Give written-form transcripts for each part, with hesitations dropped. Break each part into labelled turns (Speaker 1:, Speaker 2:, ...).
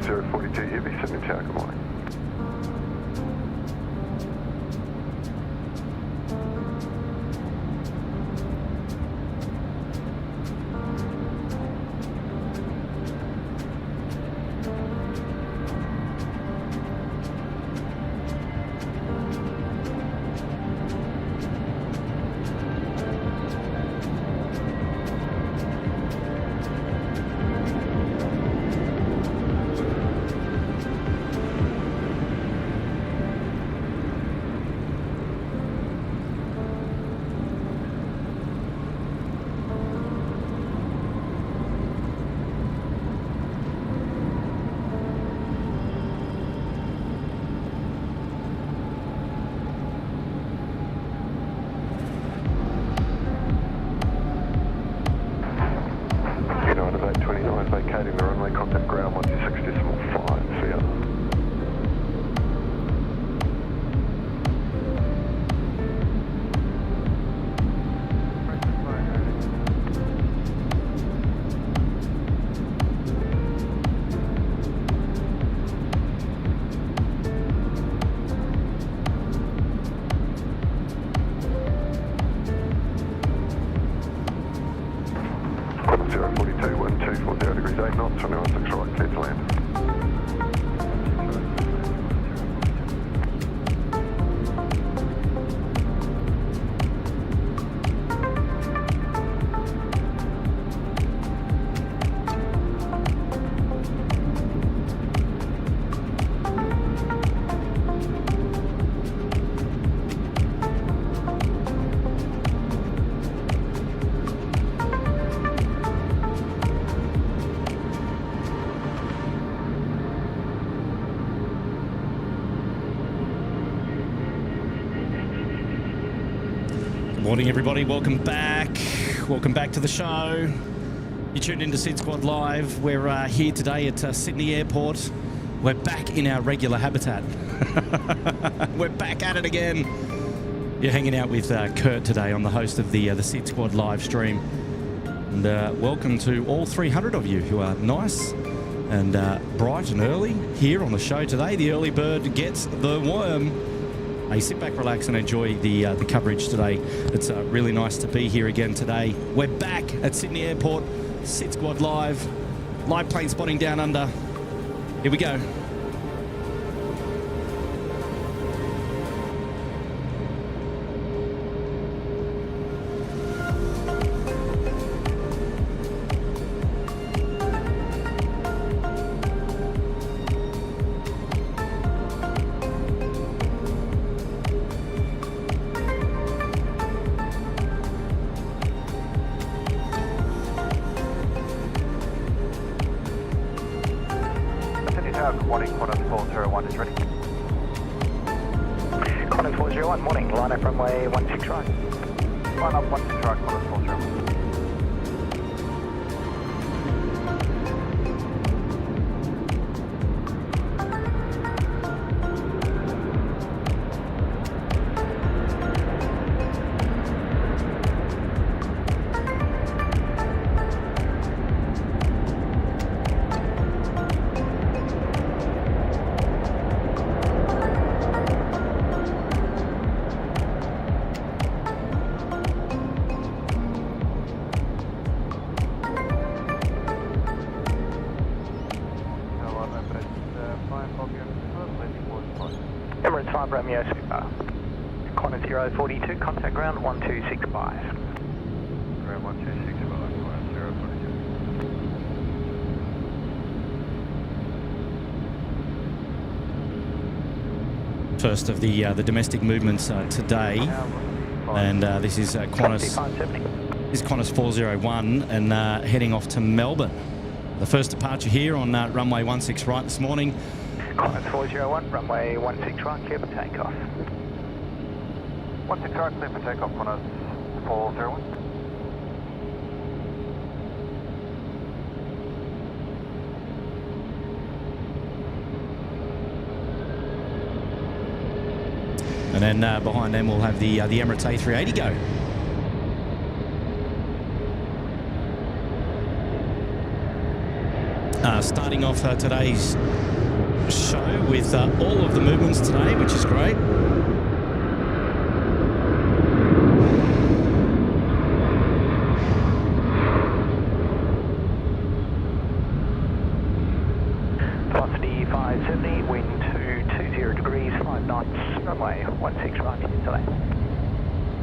Speaker 1: 042 Heavy, Sydney Tower, good morning.
Speaker 2: Morning, everybody. Welcome back. Welcome back to the show. You tuned into SydSquad Live. We're here today at Sydney Airport. We're back in our regular habitat. We're back at it again. You're hanging out with Kurt today. I'm the host of the SydSquad live stream. And welcome to all 300 of you who are nice and bright and early here on the show today. The early bird gets the worm. Hey, sit back, relax, and enjoy the coverage today. It's really nice to be here again today. We're back at Sydney Airport, SydSquad Live, live plane spotting down under. Here we go.
Speaker 1: Morning, Qantas 401 is ready.
Speaker 3: Qantas 401, morning, line up runway 16 right.
Speaker 1: Line up 16 right, Qantas 401.
Speaker 3: Emirates 5 Romeo Super. Qantas 042, contact ground 1265.
Speaker 1: Ground 1265, Qantas 042.
Speaker 2: First of the domestic movements today, and this is Qantas 401 and heading off to Melbourne. The first departure here on runway 16 right this morning.
Speaker 3: Qantas 401, runway 16 right, clear for takeoff.
Speaker 1: 16 right, clear for takeoff, Qantas 401.
Speaker 2: And then behind them we'll have the Emirates A380 go. Starting off today's show with all of the movements today, which is great.
Speaker 3: Velocity 570, wind 220 degrees, 5 knots, runway 16 right into today.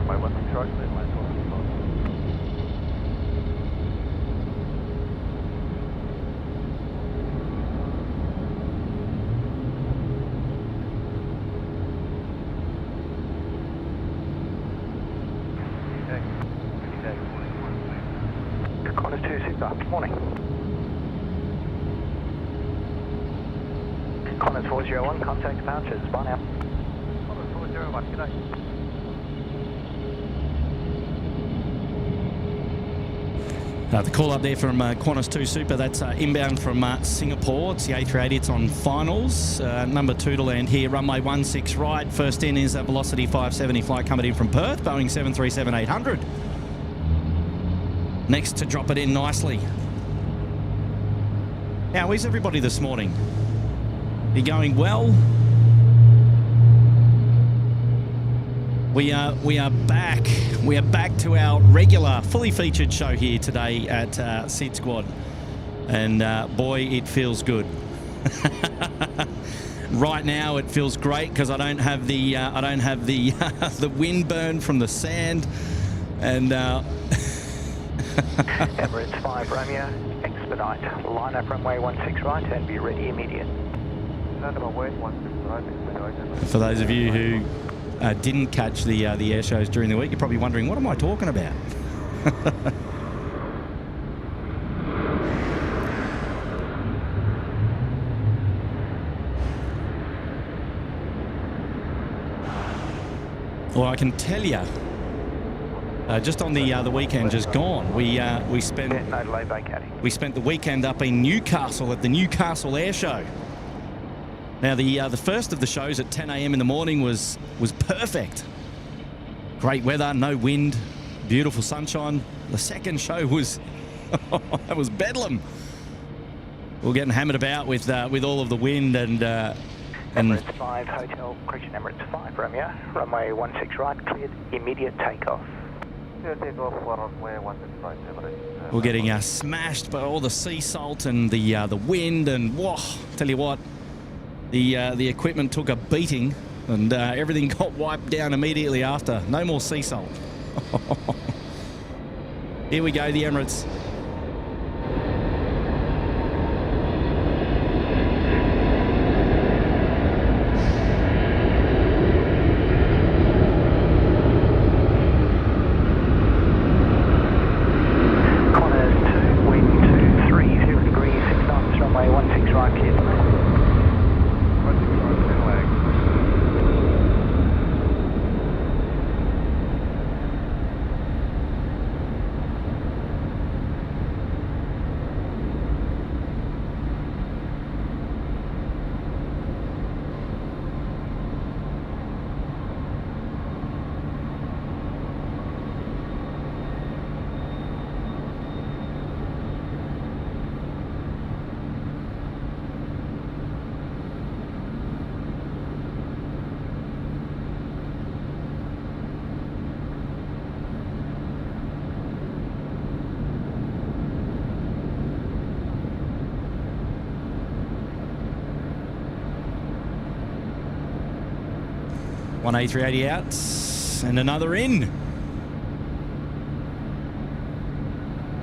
Speaker 1: Runway 16 right, clear, line 1265.
Speaker 3: Qantas 265, morning. Qantas 401, contact departures, bye now.
Speaker 1: Qantas 401, g'day.
Speaker 2: The call up there from Qantas 2 Super, that's inbound from Singapore. It's the A380, it's on finals. Number 2 to land here, runway 16 right. First in is a Velocity 570 flight coming in from Perth, Boeing 737-800. Next to drop it in nicely. How is everybody this morning? You going well? We are back. We are back to our regular, fully featured show here today at SydSquad, and boy, it feels good. Right now, it feels great because I don't have the the wind burn from the sand, and.
Speaker 3: Emirates 5 Romeo, expedite, line up runway 16 right and be ready immediate.
Speaker 2: For those of you who didn't catch the air shows during the week, you're probably wondering, what am I talking about? Well, I can tell you just on the weekend just gone. We spent
Speaker 3: No delay vacating.
Speaker 2: we spent the weekend up in Newcastle at the Newcastle Air Show. Now the first of the shows at 10 a.m. in the morning was perfect. Great weather, no wind, beautiful sunshine. The second show was it was bedlam. We were getting hammered about with all of the wind and
Speaker 3: Emirates 5 Hotel, correction, Emirates 5 Romeo, runway 16 right, cleared, immediate takeoff.
Speaker 1: Takeoff for runway 16 right, Emirates.
Speaker 2: we're getting smashed by all the sea salt and the wind, and whoa, tell you what, the equipment took a beating and everything got wiped down immediately after. No more sea salt. Here we go, the Emirates. One A380 out and another in.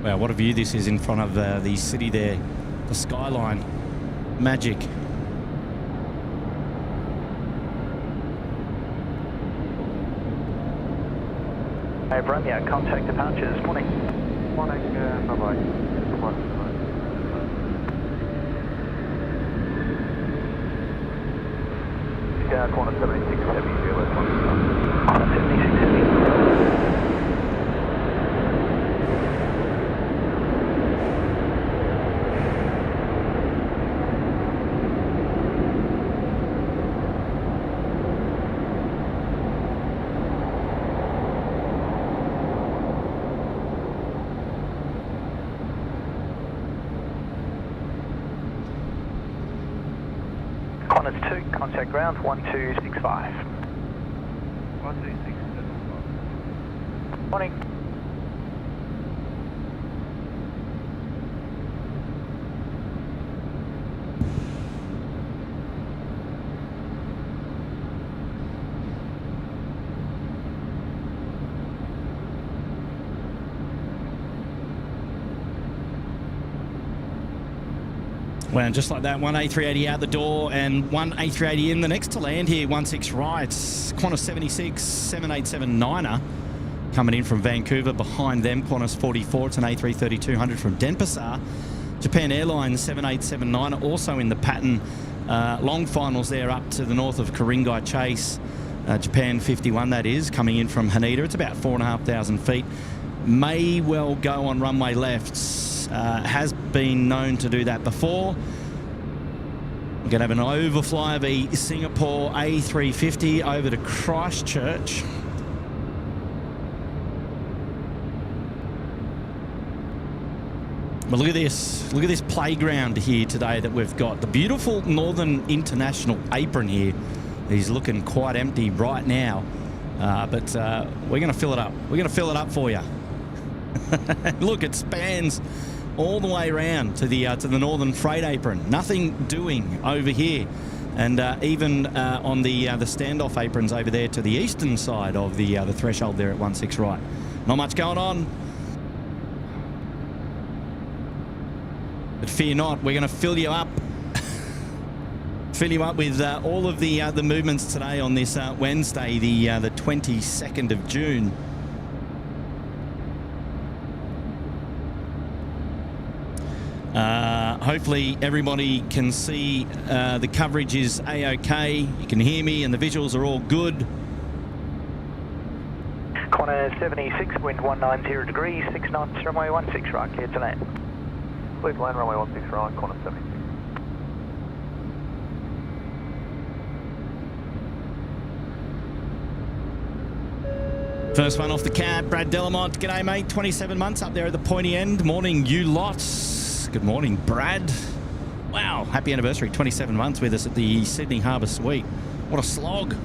Speaker 2: Wow, what a view this is in front of the city there. The skyline. Magic.
Speaker 3: Hey, Romeo, contact departures. Morning.
Speaker 1: Morning, bye-bye. Yeah, Qantas 7670, let's
Speaker 3: Qantas 7670. Qantas 2, contact ground 1265.
Speaker 1: 13675.
Speaker 3: Morning.
Speaker 2: Well, just like that, one A380 out the door and one A380 in. The next to land here, 16 right. Qantas 76, 787-9er coming in from Vancouver. Behind them, Qantas 44. It's an A330-200 from Denpasar. Japan Airlines 787-9er also in the pattern. Long finals there up to the north of Ku-ring-gai Chase. Japan 51, that is, coming in from Haneda. It's about 4,500 feet. May well go on runway lefts. Has been known to do that before. We're going to have an overfly of a Singapore A350 over to Christchurch. But look at this. Look at this playground here today that we've got. The beautiful Northern International apron here is looking quite empty right now. But we're going to fill it up. We're going to fill it up for you. Look, it spans all the way around to the Northern Freight apron. Nothing doing over here. And even on the standoff aprons over there to the eastern side of the threshold there at 16 right. Not much going on. But fear not, we're going to fill you up. Fill you up with all of the movements today on this Wednesday, the 22nd of June. Hopefully everybody can see the coverage is A-OK. You can hear me and the visuals are all good.
Speaker 3: Qantas 76, wind 190 degrees, 6 knots, runway 16 right, clear to land.
Speaker 1: Clear to land, runway 16 right, Qantas 76.
Speaker 2: First one off the cab, Brad Delamont. G'day, mate. 27 months up there at the pointy end. Morning, you lots. Good morning, Brad. Wow, happy anniversary. 27 months with us at the Sydney Harbour Suite. What a slog.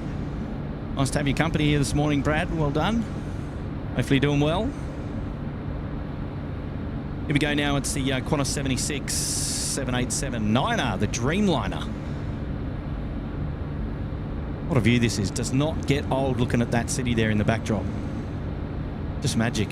Speaker 2: Nice to have your company here this morning, Brad. Well done. Hopefully you're doing well. Here we go now. It's the Qantas 76 787-9er, the Dreamliner. What a view this is. Does not get old looking at that city there in the backdrop. Just magic.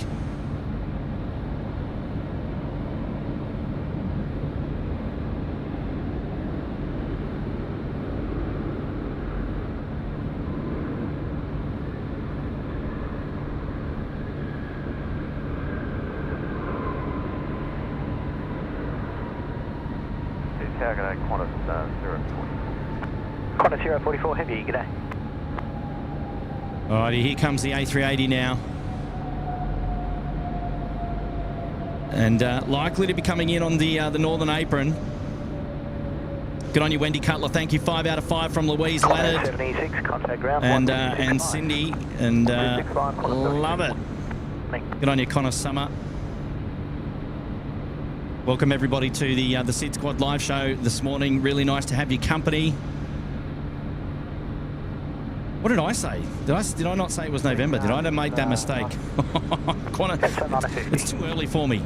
Speaker 1: G'day, Qantas 040.
Speaker 3: Qantas 044 heavy, g'day.
Speaker 2: Alrighty, here comes the A380 now. And likely to be coming in on the northern apron. Good on you, Wendy Cutler. Thank you. 5 out of 5 from Louise Leonard.
Speaker 3: 76, contact ground.
Speaker 2: And Cindy. And love it. Good on you, Connor Summer. Welcome everybody to the SydSquad live show this morning. Really nice to have your company. What did I say? Did I not say it was November? Did I not make that mistake? It's too early for me.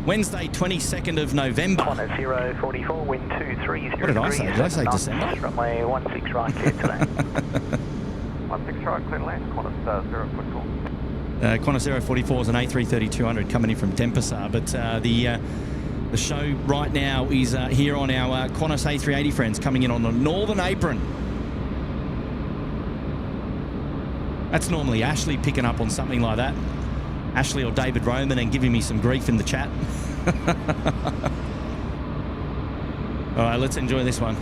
Speaker 2: Wednesday, 22nd of November.
Speaker 3: Qantas 044, wind 230.
Speaker 2: What did I say? Did I say December?
Speaker 3: Runway 16 right, clear to land.
Speaker 1: 16 right, clear to land, Qantas 044.
Speaker 2: Qantas 044 is an A330-200 coming in from Denpasar, but the show right now is here on our Qantas A380 friends coming in on the northern apron. That's normally Ashley picking up on something like that. Ashley or David Roman and giving me some grief in the chat. All right, let's enjoy this one.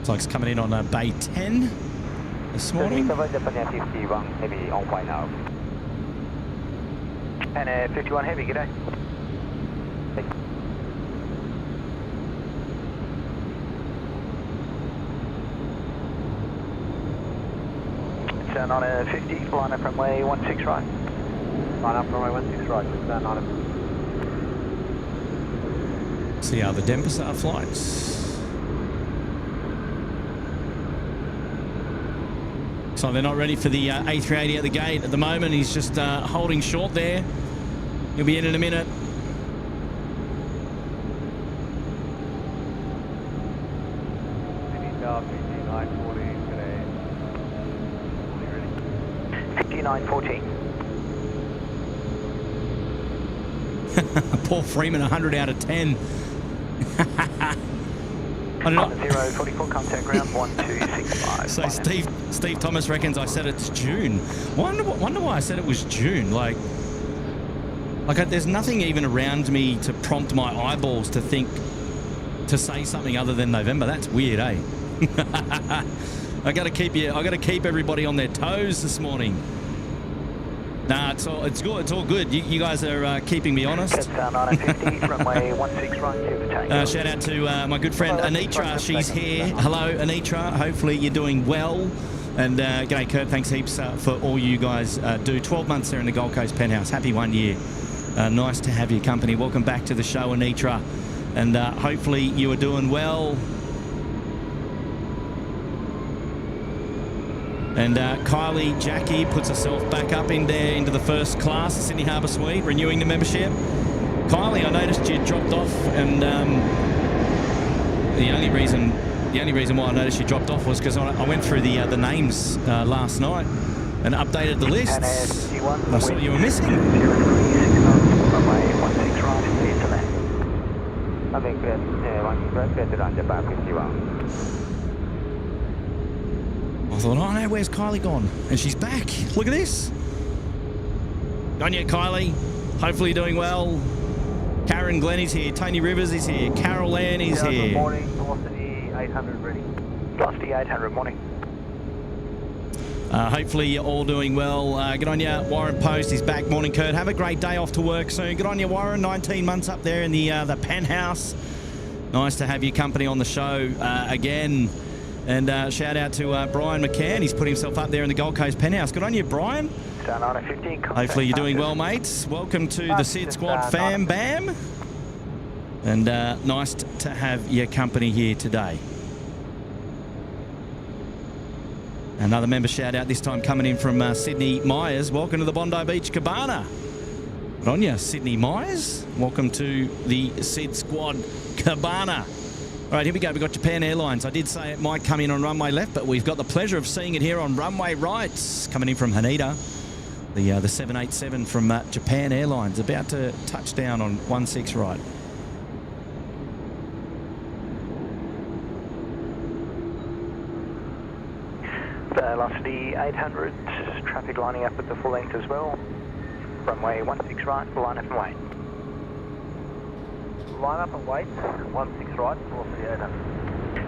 Speaker 2: Like it's coming in on Bay 10 this morning.
Speaker 3: 51 heavy on way now. And 51 heavy, g'day. It's on a 50, line up runway 16 right.
Speaker 1: Line up runway 16 right, just down on it.
Speaker 2: See how the Denpasar flights. So they're not ready for the A380 at the gate at the moment. He's just holding short there. He'll be in a minute.
Speaker 1: Sydney South, 5914 today.
Speaker 3: 5914.
Speaker 2: Paul Freeman, 100 out of 10. I don't know.
Speaker 3: 044, contact ground 1265.
Speaker 2: So Steve Thomas reckons I said it's June. Wonder why I said it was June. Like there's nothing even around me to prompt my eyeballs to think to say something other than November. That's weird, eh? I got to keep everybody on their toes this morning. Nah, it's good. It's all good. You guys are keeping me honest.
Speaker 3: Runway 16 right,
Speaker 2: shout out to my good friend Anitra. She's here. Hello, Anitra. Hopefully you're doing well. And g'day, Kurt. Thanks heaps for all you guys do. 12 months there in the Gold Coast penthouse. Happy 1 year. Nice to have your company. Welcome back to the show, Anitra. And hopefully you are doing well. And Kylie Jackie puts herself back up in there into the first class, the Sydney Harbour Suite, renewing the membership. Kylie, I noticed you dropped off, and the only reason why I noticed you dropped off was because I went through the names last night and updated the list. And I saw you were missing. I thought, oh no, where's Kylie gone? And she's back. Look at this. Gone yet, Kylie? Hopefully you're doing well. Karen Glenn is here. Tony Rivers is here. Carol Ann is here.
Speaker 1: Good morning. Velocity 800 ready.
Speaker 3: Velocity 800, morning.
Speaker 2: Hopefully you're all doing well. Good on you. Warren Post is back. Morning, Kurt. Have a great day off to work soon. Good on you, Warren. 19 months up there in the penthouse. Nice to have your company on the show again. And shout out to Brian McCann. He's put himself up there in the Gold Coast penthouse. Good on you, Brian. Hopefully you're doing well, mates. Welcome to the SydSquad fam bam. And nice to have your company here today. Another member shout out, this time coming in from Sydney Myers. Welcome to the Bondi Beach Cabana. Good on you, Sydney Myers. Welcome to the SydSquad Cabana. All right, here we go. We've got Japan Airlines. I did say it might come in on runway left, but we've got the pleasure of seeing it here on runway right. Coming in from Haneda, the 787 from Japan Airlines, about to touch down on 16 right.
Speaker 3: Velocity 800, traffic lining up at the full length as well. Runway 16 right, line up and wait.
Speaker 1: Line up and wait. 16 right, velocity 800.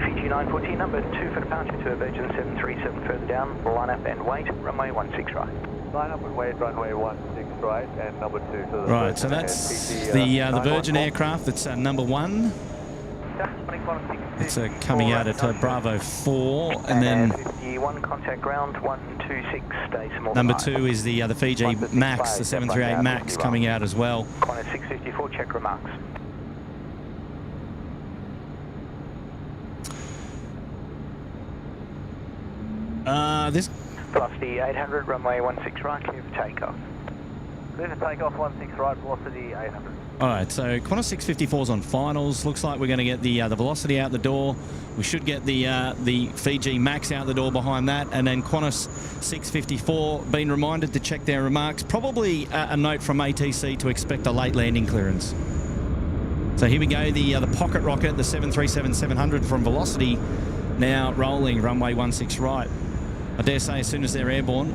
Speaker 3: Fiji 914, number 2 for departure to Virgin 737 further down. Line up and wait, runway 16 right.
Speaker 1: Line up and wait, runway 16 right, and number 2 to the
Speaker 2: right. So that's the Virgin aircraft. That's number 1. It's coming out at Bravo 4, and then
Speaker 3: 51 contact ground 126 stay small.
Speaker 2: Number 2 is the Fiji Max, the 738 Max coming out as well.
Speaker 3: Qantas 654, check remarks.
Speaker 2: This
Speaker 3: Velocity 800, runway 16 right, clear for takeoff.
Speaker 1: Clear for takeoff, 16 right, velocity 800.
Speaker 2: All right, so Qantas 654's on finals. Looks like we're going to get the Velocity out the door. We should get the Fiji Max out the door behind that, and then Qantas 654 being reminded to check their remarks. Probably a note from ATC to expect a late landing clearance. So here we go, the pocket rocket, the 737-700 from Velocity, now rolling runway 16 right. I dare say as soon as they're airborne,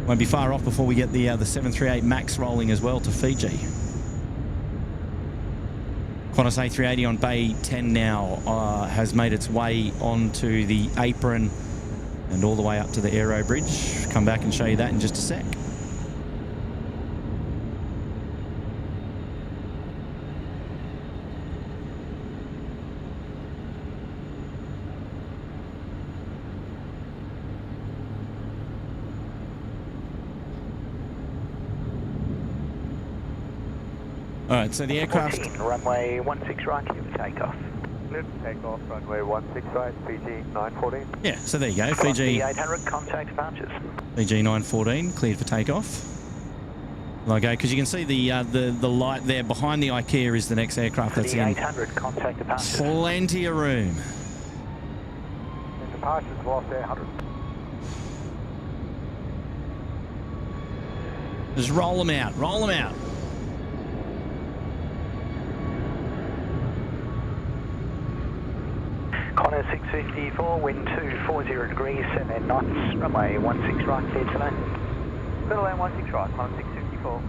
Speaker 2: won't be far off before we get the 738 Max rolling as well to Fiji. Qantas A380 on Bay 10 now has made its way onto the apron and all the way up to the aero bridge. Come back and show you that in just a sec. All right, so the aircraft...
Speaker 3: 14, runway 16 right, clear for takeoff.
Speaker 1: Clear for takeoff, runway 16 right, Fiji 914.
Speaker 2: Yeah, so there you go, Fiji...
Speaker 3: 800, contact departures.
Speaker 2: Fiji 914, cleared for takeoff. Okay, because you can see the light there behind the IKEA is the next aircraft that's in.
Speaker 3: 800, contact departures.
Speaker 2: Plenty of room.
Speaker 1: And departures, velocity 800.
Speaker 2: Just roll them out, roll them out.
Speaker 3: Qantas 654, wind 240 degrees, 7 knots, runway 16 right, clear to land.
Speaker 1: Clear to land 16 right, Qantas 654.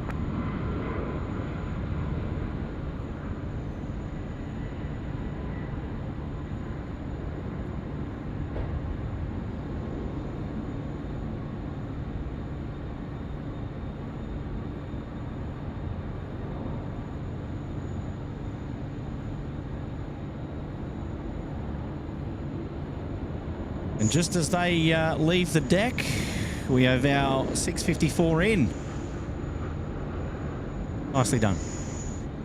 Speaker 2: And just as they leave the deck, we have our 654 in. Nicely done.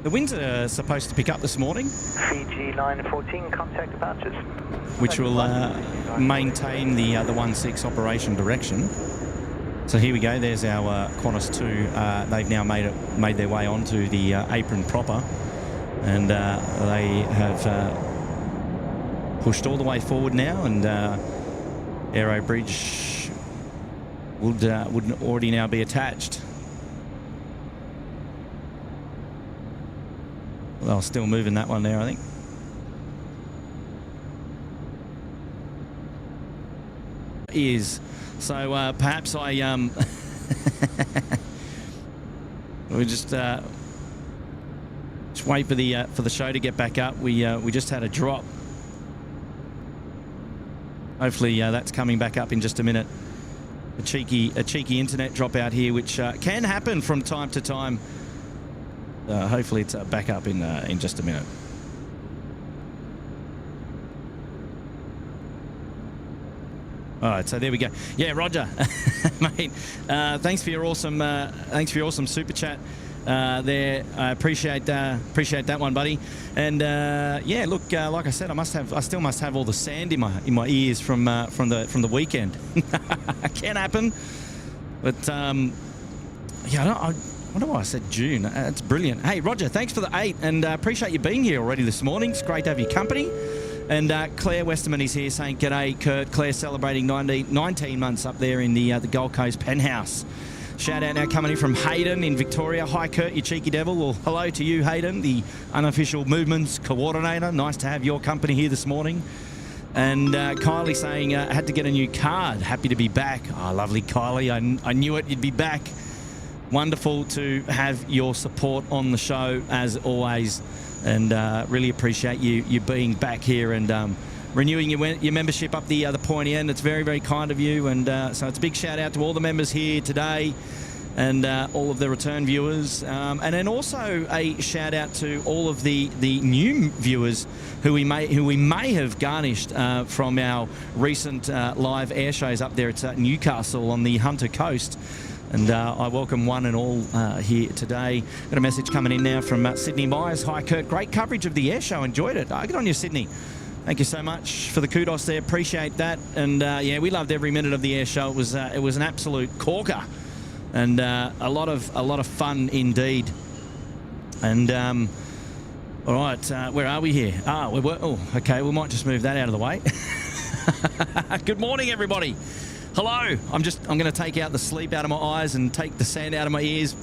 Speaker 2: The winds are supposed to pick up this morning.
Speaker 3: Fiji 914, contact departures.
Speaker 2: Which will maintain the 16 operation direction. So here we go. There's our Qantas 2. They've now made their way onto the apron proper, and they have pushed all the way forward now, and Aero Bridge would already now be attached. Well, still moving that one there, I think. Is so perhaps I we just wait for the show to get back up. We just had a drop. Hopefully that's coming back up in just a minute. A cheeky internet drop out here, which can happen from time to time. Hopefully it's back up in just a minute. All right, so there we go. Yeah, Roger, mate. Thanks for your awesome super chat there. I appreciate that one, buddy. And yeah, look, like I said, I still must have all the sand in my ears from the weekend. Can happen, but yeah, I wonder why I said June. That's brilliant. Hey, Roger, thanks for the 8, and appreciate you being here already this morning. It's great to have your company. And Claire Westerman is here saying, g'day, Kurt. Claire celebrating 19 months up there in the Gold Coast penthouse. Shout out now coming in from Hayden in Victoria. Hi, Kurt, you cheeky devil. Well, hello to you, Hayden, the unofficial movements coordinator. Nice to have your company here this morning. And Kylie saying, had to get a new card. Happy to be back. Oh, lovely, Kylie. I knew it. You'd be back. Wonderful to have your support on the show, as always. And really appreciate you being back here and renewing your membership up the pointy end. It's very, very kind of you. And so it's a big shout out to all the members here today and all of the return viewers. And then also a shout out to all of the new viewers who we may have garnished from our recent live air shows up there at Newcastle on the Hunter Coast. And I welcome one and all here today. Got a message coming in now from Sydney Myers. Hi, Kurt. Great coverage of the air show. Enjoyed it. Good on you, Sydney. Thank you so much for the kudos there. Appreciate that. And yeah, we loved every minute of the air show. It was an absolute corker, and a lot of fun indeed. And all right, where are we here? Oh, okay. We might just move that out of the way. Good morning, everybody. Hello. I'm going to take out the sleep out of my eyes and take the sand out of my ears.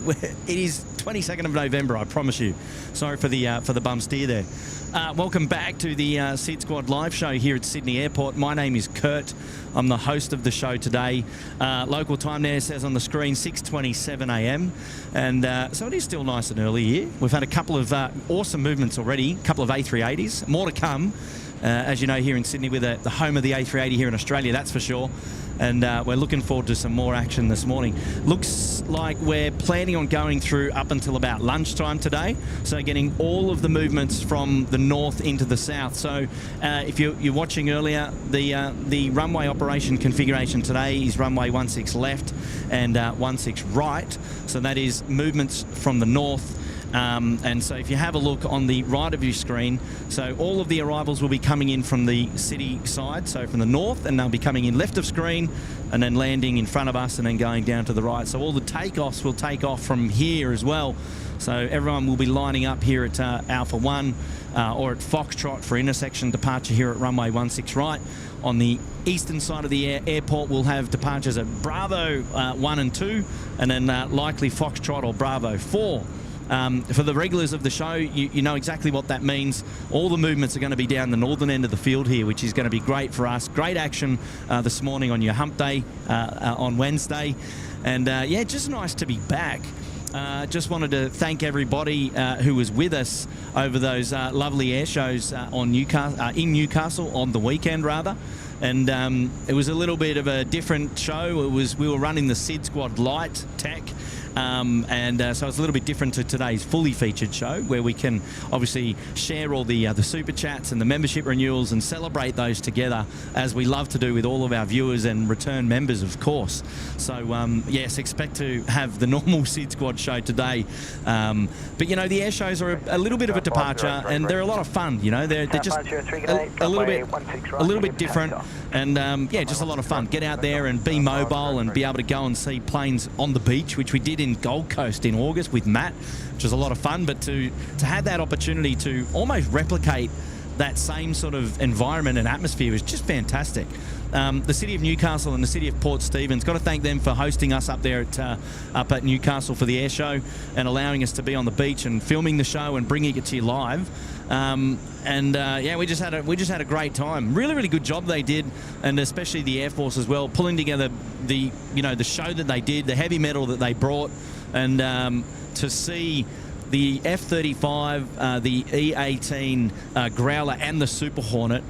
Speaker 2: It is 22nd of November, I promise you. Sorry for the bum steer there. Welcome back to the SydSquad live show here at Sydney Airport. My name is Kurt. I'm the host of the show today. Local time there says on the screen 6:27 a.m. And so it is still nice and early here. We've had a couple of awesome movements already, a couple of A380s, more to come. As you know, here in Sydney, we're the home of the A380 here in Australia, that's for sure. And we're looking forward to some more action this morning. Looks like we're planning on going through up until about lunchtime today. So getting all of the movements from the north into the south. So if you're watching earlier, the runway operation configuration today is runway 16 left and 16 right. So that is movements from the north. And so if you have a look on the right of your screen, so all of the arrivals will be coming in from the city side, so from the north, and they'll be coming in left of screen and then landing in front of us and then going down to the right. So all the takeoffs will take off from here as well. So everyone will be lining up here at Alpha 1 or at Foxtrot for intersection departure here at runway 16 right. On the eastern side of the airport, we'll have departures at Bravo 1 and 2, and then likely Foxtrot or Bravo 4. For the regulars of the show, you know exactly what that means. All the movements are going to be down the northern end of the field here, which is going to be great for us. Great action this morning on your hump day on Wednesday. And yeah, just nice to be back. Just wanted to thank everybody who was with us over those lovely air shows in Newcastle on the weekend, rather. And it was a little bit of a different show. We were running the SydSquad Lite tech. So it's a little bit different to today's fully featured show, where we can obviously share all the super chats and the membership renewals and celebrate those together, as we love to do with all of our viewers and return members, of course. So yes, expect to have the normal SydSquad show today. But you know, the air shows are a little bit of a departure, and they're a lot of fun. You know, they're just a little bit different, and yeah, just a lot of fun. Get out there and be mobile and be able to go and see planes on the beach, which we did in Gold Coast in August with Matt, which was a lot of fun. But to have that opportunity to almost replicate that same sort of environment and atmosphere was just fantastic. The City of Newcastle and the City of Port Stephens, got to thank them for hosting us up there up at Newcastle for the air show and allowing us to be on the beach and filming the show and bringing it to you live. Yeah, we just had a great time. Really good job they did, and especially the Air Force as well, pulling together the show that they did, the heavy metal that they brought, and to see the F-35, the E-18 Growler and the Super Hornet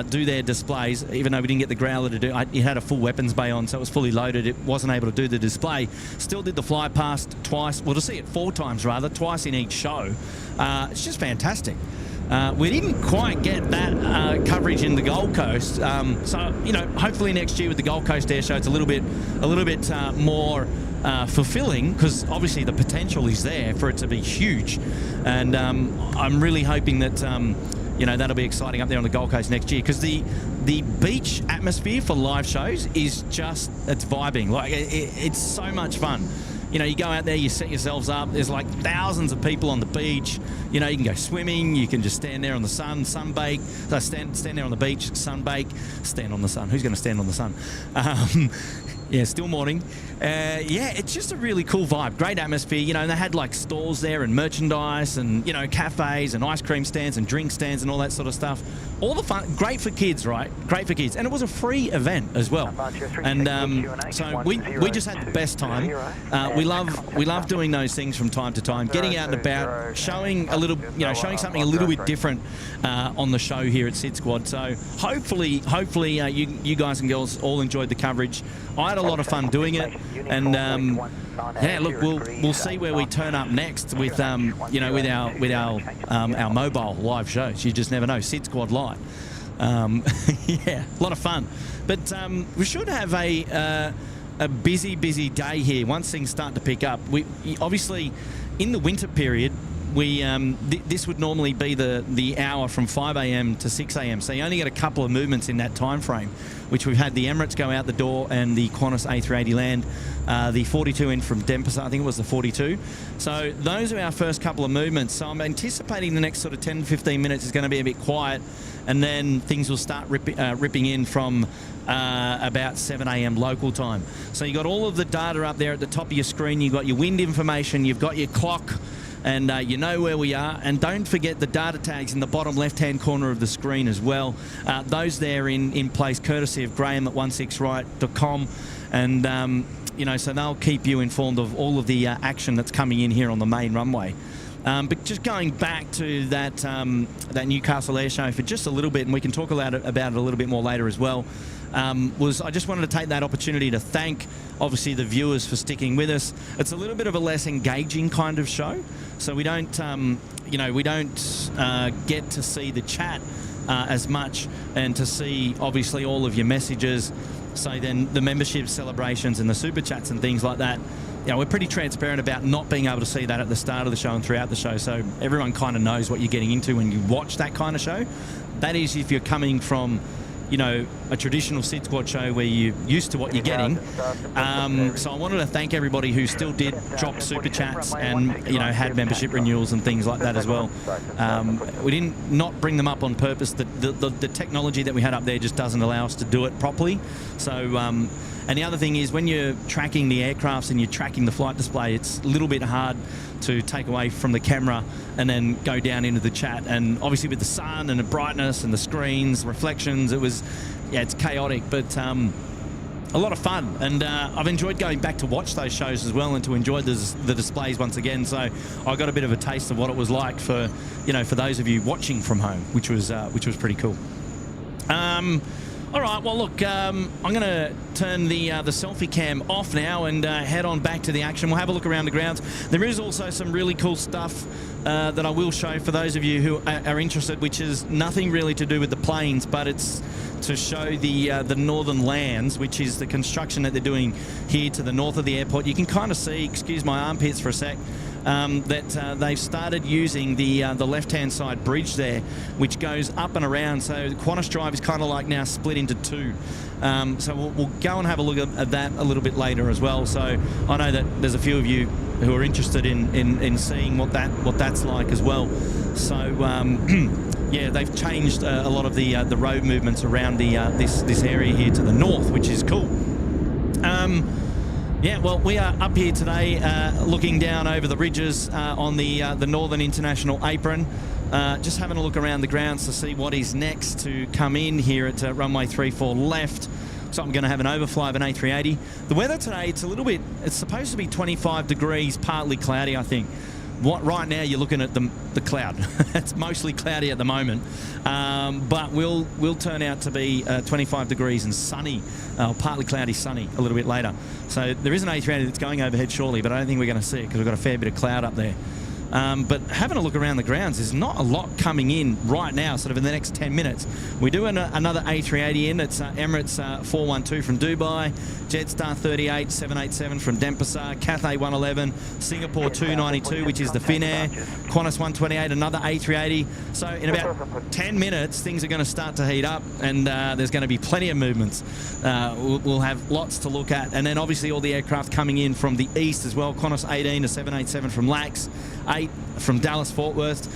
Speaker 2: do their displays. Even though we didn't get the Growler to do it, it had a full weapons bay on, so it was fully loaded. It wasn't able to do the display. Still did the fly past twice, well, to see it 4 times rather, twice in each show. It's just fantastic. We didn't quite get that coverage in the Gold Coast, so you know, hopefully next year with the Gold Coast Air Show, it's a little bit more fulfilling, because obviously the potential is there for it to be huge, and I'm really hoping that you know, that'll be exciting up there on the Gold Coast next year, because the beach atmosphere for live shows is just, it's vibing. Like it's so much fun. You know, you go out there, you set yourselves up, there's like thousands of people on the beach. You know, you can go swimming, you can just stand there on the sun, sunbake. So stand there on the beach, sunbake, stand on the sun. Who's going to stand on the sun? Yeah, still morning. Yeah, it's just a really cool vibe. Great atmosphere. You know, and they had like stalls there and merchandise and, you know, cafes and ice cream stands and drink stands and all that sort of stuff. All the fun. Great for kids, right? Great for kids. And it was a free event as well. And so we just had the best time. We love doing those things from time to time. Getting out and about, showing a little, you know, showing something a little bit different on the show here at SydSquad. So hopefully you guys and girls all enjoyed the coverage. I had a lot of fun doing it, and yeah, look, we'll see where we turn up next with you know, with our mobile live shows. You just never know. SydSquad Live. Yeah, a lot of fun. But we should have a busy day here once things start to pick up. We obviously, in the winter period, we this would normally be the hour from 5 a.m. to 6 a.m. So you only get a couple of movements in that time frame, which we've had the Emirates go out the door and the Qantas A380 land, the 42 in from Denpasar, I think it was the 42. So those are our first couple of movements. So I'm anticipating the next sort of 10 to 15 minutes is going to be a bit quiet, and then things will start ripping in from about 7 a.m. local time. So you've got all of the data up there at the top of your screen. You've got your wind information, you've got your clock, and you know where we are. And don't forget the data tags in the bottom left-hand corner of the screen as well. Those there in place courtesy of Graham at 16right.com. And, you know, so they'll keep you informed of all of the action that's coming in here on the main runway. But just going back to that Newcastle Air Show for just a little bit, and we can talk about it a little bit more later as well, I just wanted to take that opportunity to thank, obviously, the viewers for sticking with us. It's a little bit of a less engaging kind of show, so we don't, you know, we don't get to see the chat as much, and to see, obviously, all of your messages. So then the membership celebrations and the super chats and things like that, you know, we're pretty transparent about not being able to see that at the start of the show and throughout the show, so everyone kind of knows what you're getting into when you watch that kind of show. That is if you're coming from, you know, a traditional SydSquad show where you're used to what you're getting. So I wanted to thank everybody who still did drop super chats and, you know, had membership renewals and things like that as well. We didn't not bring them up on purpose. The technology that we had up there just doesn't allow us to do it properly. So, and the other thing is, when you're tracking the aircrafts and you're tracking the flight display, it's a little bit hard to take away from the camera and then go down into the chat. And obviously with the sun and the brightness and the screens, reflections, it was, yeah, it's chaotic, but a lot of fun. And I've enjoyed going back to watch those shows as well and to enjoy the displays once again. So I got a bit of a taste of what it was like for, you know, for those of you watching from home, which was pretty cool. All right, well, look, I'm going to turn the selfie cam off now and head on back to the action. We'll have a look around the grounds. There is also some really cool stuff that I will show for those of you who are interested, which is nothing really to do with the planes, but it's to show the northern lands, which is the construction that they're doing here to the north of the airport. You can kind of see, excuse my armpits for a sec, that they've started using the left-hand side bridge there, which goes up and around. So Qantas Drive is kind of like now split into two. So we'll go and have a look at that a little bit later as well. So I know that there's a few of you who are interested in seeing what that's like as well. So yeah, they've changed a lot of the road movements around this area here to the north, which is cool. Yeah, well, we are up here today looking down over the ridges on the Northern International apron, just having a look around the grounds to see what is next to come in here at runway 34 left. So I'm going to have an overfly of an A380. The weather today, it's supposed to be 25 degrees, partly cloudy, I think. Right now you're looking at the cloud. It's mostly cloudy at the moment, but will turn out to be 25 degrees and sunny, partly cloudy, sunny a little bit later. So there is an A380 that's going overhead shortly, but I don't think we're going to see it because we've got a fair bit of cloud up there. But having a look around the grounds, there's not a lot coming in right now, sort of in the next 10 minutes. We do another A380 in. It's Emirates 412 from Dubai, Jetstar 38, 787 from Denpasar, Cathay 111, Singapore 292, which is the Finnair, Qantas 128, another A380. So in about 10 minutes, things are going to start to heat up, and there's going to be plenty of movements. We'll have lots to look at. And then obviously all the aircraft coming in from the east as well. Qantas 18 to 787 from LAX, 8 from Dallas Fort Worth.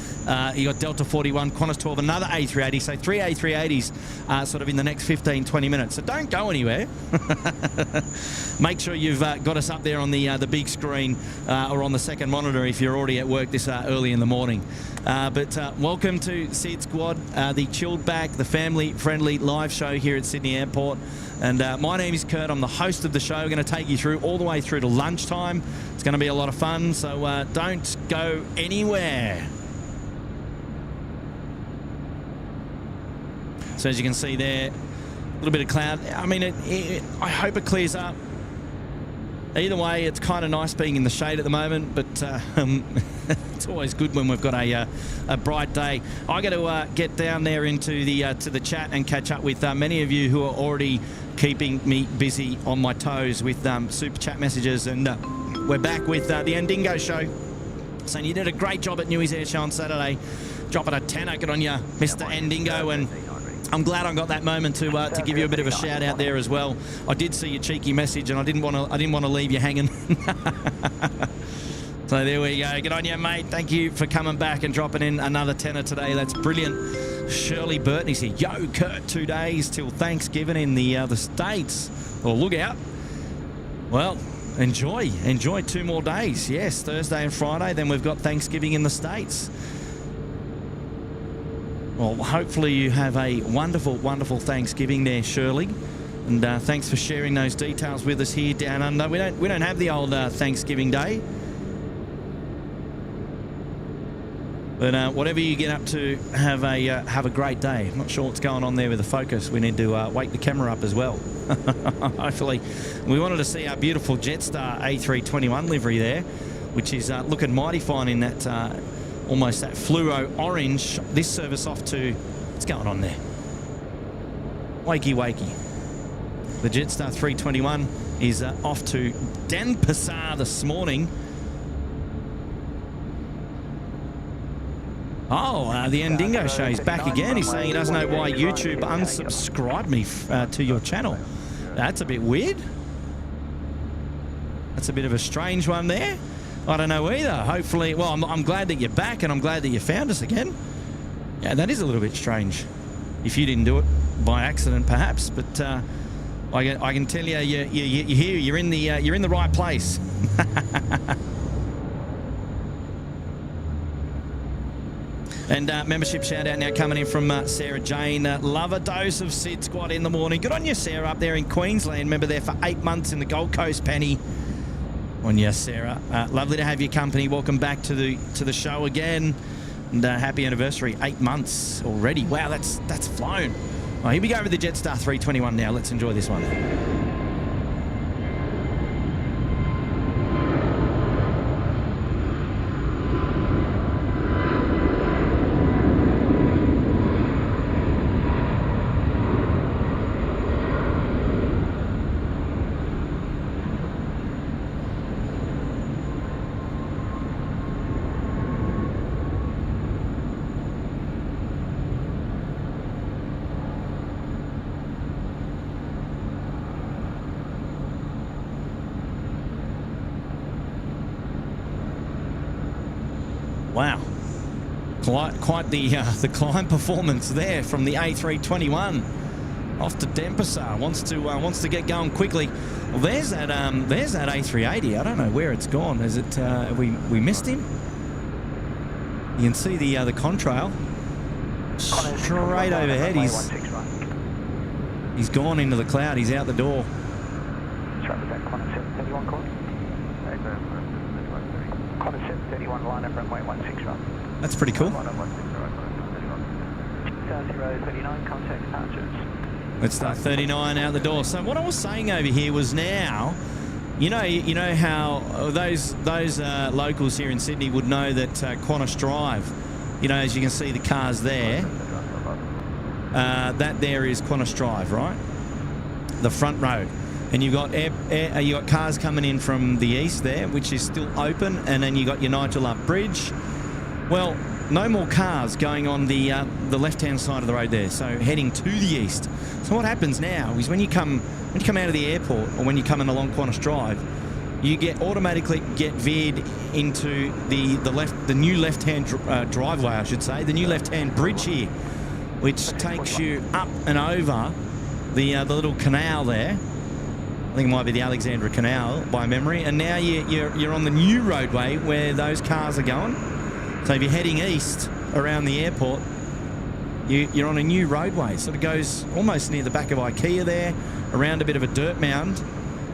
Speaker 2: You got Delta 41, Qantas 12, another A380. So 3 A380s sort of in the next 15-20 minutes. So don't go anywhere. Make sure you've got us up there on the big screen or on the second monitor if you're already at work this early in the morning. But welcome to SydSquad, the chilled back, the family-friendly live show here at Sydney Airport. And my name is Kurt. I'm the host of the show. We're going to take you through all the way through to lunchtime. It's going to be a lot of fun, so don't go anywhere. So as you can see there, a little bit of cloud. I mean, I hope it clears up. Either way, it's kind of nice being in the shade at the moment, but it's always good when we've got a bright day. I got to get down there into the chat and catch up with many of you who are already keeping me busy on my toes with super chat messages, and we're back with the Endingo show. Saying you did a great job at Newey's Air Show on Saturday, dropping a tenner. Good on you, Mr. Endingo, and I'm glad I got that moment to give you a bit of a shout out there as well. I did see your cheeky message, and I didn't want to leave you hanging. So there we go. Good on you, mate. Thank you for coming back and dropping in another tenner today. That's brilliant. Shirley Burton's here. Yo, Kurt, 2 days till Thanksgiving in the States. Well, look out. Well, enjoy 2 more days. Yes, Thursday and Friday. Then we've got Thanksgiving in the States. Well, hopefully you have a wonderful, wonderful Thanksgiving there, Shirley. And thanks for sharing those details with us here down under. We don't have the old Thanksgiving Day. But whatever you get up to, have a great day. I'm not sure what's going on there with the focus. We need to wake the camera up as well. Hopefully, we wanted to see our beautiful Jetstar A321 livery there, which is looking mighty fine in that almost that fluoro orange. This service off to, what's going on there? Wakey wakey. The Jetstar 321 is off to Denpasar this morning. Oh, the Endingo show is back again. He's saying he doesn't know why YouTube unsubscribed me to your channel. That's a bit weird. That's a bit of a strange one there. I don't know either. Hopefully, well, I'm glad that you're back, and I'm glad that you found us again. Yeah, that is a little bit strange. If you didn't do it by accident, perhaps, but I can tell you, you're here. You're in the right place. And membership shout out now coming in from Sarah Jane. Love a dose of SydSquad in the morning. Good on you, Sarah, up there in Queensland. Member there for 8 months in the Gold Coast, Penny. On you, Sarah. Lovely to have your company. Welcome back to the show again. And happy anniversary. 8 months already. Wow, that's flown. Oh, here we go with the Jetstar 321 now. Let's enjoy this one. Wow, quite the climb performance there from the A321 off to Denpasar. Wants to get going quickly. Well, there's that A380. I don't know where it's gone. Is it? We missed him. You can see the contrail straight overhead. He's gone into the cloud. He's out the door.
Speaker 3: Qantas 731 call. Qantas 731 line up runway 16 right.
Speaker 2: That's pretty cool.
Speaker 3: 039 contact departures.
Speaker 2: Let's start 39 out the door. So what I was saying over here was now, you know how those locals here in Sydney would know that Qantas Drive, as you can see the cars there, that there is Qantas Drive, right? The front road. And you've got you got cars coming in from the east there, which is still open, and then you got your Nigel Up Bridge. Well, no more cars going on the left-hand side of the road there, so heading to the east. So what happens now is when you come out of the airport, or when you're coming along Qantas Drive, you automatically get veered into the new left-hand driveway, I should say, the new left-hand bridge here, which takes you up and over the little canal there. I think it might be the Alexandra Canal by memory, and now you're on the new roadway where those cars are going. So if you're heading east around the airport, you're on a new roadway. Sort of goes almost near the back of IKEA there, around a bit of a dirt mound,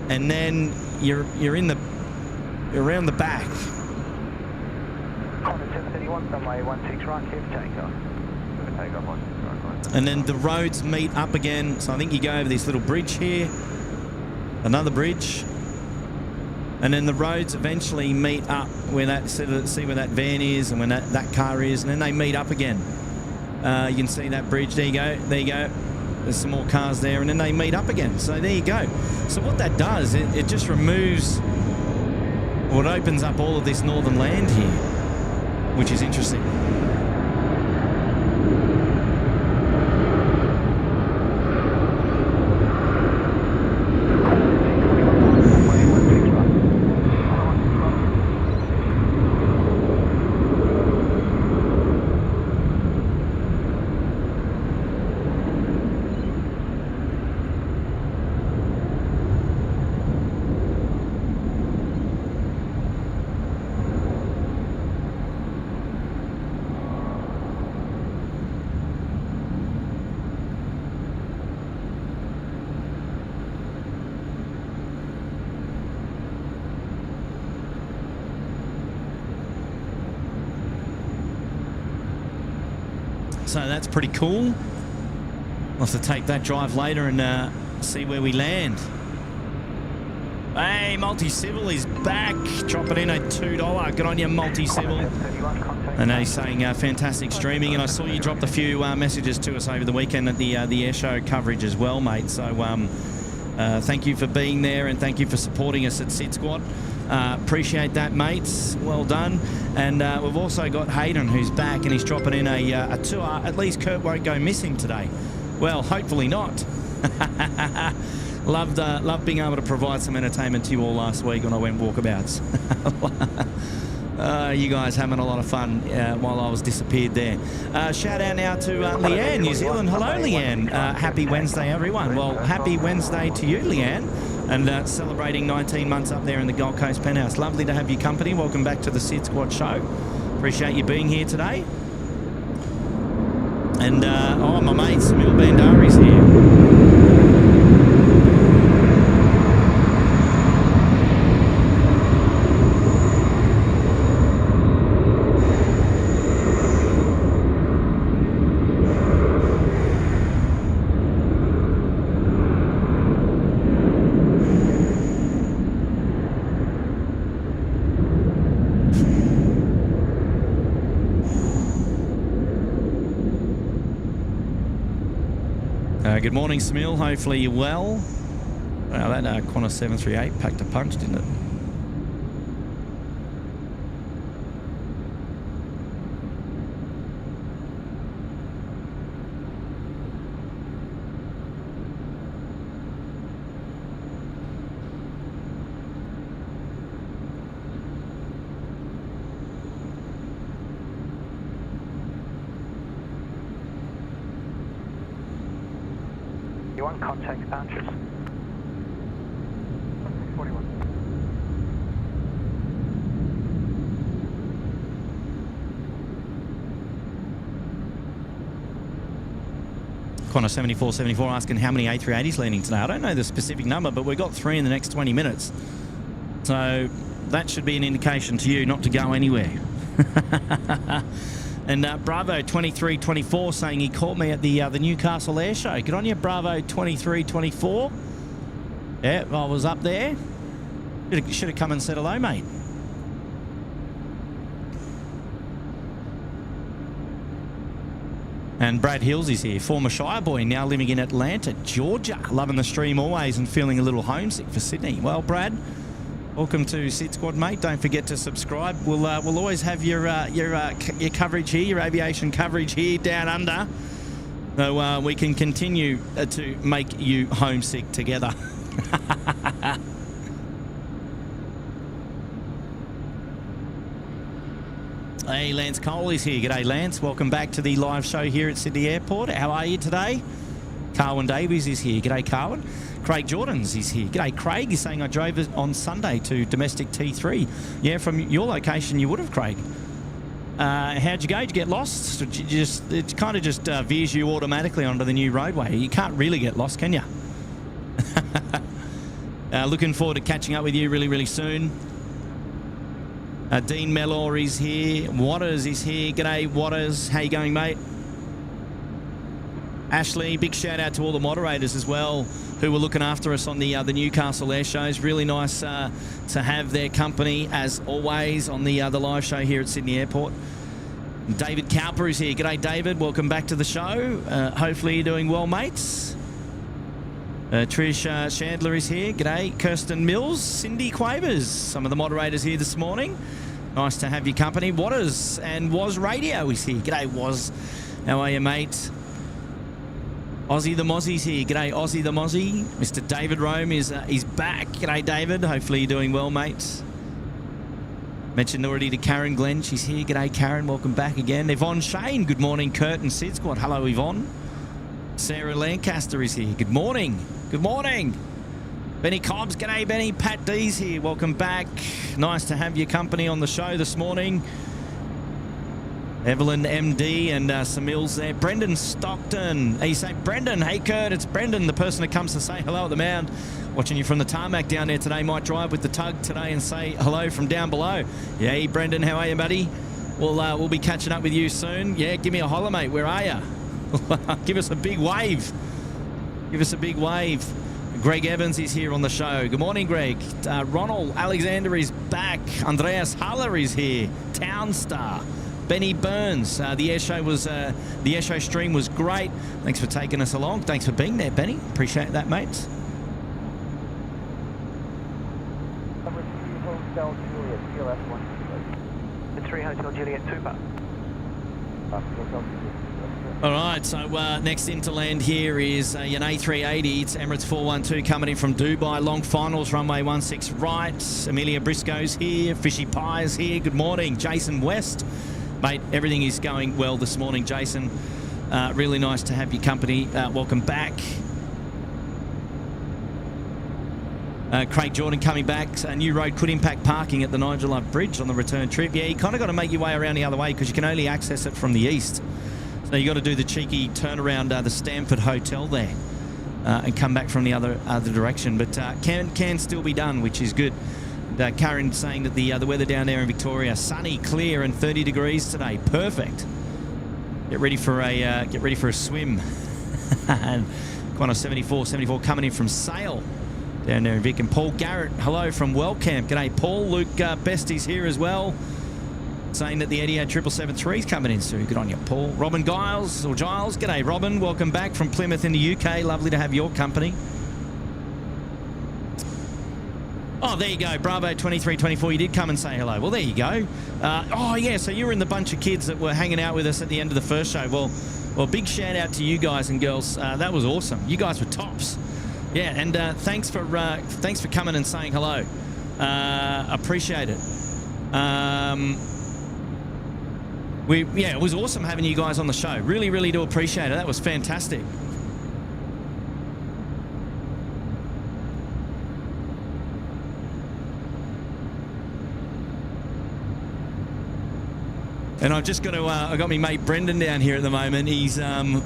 Speaker 2: and then you're around the back.
Speaker 3: Qantas 731 runway 16 right, clear for takeoff. Takeoff 16 right.
Speaker 2: And then the roads meet up again. So I think you go over this little bridge here, another bridge, and then the roads eventually meet up where see where that van is and when that car is, and then they meet up again. You can see that bridge. There you go. There's some more cars there, and then they meet up again. So there you go. So what that does, it just removes, or it opens up all of this northern land here, which is interesting. So that's pretty cool. We'll have to take that drive later and see where we land. Hey, Multi-Civil is back, dropping in a $2. Good on you, Multi-Civil. And he's saying fantastic streaming, and I saw you dropped a few messages to us over the weekend at the air show coverage as well, mate. So thank you for being there, and thank you for supporting us at SydSquad. Appreciate that, mates. Well done. And we've also got Hayden, who's back, and he's dropping in a tour. At least Kurt won't go missing today. Well, hopefully not. Loved being able to provide some entertainment to you all last week when I went walkabouts. You guys having a lot of fun while I was disappeared there. Shout out now to Leanne, New Zealand. Hello, Leanne. Happy Wednesday, everyone. Well, happy Wednesday to you, Leanne. And celebrating 19 months up there in the Gold Coast penthouse. Lovely to have your company. Welcome back to the SydSquad show. Appreciate you being here today. And, oh, my mate, Samil Bandari's here. Good morning, Smil. Hopefully you're well. Wow, that Qantas 738 packed a punch, didn't it?
Speaker 3: You want contact departures? 41.
Speaker 2: Qantas 7474 asking how many A380s landing today. I don't know the specific number, but we've got 3 in the next 20 minutes. So that should be an indication to you not to go anywhere. And Bravo 2324 saying he caught me at the Newcastle Air Show. Good on you, Bravo 2324. Yeah, I was up there. Should have come and said hello, mate. And Brad Hills is here, former Shire boy, now living in Atlanta, Georgia. Loving the stream always and feeling a little homesick for Sydney. Well, Brad, welcome to SydSquad, mate. Don't forget to subscribe. We'll always have your coverage here, your aviation coverage here down under, so we can continue to make you homesick together. Hey, Lance Cole is here. G'day, Lance. Welcome back to the live show here at Sydney Airport. How are you today? Carwin Davies is here. G'day, Carwin. Craig Jordans is here. G'day, Craig. He's saying I drove on Sunday to domestic T3. Yeah, from your location you would have, Craig. How'd you go? Did you get lost? It kind of just veers you automatically onto the new roadway. You can't really get lost, can you? Looking forward to catching up with you really, really soon. Dean Mellor is here. Waters is here. G'day, Waters. How you going, mate? Ashley, big shout out to all the moderators as well who were looking after us on the Newcastle Air Shows. Really nice to have their company as always on the live show here at Sydney Airport. David Cowper is here. G'day, David. Welcome back to the show. Hopefully you're doing well, mates. Trish Chandler is here. G'day. Kirsten Mills, Cindy Quavers, some of the moderators here this morning. Nice to have your company. Waters and Was Radio is here. G'day, Was. How are you, mate? Aussie the Mozzie's here. G'day, Aussie the Mozzie. Mr. David Rome is back. G'day, David. Hopefully you're doing well, mate. Mentioned already to Karen Glenn. She's here. G'day, Karen. Welcome back again. Yvonne Shane. Good morning, Kurt and Sid Squad. Hello, Yvonne. Sarah Lancaster is here. Good morning. Good morning. Benny Cobbs. G'day, Benny. Pat D's here. Welcome back. Nice to have your company on the show this morning. Evelyn MD and some Mills there. Brendan Stockton. You say, Brendan. Hey, Kurt, it's Brendan, the person that comes to say hello at the mound. Watching you from the tarmac down there today. Might drive with the tug today and say hello from down below. Yeah, hey, Brendan, how are you, buddy? We'll be catching up with you soon. Yeah, give me a holler, mate. Where are you? Give us a big wave. Give us a big wave. Greg Evans is here on the show. Good morning, Greg. Ronald Alexander is back. Andreas Haller is here. Townstar. Benny Burns. The air show stream was great. Thanks for taking us along. Thanks for being there, Benny. Appreciate that, mate.
Speaker 1: Hotel Juliet, CLF 1.
Speaker 3: The 3 Hotel Juliet Super.
Speaker 2: All right, so next in to land here is an A380. It's Emirates 412 coming in from Dubai. Long finals, runway 16 right. Amelia Briscoe's here. Fishy Pie's here. Good morning. Jason West. Mate, everything is going well this morning, Jason. Really nice to have your company. Welcome back. Craig Jordan coming back. A new road could impact parking at the Nigel Love Bridge on the return trip. Yeah, you kind of got to make your way around the other way because you can only access it from the east. So you got to do the cheeky turnaround, the Stamford Hotel there, and come back from the other direction. But can still be done, which is good. Karen saying that the weather down there in Victoria, sunny, clear, and 30 degrees today. Perfect. Get ready for a swim. And Qantas 7474 coming in from Sale down there in Vic. And Paul Garrett, hello from Wellcamp. G'day, Paul. Luke Bestie's here as well. saying that the Etihad 777-3 is coming in soon. Good on you, Paul. Robin Giles, g'day, Robin. Welcome back from Plymouth in the UK. Lovely to have your company. Oh, there you go, Bravo 2324. You did come and say hello. Well, there you go. Oh, yeah, so you were in the bunch of kids that were hanging out with us at the end of the first show. Well, big shout out to you guys and girls. That was awesome. You guys were tops. Yeah, and thanks for coming and saying hello. Appreciate it. It was awesome having you guys on the show. Really, really do appreciate it. That was fantastic. And I've just got to. I got my mate Brendan down here at the moment. He's having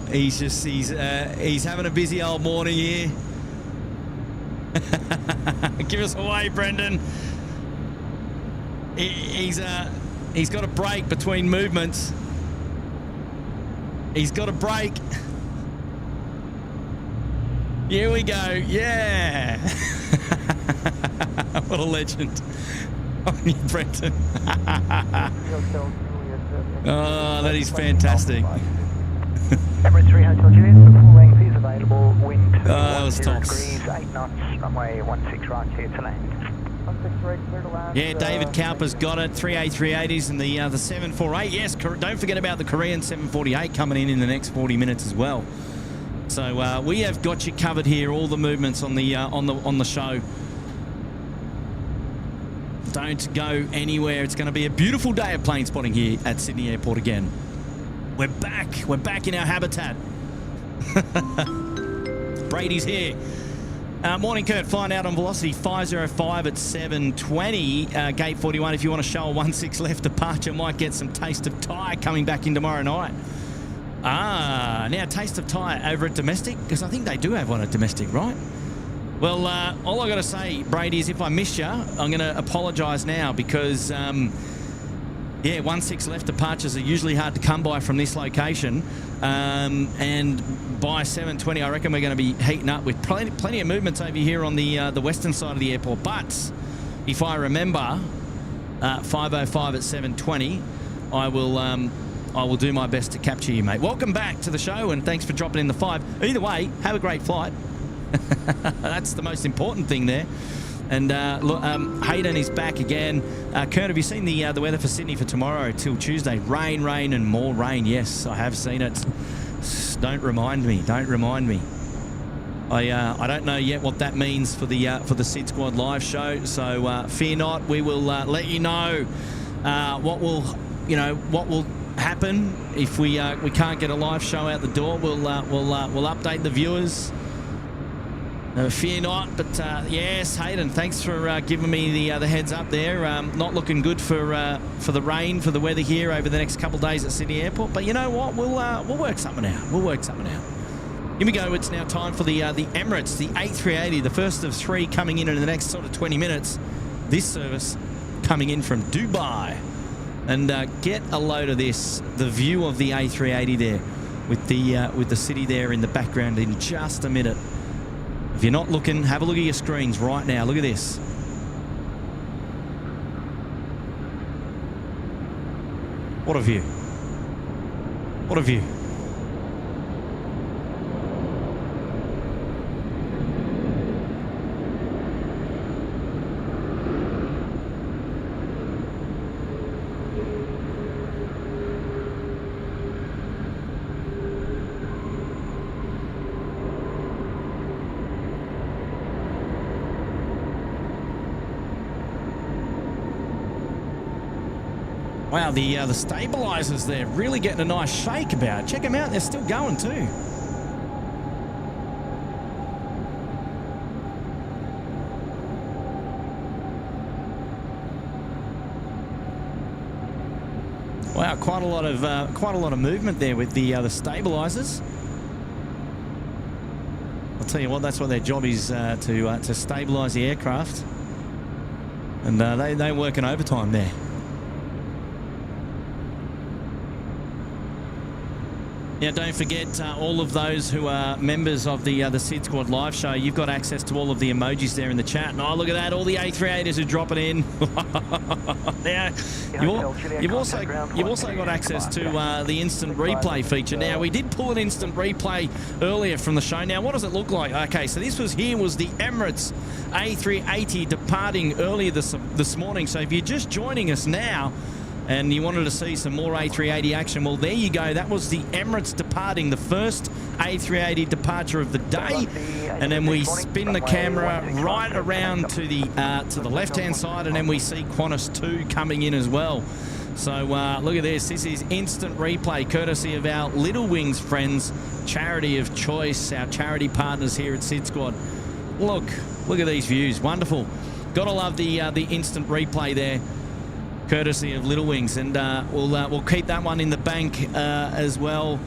Speaker 2: a busy old morning here. Give us away, Brendan. He's got a break between movements. He's got a break. Here we go. Yeah. What a legend. On you, Brendan. Oh, that is fantastic.
Speaker 3: Emirates 3 Hotel Juliet, the full length is available. Wind
Speaker 2: that was tops.
Speaker 3: degrees, 8 knots, runway 16 right, clear to land.
Speaker 1: 16 right, clear to land.
Speaker 2: Yeah, David Cowper's got it. 3 A380s and the 748. Yes, don't forget about the Korean 748 coming in the next 40 minutes as well. So we have got you covered here. All the movements on the show. Don't go anywhere. It's going to be a beautiful day of plane spotting here at Sydney Airport again. We're back. We're back in our habitat. Brady's here. Morning, Kurt. Flying out on velocity 505 at 720. Gate 41. If you want to show a 16 left departure, might get some taste of Thai coming back in tomorrow night. Now taste of Thai over at domestic, because I think they do have one at domestic, right? Well, all I got to say, Brady, is if I missed you, I'm going to apologise now because, 16 left departures are usually hard to come by from this location. And by 7:20, I reckon we're going to be heating up with plenty of movements over here on the western side of the airport. But if I remember, 5:05 at 7:20, I will do my best to capture you, mate. Welcome back to the show, and thanks for dropping in the 5. Either way, have a great flight. That's the most important thing there. And look, Hayden is back again. Kurt, have you seen the weather for Sydney for tomorrow till Tuesday? Rain, and more rain. Yes, I have seen it. Don't remind me. I don't know yet what that means for the SydSquad live show. So fear not. We will let you know what will happen if we can't get a live show out the door. We'll update the viewers. No, fear not, but yes, Hayden, thanks for giving me the heads up there. Not looking good for the rain, for the weather here over the next couple of days at Sydney Airport. But you know what? We'll work something out. Here we go. It's now time for the Emirates, the A380, the first of 3 coming in the next sort of 20 minutes. This service coming in from Dubai, and get a load of this. The view of the A380 there, with the city there in the background in just a minute. If you're not looking, have a look at your screens right now. Look at this. What a view. What a view. Wow, the stabilisers there really getting a nice shake about. Check them out, they're still going too. Wow, quite a lot of movement there with the stabilisers. I'll tell you what, that's what their job is, to stabilise the aircraft, and they're working overtime there. Now, don't forget, all of those who are members of the SydSquad live show, you've got access to all of the emojis there in the chat. And oh, look at that, all the A380s are dropping in. Now, you've also got access to the instant replay feature. Now, we did pull an instant replay earlier from the show. Now, what does it look like? Okay, so this was the Emirates A380 departing earlier this morning. So if you're just joining us now, and you wanted to see some more A380 action, well, there you go. That was the Emirates departing, the first A380 departure of the day. And then we spin the camera right around to the left-hand side, and then we see Qantas 2 coming in as well. So look at this. This is instant replay, courtesy of our Little Wings friends, charity of choice, our charity partners here at SydSquad. Look at these views. Wonderful. Got to love the instant replay there, courtesy of Little Wings, and we'll keep that one in the bank as well.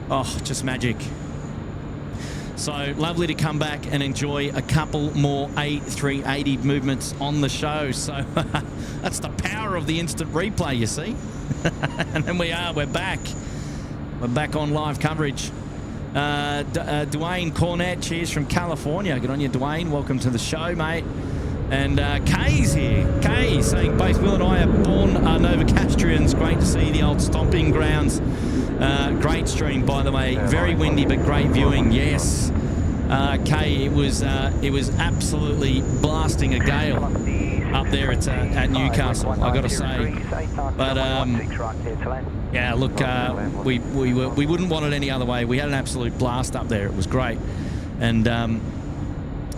Speaker 2: Oh, just magic. So lovely to come back and enjoy a couple more A380 movements on the show. So that's the power of the instant replay, you see. And then we're back. We're back on live coverage. Dwayne Cornett, cheers from California. Good on you, Dwayne. Welcome to the show, mate. And Kay's here. Kay saying both Will and I are born Novocastrians. Great to see the old stomping grounds. Great stream, by the way. Very windy, but great viewing. Yes, Kay, it was absolutely blasting a gale up there at Newcastle, I got to say. But yeah, look, we wouldn't want it any other way. We had an absolute blast up there. It was great, and.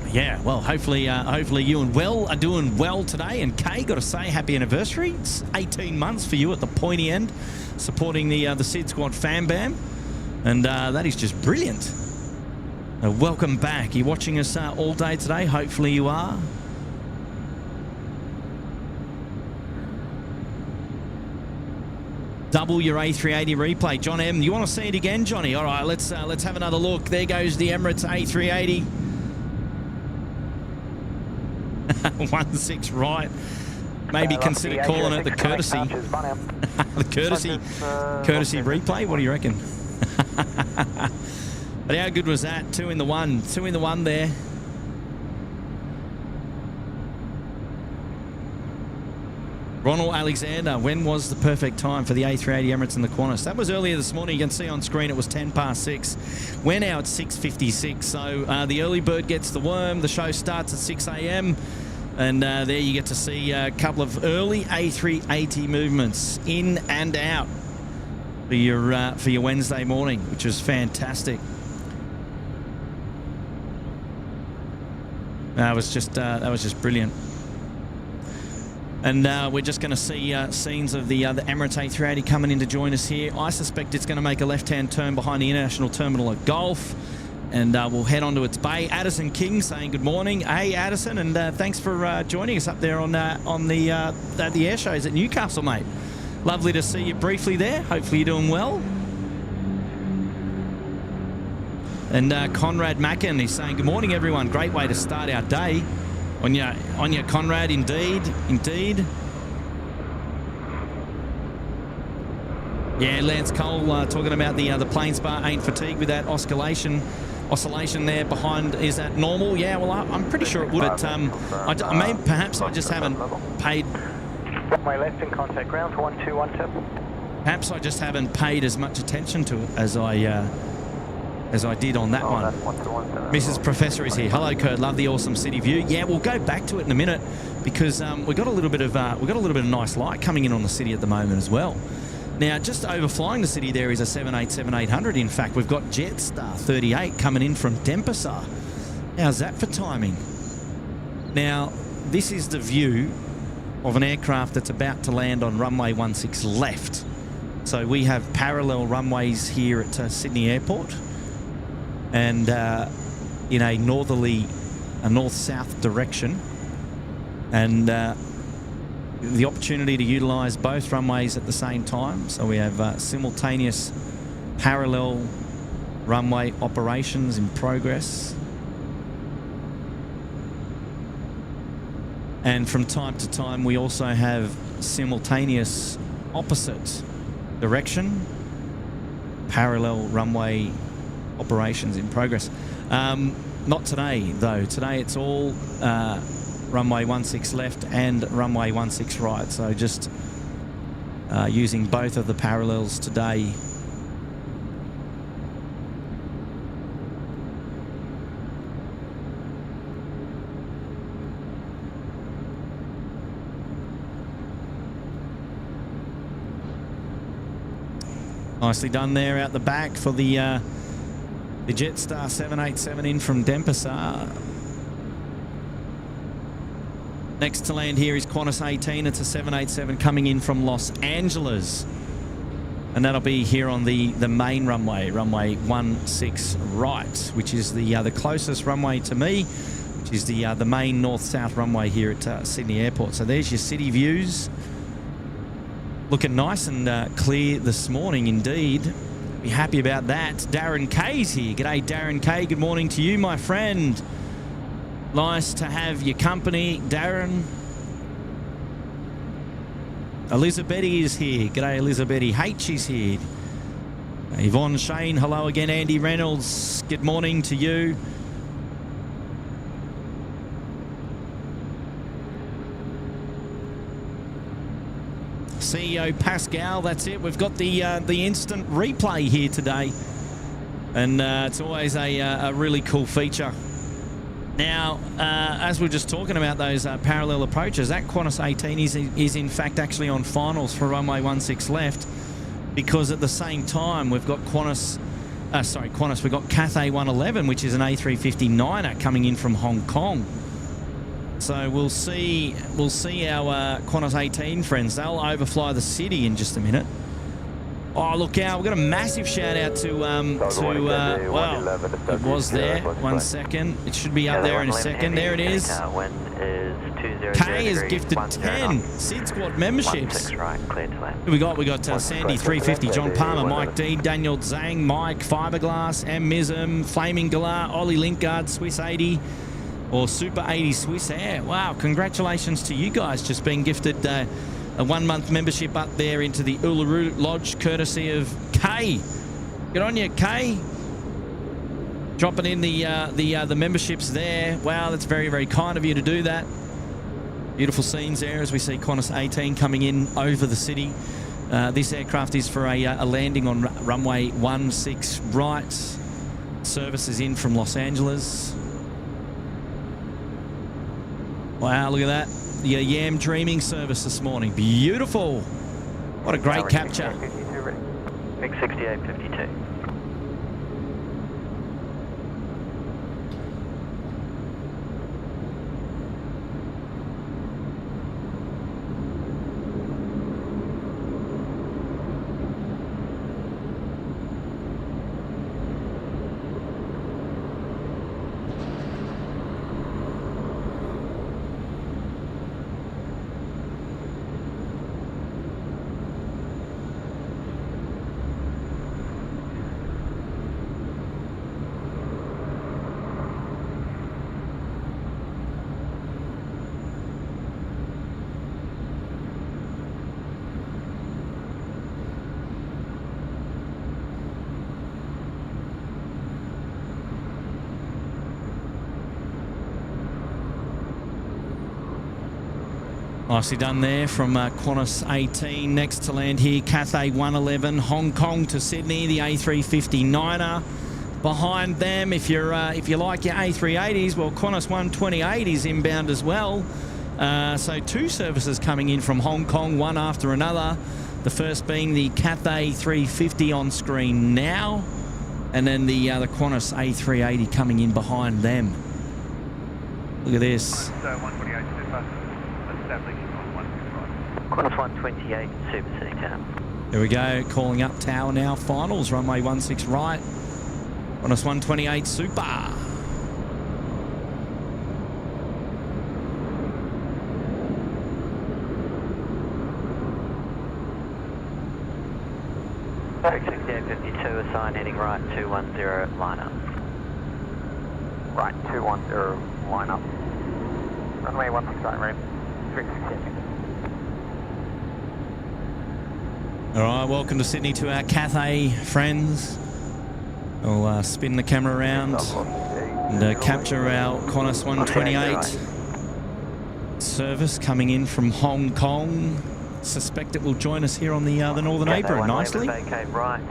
Speaker 2: Yeah, well, hopefully you and Will are doing well today. And Kay, got to say, happy anniversary. It's 18 months for you at the pointy end, supporting the SydSquad fan bam. And that is just brilliant. Welcome back. Are you watching us all day today? Hopefully you are. Double your A380 replay. John M., you want to see it again, Johnny? All right, let's have another look. There goes the Emirates A380. 1-6 right. Maybe consider calling it the courtesy. The courtesy replay. What do you reckon? But how good was that? 2 in the 1. 2 in the 1 there. Ronald Alexander, when was the perfect time for the A380 Emirates and the Qantas? That was earlier this morning. You can see on screen it was 6:10. We're now at 6:56. So the early bird gets the worm. The show starts at 6 a.m. And there you get to see a couple of early A380 movements in and out for your Wednesday morning, which was fantastic. That was just brilliant. And we're just going to see scenes of the Emirates A380 coming in to join us here. I suspect it's going to make a left-hand turn behind the International Terminal at Gulf, and we'll head on to its bay. Addison King saying good morning. Hey, Addison, and thanks for joining us up there on the air shows at Newcastle, mate. Lovely to see you briefly there. Hopefully you're doing well. And Conrad Mackin is saying good morning, everyone. Great way to start our day. On your Conrad, indeed. Yeah, Lance Cole talking about the plane spar ain't fatigued with that oscillation there behind. Is that normal? Yeah, well, I'm pretty sure it would. Perhaps I just haven't paid.
Speaker 3: Runway left in contact ground for 1217.
Speaker 2: Perhaps I just haven't paid as much attention to it as I did on that one. Mrs. Professor is here. Hello, Kurt. Love the awesome city view. Yeah, we'll go back to it in a minute because we got a little bit of nice light coming in on the city at the moment as well. Now, just overflying the city there is a 787-800. In fact, we've got Jetstar 38 coming in from Denpasar. How's that for timing? Now, this is the view of an aircraft that's about to land on runway 16 left. So we have parallel runways here at Sydney Airport, and in a north-south direction, and the opportunity to utilise both runways at the same time. So we have simultaneous parallel runway operations in progress, and from time to time we also have simultaneous opposite direction parallel runway operations in progress. Not today, though. Today it's all runway 16 left and runway 16 right. So just using both of the parallels today. Nicely done there out the back for the Jetstar 787 in from Denpasar. Next to land here is Qantas 18. It's a 787 coming in from Los Angeles. And that'll be here on the main runway, runway 16 right, which is the closest runway to me, which is the main north-south runway here at Sydney Airport. So there's your city views. Looking nice and clear this morning indeed. Be happy about that. Darren Kay's here. G'day, Darren Kay. Good morning to you, my friend. Nice to have your company, Darren. Elizabeth is here. G'day, Elizabeth H is here. Yvonne Shane, hello again. Andy Reynolds, good morning to you. CEO Pascal, that's it. We've got the instant replay here today, and it's always a really cool feature. Now, as we're just talking about those parallel approaches, that Qantas 18 is in fact actually on finals for runway 16 left, because at the same time we've got we've got Cathay 111, which is an A350-9er coming in from Hong Kong. So we'll see our Qantas 18 friends. They'll overfly the city in just a minute. Oh, look out. We've got a massive shout out to well, it was there. 1 second. It should be up there in a second. There it is. Kay has gifted 10 SydSquad memberships. Who we got? We got Sandy 350, John Palmer, Mike D, Daniel Zhang, Mike, Fiberglass, M. Mism, Flaming Galar, Ollie Linkard, Swiss 80, or Super 80 Swiss Air. Wow, congratulations to you guys, just being gifted a 1 month membership up there into the Uluru Lodge, courtesy of Kay. Good on you, Kay. Dropping in the memberships there. Wow, that's very, very kind of you to do that. Beautiful scenes there as we see Qantas 18 coming in over the city. This aircraft is for a landing on runway 16 right. Service is in from Los Angeles. Wow, look at that. The Yam Dreaming service this morning. Beautiful. What a great capture.
Speaker 3: MiG 6852.
Speaker 2: Nicely done there from Qantas 18. Next to land here, Cathay 111, Hong Kong to Sydney, the A350-9er. Behind them, if you like your A380s, well, Qantas 128 is inbound as well. So 2 services coming in from Hong Kong, one after another. The first being the Cathay 350 on screen now, and then the Qantas A380 coming in behind them. Look at this.
Speaker 3: Qantas 128, Super City Tower.
Speaker 2: There we go, calling up tower now. Finals, runway 16 right. Qantas 128 Super.
Speaker 3: MiG 6852, assign heading right 210, line up. Right 210, line up. Runway 16 right, room 368.
Speaker 2: All right, welcome to Sydney to our Cathay friends. We'll spin the camera around and capture our Qantas 128 service coming in from Hong Kong. Suspect it will join us here on the northern apron nicely.
Speaker 3: Vacate right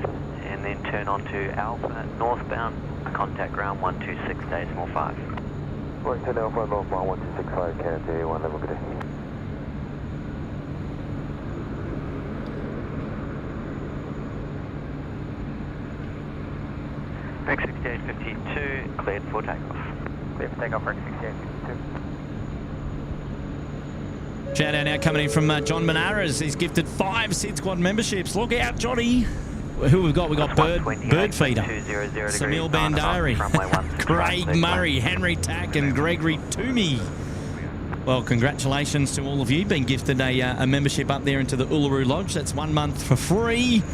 Speaker 3: and then turn onto Alpha northbound. Contact ground 126 decimal 5.
Speaker 1: Right, 10 Alpha northbound 1265 Cathay 1 level, good day.
Speaker 3: Break 6852, cleared for takeoff. Cleared for takeoff, break 6852.
Speaker 2: Shout out now coming in from John Manaras. He's gifted 5 SydSquad memberships. Look out, Johnny. Who we've got? We've got Bird Feeder, Samil Bandari, Craig Murray, Henry Tack and Gregory Toomey. Well, congratulations to all of you. Been gifted a membership up there into the Uluru Lodge. That's 1 month for free.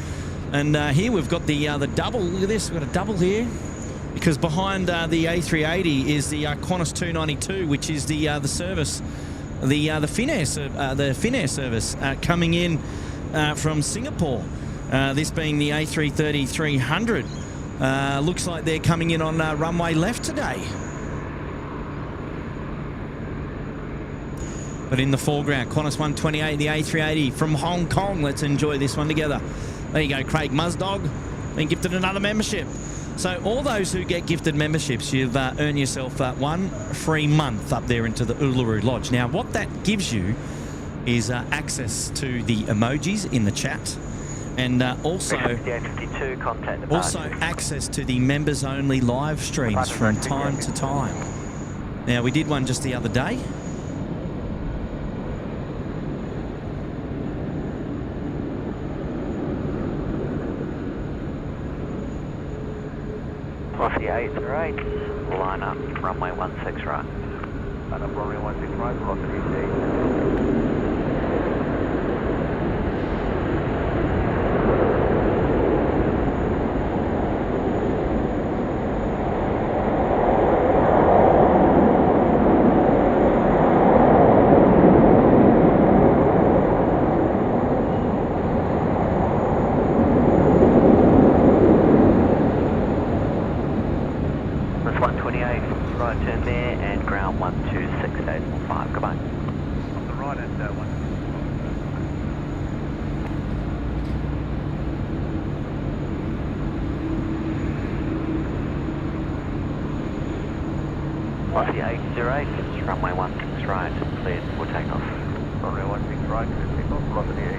Speaker 2: And here we've got the double. Look at this. We've got a double here. Because behind the A380 is the Qantas 292, which is the service, the Finnair service coming in from Singapore. This being the A330-300. Looks like they're coming in on runway left today. But in the foreground, Qantas 128, the A380 from Hong Kong. Let's enjoy this one together. There you go, Craig Muzdog, been gifted another membership. So all those who get gifted memberships, you've earned yourself 1 free month up there into the Uluru Lodge. Now, what that gives you is access to the emojis in the chat, and also access to the members-only live streams from time to time. Now, we did one just the other day.
Speaker 3: Aussie 808, line up, runway 16 right.
Speaker 1: Line up, runway 16 right, velocity
Speaker 3: 128, right turn there and ground 126 decimal 5. Goodbye.
Speaker 1: On the right and 1.
Speaker 3: Aussie 808, runway 16 right, cleared for takeoff.
Speaker 1: Runway 16 right, cleared for takeoff, velocity 808.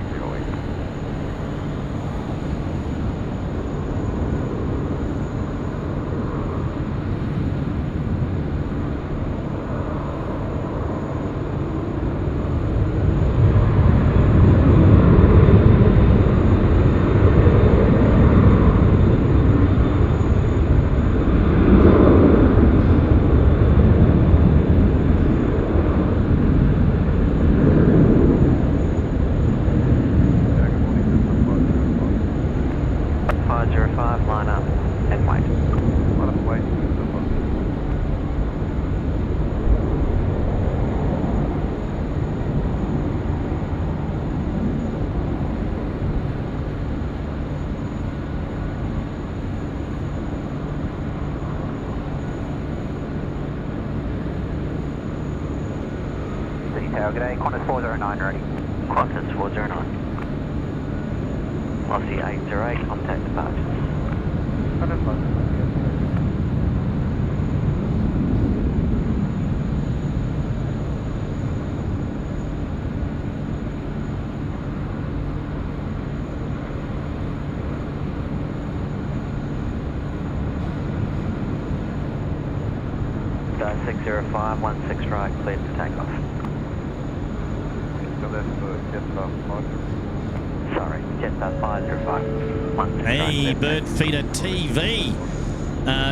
Speaker 1: Line up and wait. Line up, wait.
Speaker 3: Detail, g'day, Qantas 409 ready. Qantas 409. Aussie 808, contact departures. Go 605, 16 right, cleared for takeoff.
Speaker 1: So that's Jetstar 5.
Speaker 3: Sorry, Jetstar 505.
Speaker 2: Hey, Bird Feeder TV.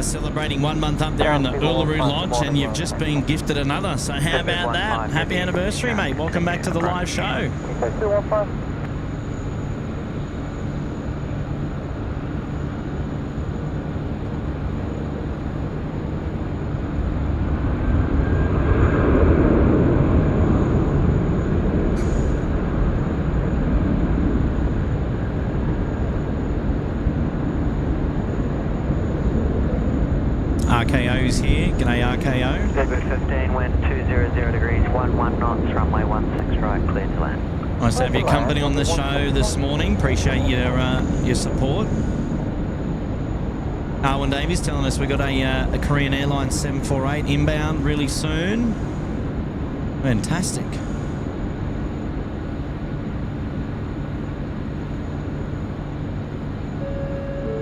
Speaker 2: Celebrating 1 month up there in the Uluru Lodge, and you've just been gifted another. So how about that? Happy anniversary, mate. Welcome back to the live show.
Speaker 1: Okay, 215.
Speaker 2: RKO's here. G'day, RKO.
Speaker 1: Airbus 15, wind 200 degrees, 11 knots, runway 16 right, clear to land.
Speaker 2: Nice to have your company on the show this morning. Appreciate your support. Arwen Davies telling us we got a Korean Airlines 748 inbound really soon. Fantastic.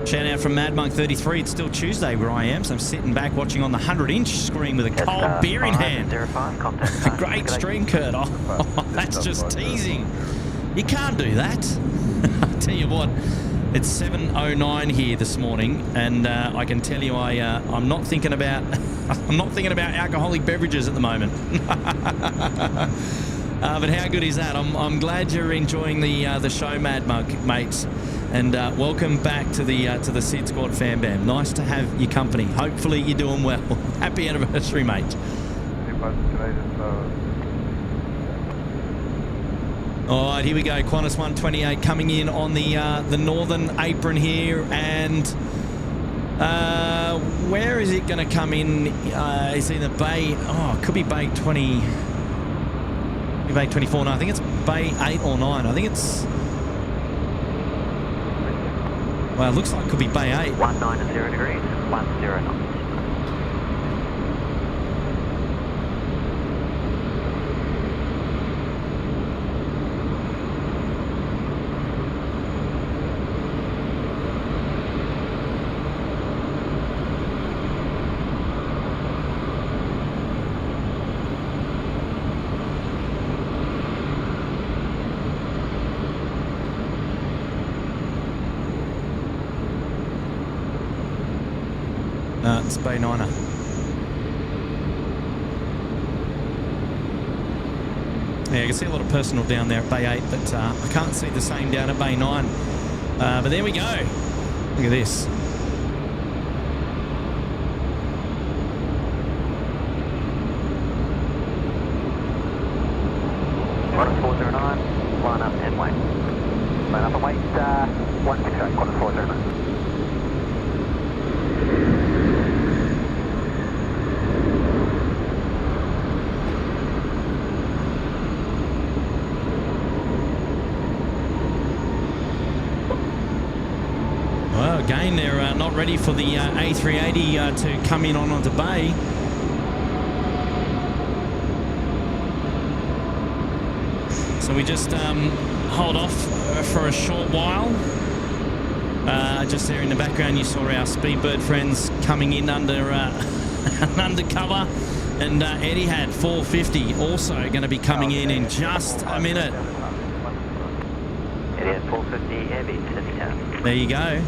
Speaker 2: Shout out from MadMonk33. It's still Tuesday where I am, so I'm sitting back watching on the 100-inch screen with a cold beer in hand. Great stream, Kurt. Oh, that's just teasing. You can't do that. I tell you what, it's 7:09 here this morning, and I can tell you I'm not thinking about alcoholic beverages at the moment. But how good is that? I'm glad you're enjoying the show, Mad Monk, mates. And welcome back to the SydSquad fan bam. Nice to have your company. Hopefully you're doing well. Happy anniversary, mate. All right, here we go. Qantas 128 coming in on the northern apron here, and where is it going to come in? It's either Bay. Oh, it could be Bay 20. Bay 24. No, I think it's Bay 8 or 9. I think it's. Well, it looks like it could be Bay 8.
Speaker 1: 190 degrees, 10 knots.
Speaker 2: It's Bay 9er. Yeah, I can see a lot of personnel down there at Bay 8, but I can't see the same down at Bay 9. But there we go. Look at this.
Speaker 3: Qantas 409, line up and wait. Line up and wait, 168, Qantas 409.
Speaker 2: Again, they're not ready for the A380 to come in onto Bay. So we just hold off for a short while. Just there in the background, you saw our Speedbird friends coming in under undercover, and Etihad 450 also going to be coming in just a minute.
Speaker 1: Etihad 450 Airbeat 70.
Speaker 2: There you go.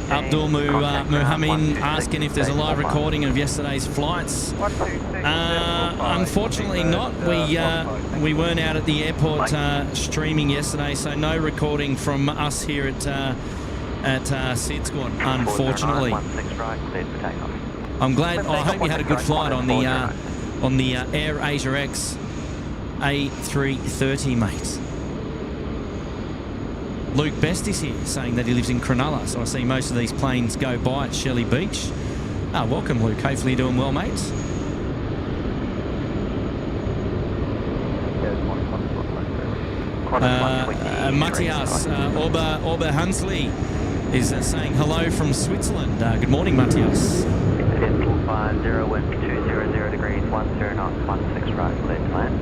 Speaker 2: Abdul Muhammin asking if there's a live recording of yesterday's flights. Unfortunately not. We weren't out at the airport streaming yesterday, so no recording from us here at SydSquad, unfortunately. I'm glad. I hope you had a good flight on the Air Asia X A330, mate. Luke Best is here, saying that he lives in Cronulla, so I see most of these planes go by at Shelley Beach. Welcome, Luke. Hopefully you're doing well, mate. Matthias Orber Hunsley is saying hello from Switzerland. Good morning, Matthias.
Speaker 1: Etihad 450, wind 200 degrees, 10 knots, 16 right, clear to land.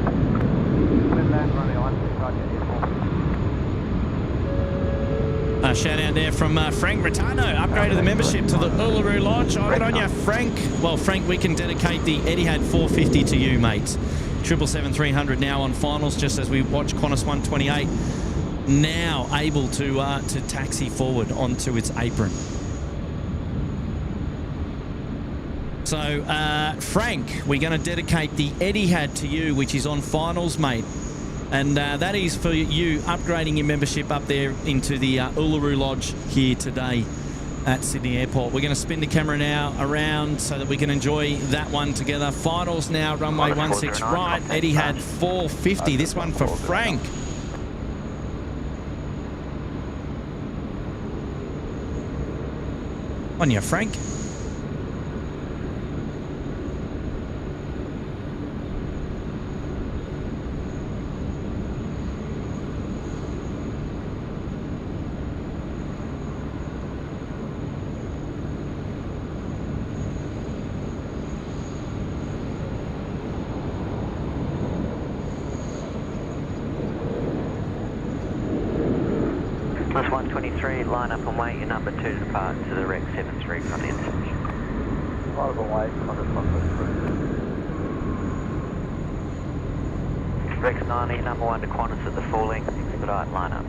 Speaker 3: Wind land, running 16 right,
Speaker 2: Shout out there from Frank Retardo, upgraded the membership to the Uluru Lodge. Oh, good on you, Frank. Well, Frank, we can dedicate the Etihad 450 to you, mate. 777-300 now on finals, just as we watch Qantas 128 now able to taxi forward onto its apron. So, Frank, we're going to dedicate the Etihad to you, which is on finals, mate. And that is for you upgrading your membership up there into the Uluru Lodge here today at Sydney Airport. We're going to spin the camera now around so that we can enjoy that one together. Finals now, runway 16 right. Eddie had 450. This one for Frank. On you, Frank.
Speaker 1: Plus 123, line up and wait your number 2 to depart to the Rex 73 from the intersection.
Speaker 3: Line up and wait, Qantas 123.
Speaker 1: Rex 90, number 1 to Qantas at the full length, expedite line up.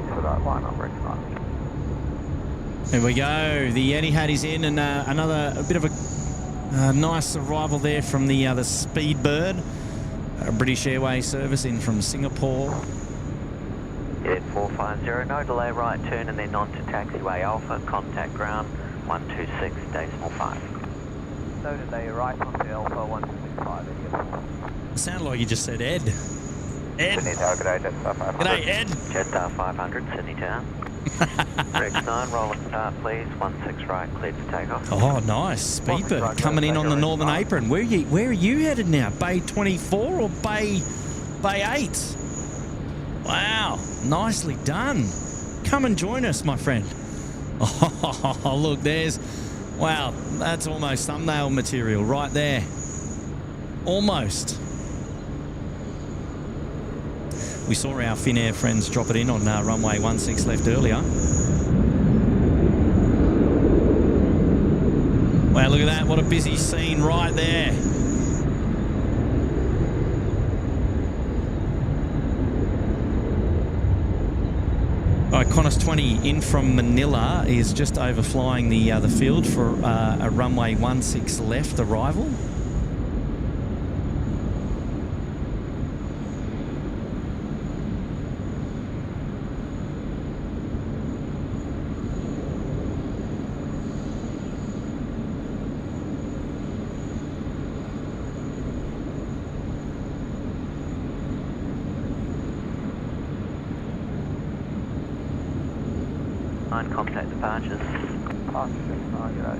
Speaker 3: Expedite line up, Rex 90.
Speaker 2: There we go. The Etihad is in, and a bit of a nice arrival there from the Speedbird, British Airways service in from Singapore.
Speaker 1: Yeah, 450, no delay, right turn and then on to taxiway Alpha, contact ground 126.5.
Speaker 3: No delay, right on to Alpha 165.
Speaker 2: It sounded like you just said Ed. Ed.
Speaker 3: Sydney Tower, g'day, Jetstar 500.
Speaker 2: G'day, Ed.
Speaker 1: Jetstar 500, Sydney Town. Rex 9, roll and start please, 16 right, cleared for takeoff.
Speaker 2: Oh, nice. Speedbird coming in on the northern apron. Where are you headed now? Bay 24 or Bay 8? Wow, nicely done. Come and join us, my friend. Oh, look, wow, that's almost thumbnail material right there. Almost. We saw our Finnair friends drop it in on runway 16 left earlier. Wow, look at that. What a busy scene right there. All right, Qantas 20 in from Manila is just overflying the field for a runway 16 left arrival.
Speaker 1: Contact departures.
Speaker 3: G'day.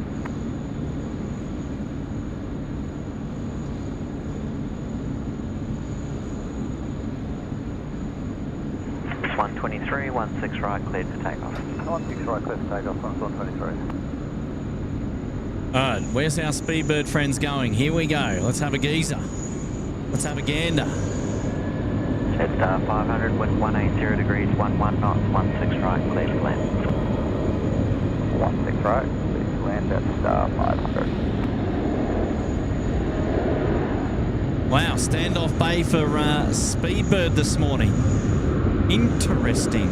Speaker 1: It's 123, 16 right, cleared for takeoff.
Speaker 3: 16 right, cleared for takeoff, 123.
Speaker 2: All right, where's our Speedbird friends going? Here we go. Let's have a geezer. Let's have a gander.
Speaker 1: Jetstar 500, wind 180 degrees, 11 knots, 16 right, cleared for land.
Speaker 3: 16 right, please land at Star 500.
Speaker 2: Wow, standoff bay for Speedbird this morning. Interesting.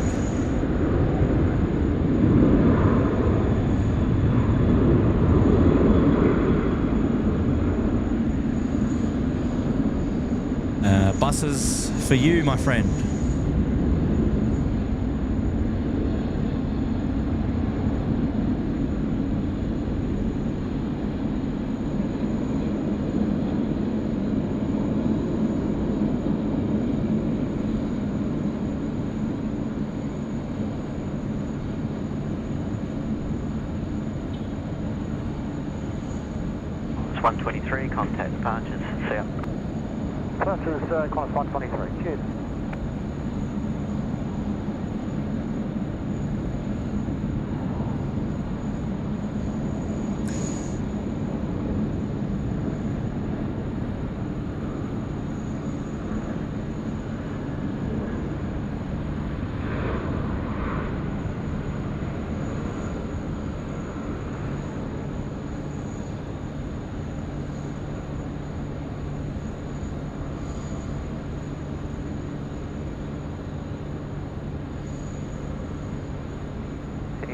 Speaker 2: Buses for you, my friend.
Speaker 1: It's 123, contact departures, see ya.
Speaker 3: Qantas, Qantas 123, cheers.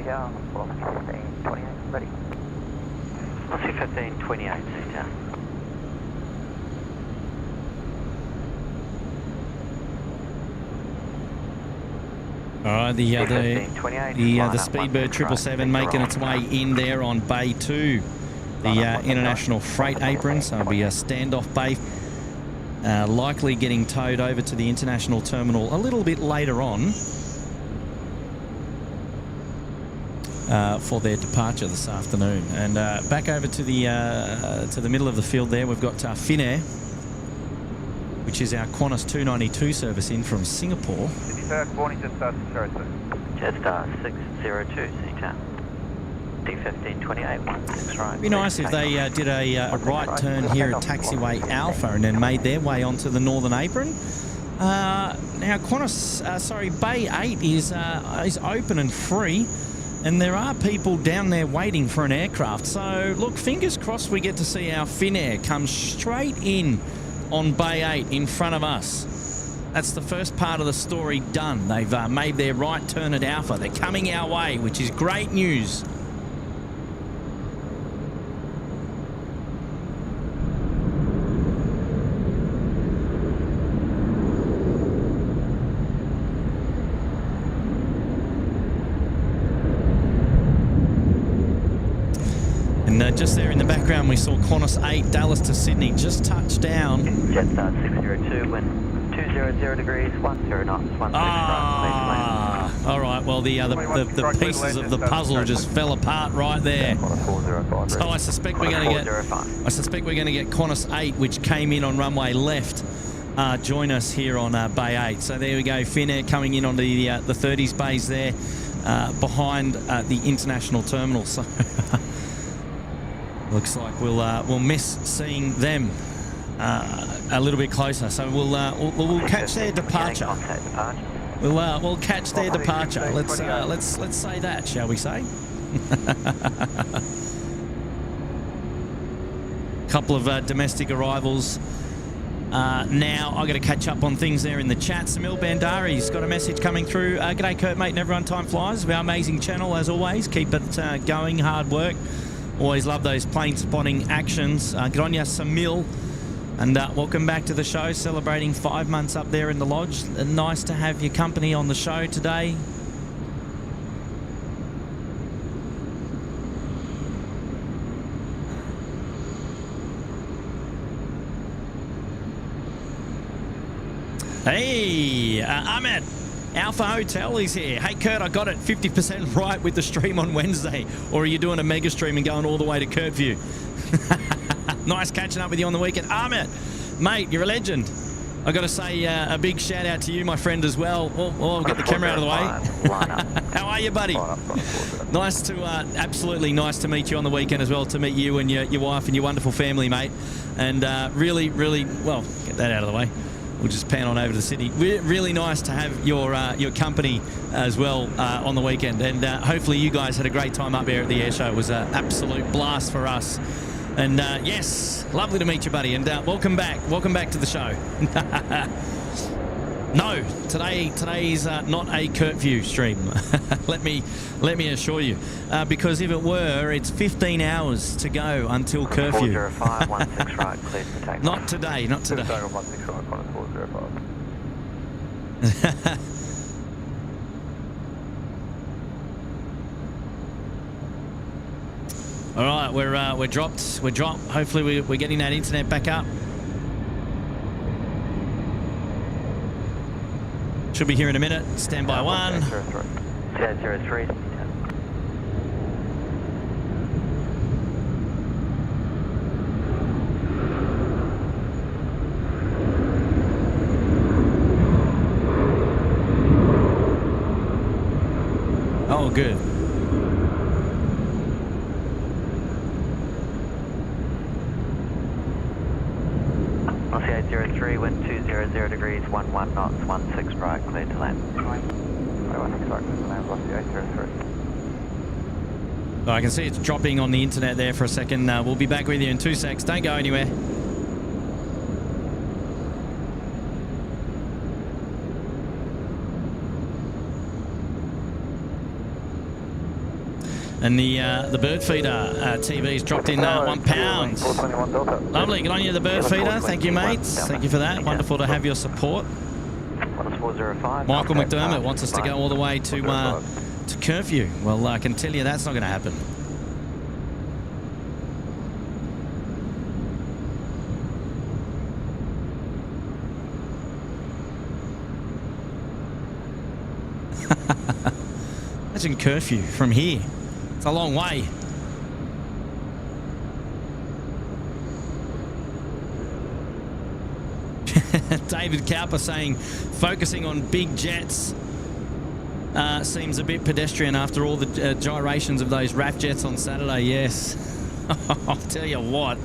Speaker 3: Yeah, 15, 28, ready.
Speaker 1: I'll see 15, 28, sit down.
Speaker 2: All right, the Speedbird 777 making its way in there on Bay 2, the International Freight Apron. So it'll be a standoff bay, likely getting towed over to the international terminal a little bit later on for their departure this afternoon. And back over to the middle of the field there, we've got Finnair, which is our Qantas 292 service in from Singapore.
Speaker 1: Jetstar 602, Seatown. D152816 right.
Speaker 2: It'd be nice if they did a right turn here at Taxiway Alpha and then made their way onto the Northern Apron. Now Qantas, Bay 8 is open and free, and there are people down there waiting for an aircraft. So look, fingers crossed we get to see our Finnair come straight in on Bay 8 in front of us. That's the first part of the story done. They've made their right turn at Alpha. They're coming our way, which is great news. And just there in the background, we saw Qantas 8 Dallas to Sydney just touch down.
Speaker 1: Jetstar 602, wind 200 degrees, 10 knots, 16 right.
Speaker 2: All right. Well, the pieces of the puzzle just fell apart right there. So I suspect we're going to get Qantas 8, which came in on runway left, join us here on Bay 8. So there we go. Finnair coming in on the 30s bays there, behind the international terminal. So looks like we'll miss seeing them a little bit closer. So we'll catch their departure. We'll catch their departure. Let's say that, shall we say? Couple of domestic arrivals. Now I've got to catch up on things there in the chat. Samil Bandari's got a message coming through. G'day Kurt, mate, never on time flies. Our amazing channel as always. Keep it going, hard work. Always love those plane spotting actions. Good on ya, Samil. And welcome back to the show, celebrating 5 months up there in the lodge. Nice to have your company on the show today. Hey, Ahmed. Alpha Hotel is here. Hey, Kurt, I got it 50% right with the stream on Wednesday. Or are you doing a mega stream and going all the way to Kurtview? Nice catching up with you on the weekend. Ahmed, mate, you're a legend. I got to say a big shout out to you, my friend, as well. I'll get the camera out of the way. How are you, buddy? Nice to, absolutely nice to meet you on the weekend as well, to meet you and your wife and your wonderful family, mate. And really, well, get that out of the way. We'll just pan on over to the city. Really nice to have your company as well on the weekend. And hopefully you guys had a great time up there at the air show. It was an absolute blast for us. And yes, lovely to meet you, buddy. And welcome back. Welcome back to the show. No, today is not a Kurtview stream. let me assure you, because if it were, it's 15 hours to go until curfew.
Speaker 1: 40516 right, cleared for takeoff.
Speaker 2: Not today, not today.
Speaker 3: 405 405.
Speaker 2: All right, we're dropped. Hopefully we're getting that internet back up. Should be here in a minute. Stand by one.
Speaker 1: 003.
Speaker 2: Oh, good.
Speaker 1: Oscar 803, wind 200 degrees, 11 knots, 16 right, cleared to land.
Speaker 2: I can see it's dropping on the internet there for a second. We'll be back with you in 2 secs. Don't go anywhere. And the bird feeder TV's dropped in £1. Lovely. Good on you, the bird feeder. Thank you, mates. Thank you for that. Wonderful to have your support.
Speaker 1: 1405.
Speaker 2: Michael McDermott wants us to go all the way to curfew. Well, I can tell you that's not going to happen. Imagine curfew from here. It's a long way. David Cowper saying focusing on big jets seems a bit pedestrian after all the gyrations of those RAF jets on Saturday. Yes. I'll tell you what.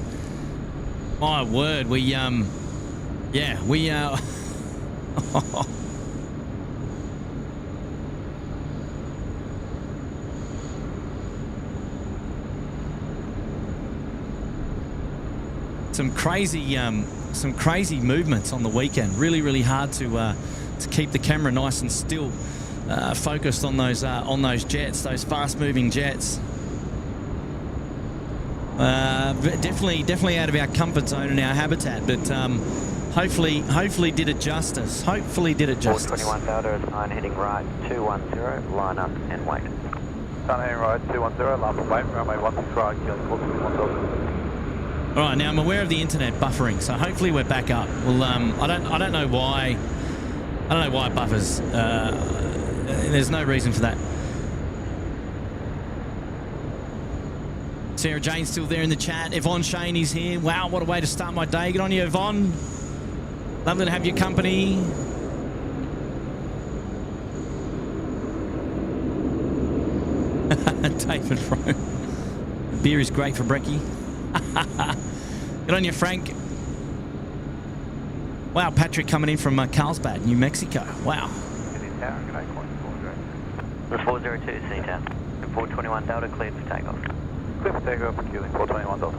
Speaker 2: My word, we some crazy movements on the weekend. Really hard to keep the camera nice and still, focused on those jets, those fast-moving jets. Definitely out of our comfort zone and our habitat, but hopefully did it justice.
Speaker 1: 421 Delta is 9 heading right 210, line up and wait.
Speaker 3: 9 heading right 210, line up and wait, runway 16 right, killing 421 Delta.
Speaker 2: All right, now I'm aware of the internet buffering, so hopefully we're back up. Well, I don't know why it buffers. There's no reason for that. Sarah Jane's still there in the chat. Yvonne Shane is here. Wow, what a way to start my day. Good on you, Yvonne. Lovely to have your company. David Rowe. Beer is great for brekkie. Good on you, Frank. Wow, Patrick coming in from Carlsbad, New Mexico. Wow.
Speaker 1: 402 Seatown. 421 Delta cleared for takeoff.
Speaker 3: Clear for takeoff, killing 421 Delta.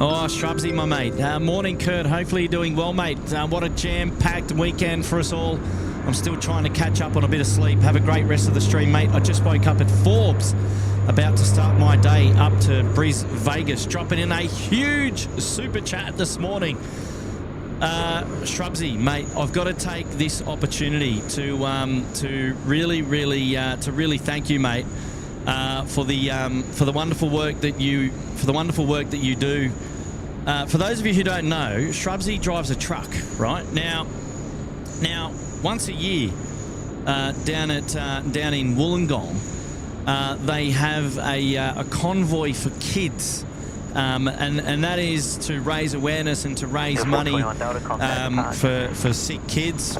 Speaker 2: Oh, Shrubsy, my mate. Morning, Kurt. Hopefully you're doing well, mate. What a jam-packed weekend for us all. I'm still trying to catch up on a bit of sleep. Have a great rest of the stream, mate. I just woke up at Forbes, about to start my day up to Bris Vegas. Dropping in a huge super chat this morning. Shrubsy, mate, I've got to take this opportunity to really thank you, mate, for the wonderful work that you do. For those of you who don't know, Shrubsy drives a truck, right? Now, once a year, down in Wollongong, they have a convoy for kids. And that is to raise awareness and to raise money for sick kids.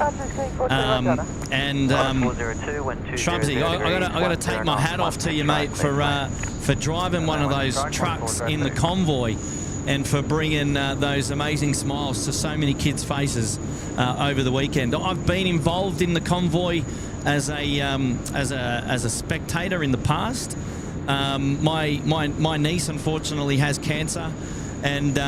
Speaker 2: Shrubsy, I got to take my hat off to you, mate, for driving one of those trucks in the convoy and for bringing those amazing smiles to so many kids' faces over the weekend. I've been involved in the convoy as a spectator in the past. My niece unfortunately has cancer, and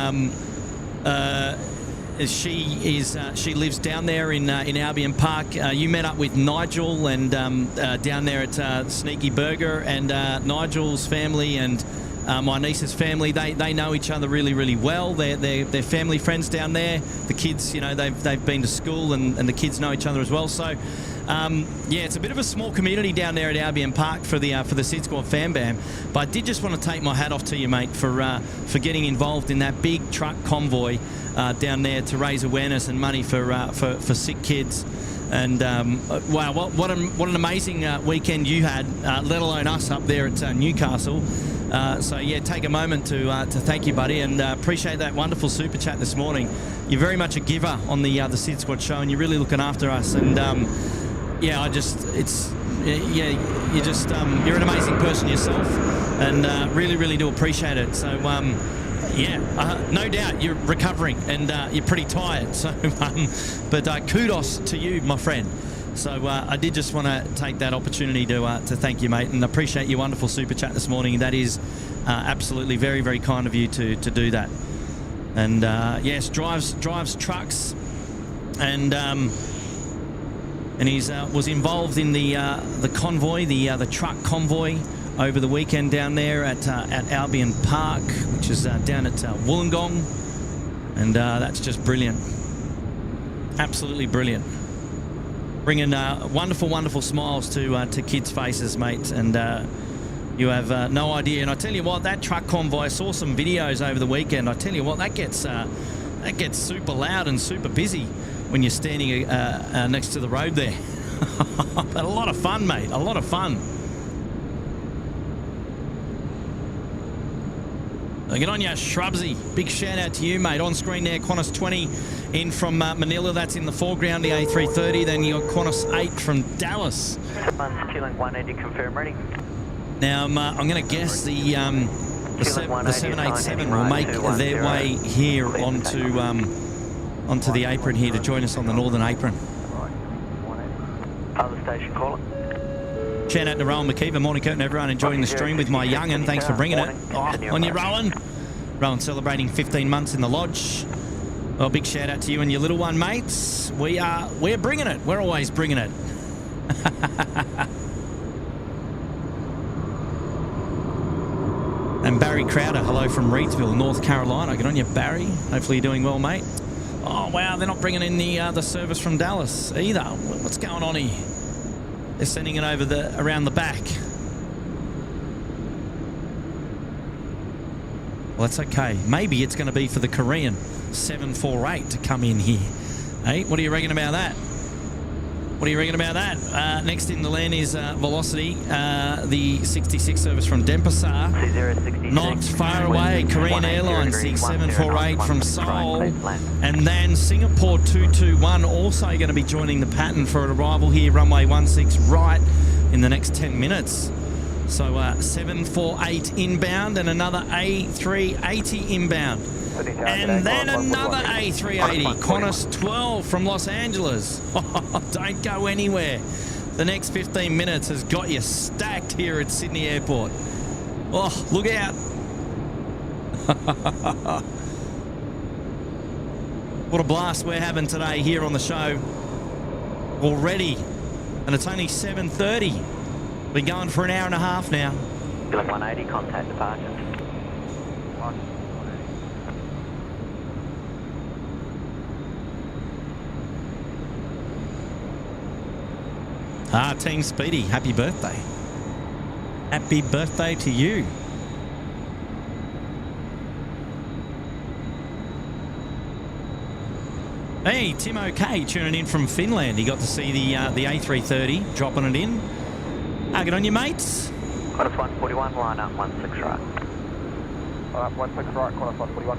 Speaker 2: she lives down there in Albion Park. You met up with Nigel and down there at Sneaky Burger, and Nigel's family and my niece's family, they know each other really well. They're family friends down there. The kids, they've been to school, and the kids know each other as well. So it's a bit of a small community down there at Albion Park for the SydSquad Fan Bam. But I did just want to take my hat off to you, mate, for getting involved in that big truck convoy down there to raise awareness and money for sick kids. And wow, what an amazing weekend you had, let alone us up there at Newcastle. So yeah, take a moment to thank you, buddy, and appreciate that wonderful super chat this morning. You're very much a giver on the SydSquad show, and you're really looking after us. And you're an amazing person yourself, and really do appreciate it. So no doubt you're recovering and you're pretty tired. So, but kudos to you, my friend. So I did just want to take that opportunity to thank you, mate, and appreciate your wonderful super chat this morning. That is absolutely very kind of you to do that. And yes, drives trucks, and he was involved in the convoy, the truck convoy over the weekend down there at Albion Park, which is down at Wollongong, and that's just brilliant. Absolutely brilliant. Bringing wonderful, wonderful smiles to kids' faces, mate. And you have no idea. And I tell you what, that truck convoy, I saw some videos over the weekend. I tell you what, that gets super loud and super busy when you're standing next to the road there. But a lot of fun, mate. A lot of fun. Get on you, Shrubsy. Big shout out to you, mate. On screen there, Qantas 20 in from Manila. That's in the foreground, the A330. Then you got Qantas 8 from Dallas.
Speaker 1: Killing 180, confirm ready.
Speaker 2: Now, I'm going to guess the 787 will make their way here onto the apron here to join us on the northern apron.
Speaker 1: Other station caller.
Speaker 2: Shout out to Rowan McKeever. Morning, Curtin, everyone. Enjoying the stream with my young'un. Thanks for bringing it. Oh, on you, Rowan. Rowan celebrating 15 months in the lodge. Well, big shout out to you and your little one, mates. We're bringing it. We're always bringing it. And Barry Crowder, hello from Reedsville, North Carolina. Good on you, Barry. Hopefully you're doing well, mate. Oh, wow, they're not bringing in the service from Dallas either. What's going on here? They're sending it over around the back. Well, that's okay. Maybe it's going to be for the Korean 748 to come in here. Hey, what do you reckon about that? What do you reckon about that? Next in the land is Velocity, the 66 service from Denpasar. Not far away, Korean Airlines, the 748 from Seoul. And then Singapore 221 also going to be joining the pattern for an arrival here, runway 16 right in the next 10 minutes. So 748 inbound and another A380 inbound. And then another A380, Qantas 12 from Los Angeles. Don't go anywhere. The next 15 minutes has got you stacked here at Sydney Airport. Oh, look out. What a blast we're having today here on the show already. And it's only 7:30. Been going for an hour and a half now.
Speaker 1: 180, contact departure.
Speaker 2: Team Speedy, happy birthday. Happy birthday to you. Hey, Tim OK tuning in from Finland. He got to see the A330, dropping it in. Good on you, mates.
Speaker 1: Qantas 141, line up 16 right.
Speaker 3: Line up 16 right, Qantas 141.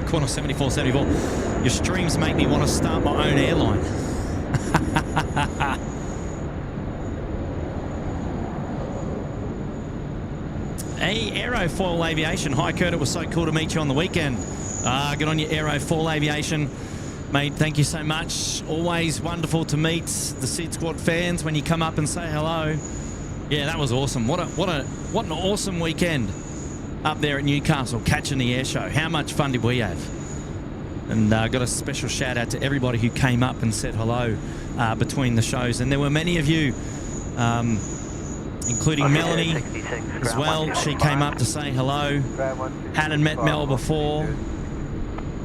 Speaker 2: Qantas 7474. Your streams make me want to start my own airline. Hey, Aerofoil Aviation. Hi, Kurt. It was so cool to meet you on the weekend. Good on you, Aerofoil Aviation. Mate, thank you so much. Always wonderful to meet the SydSquad fans when you come up and say hello. Yeah, that was awesome. What an awesome weekend up there at Newcastle, catching the air show. How much fun did we have? And got a special shout out to everybody who came up and said hello between the shows. And there were many of you, including Melanie as well. She came up to say hello. Hadn't met Mel before.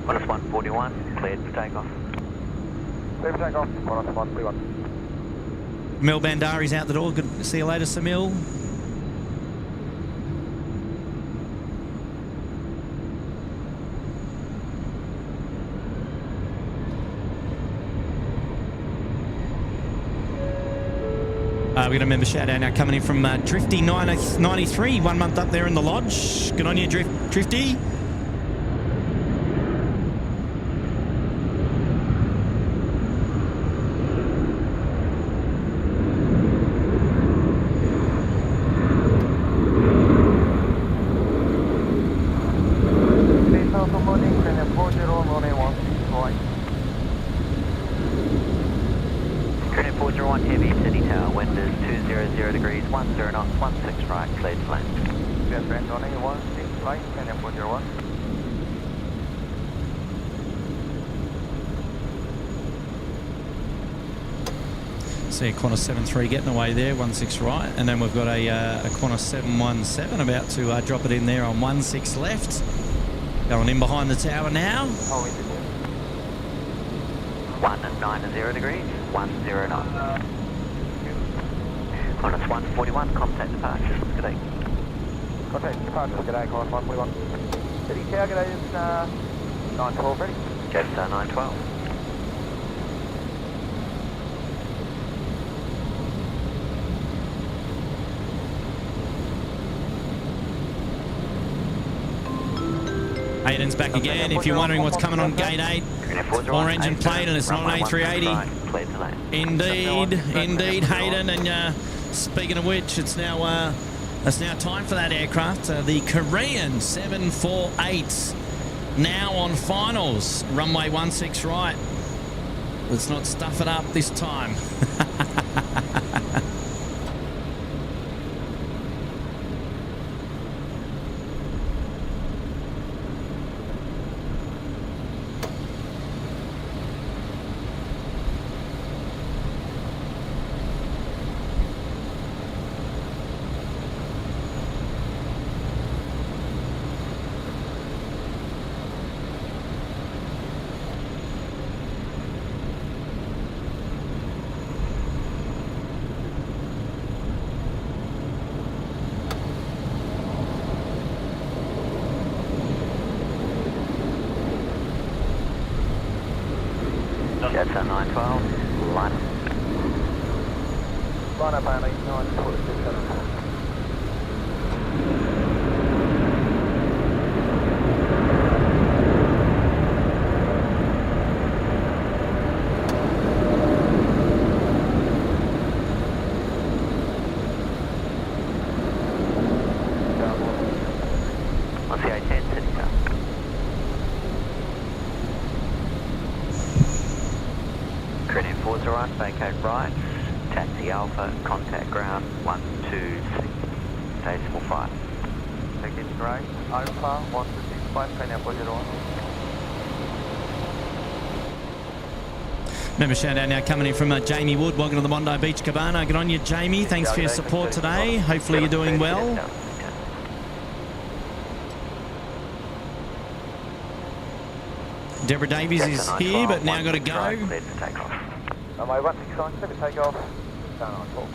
Speaker 1: Qantas 141, cleared for takeoff.
Speaker 3: Cleared for takeoff, Qantas 141.
Speaker 2: Mel Bandari's out the door. Good to see you later, Samil. We got a member shout out now coming in from Drifty 93, 1 month up there in the lodge. Good on you, Drifty. See a Qantas 73 getting away there, 16 right, and then we've got a Qantas 717 about to drop it in there on 16 left. Going in behind the tower now.
Speaker 1: 190 degrees, 109. Qantas 141, contact departures, good day.
Speaker 3: Contact departures, good day, Qantas 141. City tower, good day, it's 912 ready.
Speaker 1: Jetstar 912.
Speaker 2: Hayden's back again. If you're wondering what's coming on gate 8, four engine plane and it's not an A380. Indeed, Hayden. And speaking of which, it's now time for that aircraft. The Korean 748 now on finals. Runway 16 right. Let's not stuff it up this time.
Speaker 1: Jetstar 912, line up.
Speaker 3: Line up only, 947.
Speaker 1: On the A10, city tower. Korean 4's right, vacate right, taxi Alpha, contact ground 126, decimal 5.
Speaker 3: Taxi right, Alpha 126, train airport 01.
Speaker 2: Member shout out now coming in from Jamie Wood. Welcome to the Bondi Beach Cabana. Good on you, Jamie. Thanks for your support today. Hopefully you're doing well. Deborah Davies is here, but now got to go.
Speaker 3: Runway 169, clear to take off. 912.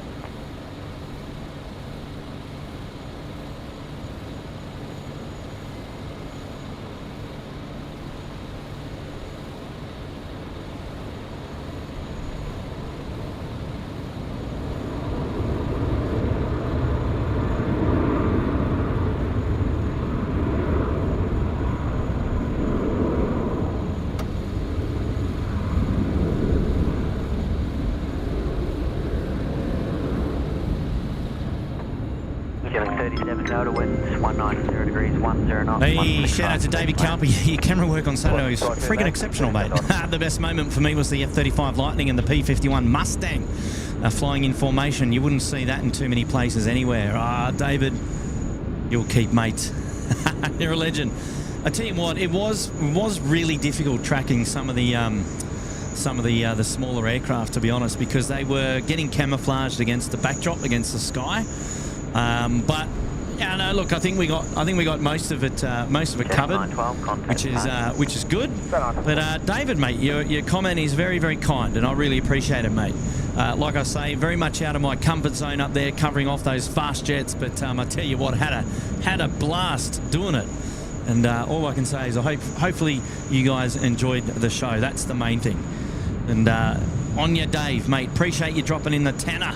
Speaker 1: Feeling 37 Delta winds, 190 degrees, 10 knots.
Speaker 2: Hey, shout out to David Calpe. Your camera work on Saturday was freaking exceptional, mate. The best moment for me was the F-35 Lightning and the P-51 Mustang flying in formation. You wouldn't see that in too many places anywhere. David, you'll keep, mate. You're a legend. I tell you what, it was really difficult tracking some of the smaller aircraft, to be honest, because they were getting camouflaged against the backdrop, against the sky. But yeah, no. Look, I think we got most of it covered, which is good. But David, mate, your comment is very, very kind, and I really appreciate it, mate. Like I say, very much out of my comfort zone up there, covering off those fast jets. But I tell you what, had a blast doing it. And all I can say is hopefully you guys enjoyed the show. That's the main thing. And on you, Dave, mate. Appreciate you dropping in the tenner.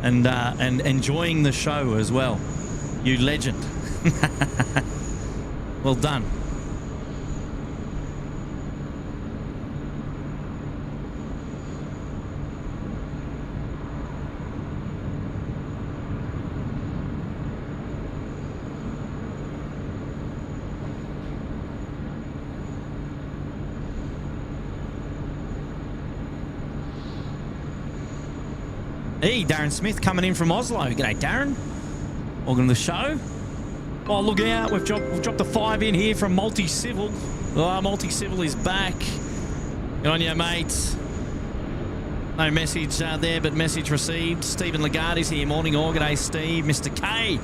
Speaker 2: And enjoying the show as well. You legend. Well done. Hey, Darren Smith coming in from Oslo. G'day, Darren. Welcome to the show. Oh, look out. We've dropped a 5 in here from Multi-Civil. Oh, Multi-Civil is back. Good on you, mate. No message there, but message received. Stephen Lagarde is here. Morning all. G'day, Steve. Mr. K.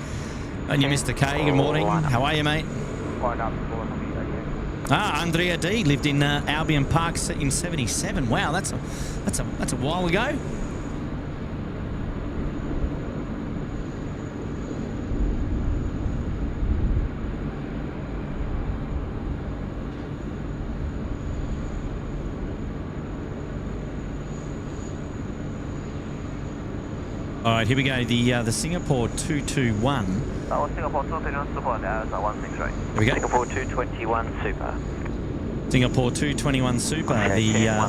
Speaker 2: And you, Mr. K. Good morning. How are you, mate? Andrea D lived in Albion Park in '77. Wow, that's a while ago. All right, here we go. The Singapore 221.
Speaker 1: Singapore 221 Super on Airbus A380.
Speaker 2: Here we go.
Speaker 1: Singapore 221 Super.
Speaker 2: Singapore 221 Super,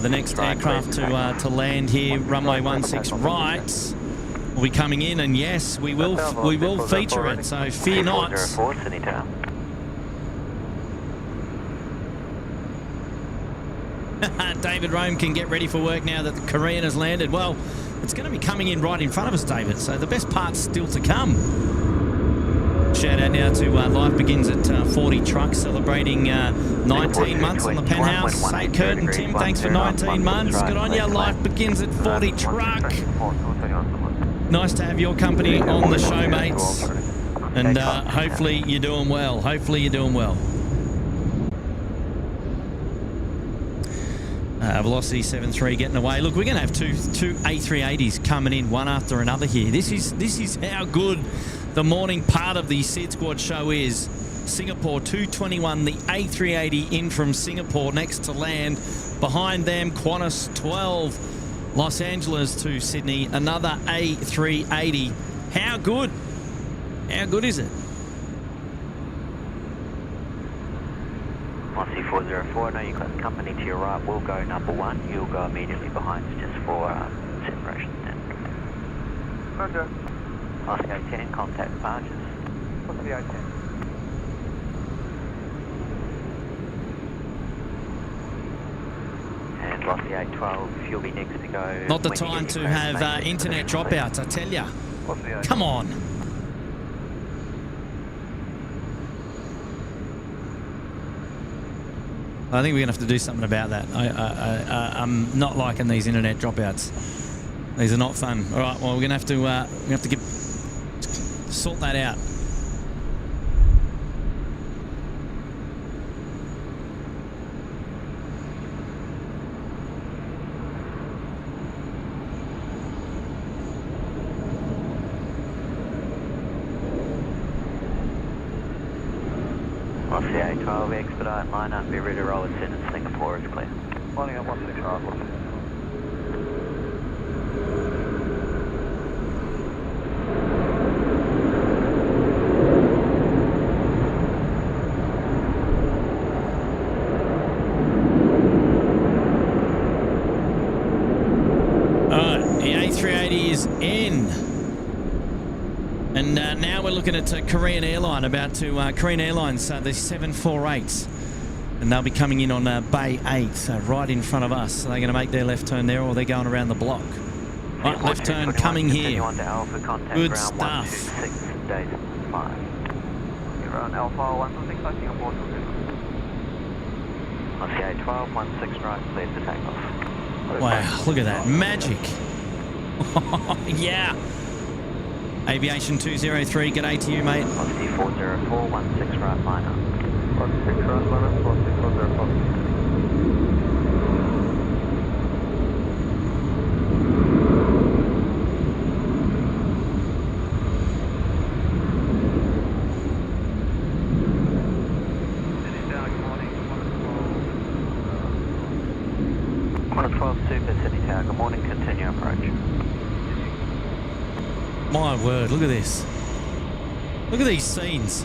Speaker 2: the next aircraft to land here, runway 16 right. Will be coming in, and yes, we will feature it. So fear not.
Speaker 1: 404 Sydney Tower.
Speaker 2: David Rome can get ready for work now that the Korean has landed. Well, it's going to be coming in right in front of us, David. So the best part's still to come. Shout out now to Life Begins at 40 Trucks, celebrating 19 months on the penthouse. Hey, Kurt and Tim, thanks for 19 months. Good on you. Life Begins at 40 Truck. Nice to have your company on the show, mates. And hopefully you're doing well. Hopefully you're doing well. Velocity 7.3 getting away. Look, we're going to have two A380s coming in one after another here. This is how good the morning part of the SydSquad show is. Singapore 221, the A380 in from Singapore next to land. Behind them, Qantas 12, Los Angeles to Sydney, another A380. How good? How good is it?
Speaker 1: Aussie 404, I know you've got company to your right, we'll go number one, you'll go immediately behind just for separation. Roger. Oscar 10, contact departures. What's the 10? And lost the 812, you'll be next to go.
Speaker 2: Not the time to have internet dropouts, I tell ya. Come on. I think we're going to have to do something about that. I'm not liking these internet dropouts. These are not fun. All right, well, we're going to have to sort that out.
Speaker 1: Oscar 812, expedite line up, be ready to roll as soon as Singapore is clear. Lining up 165.
Speaker 2: And now we're looking at Korean Airline, about to Korean Airlines, the 748s. And they'll be coming in on Bay 8, right in front of us. So they're going to make their left turn there, or they're going around the block. Right, left turn coming here. Good stuff.
Speaker 1: You're on Alpha 165, Singapore 12, 16 right, cleared for takeoff.
Speaker 2: Wow, look at that. Magic. Yeah. Aviation 203, g'day to you, mate.
Speaker 1: Oscar 404, 16 right, line up. 16 right, line up, 404. Good morning, continue approach.
Speaker 2: My word, look at this. Look at these scenes.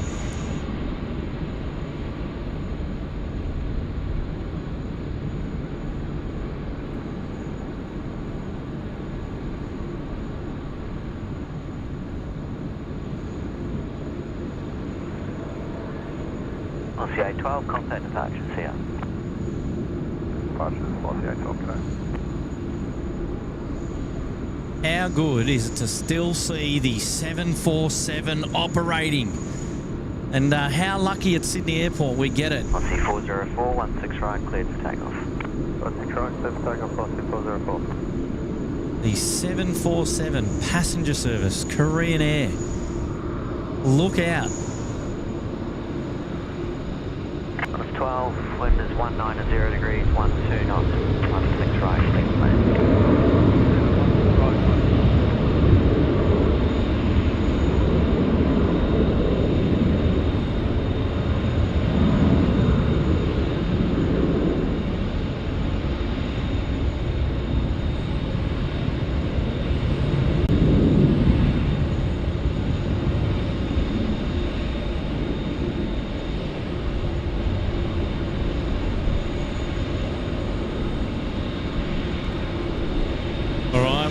Speaker 1: Oscar 812, contact departures here. Departures, Oscar 812 today.
Speaker 2: How good is it to still see the 747 operating? And how lucky at Sydney Airport we get it.
Speaker 1: Oscar 404, 16 right, cleared for takeoff. 16 right, cleared for takeoff, Oscar 404.
Speaker 2: The 747 passenger service, Korean Air. Look out.
Speaker 1: Qantas 12, wind is 190 degrees, 12 knots, 16 right, clear to land.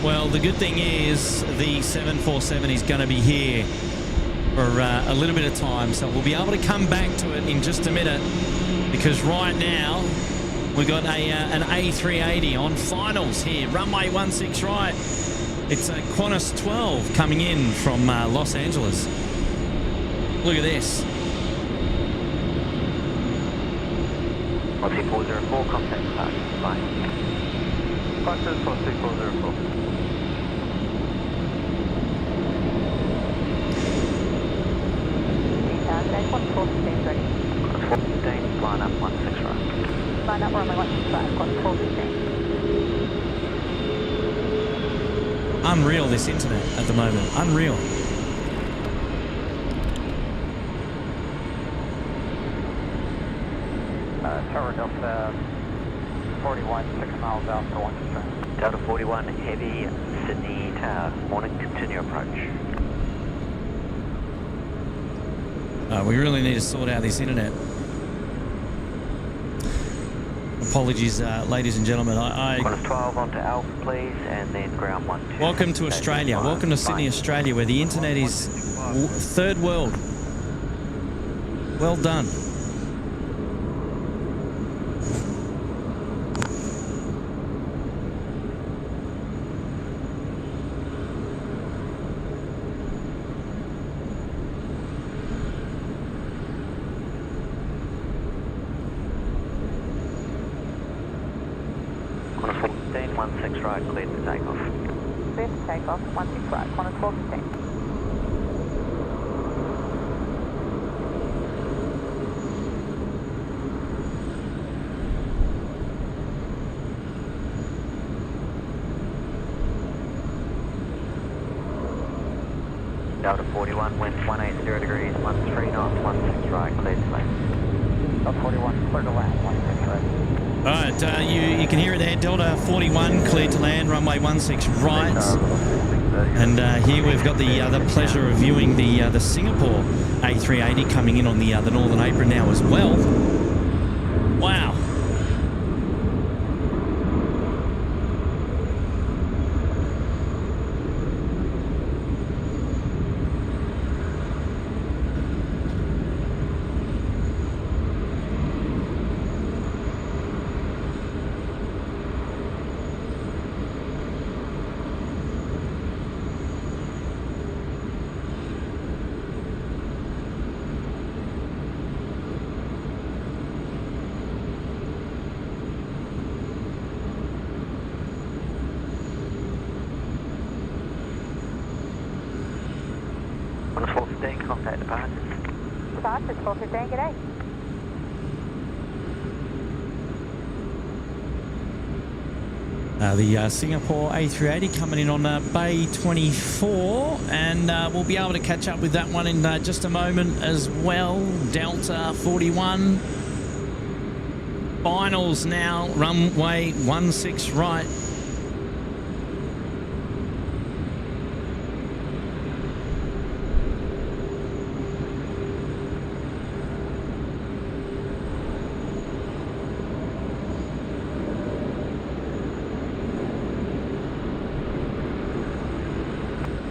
Speaker 2: Well, the good thing is the 747 is going to be here for a little bit of time, so we'll be able to come back to it in just a minute, because right now we've got an A380 on finals here, runway 16 right. It's a Qantas 12 coming in from Los Angeles. Look at this.
Speaker 1: 16404, contact departure, bye.
Speaker 3: Qantas 16404.
Speaker 1: Qantas 415, line up 16 right.
Speaker 4: Line up runway 16 right, Qantas 415.
Speaker 2: Unreal, this internet at the moment. Unreal.
Speaker 3: Tower Delta 41, 6 miles out to 1
Speaker 1: Delta 41, heavy, Sydney Tower, morning, continue approach.
Speaker 2: We really need to sort out this internet. Apologies, ladies and gentlemen.
Speaker 1: Qantas 12 onto Alpha, please, and then ground 12.
Speaker 2: Welcome to Australia. Welcome to Sydney, Australia, where the internet is third world. Well done.
Speaker 1: Qantas 415, 16 right, cleared for takeoff.
Speaker 4: Clear for takeoff, 16 right, Qantas 415.
Speaker 1: Delta 41, wind 180 degrees, 13 knots, 16 right, cleared to land.
Speaker 3: Delta 41, clear to land, 16 right.
Speaker 2: All right, you can hear it there. Delta 41 cleared to land, runway 16 right. And here we've got the pleasure of viewing the Singapore A380 coming in on the northern apron now as well. Wow.
Speaker 1: Qantas 415, contact departures.
Speaker 4: Departures 415, g'day.
Speaker 2: The Singapore A380 coming in on Bay 24, and we'll be able to catch up with that one in just a moment as well. Delta 41. Finals now, runway 16 right.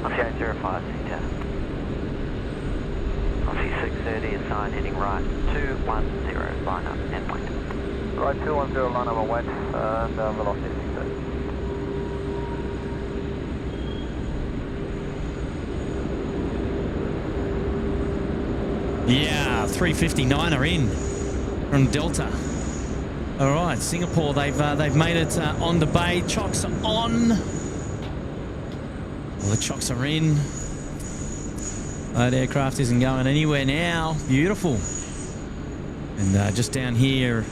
Speaker 1: Oscar 05, Center. Oscar 630 is sign heading right 210, line up and wait.
Speaker 3: Right 210, line up and wait, and velocity 630.
Speaker 2: Yeah, 359 are in from Delta. All right, Singapore, they've made it on the bay. Chocks on. Well, the chocks are in. That aircraft isn't going anywhere now. Beautiful. And just down here,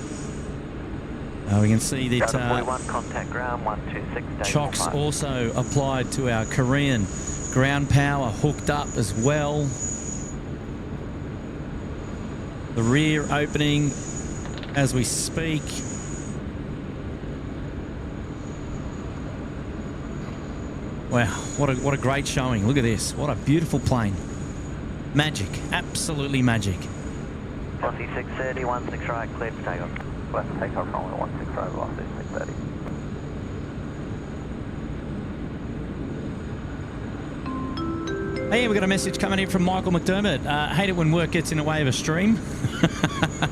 Speaker 2: we can see that
Speaker 1: 41, contact ground 126.
Speaker 2: chocks also applied to our Korean. Ground power hooked up as well. The rear opening as we speak. Wow, what a great showing. Look at this. What a beautiful plane. Magic. Absolutely magic.
Speaker 1: Velocity 630, 16 right, clear for takeoff. Left takeoff runway 16 right, velocity 630.
Speaker 2: Hey, we've got a message coming in from Michael McDermott. Hate it when work gets in the way of a stream.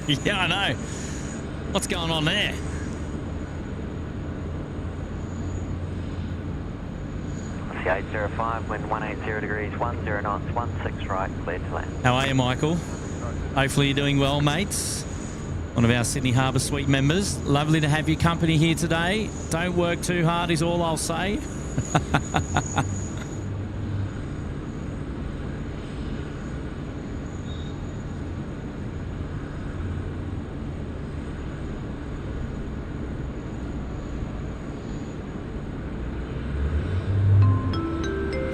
Speaker 2: Yeah, I know. What's going on there?
Speaker 1: Velocity 805, wind 180 degrees, 10 knots, 16 right, clear to land.
Speaker 2: How are you, Michael? Hopefully you're doing well, mates. One of our Sydney Harbour Suite members. Lovely to have your company here today. Don't work too hard is all I'll say.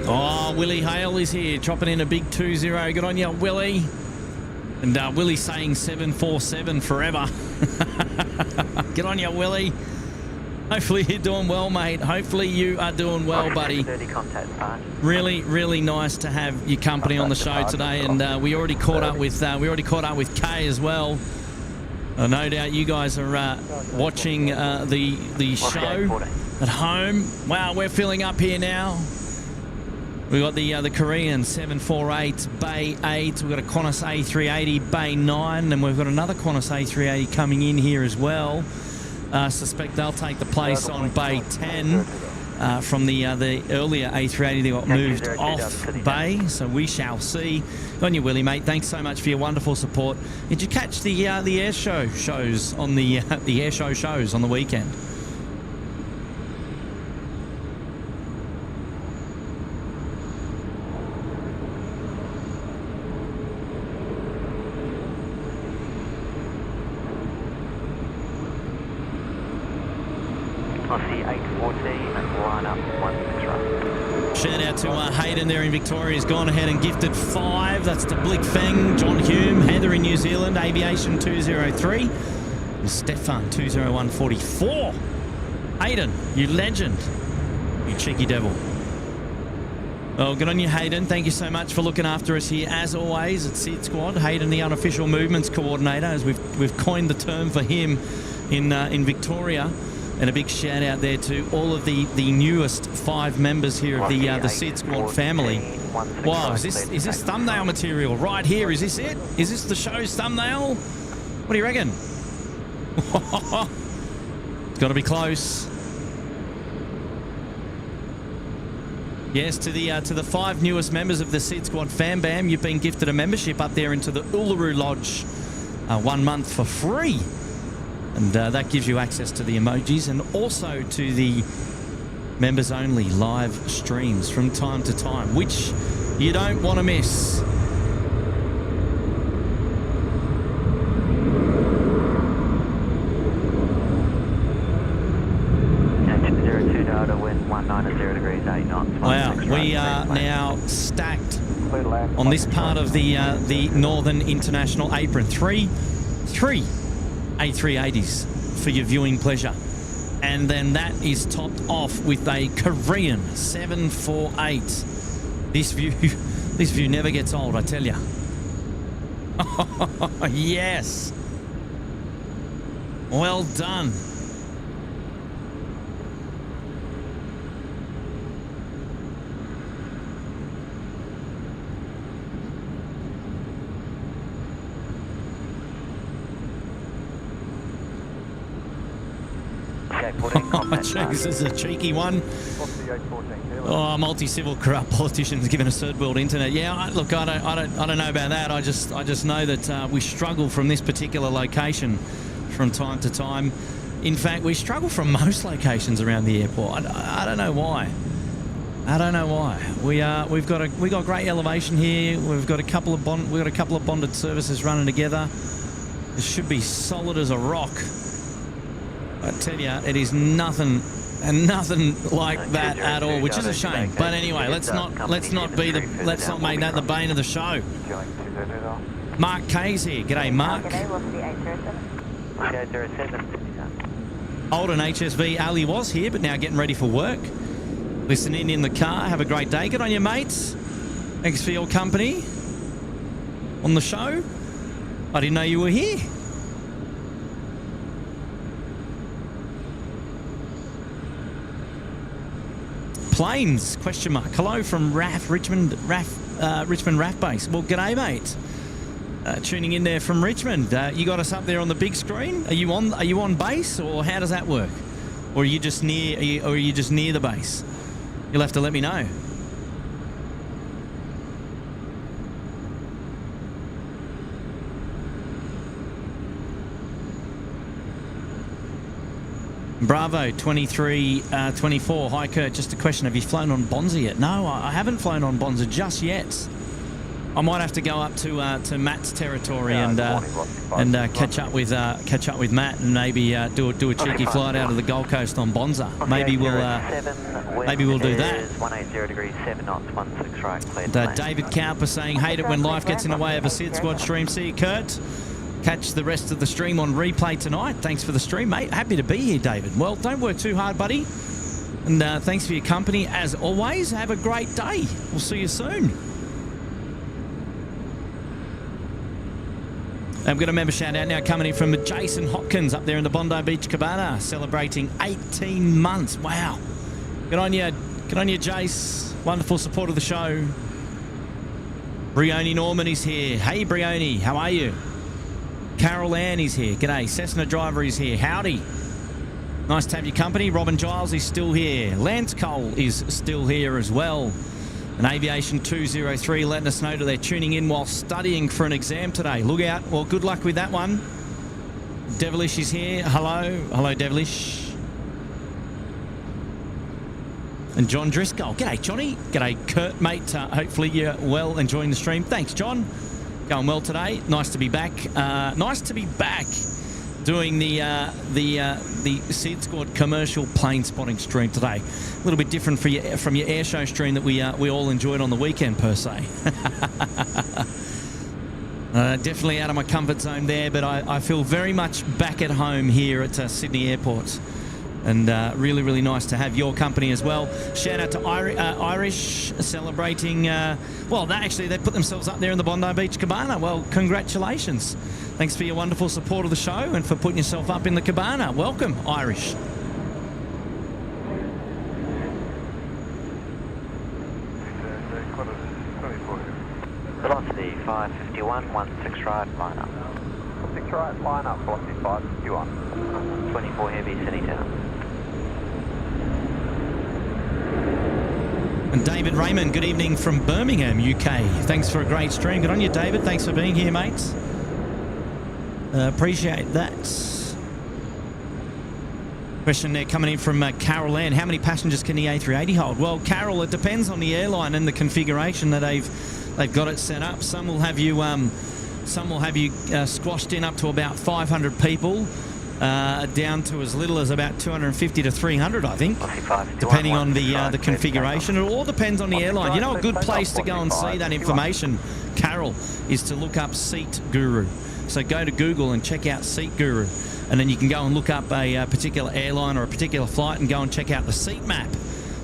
Speaker 2: Oh, Willie Hale is here, chopping in a big 2-0. Good on you, Willie. And Willie's saying 747 forever. Good on you, Willie. Hopefully you're doing well, mate. Hopefully you are doing well, buddy. Really, really nice to have your company on the show today. And we already caught up with Kay as well. No doubt you guys are watching the show at home. Wow, we're filling up here now. We've got the Korean 748 Bay 8. We've got a Qantas A380 Bay 9. And we've got another Qantas A380 coming in here as well. Suspect they'll take the place on Bay 10 from the earlier A380 that got moved off Bay. So we shall see. Good on you, Willie, mate. Thanks so much for your wonderful support. Did you catch the air show shows on the air show shows on the weekend? Shout out to Hayden there in Victoria. He's gone ahead and gifted 5. That's to Blick Feng, John Hume, Heather in New Zealand, Aviation 203, and Stefan 20144. Hayden, you legend. You cheeky devil. Well, good on you, Hayden. Thank you so much for looking after us here, as always, at SydSquad. Hayden, the unofficial movements coordinator, as we've coined the term for him in Victoria. And a big shout out there to all of the newest 5 members here of the SydSquad family. Wow, is this thumbnail material right here? Is this it? Is this the show's thumbnail? What do you reckon? It's got to be close. Yes, to the 5 newest members of the SydSquad fam bam, you've been gifted a membership up there into the Uluru Lodge, 1 month for free. And that gives you access to the emojis and also to the members-only live streams from time to time, which you don't want to miss. Wow, we are now stacked on this part of the Northern International Apron. Three A380s for your viewing pleasure, and then that is topped off with a Korean 748. This view never gets old, I tell you. Yes, well done. Jeez, this is a cheeky one. Oh, multi-civil corrupt politicians given us third world internet. Yeah, look, I don't know about that. I just know that we struggle from this particular location from time to time. In fact, we struggle from most locations around the airport. I don't know why. I don't know why. We've got great elevation here. We've got a couple of bonded services running together. It should be solid as a rock. I tell you, it is nothing like that at all, which is a shame. But anyway, let's not make that the bane of the show. Mark K's here. G'day, Mark. Old and HSV Ali was here, but now getting ready for work. Listening in the car. Have a great day. Good on you, mates. Thanks for your company on the show. I didn't know you were here. Planes, question mark. Hello from Richmond RAF base. Well, g'day, mate. Tuning in there from Richmond. You got us up there on the big screen. Are you on base, or how does that work? Or are you just near the base? You'll have to let me know. Bravo 2324. Hi Kurt, just a question, have you flown on Bonza yet? No, I haven't flown on Bonza just yet. I might have to go up to Matt's territory and catch up with Matt and maybe do a cheeky flight out of the Gold Coast on Bonza. Maybe we'll do that.
Speaker 1: 180 degrees 7 knots 16 right.
Speaker 2: And, David Cowper saying, hate it when life gets in the way of a SydSquad stream. See you, Kurt. Catch the rest of the stream on replay tonight. Thanks for the stream, mate. Happy to be here, David. Well, don't work too hard, buddy. And thanks for your company as always. Have a great day. We'll see you soon. I've got a member shout out now coming in from Jason Hopkins up there in the Bondi Beach Cabana, celebrating 18 months. Wow. Good on you, Jace. Wonderful support of the show. Brioni Norman is here. Hey, Brioni, how are you? Carol Ann is here. G'day. Cessna Driver is here. Howdy. Nice to have your company. Robin Giles is still here. Lance Cole is still here as well. And Aviation 203 letting us know that they're tuning in while studying for an exam today. Look out. Well, good luck with that one. Devilish is here. Hello. Hello, Devilish. And John Driscoll. G'day, Johnny. G'day, Kurt, mate. Hopefully you're well, enjoying the stream. Thanks, John. Going well today. Nice to be back. Nice to be back doing the SydSquad commercial plane spotting stream today. A little bit different from your air show stream that we all enjoyed on the weekend per se. Definitely out of my comfort zone there, but I feel very much back at home here at Sydney Airport. And really, really nice to have your company as well. Shout out to Irish celebrating. They put themselves up there in the Bondi Beach Cabana. Well, congratulations. Thanks for your wonderful support of the show and for putting yourself up in the cabana. Welcome, Irish.
Speaker 1: Velocity 551, 16 right, line up.
Speaker 3: 16 right, line up, velocity 551.
Speaker 1: 24 heavy, City Town.
Speaker 2: And David Raymond, good evening from Birmingham, UK. Thanks for a great stream. Good on you, David. Thanks for being here, mates. Appreciate that. Question there coming in from Carol Ann. How many passengers can the A380 hold? Well, Carol, it depends on the airline and the configuration that they've got it set up. Some will have you squashed in up to about 500 people, down to as little as about 250 to 300, I think, depending on the configuration. It all depends on the airline. You know, a good place to go and see that information, Carol, is to look up Seat Guru. So go to Google and check out Seat Guru, and then you can go and look up a particular airline or a particular flight and go and check out the seat map.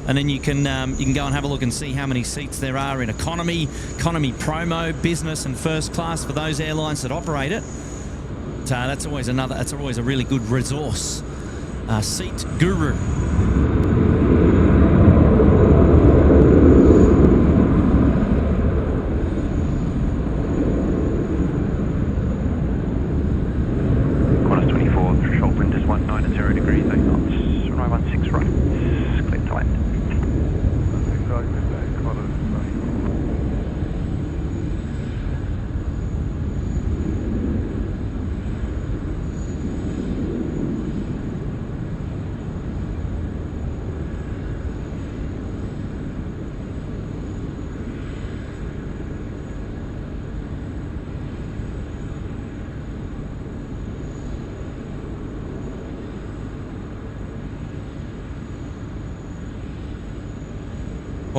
Speaker 2: And then you can go and have a look and see how many seats there are in economy, promo, business, and first class for those airlines that operate it. So that's always a really good resource. Seat Guru.
Speaker 3: Qantas 24, threshold wind is 190 degrees, 8 knots. Runway 16 right. Clear to land.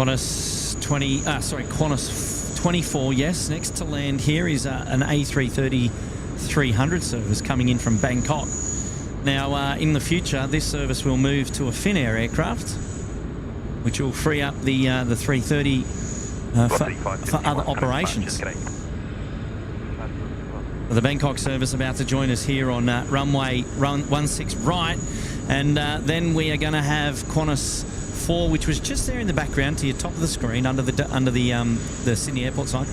Speaker 2: Qantas 24, yes. Next to land here is an A330 300 service coming in from Bangkok. Now, in the future, this service will move to a Finnair aircraft, which will free up the 330 for other operations. The Bangkok service about to join us here on runway 16 right, and then we are going to have Qantas 4, which was just there in the background to your top of the screen under the Sydney Airport sign.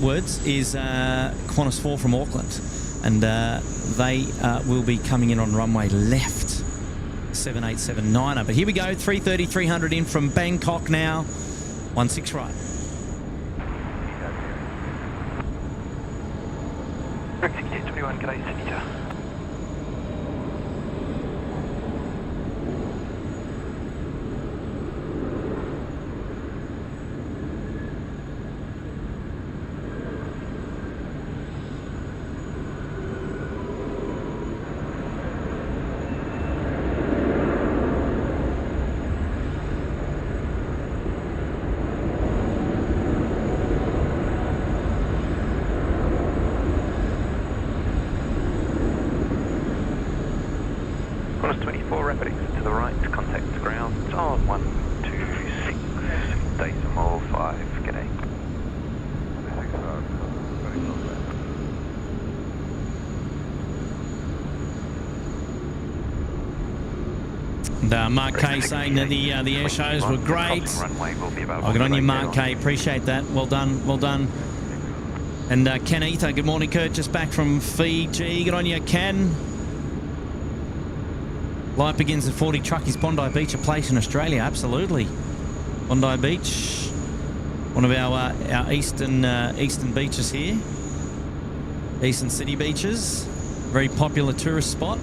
Speaker 2: Words is Qantas 4 from Auckland, and they will be coming in on runway left 7879er. But here we go, 330 300 in from Bangkok now, 16 right.
Speaker 3: Direct 6821, g'day, Sydney. Qantas 24, rapid exit to the right, contact ground on 126.5, g'day.
Speaker 2: And Mark K saying that the air shows were great. Oh, good on you, Mark K. Appreciate that. Well done, well done. And Ken Ether, good morning, Kurt. Just back from Fiji. Good on you, Ken. Life begins at 40 Truckies, Bondi Beach, a place in Australia. Absolutely. Bondi Beach, one of our eastern beaches here. Eastern city beaches. Very popular tourist spot.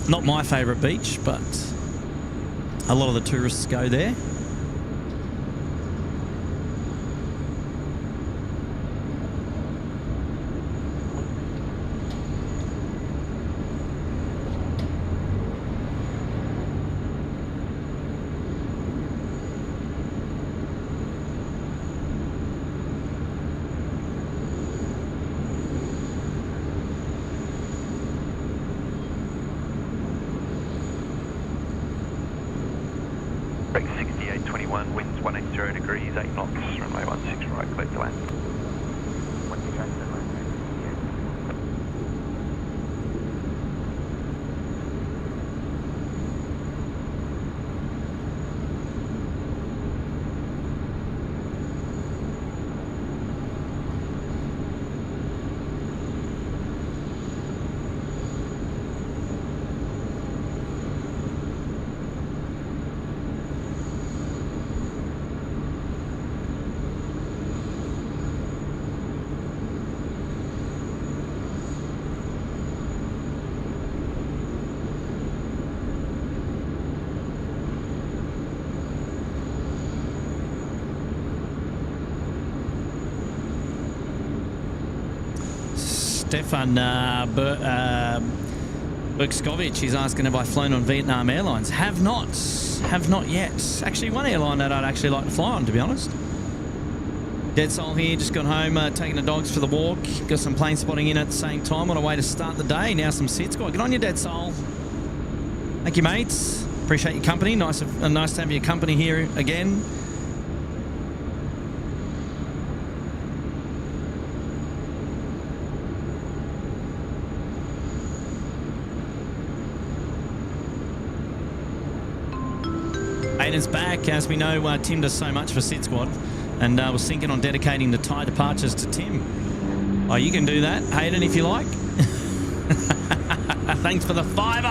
Speaker 2: Not my favourite beach, but a lot of the tourists go there.
Speaker 3: Direct 6821, winds 180 degrees, 8 knots, runway 16 right, clear to land.
Speaker 2: Stefan Bergskovich is asking, have I flown on Vietnam Airlines? Have not yet. Actually, one airline that I'd actually like to fly on, to be honest. Dead Soul here, just got home, taking the dogs for the walk. Got some plane spotting in at the same time on a way to start the day. Now some SydSquad. Good on you, Dead Soul. Thank you, mates. Appreciate your company. Nice to have your company here again. Aiden's back. As we know, Tim does so much for SydSquad, and was thinking on dedicating the Thai departures to Tim. Oh, you can do that, Hayden, if you like. Thanks for the $5.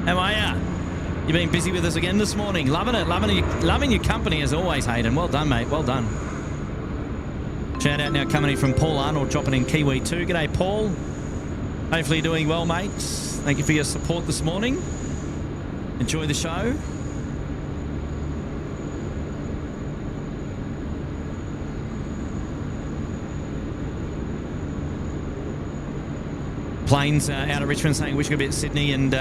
Speaker 2: How are ya? You've been busy with us again this morning. Loving it, loving your company as always, Hayden. Well done, mate. Well done. Shout out now coming in from Paul Arnold, dropping in Kiwi 2. G'day, Paul. Hopefully you're doing well, mate. Thank you for your support this morning. Enjoy the show. Planes out of Richmond saying wish we could be at Sydney and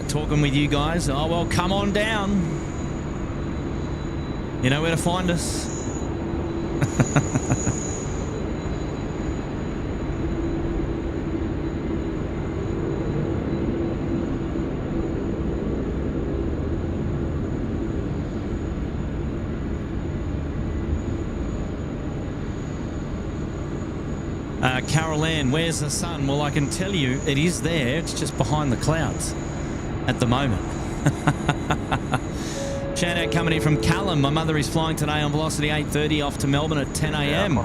Speaker 2: talking with you guys. Oh, well, come on down. You know where to find us. Carol Ann, where's the sun? Well, I can tell you it is there. It's just behind the clouds at the moment. Shout out coming in from Callum. My mother is flying today on Velocity 830 off to Melbourne at 10 a.m.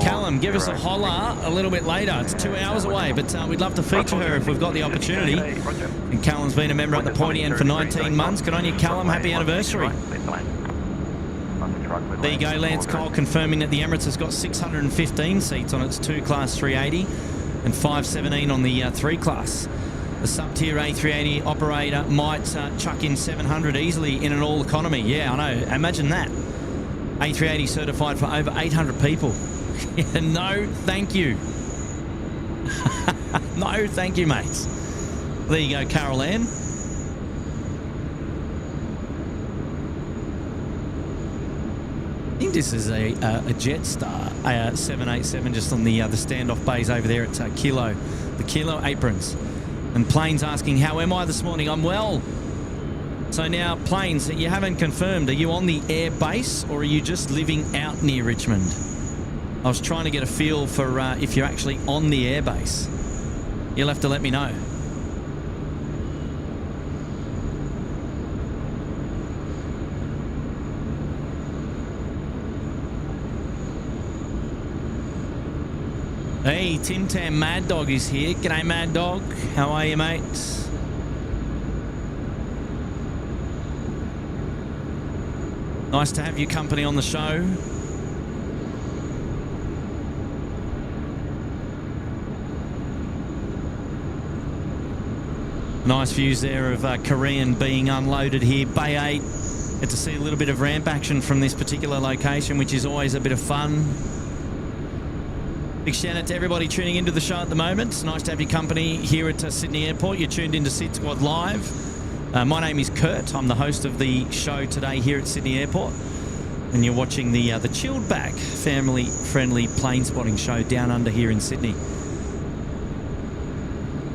Speaker 2: Callum, give us a holler a little bit later. It's 2 hours away, but we'd love to feature her if we've got the opportunity. And Callum's been a member at the pointy end for 19 months. Good on you, Callum. Happy anniversary. There you go, Lance Cole confirming that the Emirates has got 615 seats on its 2-class 380 and 517 on the 3-class. The sub-tier A380 operator might chuck in 700 easily in an all-economy. Yeah, I know. Imagine that. A380 certified for over 800 people. No, thank you. No, thank you, mates. There you go, Carol Ann. I think this is a Jetstar 787 just on the standoff bays over there at the Kilo aprons. And Plane's asking, how am I this morning? I'm well. So now, Planes, you haven't confirmed. Are you on the air base or are you just living out near Richmond? I was trying to get a feel for if you're actually on the air base. You'll have to let me know. Hey, Tim Tam Mad Dog is here. G'day, Mad Dog. How are you, mate? Nice to have your company on the show. Nice views there of Korean being unloaded here. Bay 8. Get to see a little bit of ramp action from this particular location, which is always a bit of fun. Big shout out to everybody tuning into the show at the moment. It's nice to have your company here at Sydney Airport. You're tuned into SydSquad Live. My name is Kurt. I'm the host of the show today here at Sydney Airport. And you're watching the chilled back, family-friendly plane spotting show down under here in Sydney.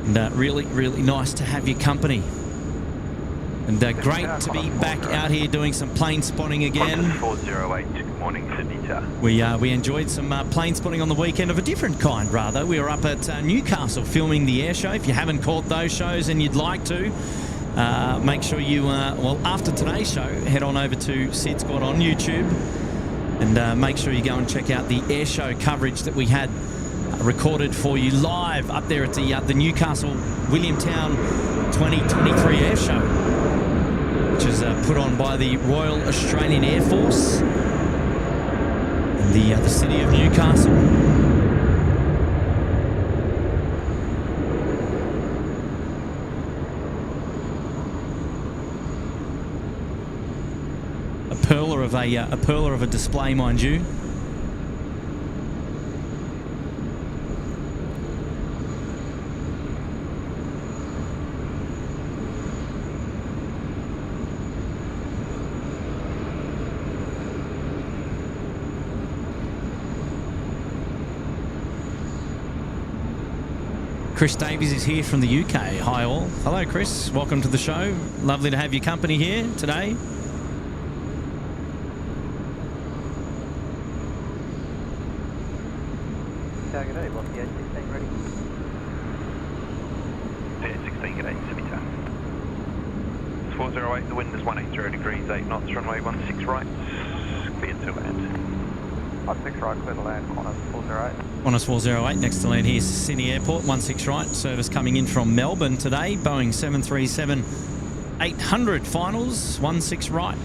Speaker 2: And really, really nice to have your company. And great to be back out here doing some plane spotting again.
Speaker 5: 408, good morning, Sydney Tower.
Speaker 2: We enjoyed some plane spotting on the weekend of a different kind, rather. We were up at Newcastle filming the air show. If you haven't caught those shows and you'd like to, make sure you, well, after today's show, head on over to SydSquad on YouTube and make sure you go and check out the air show coverage that we had recorded for you live up there at the Newcastle Williamtown 2023 air show, which is put on by the Royal Australian Air Force in the city of Newcastle. A perler of a display, mind you. Chris Davies is here from the UK. Hi all. Hello Chris, welcome to the show. Lovely to have your company here today.
Speaker 3: Good day, what's the A16 ready?
Speaker 5: A16, good day, Sydney Tower. It's 408, the wind is 180 degrees, 8 knots, runway 16 right, clear to land.
Speaker 3: 16 right, clear to land, Qantas 408.
Speaker 2: Qantas 408, next to land here, Sydney Airport, 16 right. Service coming in from Melbourne today. Boeing 737-800 finals, 16 right.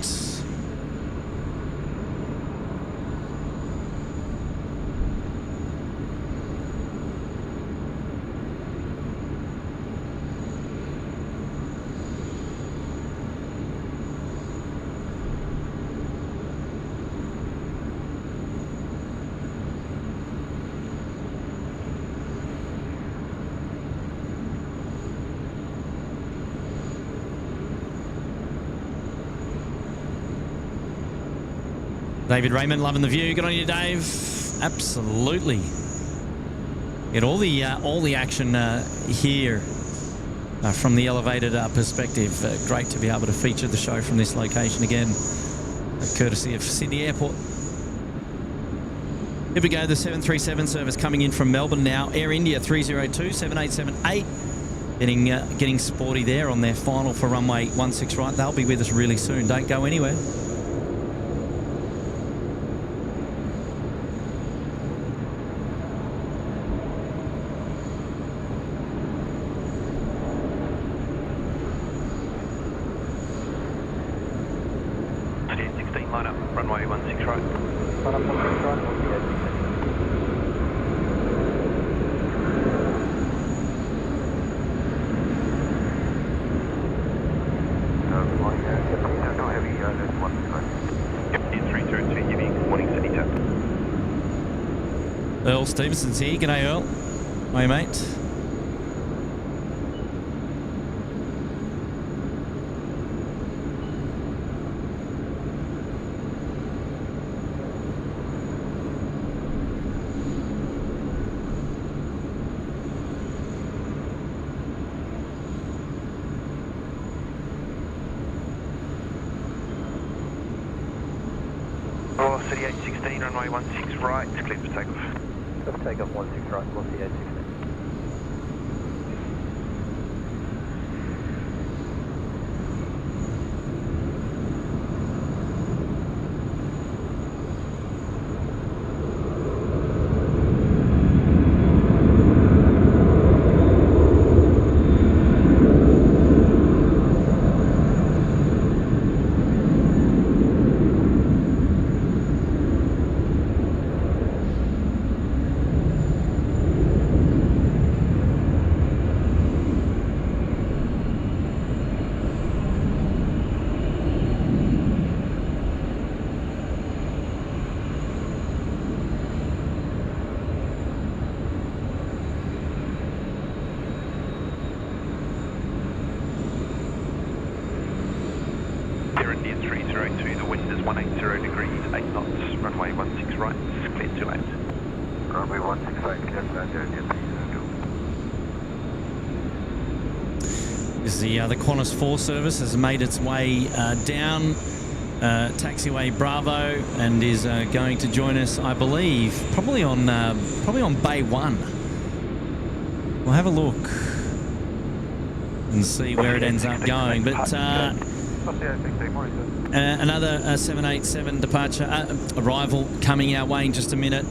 Speaker 2: David Raymond, loving the view. Good on you, Dave. Absolutely. Get all the action here from the elevated perspective. Great to be able to feature the show from this location again, courtesy of Sydney Airport. Here we go, the 737 service coming in from Melbourne now. Air India 302, 7878. Getting sporty there on their final for runway 16 right. They'll be with us really soon. Don't go anywhere.
Speaker 5: A380 line up, runway 16 right.
Speaker 3: Line up 16 right, we'll see you.
Speaker 2: Earl Stevenson's here. G'day, Earl. Hey, mate.
Speaker 5: Oh, City 816, runway 16 right, clear for takeoff.
Speaker 3: Let's take off 16 right, we'll see 816.
Speaker 5: India 302, the wind is 180 degrees, 8 knots, runway 16 right, clear to land.
Speaker 6: Runway 16 right, clear to land, India 302.
Speaker 2: This is the Qantas 4 service has made its way down taxiway Bravo and is going to join us, I believe, probably on Bay 1. We'll have a look and see where it ends up going. But another 787 departure arrival coming our way in just a minute.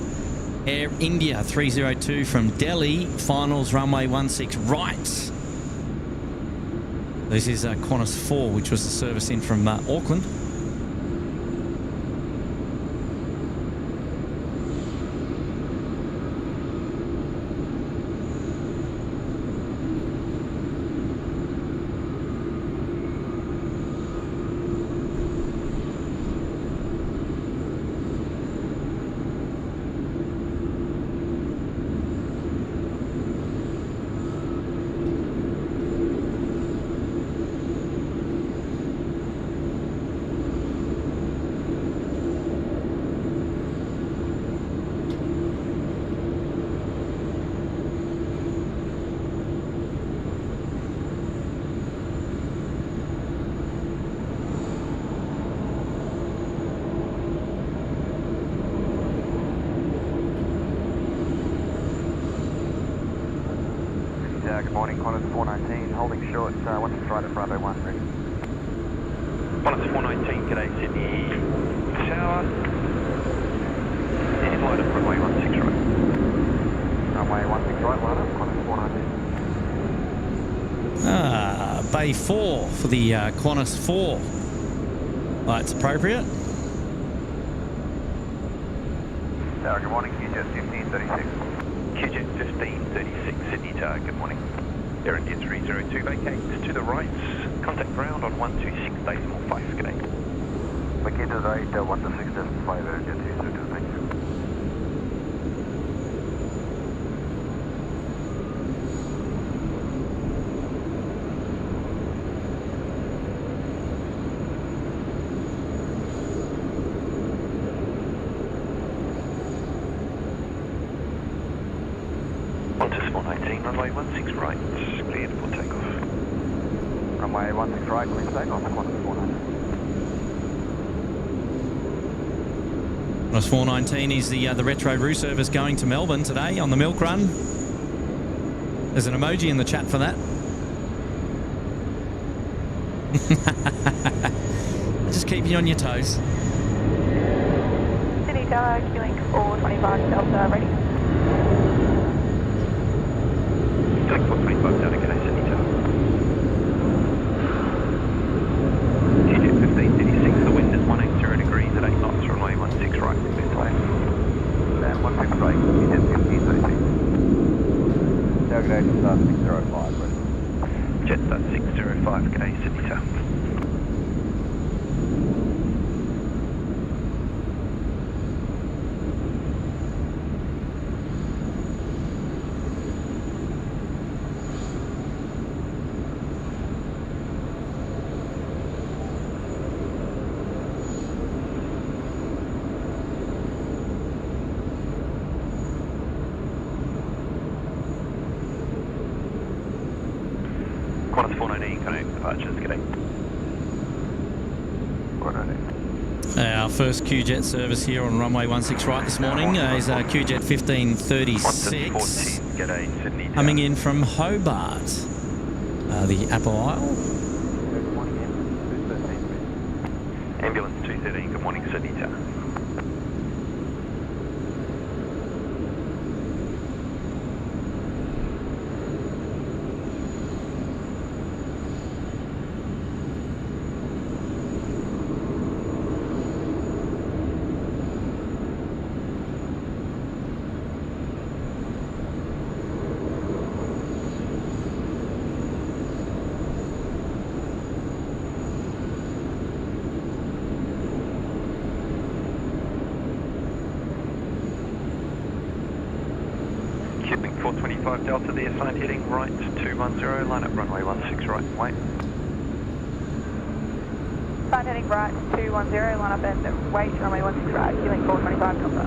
Speaker 2: Air India 302 from Delhi, finals runway 16 right. This is Qantas 4, which was the service in from Auckland.
Speaker 6: Good morning, Qantas 419, holding short, 16 right at Bravo 1, ready.
Speaker 5: Qantas 419, g'day Sydney Tower. And line up runway 16 right.
Speaker 6: Runway 16 right, line up, Qantas 419.
Speaker 2: Bay 4 for the Qantas 4. That's appropriate.
Speaker 6: Tower, good morning, QJet 1536.
Speaker 5: QJet 1536, Sydney Tower, good morning. Air India 302, vacates to the right, contact ground on 126.5, g'day.
Speaker 6: Vacate to the right, 126.5, Air India 302, thank you.
Speaker 5: runway 16 right, cleared for takeoff.
Speaker 6: Runway 16 right, clear for takeoff, Qantas 419.
Speaker 2: Qantas 419 is the retro Roo service going to Melbourne today on the milk run. There's an emoji in the chat for that. Just keep you on your toes.
Speaker 4: Sydney Tower, Q-Link 425 Delta, ready.
Speaker 5: Q-Link 425 Delta, g'day Sydney Tower. QJ 1536, the wind is 180 degrees at 8 knots, runway 16 right, clear to land.
Speaker 6: And 16 right, QJ 1536. Tailgate 605, ready.
Speaker 5: Jetstar 605, g'day Sydney Tower. Qantas 419, connect departures, g'day.
Speaker 6: 419.
Speaker 2: Our first QJet service here on runway 16 right this morning is QJet 1536.
Speaker 5: Qantas 14, g'day Sydney Tower.
Speaker 2: Coming in from Hobart, the Apple Isle.
Speaker 6: Good morning,
Speaker 5: Ambulance 213, good morning Sydney Tower. Q-Link 425 Delta, the assigned heading right 210, line up runway 16 right, wait.
Speaker 4: Sign heading right 210, line up and wait, runway 16 right, Q-Link 425 Delta.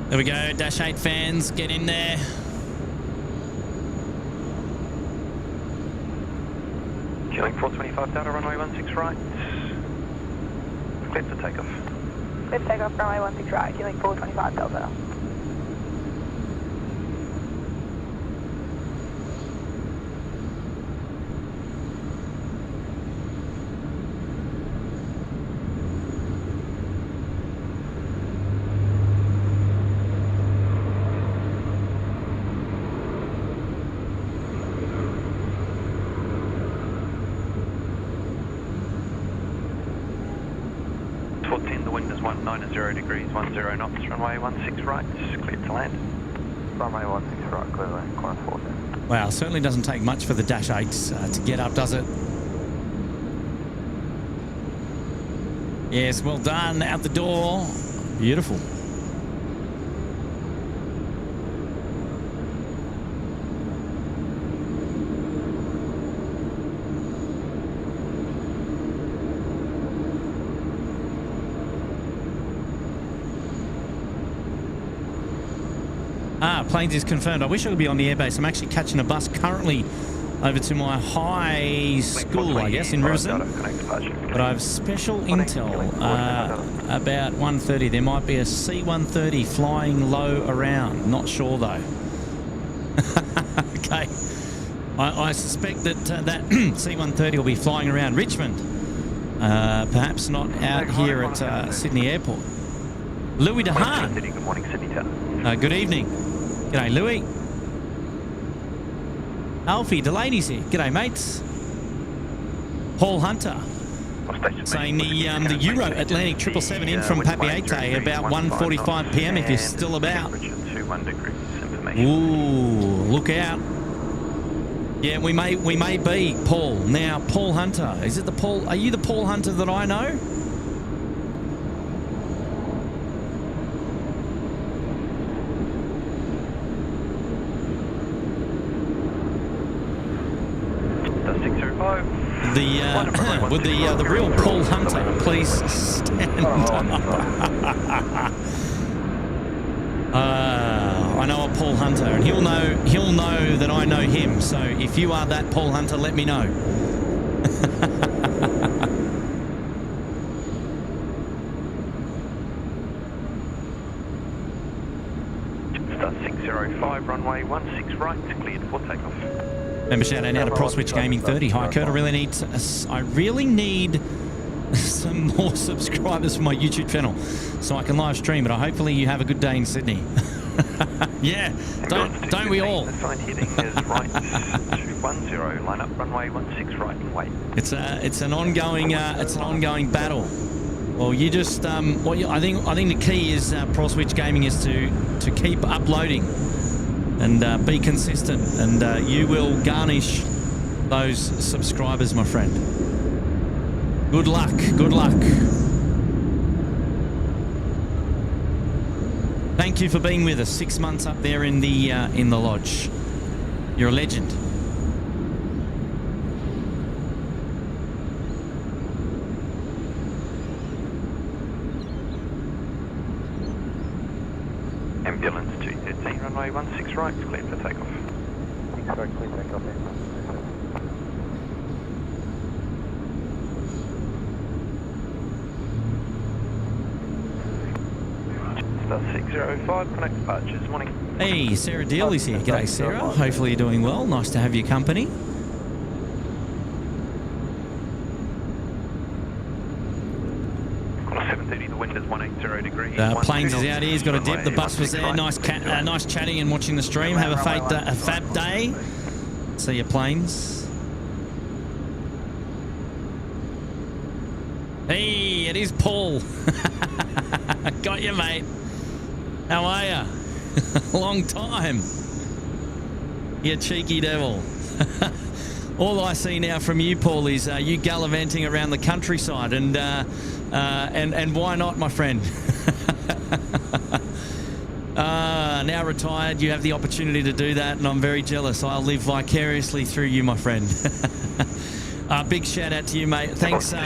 Speaker 2: There we go, Dash 8 fans, get in there.
Speaker 5: Q-Link 425 Delta, runway 16 right. Clear for takeoff.
Speaker 4: Clear for takeoff, runway 16 right, Q-Link 425 Delta.
Speaker 5: The wind is 190 degrees, 10 knots, runway 16 right, clear to land.
Speaker 6: Runway 16 right, clear to land, Qantas 14.
Speaker 2: Wow, certainly doesn't take much for the Dash 8s to get up, does it? Yes, well done, out the door. Beautiful. Planes is confirmed. I wish I could be on the airbase. I'm actually catching a bus currently over to my high school, I guess, in Riverton. But I have special intel about 1:30. There might be a C-130 flying low around. Not sure, though. Okay. I suspect that that C-130 will be flying around Richmond. Perhaps not out here at Sydney Airport. Louis DeHaan.
Speaker 5: Good morning, Sydney Tower.
Speaker 2: Good evening. G'day, Louis. Alfie Delaney's here. G'day, mates. Paul Hunter saying the Euro Atlantic 777 in from Papiete about 1:45 p.m. if you're still about. Ooh, look out. Yeah, we may be, Paul. Now, Paul Hunter. Is it the Paul? Are you the Paul Hunter that I know? Would the real Paul Hunter please stand up? I know a Paul Hunter, and he'll know that I know him. So if you are that Paul Hunter, let me know.
Speaker 5: Start 605, runway 16 right, cleared for takeoff.
Speaker 2: Member shout out now to Proswitch Gaming 30. Hi Kurt, I really need some more subscribers for my YouTube channel so I can live stream it. Hopefully you have a good day in Sydney. Yeah, don't we all?
Speaker 5: The sign heading is right 210, line up runway 16 right and wait.
Speaker 2: It's an ongoing battle. Well, you just I think the key is Proswitch Gaming is to keep uploading and be consistent, and you will garnish those subscribers, my friend. Good luck. Good luck. Thank you for being with us. 6 months up there in the lodge. You're a legend.
Speaker 5: Ambulance 213, runway 16 right, cleared for takeoff.
Speaker 6: 6 right, clear takeoff.
Speaker 5: Start 605, connect departures. Morning.
Speaker 2: Hey, Sarah Dealey's here. G'day, Sarah. Hopefully you're doing well. Nice to have your company.
Speaker 5: Qantas 730, the wind is 180 degrees.
Speaker 2: Planes is out here. He's got a dip. The bus was there. Nice chatting and watching the stream. Have a fab day. See you, planes. Hey, it is Paul. Got you, mate. How are ya? Long time. You cheeky devil. All I see now from you, Paul, is you gallivanting around the countryside, and why not, my friend? Now retired, you have the opportunity to do that, and I'm very jealous. I'll live vicariously through you, my friend. Big shout out to you, mate. Thanks for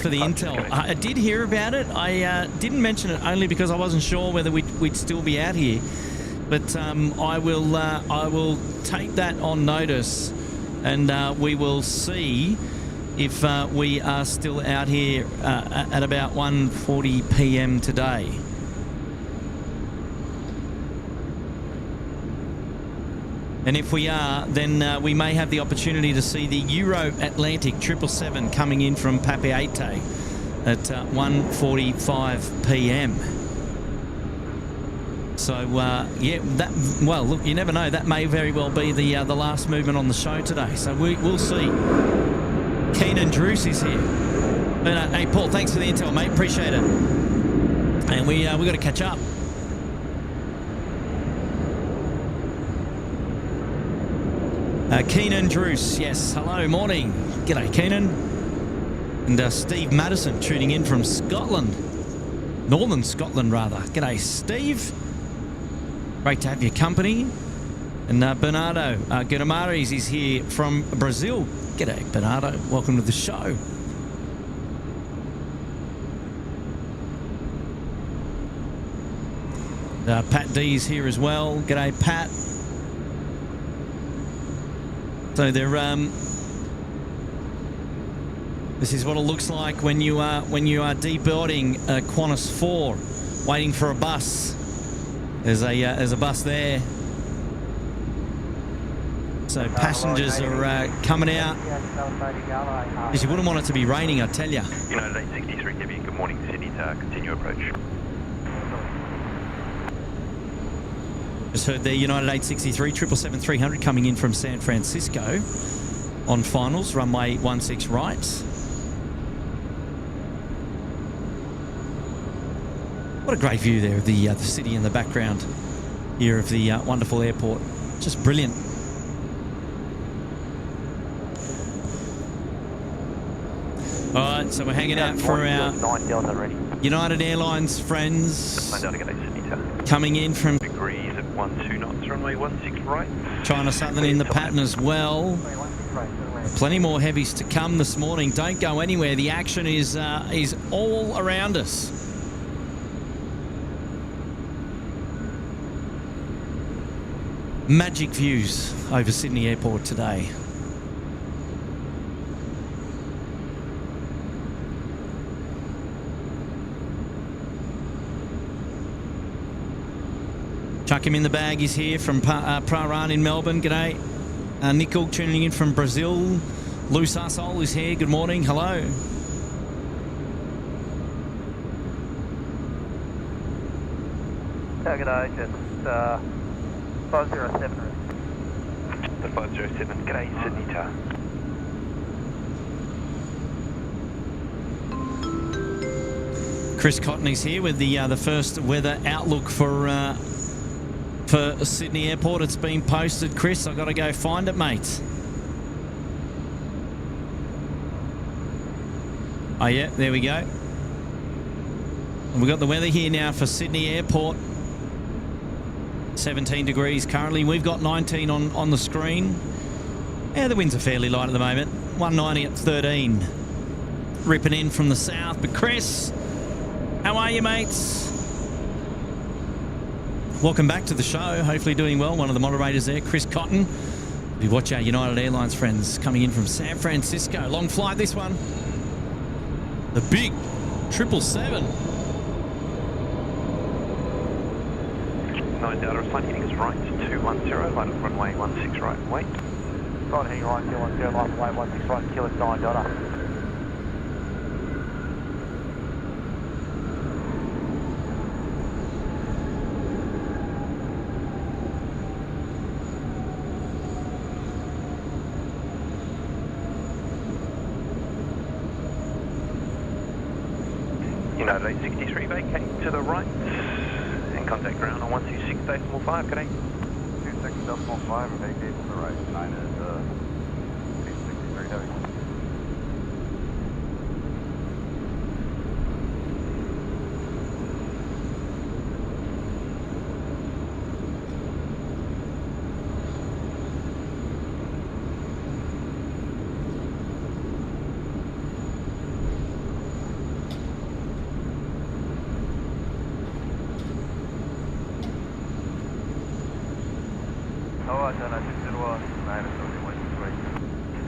Speaker 2: the intel. I did hear about it. I didn't mention it only because I wasn't sure whether we'd still be out here. But I will take that on notice, and we will see if we are still out here at about 1:40 p.m. today. And if we are, then we may have the opportunity to see the Euro Atlantic 777 coming in from Papeete at 1:45 p.m. So, yeah, well, look, you never know. That may very well be the last movement on the show today. So we'll see. Keenan Druce is here. But, hey, Paul, thanks for the intel, mate. Appreciate it. And we got to catch up. Keenan Druce, yes, hello, morning. G'day, Keenan. And Steve Madison tuning in from Scotland. Northern Scotland, rather. G'day, Steve. Great to have your company. And Bernardo Guedamares is here from Brazil. G'day, Bernardo. Welcome to the show. Pat D's here as well. G'day, Pat. So they're this is what it looks like when you are deboarding Qantas 4, waiting for a bus. There's a bus there. So passengers are coming out. Because you wouldn't want it to be raining, I tell you.
Speaker 5: United 863 Heavy, good morning, Sydney to continue approach.
Speaker 2: Just heard there, United 863, 777-300 coming in from San Francisco on finals, runway 16 right. What a great view there of the city in the background here of the wonderful airport. Just brilliant. All right, so we're hanging out for our United Airlines friends coming in from
Speaker 5: Degrees at 12 knots, runway 16 right.
Speaker 2: China Southern in the pattern as well. Plenty more heavies to come this morning. Don't go anywhere. The action is all around us. Magic views over Sydney Airport today. Chuck him in the bag. He's here from Praran in Melbourne. G'day. Nicole tuning in from Brazil. Lou Sarsol is here. Good morning. Hello.
Speaker 3: G'day, just 507.
Speaker 5: The 507, g'day, Sydney Tower.
Speaker 2: Chris Cotton is here with the first weather outlook for Sydney Airport. It's been posted. Chris, I've got to go find it, mate. Oh, yeah, there we go. And we've got the weather here now for Sydney Airport. 17 degrees currently. We've got 19 on the screen. Yeah, the winds are fairly light at the moment. 190 at 13. Ripping in from the south. But Chris, how are you, mates? Welcome back to the show. Hopefully doing well. One of the moderators there, Chris Cotton. We watch our United Airlines friends coming in from San Francisco. Long flight, this one. The big 777.
Speaker 5: 9 Delta, flight heading is right, 210, line up runway 16 right, wait.
Speaker 3: Flight heading right, 210, line runway 16 right, Kilo 9 Delta.
Speaker 5: United 863, vacate to the right. Contact ground on 126.5, g'day.
Speaker 6: 26.5, vacate to the right. 9 is 863 heavy.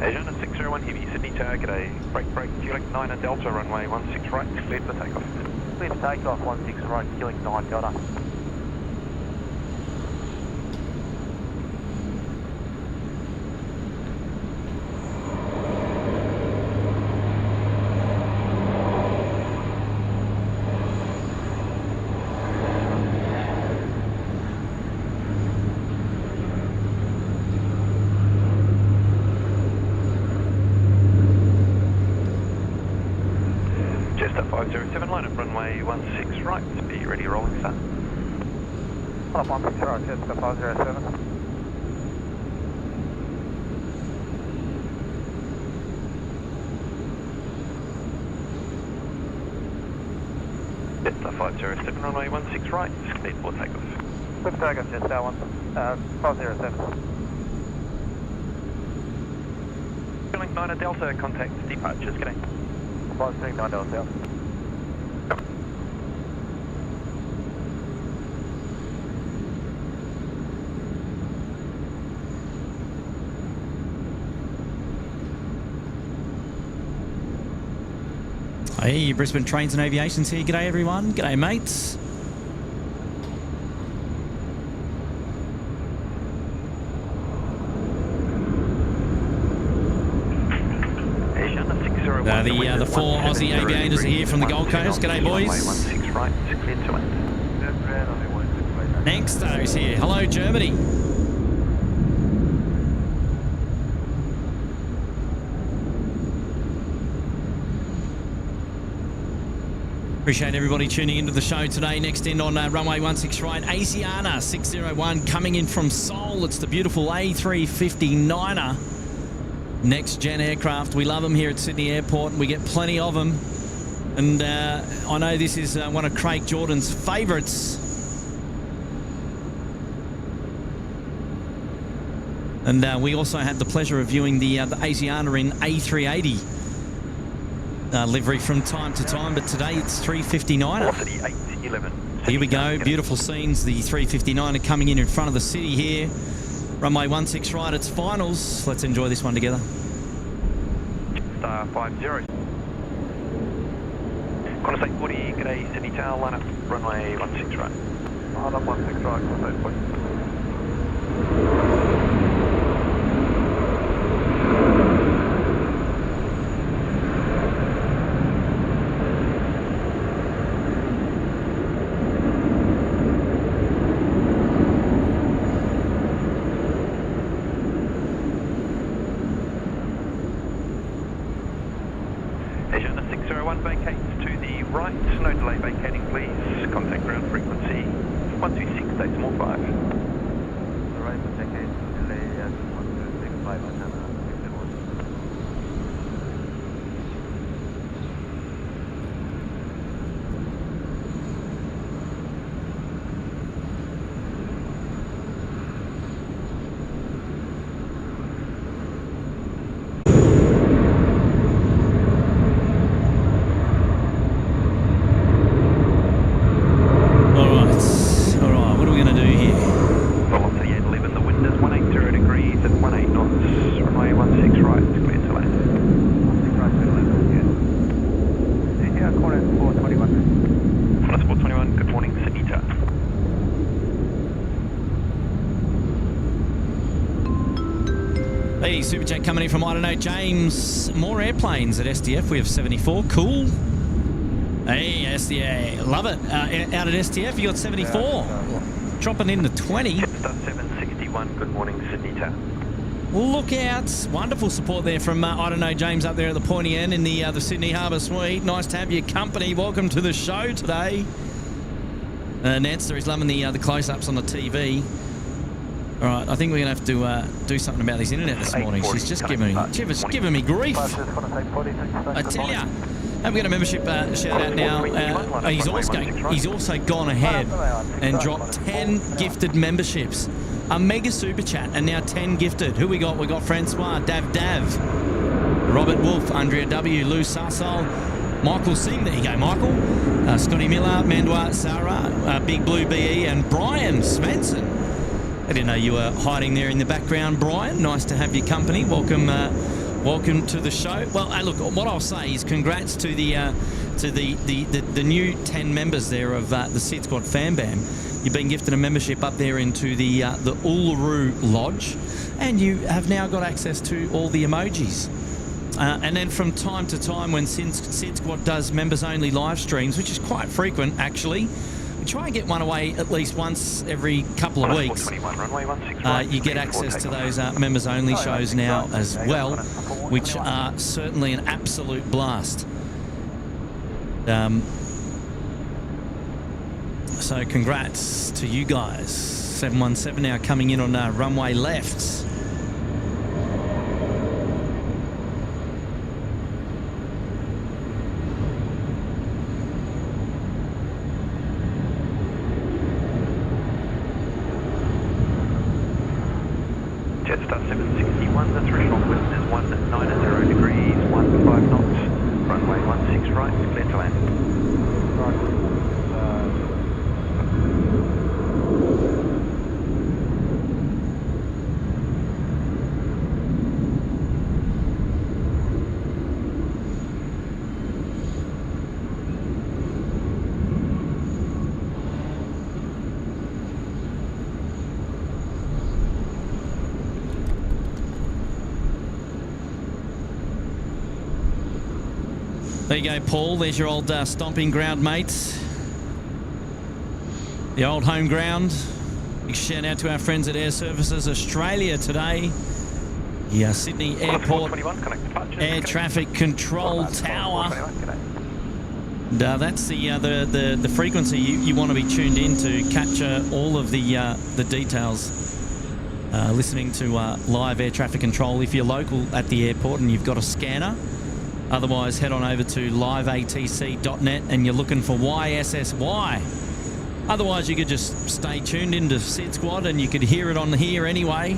Speaker 5: Asiana 601 Heavy, Sydney Tower, g'day. Break, Quebec 9 and Delta, runway 16 right, cleared for takeoff.
Speaker 3: Cleared for takeoff, 16 right, Quebec 9 Delta.
Speaker 5: Just up 507, line up runway 16 right, be ready rolling start.
Speaker 3: Line up 16 right, just 507.
Speaker 5: Delta 507, runway 16 right, cleared for takeoff.
Speaker 3: Cleared for takeoff, just 507.
Speaker 5: Quebec 9 and Delta, contact departures, g'day.
Speaker 3: 539 Delta.
Speaker 2: Hey, Brisbane Trains and Aviation's here. G'day, everyone. G'day, mates. The four Aussie aviators are here from the Gold Coast. G'day, boys. Next, those here. Hello, Germany. Appreciate everybody tuning into the show today. Next in on runway 16 right, Asiana 601 coming in from Seoul. It's the beautiful A350-9er. Next gen aircraft. We love them here at Sydney Airport, and we get plenty of them. And I know this is one of Craig Jordan's favourites. And we also had the pleasure of viewing the Asiana in A380 livery from time to time, but today it's 359er.
Speaker 5: Velocity 811.
Speaker 2: Here we go, beautiful scenes. The 359er coming in front of the city here. Runway 16 right, it's finals. Let's enjoy this one together.
Speaker 5: Star 50. Qantas A380, g'day, Sydney Tower, line up, runway 16 right.
Speaker 6: Line up 16 right, Qantas A380.
Speaker 5: Asiana 601 vacates to the right, no delay vacating please, contact ground frequency 126, decimal 5.
Speaker 6: The right to vacate, delay at 1265 Asiana 601.
Speaker 2: Alright, what are we going to do here?
Speaker 5: Velocity 811, the wind is 180 degrees at 18 knots, runway 16 right, clear to land.
Speaker 6: 16 right, clear to land, yes. Here, Qantas 421.
Speaker 5: Qantas 421, good morning, Sydney Tower.
Speaker 2: Hey, super chat coming in from, I don't know, James. More airplanes at SDF. We have 74. Cool. Hey, SDA. Love it. Out at SDF, you got 74. Dropping into 20.
Speaker 5: Jetstar 761, good morning, Sydney Tower.
Speaker 2: Look out. Wonderful support there from, I don't know, James up there at the pointy end in the Sydney Harbour Suite. Nice to have your company. Welcome to the show today. Nancy is loving the close-ups on the TV. All right, I think we're going to have to do something about this internet this morning. She's just giving me grief. I tell ya. And we've got a membership shout out now. He's also gone ahead and dropped 10 gifted memberships. A mega super chat and now 10 gifted. Who we got? We got Francois, Dav, Robert Wolf, Andrea W, Lou Sarsol, Michael Singh. There you go, Michael. Scotty Miller, Mandwa Sarah, Big Blue BE, and Brian Svensson. I didn't know you were hiding there in the background, Brian. Nice to have your company. Welcome to the show. Well, look, what I'll say is congrats to the new 10 members there of the SydSquad Fan Bam. You've been gifted a membership up there into the Uluru Lodge, and you have now got access to all the emojis. And then from time to time when SydSquad does members-only live streams, which is quite frequent actually, we try and get one away at least once every couple of weeks. You get access to those members-only shows now as well, which are certainly an absolute blast. So congrats to you guys. 717 now coming in on runway left.
Speaker 5: Jetstar 761, the threshold wind is 190 degrees, 15 knots, runway 16 right, clear to land.
Speaker 2: There you go, Paul. There's your old stomping ground, mates. The old home ground. Big shout out to our friends at Air Services Australia today. The Sydney Airport Air Traffic Control Tower. And, that's the frequency you want to be tuned in to capture all of the details. Listening to live air traffic control if you're local at the airport and you've got a scanner. Otherwise, head on over to liveatc.net and you're looking for YSSY. Otherwise, you could just stay tuned into SydSquad and you could hear it on here anyway.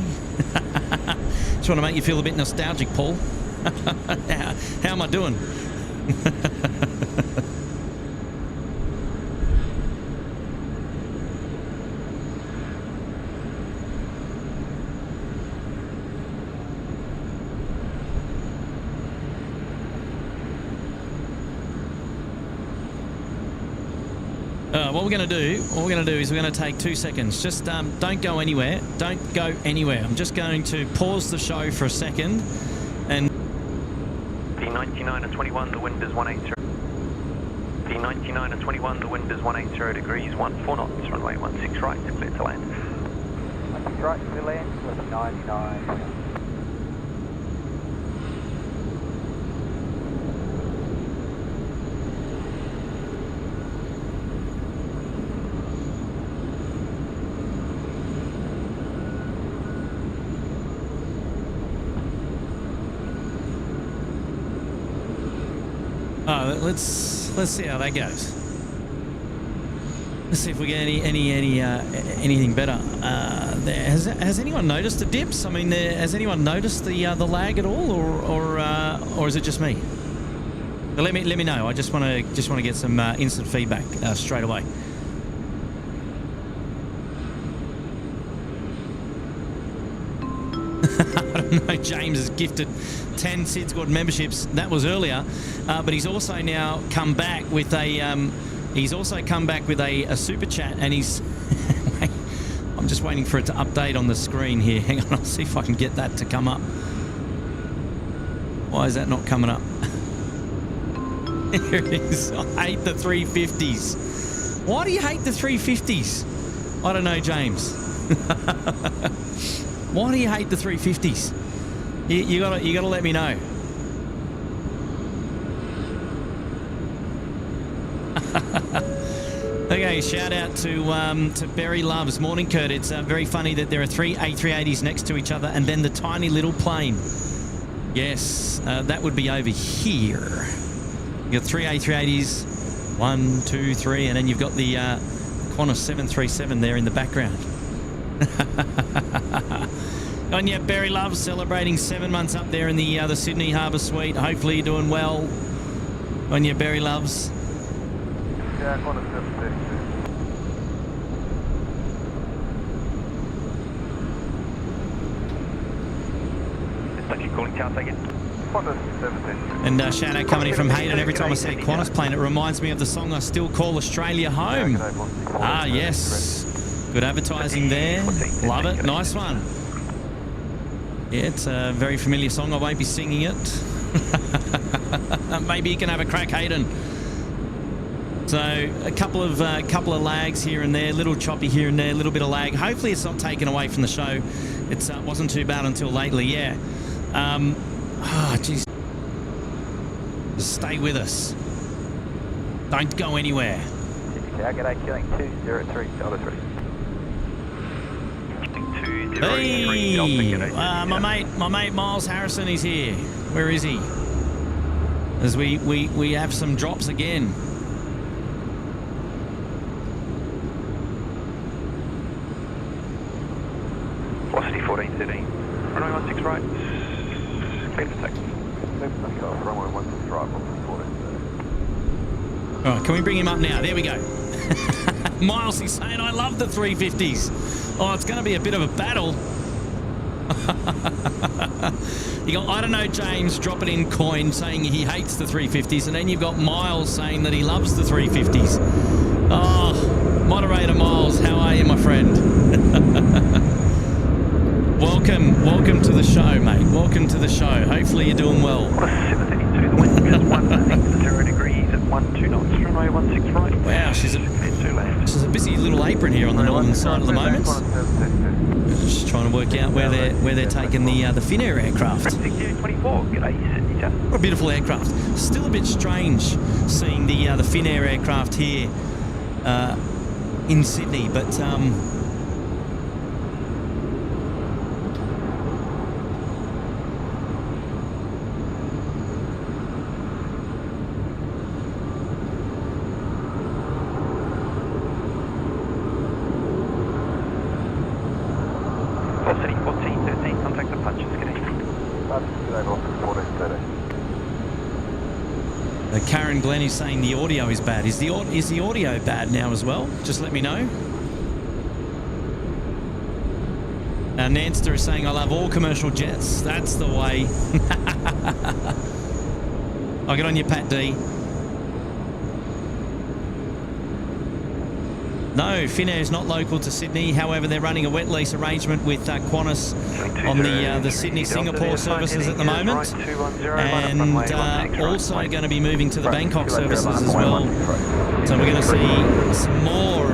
Speaker 2: Just want to make you feel a bit nostalgic, Paul. How am I doing? What we're going to do is we're going to take 2 seconds. Just don't go anywhere. Don't go anywhere. I'm just going to pause the show for a second. And
Speaker 5: D99 and 21, the wind is 180. D99 and 21, the wind is 180 degrees, 14 knots, runway 16 right, clear to land.
Speaker 3: 16 right, clear land, with 99.
Speaker 2: Let's see how that goes. Let's see if we get anything better. Has anyone noticed the dips? I mean, has anyone noticed the lag at all, or is it just me? But let me know. I just want to get some instant feedback straight away. I don't know. James has gifted 10 SydSquad memberships. That was earlier, but he's also now come back with a super chat, and he's. I'm just waiting for it to update on the screen here. Hang on, I'll see if I can get that to come up. Why is that not coming up? Here it is. I hate the 350s. Why do you hate the 350s? I don't know, James. Why do you hate the 350s? You gotta let me know. Okay, shout out to Berry Loves. Morning, Kurt. It's very funny that there are 3 A380s next to each other and then the tiny little plane. Yes, that would be over here. You got 3 A380s, 1, 2, 3, and then you've got the Qantas 737 there in the background. On your Berry Love, celebrating 7 months up there in the Sydney Harbour Suite. Hopefully you're doing well. On your Berry Loves.
Speaker 6: Yeah, Qantas 750.
Speaker 5: Thank you, calling Tower, take it.
Speaker 6: Qantas 750.
Speaker 2: And shout out coming in from Hayden. Every time I say Qantas plane, it reminds me of the song I Still Call Australia Home. Ah, yes. Good advertising there. Love it. Nice one. Yeah, it's a very familiar song. I won't be singing it. Maybe you can have a crack, Hayden. So a couple of lags here and there, little choppy here and there, a little bit of lag. Hopefully it's not taken away from the show. It wasn't too bad until lately, yeah. Jeez. Just stay with us. Don't go anywhere.
Speaker 3: G'day, killing 203 Delta 3.
Speaker 2: Hey, my mate Miles Harrison is here. Where is he? As we have some drops again.
Speaker 5: Velocity 1413. Runway 16 right. Clear for takeoff.
Speaker 6: Runway 16 right, 1413.
Speaker 2: All right, can we bring him up now? There we go. Miles, he's saying, I love the 350s. Oh, it's going to be a bit of a battle. You got, I don't know, James dropping in coin saying he hates the 350s, and then you've got Miles saying that he loves the 350s. Oh, moderator Miles, how are you, my friend? Welcome to the show, mate. Welcome to the show. Hopefully you're doing well.
Speaker 5: 732, the wind is 180 degrees at 12 knots, runway 16 right.
Speaker 2: Wow, she's a busy little apron here on the northern side at the moment. Just trying to work out where they're taking the Finnair aircraft.
Speaker 5: 24, g'day, Sydney Tower.
Speaker 2: What a beautiful aircraft. Still a bit strange seeing the Finnair aircraft here in Sydney, but
Speaker 5: Velocity 1413, contact the punches, g'day.
Speaker 2: Karen Glenn is saying the audio is bad. Is the audio bad now as well? Just let me know. Nanster is saying, I love all commercial jets. That's the way. I'll get on your Pat D. No, Finnair is not local to Sydney. However, they're running a wet lease arrangement with Qantas on the Sydney-Singapore services at the moment. And also going to be moving to the Bangkok services as well. So we're going to see some more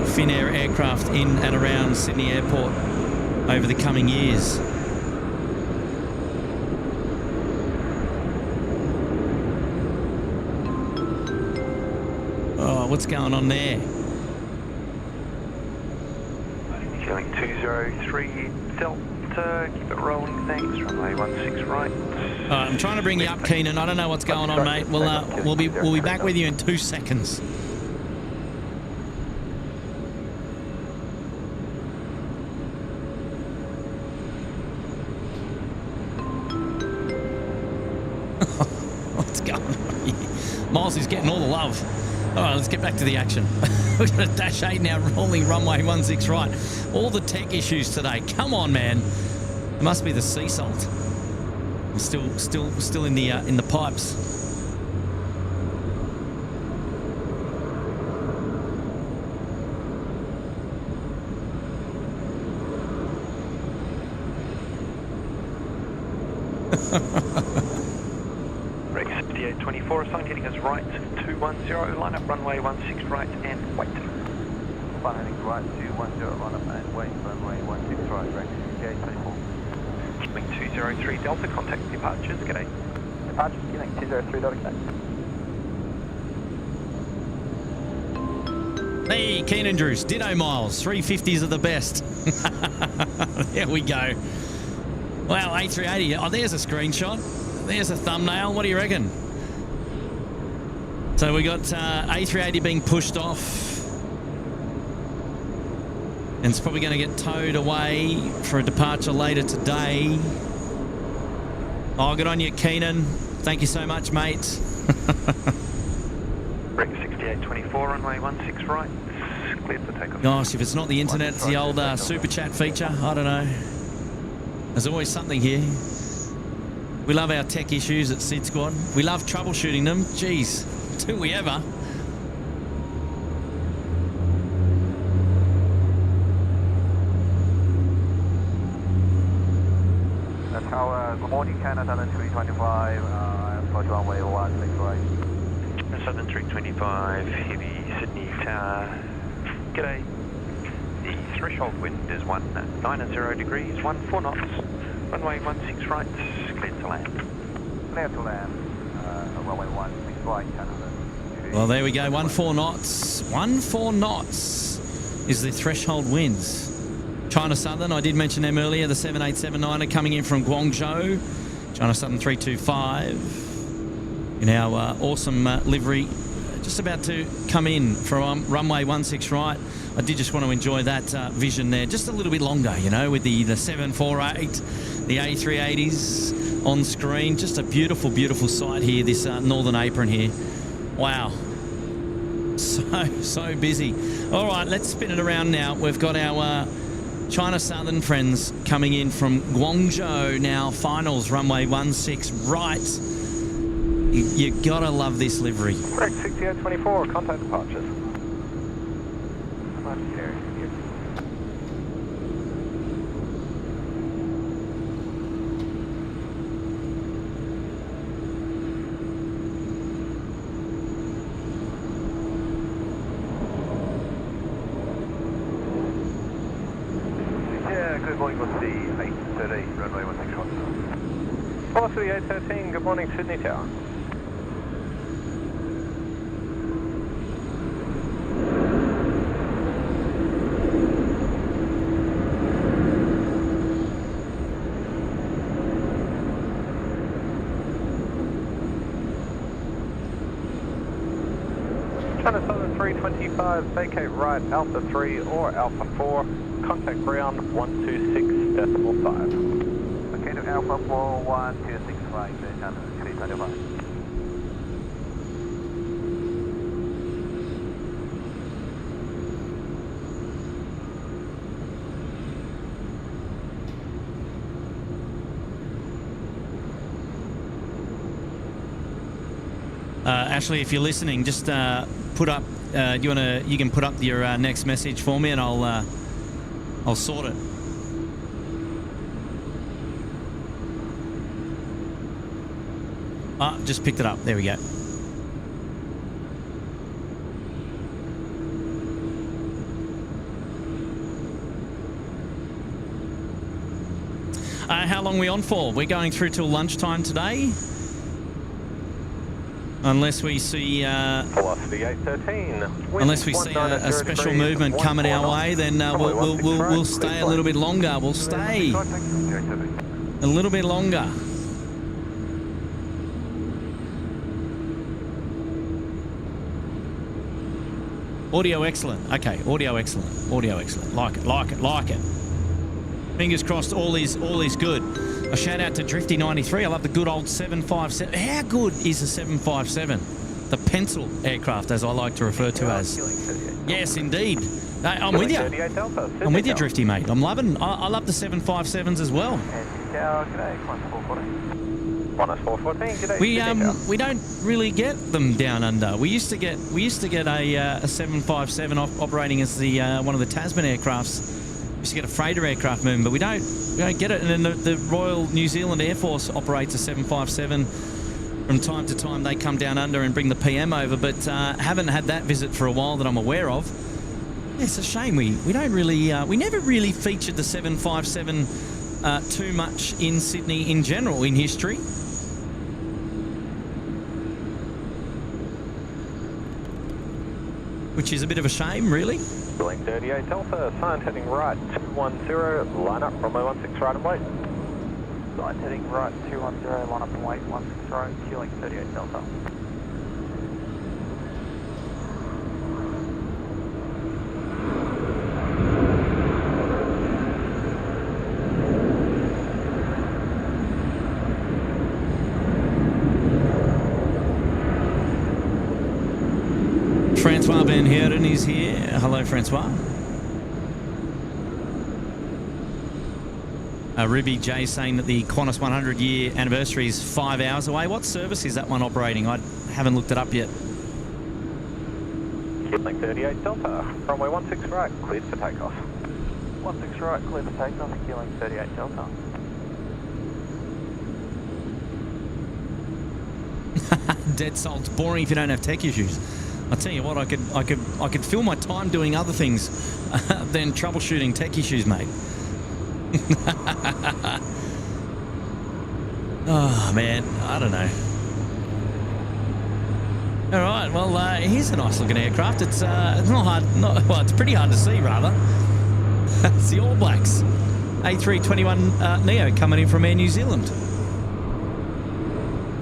Speaker 2: Finnair aircraft in and around Sydney Airport over the coming years. Oh, what's going on there?
Speaker 5: Feeling 203 Delta, keep it rolling, thanks, runway 16 right.
Speaker 2: I'm trying to bring you up, Keenan. I don't know what's going on, mate. We'll be back with you in 2 seconds. What's going on here? Miles is getting all the love. All right, let's get back to the action. We've got a Dash 8 now rolling runway 16 right. All the tech issues today. Come on, man. It must be the sea salt. I'm still in the pipes.
Speaker 5: Rex 5824, assigned heading is right 210, line up runway 16 right and wait.
Speaker 6: Flight heading right 210, line up and wait, runway 16 right, Rex 5824.
Speaker 5: Wing 203 Delta, contact departures, g'day.
Speaker 3: Departures, Wing 203.8.
Speaker 2: Hey, Keenan Drews, ditto Miles. 350s are the best. There we go. Wow, A380. Oh, there's a screenshot. There's a thumbnail. What do you reckon? So we got A380 being pushed off. And it's probably going to get towed away for a departure later today. Oh, good on you, Keenan. Thank you so much, mate.
Speaker 5: Rex 6824, runway 16 right, cleared for takeoff.
Speaker 2: Gosh, if it's not the internet, it's the old super chat feature. I don't know. There's always something here. We love our tech issues at SydSquad. We love troubleshooting them. Jeez, do we ever?
Speaker 6: Tower, good morning, Canada 325, approach runway 16 right.
Speaker 5: Southern 325, heavy Sydney Tower, g'day. The threshold wind is 190 degrees, 14 knots, runway 16 right, cleared to land.
Speaker 6: Clear to land, runway 16 right, Canada.
Speaker 2: Well, there we go, 14 knots. 14 knots is the threshold winds. China Southern, I did mention them earlier, the 7879er coming in from Guangzhou. China Southern 325 in our awesome livery, just about to come in from runway 16 right. I did just want to enjoy that vision there just a little bit longer, you know, with the 748, the A380s on screen. Just a beautiful, beautiful sight here, this northern apron here. Wow. So busy. All right, let's spin it around now. We've got our China Southern friends coming in from Guangzhou now. Finals, runway 16 right. You gotta love this livery.
Speaker 3: Rex 6824, contact departures.
Speaker 6: Good morning, what's the A380, runway 16 right.
Speaker 3: Policy A13, good morning, Sydney Tower. China Southern 325, vacate right, Alpha 3 or Alpha 4, contact ground 126.5.
Speaker 6: Okay, to Alpha 4126 800 325.
Speaker 2: Ashley, if you're listening, just put up. You can put up your next message for me, and I'll sort it. Just picked it up. There we go. How long are we on for? We're going through till lunchtime today. Unless we see
Speaker 6: Velocity 813.
Speaker 2: Unless we see a special movement coming our way, then we'll stay a little bit longer. We'll stay a little bit longer. Audio excellent. Okay, audio excellent. Audio excellent. Like it, like it, like it. Fingers crossed all is good. A shout out to Drifty93. I love the good old 757. How good is a 757? The pencil aircraft, as I like to refer to as. Yes, indeed. I'm with you. I'm with you, Drifty, mate. I'm loving. I love the 757s as well. We don't really get them down under. We used to get a 757 operating as the one of the Tasman aircrafts. We used to get a freighter aircraft moving, but we don't get it. And then the Royal New Zealand Air Force operates a 757. From time to time, they come down under and bring the PM over, but haven't had that visit for a while that I'm aware of. Yeah, it's a shame we don't really we never really featured the 757 too much in Sydney in general in history. Which is a bit of a shame, really.
Speaker 6: Building 38 Alpha, sign heading right 210, line up, runway 16 right and wait. Sign heading right 210, line up and wait, 16 right, fueling 38 Delta.
Speaker 2: Francois Van Heerden is here. Hello, Francois. Ruby J saying that the Qantas 100-year anniversary is 5 hours away. What service is that one operating? I haven't looked it up yet.
Speaker 6: Link 38 Delta, runway 16 right, cleared for takeoff. 16 right, cleared for takeoff, Link 38 Delta.
Speaker 2: Dead salt's boring if you don't have tech issues. I'll tell you what, I could fill my time doing other things than troubleshooting tech issues, mate. Oh man, I don't know. All right, well, here's a nice looking aircraft. It's not hard. Well, it's pretty hard to see, rather. It's the All Blacks A321 Neo coming in from Air New Zealand.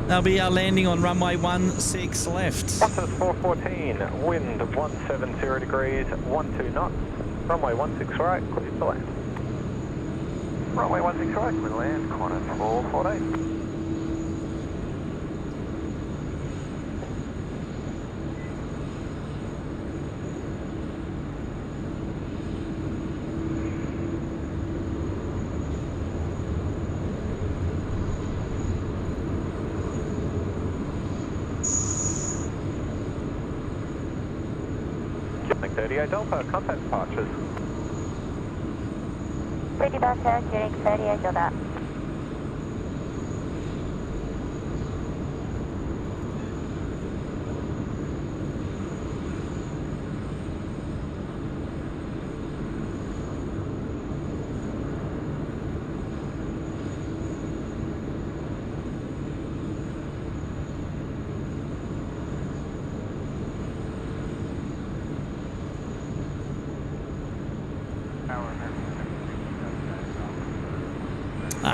Speaker 2: They'll be landing on runway 16 left.
Speaker 6: Qantas 414, wind 170 degrees, 12 knots. Runway 16 right, cleared to land. Runway 16 right, cleared to land, Qantas 414. Link 38 Delta, contact departures.
Speaker 7: Pretty bus shooting 38 Delta.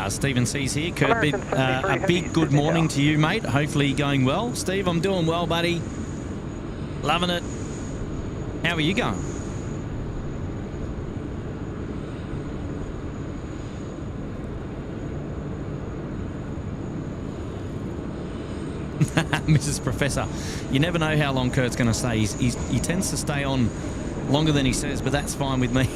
Speaker 2: Stephen C's here. Kurt, a big good morning to you, mate. Hopefully going well. Steve, I'm doing well, buddy. Loving it. How are you going? Mrs. Professor. You never know how long Kurt's going to stay. He tends to stay on longer than he says, but that's fine with me.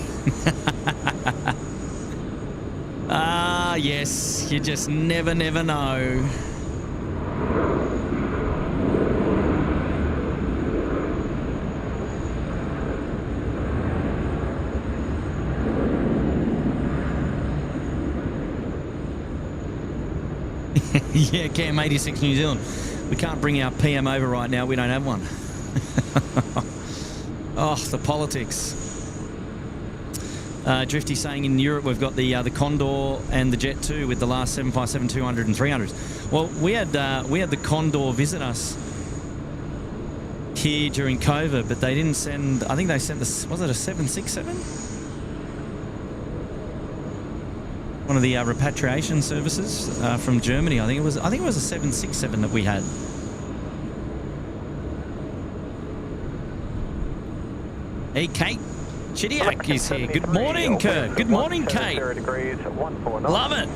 Speaker 2: Ah, yes. You just never know. Yeah, Cam 86 New Zealand. We can't bring our PM over right now. We don't have one. Oh, the politics. Drifty saying in Europe we've got the Condor and the Jet 2 with the last 757, 200 and 300s. Well, we had the Condor visit us here during COVID, but they didn't send. I think they sent the. Was it a 767? One of the repatriation services from Germany. I think it was a 767 that we had. Hey, Kate Chidiak is here. Good morning, Kurt. Good morning, Kate. Love it.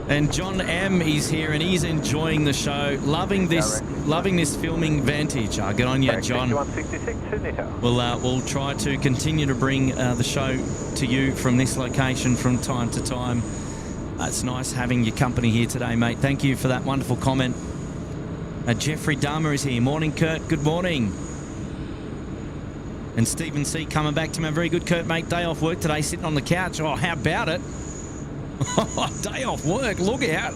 Speaker 2: And John M is here, and he's enjoying the show. Loving this filming vantage. Good on you, John. We'll try to continue to bring the show to you from this location from time to time. It's nice having your company here today, mate. Thank you for that wonderful comment. Jeffrey Dahmer is here. Morning, Kurt. Good morning. And Stephen C. coming back to me. Very good, Kurt, mate. Day off work today, sitting on the couch. Oh, how about it? Day off work. Look out.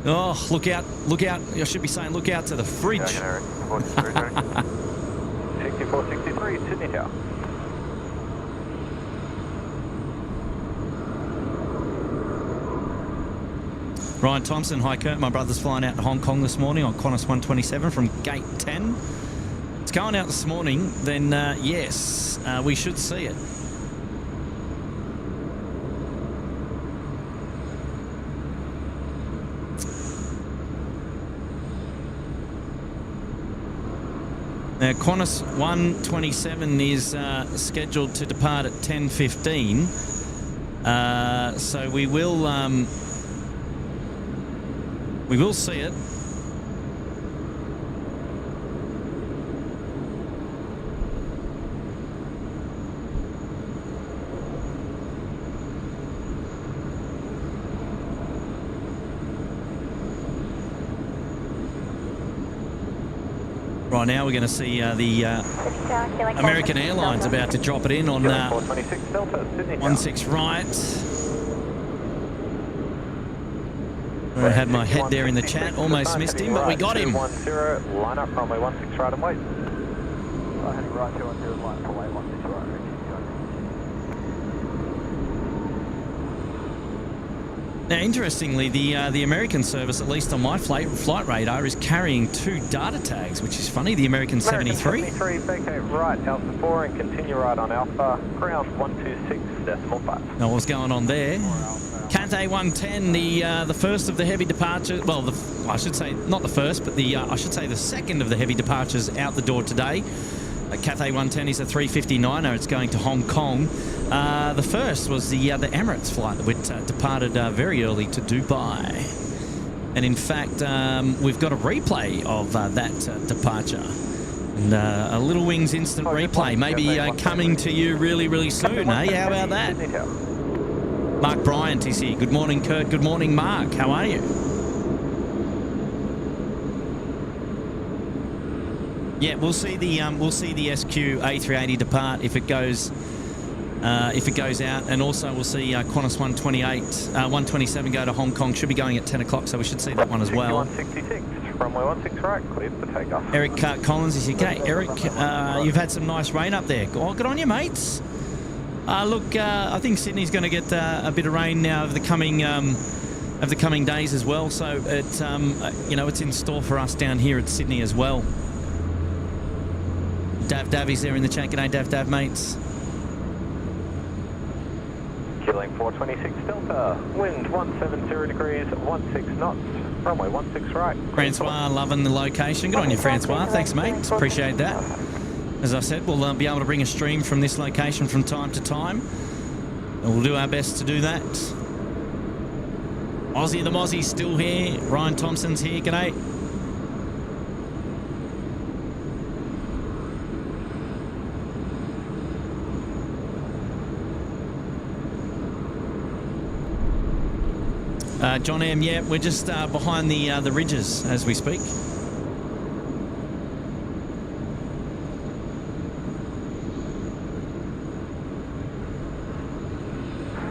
Speaker 2: Oh, look out. Look out. I should be saying look out to the fridge.
Speaker 6: 6463, Sydney Tower.
Speaker 2: Ryan Thompson, hi, Kurt. My brother's flying out to Hong Kong this morning on Qantas 127 from Gate 10. It's going out this morning, then yes, we should see it. Now, Qantas 127 is scheduled to depart at 10:15, so we will see it. Right now we're going to see the American Airlines about to drop it in on 16 right. I had my head there in the chat, almost missed him, but we got him.
Speaker 6: 210, line up, runway 16 right and wait.
Speaker 3: Heading right 210, line up, runway 16 right.
Speaker 2: Now, interestingly, the American service, at least on my flight radar, is carrying 2 data tags, which is funny. The American 73.
Speaker 6: 73, vacate right, Alpha 4, and continue right on Alpha, ground 126.5.
Speaker 2: Now, what's going on there? Qantas A310, the first of the heavy departures. Well, I should say not the first, but I should say the second of the heavy departures out the door today. Cathay 110 is a 359er. It's going to Hong Kong. The first was the Emirates flight that departed very early to Dubai. And in fact, we've got a replay of that departure. And a Little Wings instant replay, maybe coming to you really, really soon, eh? How about that? Mark Bryant is here. Good morning, Kurt. Good morning, Mark. How are you? Yeah, we'll see the SQ A380 depart if it goes out, and also we'll see Qantas 127 go to Hong Kong. Should be going at 10 o'clock, so we should see that one as well.
Speaker 6: 166, runway 16 right, cleared for takeoff.
Speaker 2: Eric Collins is here. Okay, Eric, you've had some nice rain up there. Oh, good on you, mates. Look, I think Sydney's going to get a bit of rain now over the coming days as well. So it's in store for us down here at Sydney as well. Davi's there in the chat. G'day, Dav, mates.
Speaker 6: Killing 426 Delta, wind 170 degrees, 16 knots, runway 16 right.
Speaker 2: Francois, loving the location. Good on you, Francois. Thanks, mate. Appreciate that. As I said, we'll be able to bring a stream from this location from time to time. And we'll do our best to do that. Aussie the Mozzie's still here. Ryan Thompson's here. G'day. John M, yeah, we're just behind the ridges as we speak.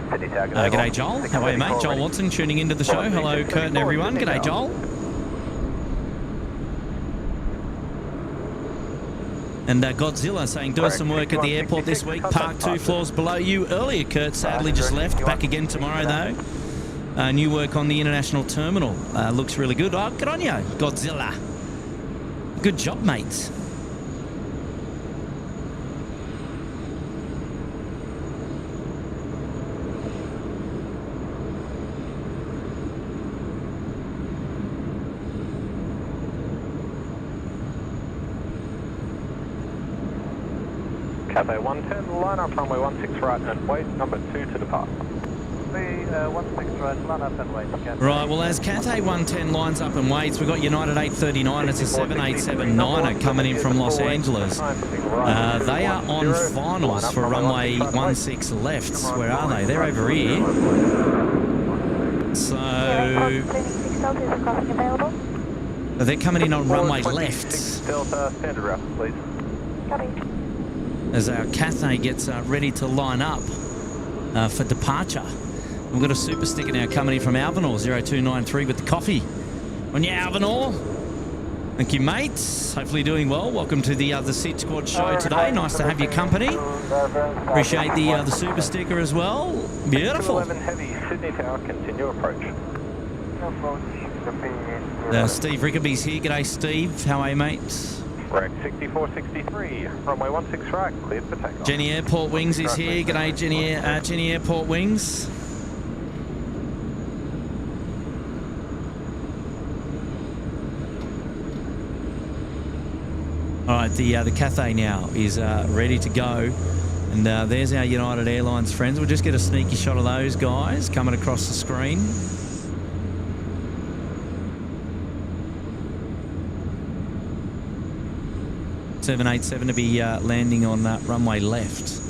Speaker 2: G'day, Joel. How are you, mate? Joel Watson tuning into the show. Hello, Kurt and everyone. G'day, Joel. And Godzilla saying, doing some work at the airport this week. Parked 2 floors below you earlier, Kurt. Sadly just left. Back again tomorrow, though. New work on the international terminal. Looks really good. Oh, good on you, Godzilla. Good job, mate.
Speaker 6: Cathay 110, line up runway 16 right and wait, number 2 to depart.
Speaker 3: 16 right, line up and wait.
Speaker 2: Right, well, as Cathay 110 lines up and waits, we've got United 839. It's a 787-9er coming in from Los Angeles. They are on finals for runway 16 left. Where are they? They're over here. So they're coming in on runway left.
Speaker 6: Delta, standard route, please.
Speaker 2: As our Cathay gets ready to line up for departure. We've got a super sticker now coming in from Alvanor 0293 with the coffee. On your Alvanor. Thank you, mates. Hopefully doing well. Welcome to the SydSquad show today. Nice to have your company. Appreciate the super sticker as well. Beautiful.
Speaker 6: 211 heavy, Sydney Tower, continue approach.
Speaker 2: Steve Rickaby's here. G'day, Steve. How are you, mate?
Speaker 6: Rec 6463, runway 16 right, cleared for takeoff.
Speaker 2: Jenny Airport Wings is here. G'day, Jenny Airport Wings. All right, the Cathay now is ready to go. And there's our United Airlines friends. We'll just get a sneaky shot of those guys coming across the screen. .787 to be landing on runway left.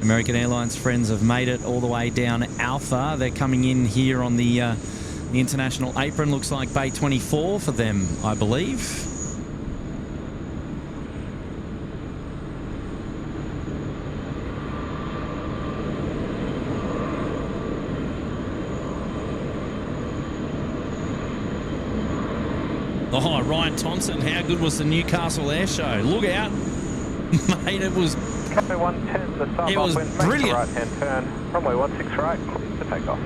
Speaker 2: American Airlines friends have made it all the way down Alpha. They're coming in here on the international apron. Looks like Bay 24 for them, I believe. Oh, Ryan Thompson, how good was the Newcastle Air Show? Look out. Mate, it was...
Speaker 6: Cathay 110, the start
Speaker 2: it was brilliant.
Speaker 6: Right hand turn, runway 16 right, clear for takeoff.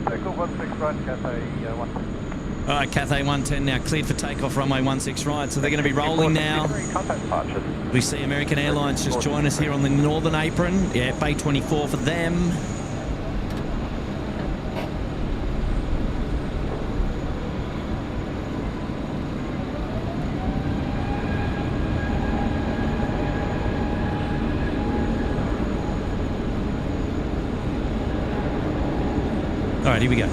Speaker 3: Takeoff 16 right, Cathay 110.
Speaker 2: All right, Cathay 110 now cleared for takeoff, runway 16 right. So they're going to be rolling now. We see American Airlines just join us here on the northern apron. Yeah, Bay 24 for them. All right, here we go.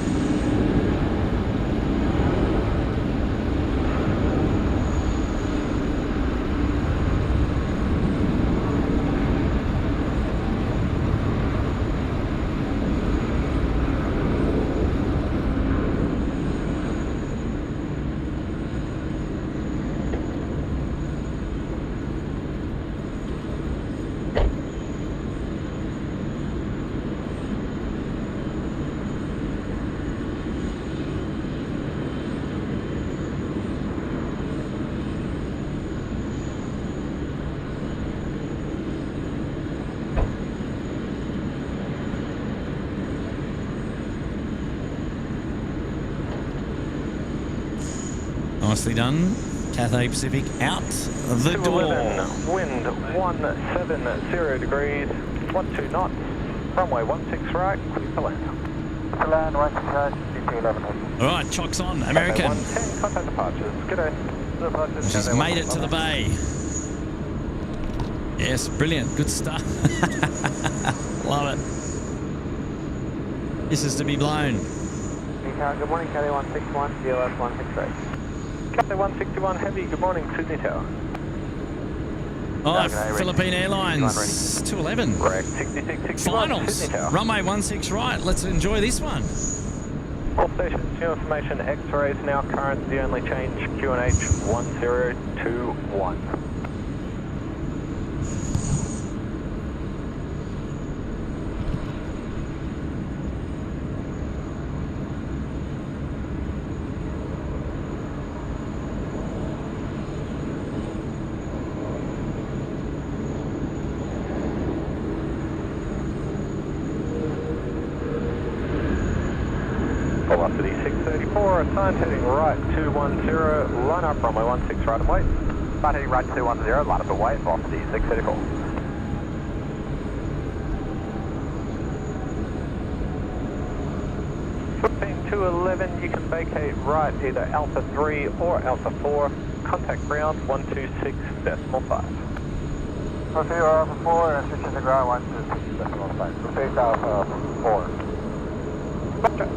Speaker 2: Nicely done. Cathay Pacific out the door.
Speaker 6: Wind 170 degrees, 12 knots, runway 16 right, clear for land.
Speaker 3: To land, 16 right, CP 11.
Speaker 2: All right, chocks on, American.
Speaker 6: 110, contact departures. G'day.
Speaker 2: She's made it to the bay. Yes, brilliant. Good stuff. Love it. This is to be blown.
Speaker 6: Good morning, Kelly 161, GLS 163. Kelly 161 Heavy, good morning, Sydney Tower.
Speaker 2: Oh, Philippine Airlines 211.
Speaker 6: Correct, 6661
Speaker 2: Finals.
Speaker 6: Sydney Tower.
Speaker 2: Runway 16 right. Let's enjoy this one.
Speaker 6: All stations, new information, X-rays now current, the only change, QNH 1021. Velocity 634, assigned heading right 210, line up runway 16 right and wait. Assigned heading right 210, line up and wait, velocity 634. Philippine 211, you can vacate right either Alpha 3 or Alpha 4, contact ground 126.5. Proceed Alpha 4 and switch to ground 126.5. Proceed Alpha 4. Roger.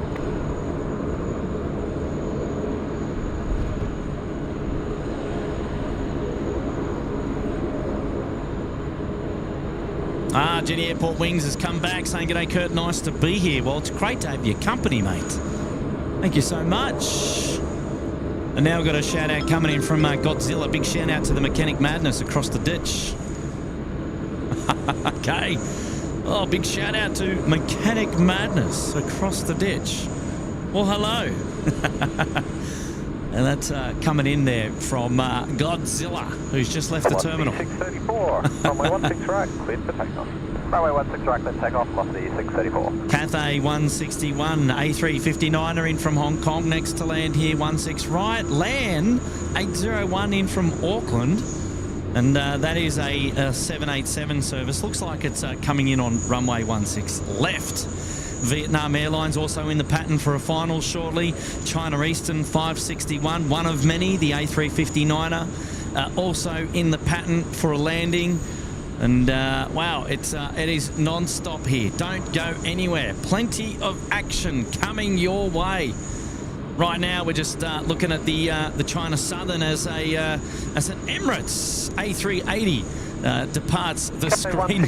Speaker 2: Jenny Airport Wings has come back saying, "G'day Kurt, nice to be here." Well, it's great to have your company, mate. Thank you so much. And now we've got a shout out coming in from Godzilla. Big shout out to the Mechanic Madness across the ditch. Okay. Oh, big shout out to Mechanic Madness across the ditch. Well, hello. And that's coming in there from Godzilla, who's just left the terminal.
Speaker 6: 634, runway 16 right, cleared for takeoff. Runway 16 right, cleared takeoff, velocity 634.
Speaker 2: Cathay 161, A350 in from Hong Kong, next to land here, 16 right. Land 801 in from Auckland, and that is a 787 service. Looks like it's coming in on runway 16 left. Vietnam Airlines also in the pattern for a final shortly. China Eastern 561, one of many, the A350 also in the pattern for a landing. And wow, it is non-stop here. Don't go anywhere. Plenty of action coming your way. Right now, we're just looking at the China Southern as an Emirates A380. Departs the screen.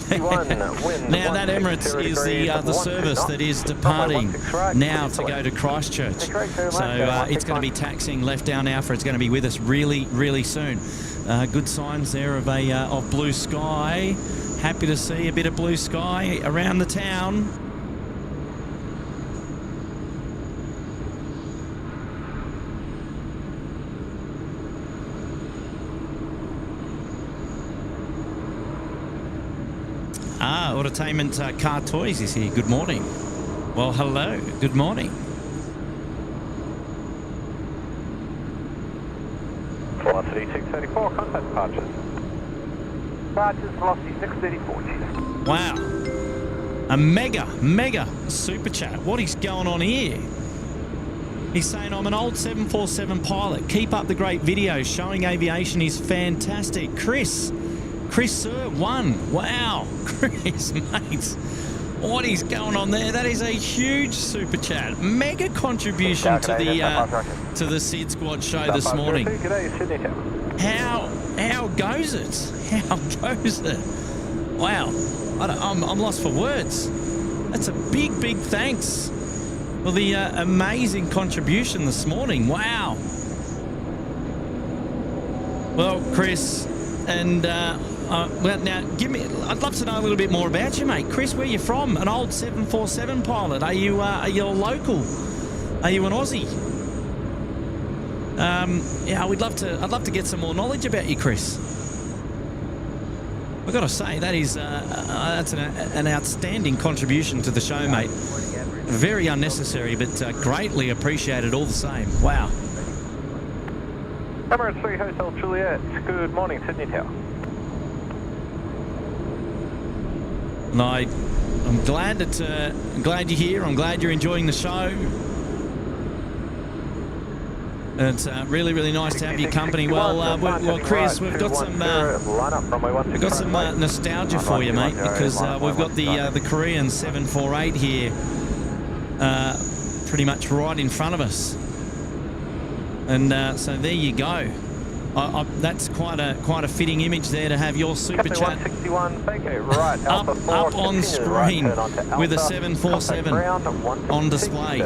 Speaker 2: Now that Emirates is the service that is departing now to go to Christchurch. So it's going to be taxiing left down Alpha. It's going to be with us really, really soon. Good signs there of blue sky. Happy to see a bit of blue sky around the town. Entertainment Car Toys is here. Good morning. Well, hello. Good morning.
Speaker 6: Velocity 634, contact departures. Departures, velocity 634, cheers.
Speaker 2: Wow. A mega super chat. What is going on here? He's saying, "I'm an old 747 pilot. Keep up the great videos. Showing aviation is fantastic. Chris, sir, 1. Wow, Chris, mate. What is going on there? That is a huge super chat. Mega contribution to the SydSquad show this morning. How goes it? How goes it? Wow, I'm lost for words. That's a big thanks for the amazing contribution this morning. Wow. Well, Chris, and well, now I'd love to know a little bit more about you, mate. Chris, where you from? An old 747 pilot? Are you a local? Are you an Aussie? Yeah, I'd love to get some more knowledge about you, Chris. I've got to say that is that's an outstanding contribution to the show, mate. Very unnecessary, but greatly appreciated all the same. Wow.
Speaker 6: Emirates 3 Hotel Juliet. Good morning, Sydney Tower.
Speaker 2: And I'm glad you're here. I'm glad you're enjoying the show. It's really nice to have your company. Well, Chris, we've got some nostalgia for you, mate, because we've got the Korean 748 here pretty much right in front of us. And so there you go. That's quite a fitting image there to have your super chat
Speaker 6: 161, vacate right, Alpha 4,
Speaker 2: up on screen
Speaker 6: right,
Speaker 2: with a 747 on display.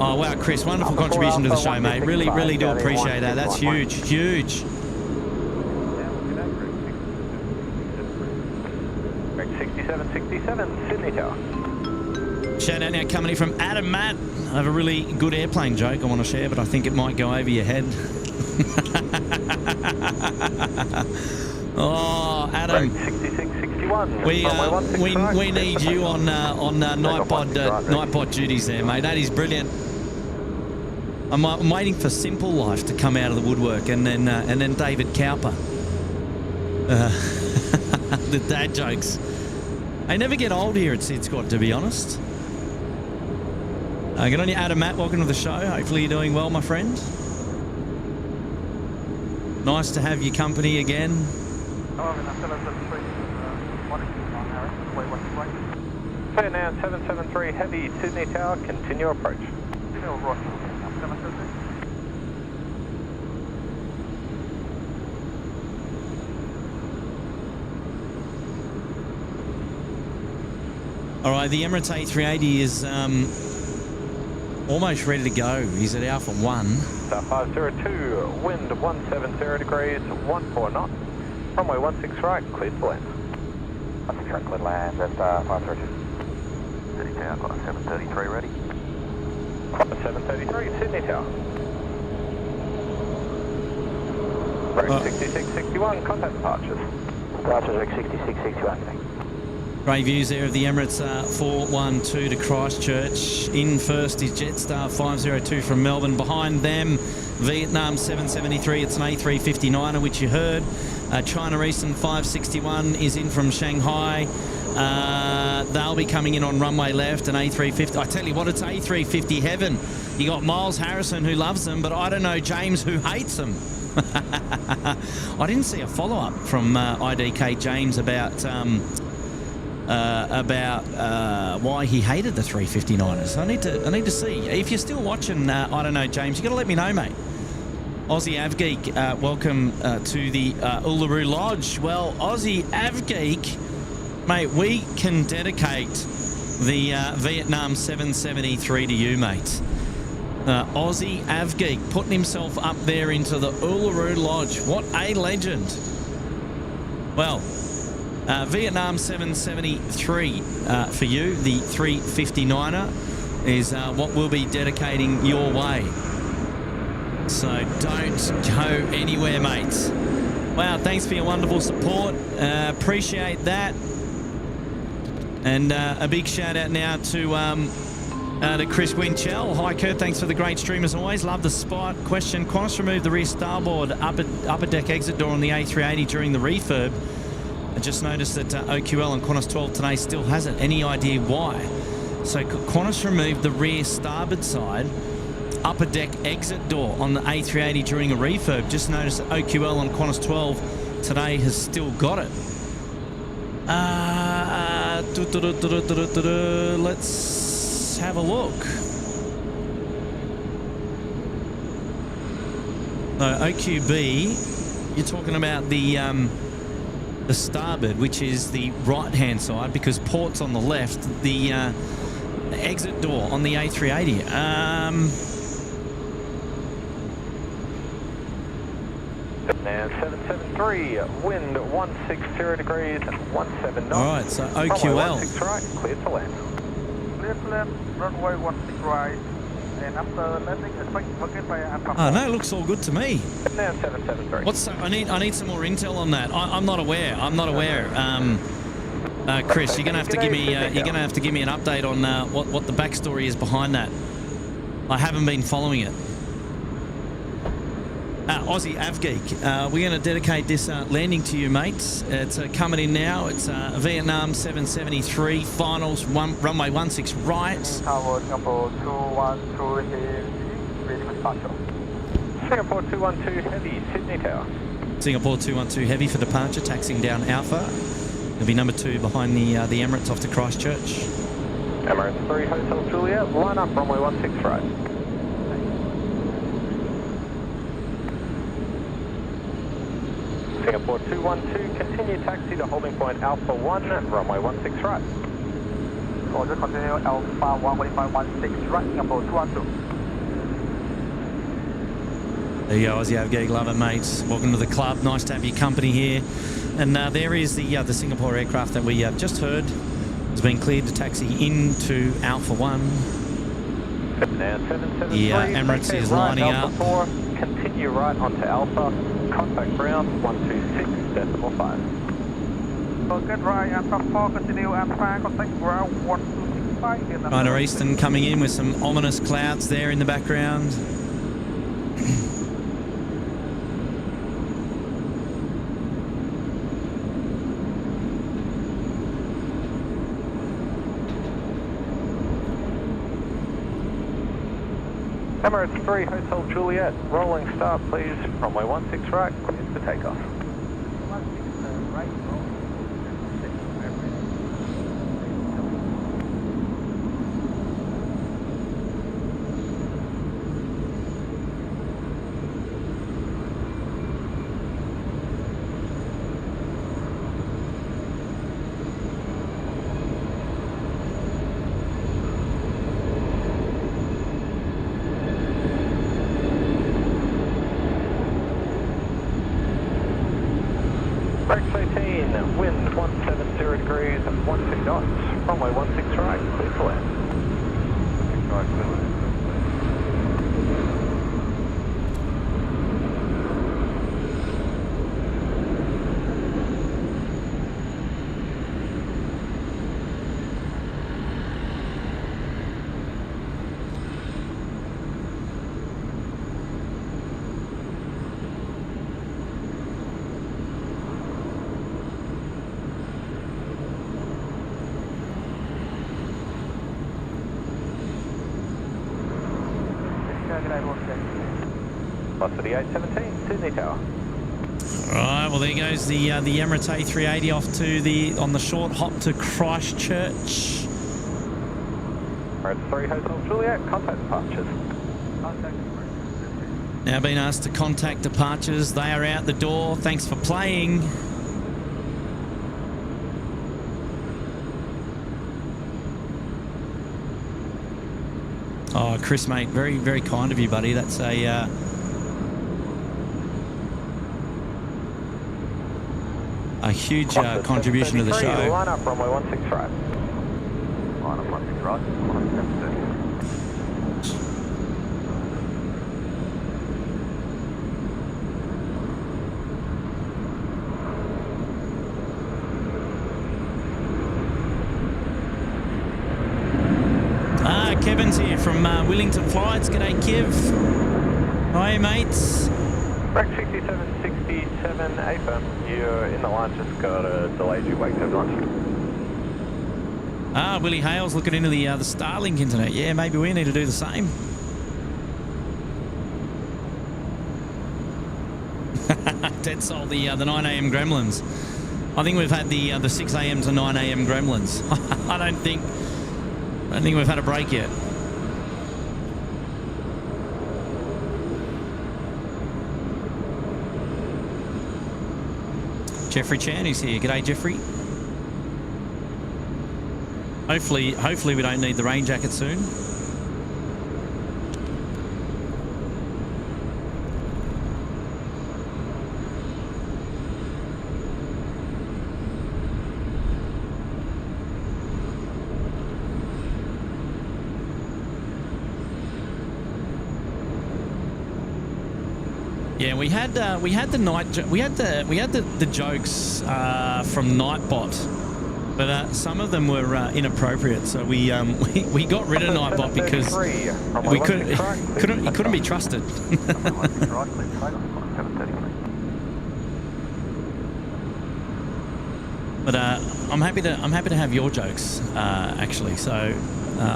Speaker 2: Oh wow, Chris, wonderful contribution to the show, mate. Really do appreciate that. That's huge.
Speaker 6: 67, Sydney Tower.
Speaker 2: Shout out now coming in from Adam Matt. I have a really good airplane joke I want to share, but I think it might go over your head. Oh, Adam.
Speaker 6: 6661.
Speaker 2: We need you on Nightbot duties there, mate. That is brilliant. I'm waiting for Simple Life to come out of the woodwork, and then David Cowper. The dad jokes. They never get old here at SydSquad, to be honest. Good on you, Adam Matt. Welcome to the show. Hopefully you're doing well, my friend. Nice to have your company again.
Speaker 6: Clear now, 773 Heavy, Sydney Tower, continue approach.
Speaker 2: All right, the Emirates A380 is almost ready to go. He's at Alpha 1.
Speaker 6: South 502, wind 170 degrees, 14 knots. Runway 16 right, cleared to land. 16 right, cleared land at 532. Sydney Tower, got a 733 ready. Got a 733, Sydney Tower. Right, 6661, contact departures. Departures 6661.
Speaker 2: Great views there of the Emirates 412 to Christchurch. In first is Jetstar 502 from Melbourne. Behind them, Vietnam 773. It's an A350 which you heard. China Eastern 561 is in from Shanghai. They'll be coming in on runway left, an A350. I tell you what, it's A350 heaven. You got Miles Harrison who loves them, but I don't know James who hates them. I didn't see a follow-up from IDK James about why he hated the 359ers. I need to see. If you're still watching, I don't know, James, you got to let me know, mate. Aussie Avgeek, welcome to the Uluru Lodge. Well, Aussie Avgeek, mate, we can dedicate the Vietnam 773 to you, mate. Aussie Avgeek putting himself up there into the Uluru Lodge. What a legend. Well, Vietnam 773 for you, the 359er, is what we'll be dedicating your way. So don't go anywhere, mates. Wow, thanks for your wonderful support. Appreciate that. And a big shout out now to Chris Winchell. Hi, Kurt. Thanks for the great stream as always. Love the spot. Question: Qantas removed the rear starboard upper deck exit door on the A380 during the refurb. I just noticed that OQL on Qantas 12 today still hasn't. Any idea why? So Qantas removed the rear starboard side upper deck exit door on the A380 during a refurb. Just noticed that OQL on Qantas 12 today has still got it. Let's have a look. No, OQB, you're talking about the starboard, which is the right-hand side, because port's on the left, the exit door on the A380.
Speaker 6: Now 773, wind 160 degrees, 17 knots.
Speaker 2: All right, so OQL.
Speaker 6: 16 right, clear to land.
Speaker 8: Clear to land, runway 16 right, and after landing, expect bucket by Alpha.
Speaker 2: Oh no, it looks all good to me.
Speaker 6: Now 773.
Speaker 2: What's I need some more intel on that. I'm not aware. Chris, you're gonna have to give me an update on what the backstory is behind that. I haven't been following it. Aussie Avgeek, we're going to dedicate this landing to you, mates. It's coming in now. It's Vietnam 773 finals, runway 16 right.
Speaker 6: Tower Singapore 212 heavy, ready for departure. Singapore 212 heavy, Sydney Tower.
Speaker 2: Singapore 212 heavy for departure, taxiing down Alpha. It'll be number 2 behind the Emirates off to Christchurch.
Speaker 6: Emirates 3 Hotel Juliet, line up runway 16 right. Singapore 212, continue taxi to holding point Alpha 1, runway 16 right.
Speaker 8: Roger, continue Alpha 11516 right, Singapore 212.
Speaker 2: There you go, Aussie Avgag, love it, mates. Welcome to the club. Nice to have your company here. And there is the Singapore aircraft that we just heard has been cleared to taxi into Alpha 1. Yeah, Emirates is lining up.
Speaker 6: 4, continue right onto Alpha, contact ground 126.5.
Speaker 8: Good right, Alpha 4, continue Alpha, contact ground 1265.
Speaker 2: Ryder Eastern coming in with some ominous clouds there in the background.
Speaker 6: Emirates 3 Hotel Juliet, rolling start please, runway 16 right, clear for takeoff.
Speaker 8: 16 right, roll. 6
Speaker 6: Brakes 18, wind 170 degrees, 12 knots, runway 16 right, clear for land. 16 right, clear land. Velocity 817, Sydney Tower.
Speaker 2: Right, well there goes the Emirates A380 off to on the short hop to Christchurch.
Speaker 6: Emirates 3 Hotel Juliet, contact departures.
Speaker 2: Now being asked to contact departures. They are out the door. Thanks for playing. Oh, Chris, mate, very, very kind of you, buddy. That's a huge contribution to the show.
Speaker 6: Line up runway 16 right.
Speaker 8: Line up 16 right, 1730.
Speaker 2: Kevin's here from Wellington Flights. G'day, Kev. Hi, mates.
Speaker 6: Break 6767, apron. You're in the line, just got a delayed you wake turbulence.
Speaker 2: Willie Hale's looking into the Starlink internet. Yeah, maybe we need to do the same. Dead sold the 9 a.m. gremlins. I think we've had the 6 a.m. to 9 a.m. gremlins. I don't think we've had a break yet. Jeffrey Chan is here. G'day, Jeffrey. Hopefully we don't need the rain jacket soon. Yeah, we had the jokes from Nightbot, but some of them were inappropriate. So we got rid of Nightbot because he couldn't be trusted. But I'm happy to have your jokes actually. So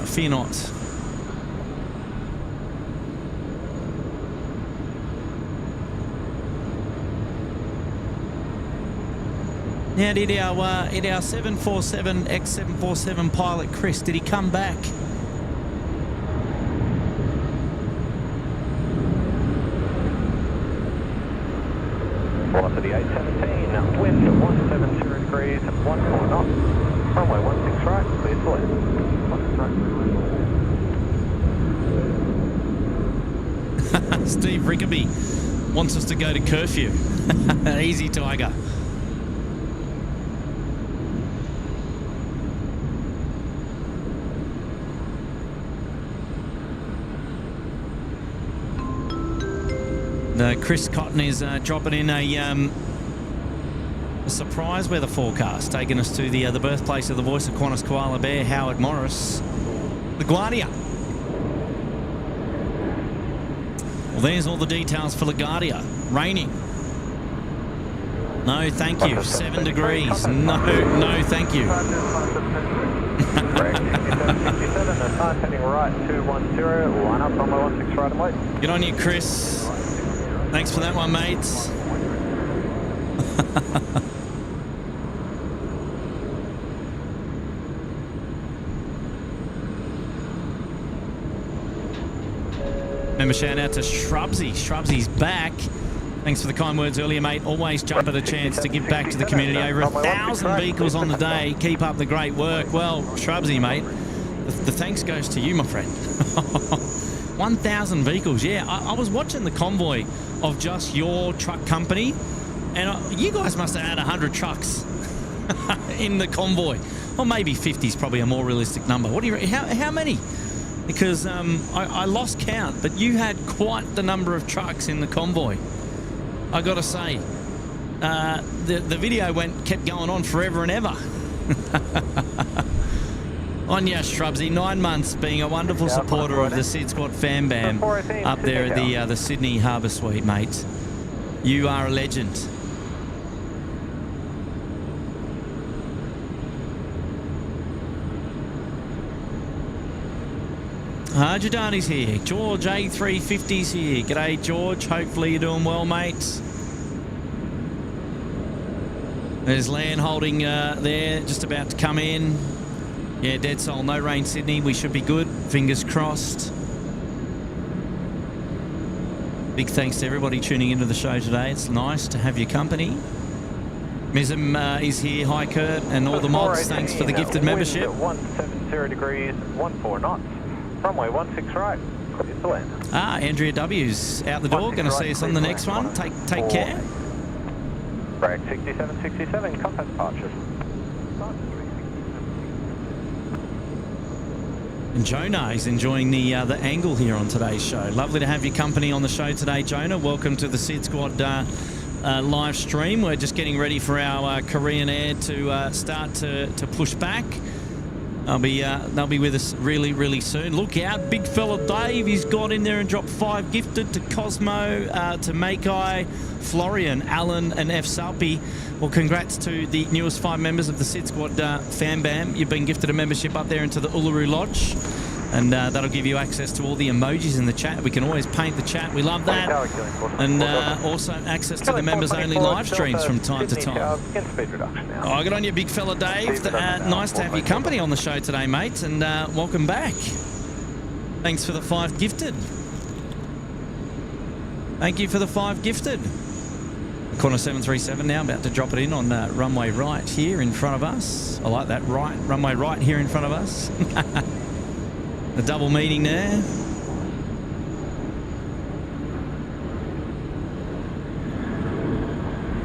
Speaker 2: fear not. Now, did our 747 X747 pilot Chris, did he come back?
Speaker 6: Velocity 817, wind 170 degrees, 14 knots, runway 16 right, clear to land. 16 right,
Speaker 2: Steve Rickaby wants us to go to curfew. Easy, Tiger. Chris Cotton is dropping in a surprise weather forecast, taking us to the birthplace of the voice of Qantas Koala Bear, Howard Morris, LaGuardia. Well, there's all the details for LaGuardia. Raining. No, thank you. 7 degrees. No, thank you.
Speaker 6: heading right 210, line up runway 16 right and wait.
Speaker 2: Good on you, Chris. Thanks for that one, mates. Remember, shout out to Shrubsy. Shrubsy's back. Thanks for the kind words earlier, mate. Always jump at a chance to give back to the community. Over 1,000 vehicles on the day. Keep up the great work. Well, Shrubsy, mate, the thanks goes to you, my friend. 1,000 vehicles, yeah. I was watching the convoy of just your truck company, and you guys must have had 100 trucks in the convoy. Or maybe 50 is probably a more realistic number. What do you? How many? Because I lost count, but you had quite the number of trucks in the convoy. I got to say, the video kept going on forever and ever. On ya, Shrubsy, 9 months being a wonderful supporter of the SydSquad Fan Bam up there at the Sydney Harbour Suite, mate. You are a legend. Jadani's here. George A350's here. G'day, George. Hopefully you're doing well, mate. There's land holding there, just about to come in. Yeah, dead soul. No rain, Sydney. We should be good. Fingers crossed. Big thanks to everybody tuning into the show today. It's nice to have your company. Mism is here. Hi, Kurt. And all the mods, thanks for the gifted membership.
Speaker 6: 170 degrees, 14 knots. Runway 16 right. Clear to land.
Speaker 2: Andrea W's out the door. Going to see us on the next one. Take care.
Speaker 6: Break 6767. Contact departures.
Speaker 2: And Jonah is enjoying the angle here on today's show. Lovely to have your company on the show today, Jonah. Welcome to the SydSquad live stream. We're just getting ready for our Korean Air to start to push back. They'll be with us really, really soon. Look out, big fella Dave. He's got in there and dropped 5 gifted to Cosmo, to Makai, Florian, Alan, and F. Salpi. Well, congrats to the newest 5 members of the SydSquad Fan Bam. You've been gifted a membership up there into the Uluru Lodge, and that'll give you access to all the emojis in the chat. We can always paint the chat. We love that. And also access to the members-only live streams from time to time. Oh, good on you, big fella Dave. Nice to have your company on the show today, mate, and welcome back. Thanks for the 5 gifted. Thank you for the 5 gifted. Corner 737 now, about to drop it in on runway right here in front of us. I like that, right. Runway right here in front of us. The double meeting there.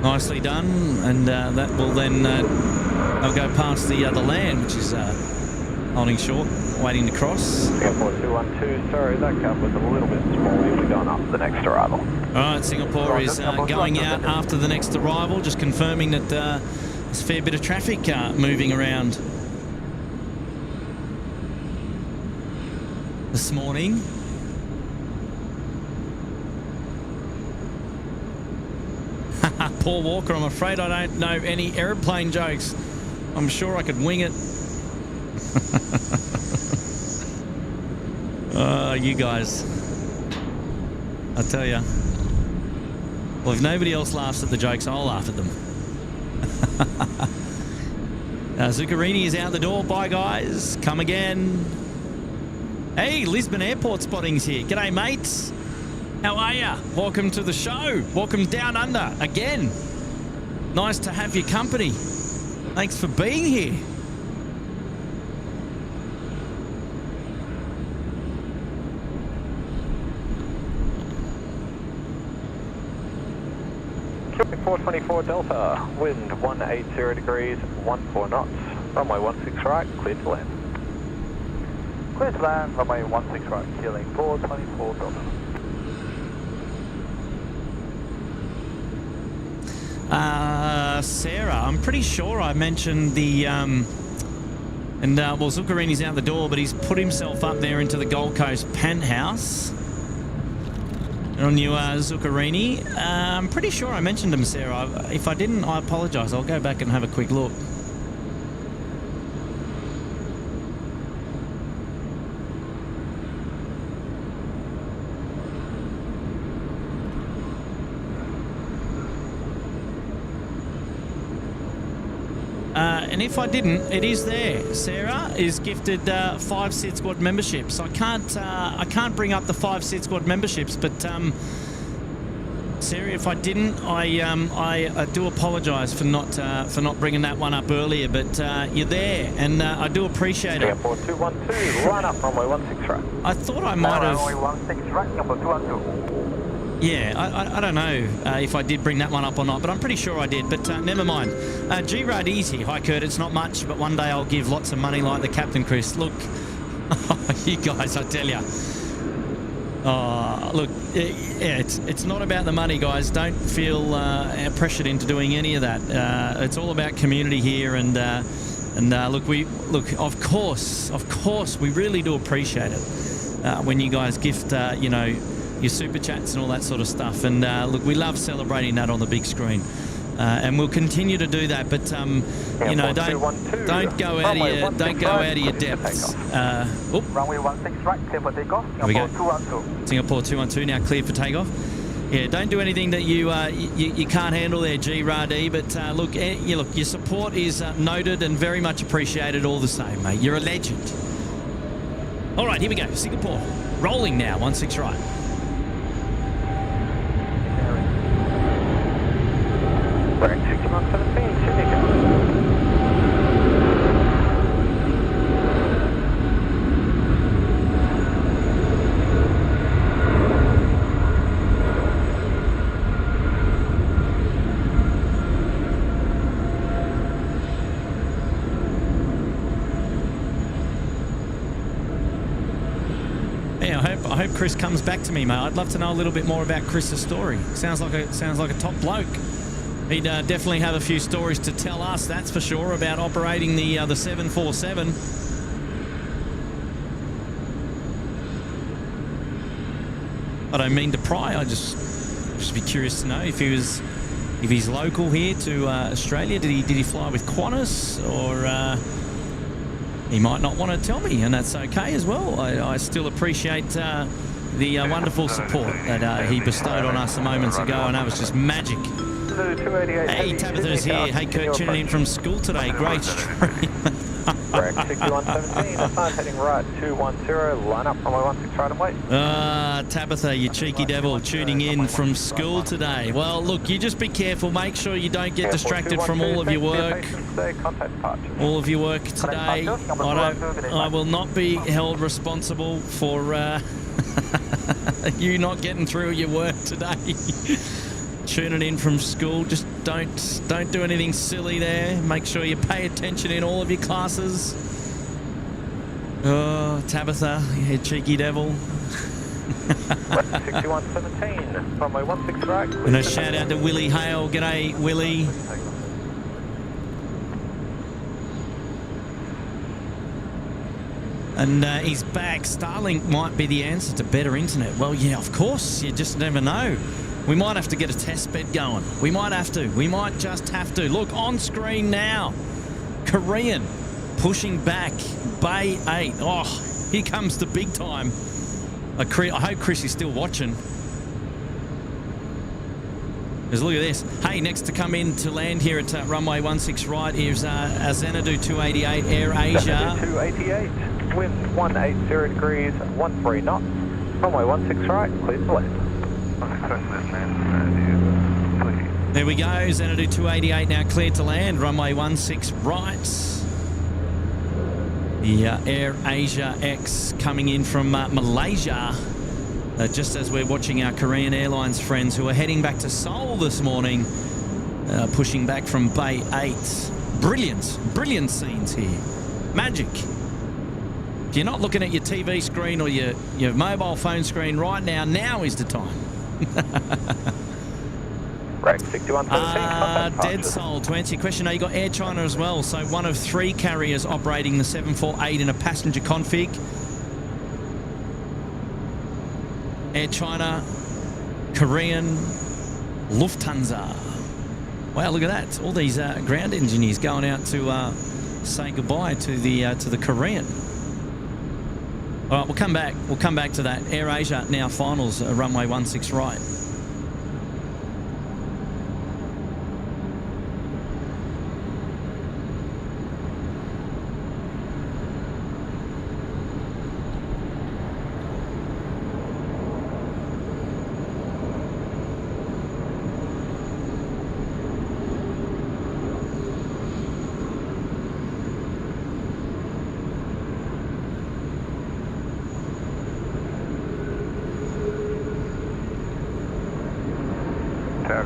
Speaker 2: Nicely done, and that will then they'll go past the land, which is holding short, waiting to cross.
Speaker 6: Singapore 212, sorry, that gap was a little bit small. We'll be going up the next arrival.
Speaker 2: All right, Singapore is going out after the next arrival, just confirming that there's a fair bit of traffic moving around this morning. Paul Walker, I'm afraid I don't know any airplane jokes. I'm sure I could wing it. You guys, I tell you. Well, if nobody else laughs at the jokes, I'll laugh at them. Zuccarini is out the door. Bye, guys. Come again. Hey, Lisbon Airport spotting's here. G'day, mates. How are ya? Welcome to the show. Welcome down under again. Nice to have your company. Thanks for being here.
Speaker 6: Quebec 424 Delta, wind 180 degrees, 14 knots, runway 16 right, clear to land.
Speaker 8: Clear to land, runway 16 right, healing 424 Delta.
Speaker 2: Sarah, I'm pretty sure I mentioned the, well, Zuccarini's out the door, but he's put himself up there into the Gold Coast penthouse. On you, Zuccarini. I'm pretty sure I mentioned him, Sarah. If I didn't, I apologise. I'll go back and have a quick look. And if I didn't, it is there. Sarah is gifted 5 SydSquad memberships. I can't bring up the 5 SydSquad memberships, but Sarah, if I didn't, I do apologise for not bringing that one up earlier. But you're there, and I do appreciate it.
Speaker 6: 4212, line up, runway 16 right.
Speaker 2: I thought I might have.
Speaker 8: Runway 16 right, number 212.
Speaker 2: Yeah, I don't know if I did bring that one up or not, but I'm pretty sure I did. But never mind. G-Rad easy. Hi, Kurt. It's not much, but one day I'll give lots of money like the Captain Chris. Look, you guys, I tell you. Look, yeah, it's not about the money, guys. Don't feel pressured into doing any of that. It's all about community here, and look, of course, we really do appreciate it when you guys gift, your super chats and all that sort of stuff. And look, we love celebrating that on the big screen, and we'll continue to do that. But don't go out of your depths.
Speaker 8: Runway 16 right, clear for takeoff. Singapore 212.
Speaker 2: Singapore 212 now clear for takeoff. Yeah, don't do anything that you can't handle there, G-Rad-E. But look, your support is noted and very much appreciated all the same, mate. You're a legend. All right, here we go. Singapore rolling now, 16 right.
Speaker 6: Bearing 6117, Sydney go.
Speaker 2: Yeah, I hope Chris comes back to me, mate. I'd love to know a little bit more about Chris's story. Sounds like a top bloke. He'd definitely have a few stories to tell us, that's for sure, about operating the 747. I don't mean to pry. I just be curious to know if he's local here to Australia. Did he fly with Qantas, or he might not want to tell me, and that's okay as well. I still appreciate the wonderful support that he bestowed on us moments ago, and that was just magic. Hey, Tabitha's here. Hey, Kurt, tuning in from school today. Great stream.
Speaker 6: Correct, 6117, aside heading right, 210, line up, runway 16 right and wait.
Speaker 2: Tabitha, you cheeky devil, tuning in from school today. Well, look, you just be careful. Make sure you don't get distracted from all of your work. All of your work today. I will not be held responsible for you not getting through your work today. Tuning in from school, just don't do anything silly there. Make sure you pay attention in all of your classes. Oh, Tabitha, you cheeky devil.
Speaker 6: 6117, runway 16 right.
Speaker 2: And a shout out to Willie Hale. G'day, Willie. And he's back. Starlink might be the answer to better internet. Well, yeah, of course. You just never know. We might have to get a test bed going. We might have to. We might just have to. Look, on screen now. Korean pushing back. Bay 8. Oh, here comes the big time. I hope Chris is still watching. Because look at this. Hey, next to come in to land here at runway 16 right is a Xanadu 288 Air Asia.
Speaker 6: Xanadu 288, wind 180 degrees, 13 knots. Runway 16 right, clear to land.
Speaker 2: There we go, Xanadu 288 now cleared to land, runway 16 right. The Air Asia X coming in from Malaysia. Just as we're watching our Korean Airlines friends who are heading back to Seoul this morning, pushing back from Bay 8. Brilliant scenes here. Magic. If you're not looking at your TV screen or your mobile phone screen right now, now is the time.
Speaker 6: Break 6117.
Speaker 2: Dead Soul, to answer your question, now you got Air China as well. So one of 3 carriers operating the 748 in a passenger config. Air China, Korean, Lufthansa. Wow, look at that! All these ground engineers going out to say goodbye to the Korean. All right, we'll come back. We'll come back to that. Air Asia now finals runway 16 right.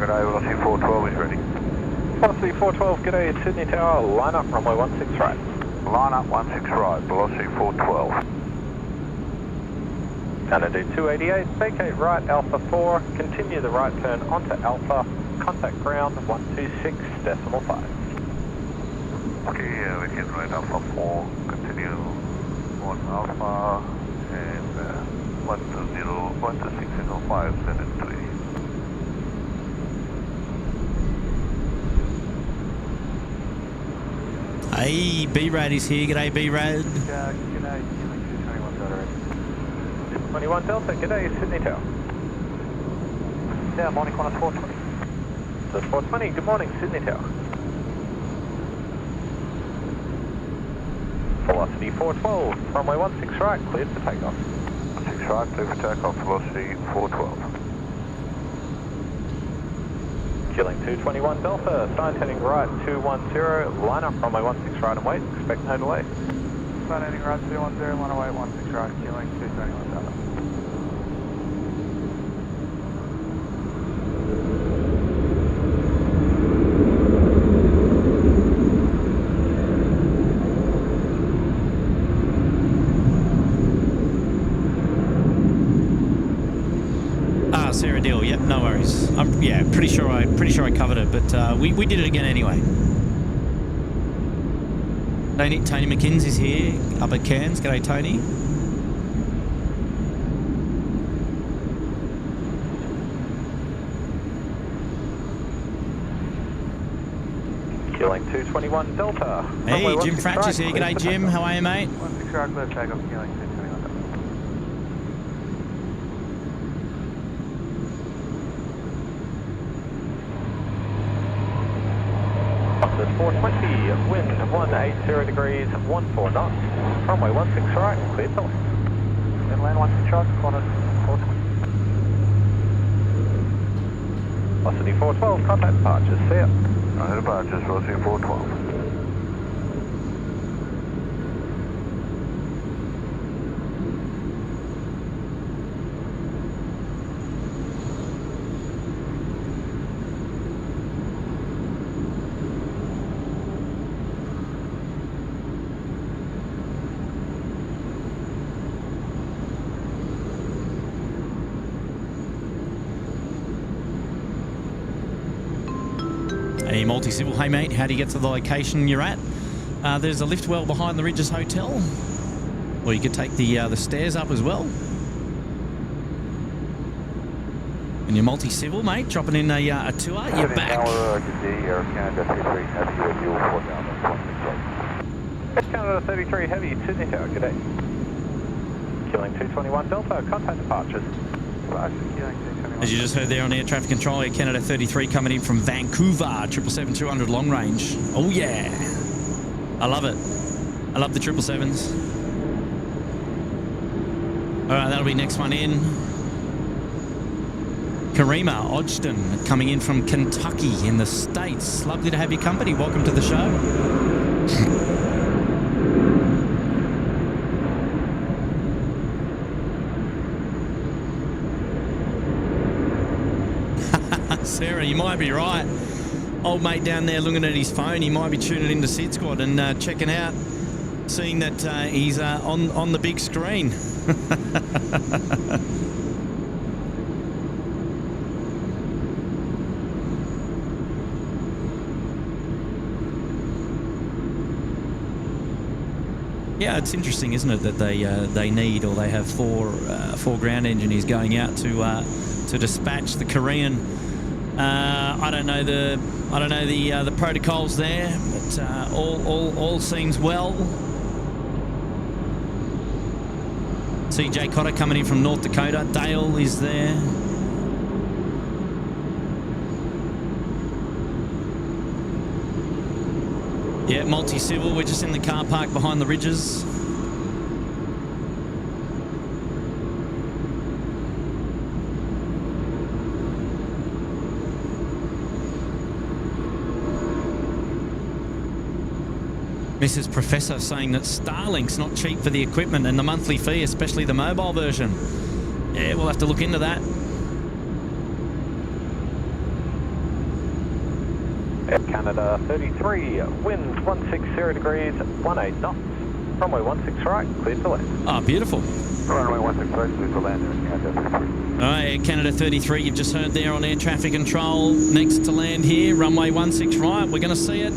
Speaker 6: Velocity 412 is ready. Velocity 412, g'day, it's Sydney Tower, line up, runway 16 right.
Speaker 9: Line up 16 right, velocity 412.
Speaker 6: Xanadu 288, vacate right, Alpha 4, continue the right turn onto Alpha, contact ground 126.5.
Speaker 9: Okay, we can right Alpha 4, continue on Alpha, and 126.5, send it 3.
Speaker 2: Hey, B-Rad is here. G'day, B-Rad.
Speaker 6: G'day, 21 Delta, g'day, Sydney Tower. Yeah, morning, Qantas 420. So 420, good morning, Sydney Tower. Velocity 412, runway 16 right, cleared for takeoff.
Speaker 9: 16 right, clear for takeoff, velocity 412.
Speaker 6: Killing 221 Delta, sign heading right 210, line up runway 16 right and wait, expect no delay.
Speaker 8: Sign heading right 210, line away 16 right, killing 221 Delta.
Speaker 2: Sarah Deal, yep, no worries. Yeah, pretty sure I covered it, but we did it again anyway. Tony McKinsey's here, up at Cairns. G'day, Tony.
Speaker 6: Killing 221 Delta.
Speaker 2: Hey, Jim Fratch is here. G'day, Jim. How are you, mate?
Speaker 8: 16 right, clear takeoff, killing 221 Delta.
Speaker 6: Qantas 420, wind 180 degrees, 14 knots. Runway 16 right, clear to land.
Speaker 8: Then land 16 right, Qantas 420.
Speaker 6: Velocity 412, contact departures, see ya.
Speaker 9: Departures, velocity 412.
Speaker 2: Hey, multi-civil. Hey, mate, how do you get to the location you're at? There's a lift well behind the Ridges Hotel, or you could take the stairs up as well. And you're multi-civil, mate, dropping in a tour. You're back.
Speaker 9: Air Canada 33 heavy with you, 4 down and 1
Speaker 6: Air Canada 33 heavy, Sydney Tower, g'day. Killing 221 Delta, contact departures.
Speaker 8: Departures, killing 221
Speaker 2: As you just heard there on air traffic control, Air Canada 33 coming in from Vancouver, 777-200 long range. Oh yeah, I love it. I love the 777s. All right, that'll be next one in. Karima Odgton coming in from Kentucky in the States. Lovely to have your company. Welcome to the show. Sarah, you might be right. Old mate down there looking at his phone, he might be tuning into SydSquad and checking out, seeing that he's on the big screen. Yeah, it's interesting, isn't it, that they need, or they have four ground engineers going out to dispatch the Korean. I don't know the protocols there, but all seems well. CJ Cotter coming in from North Dakota. Dale is there. Yeah, multi-civil. We're just in the car park behind the ridges. Mrs. Professor saying that Starlink's not cheap for the equipment and the monthly fee, especially the mobile version. Yeah, we'll have to look into that.
Speaker 6: Air Canada 33, wind 160 degrees, 18 knots. Runway 16 right, clear to land.
Speaker 2: Oh, beautiful.
Speaker 9: Runway 16 right, clear to land, Air Canada 33.
Speaker 2: All right, Air Canada 33, you've just heard there on air traffic control. Next to land here, runway 16 right. We're going to see it.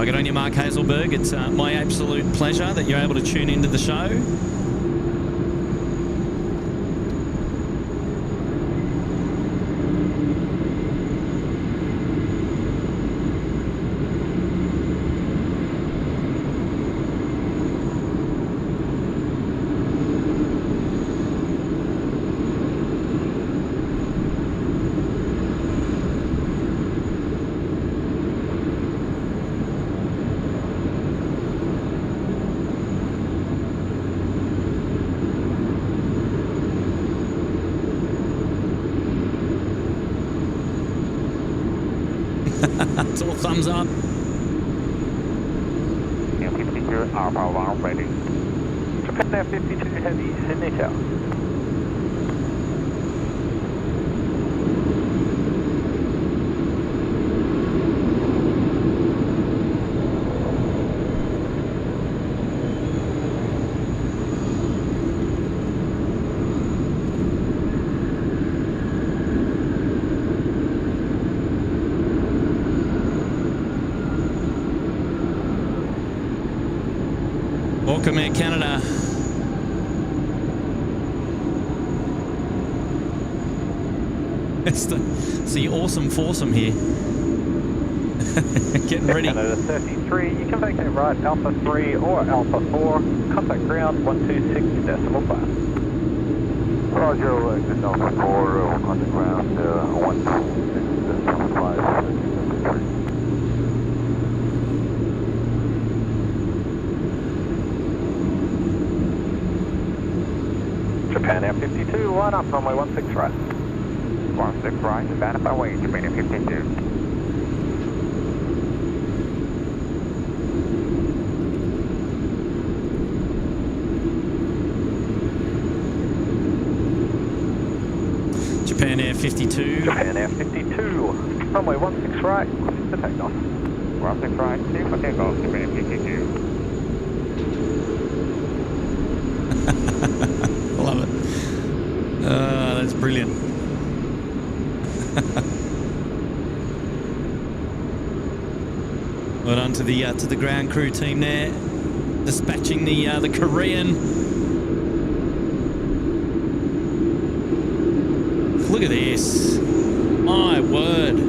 Speaker 2: Good on you, Mark Hazelberg. It's my absolute pleasure that you're able to tune into the show. It's all thumbs up.
Speaker 9: M52 Alpha 1 ready.
Speaker 6: Japan F52 Heavy, Sydney Tower.
Speaker 2: Welcome, Air Canada. It's the awesome foursome here. Getting ready.
Speaker 6: Canada 33, you can vacate right, Alpha 3 or Alpha 4. Contact ground 126.5.
Speaker 9: Roger, exit Alpha 4, contact ground 126.5.
Speaker 6: Japan F52, line up, runway 16 right.
Speaker 9: 16 right, stand up away, Japan F52.
Speaker 2: Japan Air 52.
Speaker 6: Japan Air 52, runway 16 right, clear for takeoff.
Speaker 9: 16 right, clear for takeoff, Japan F52.
Speaker 2: brilliant. Well done to the ground crew team there, dispatching the Korean. Look at this. My word.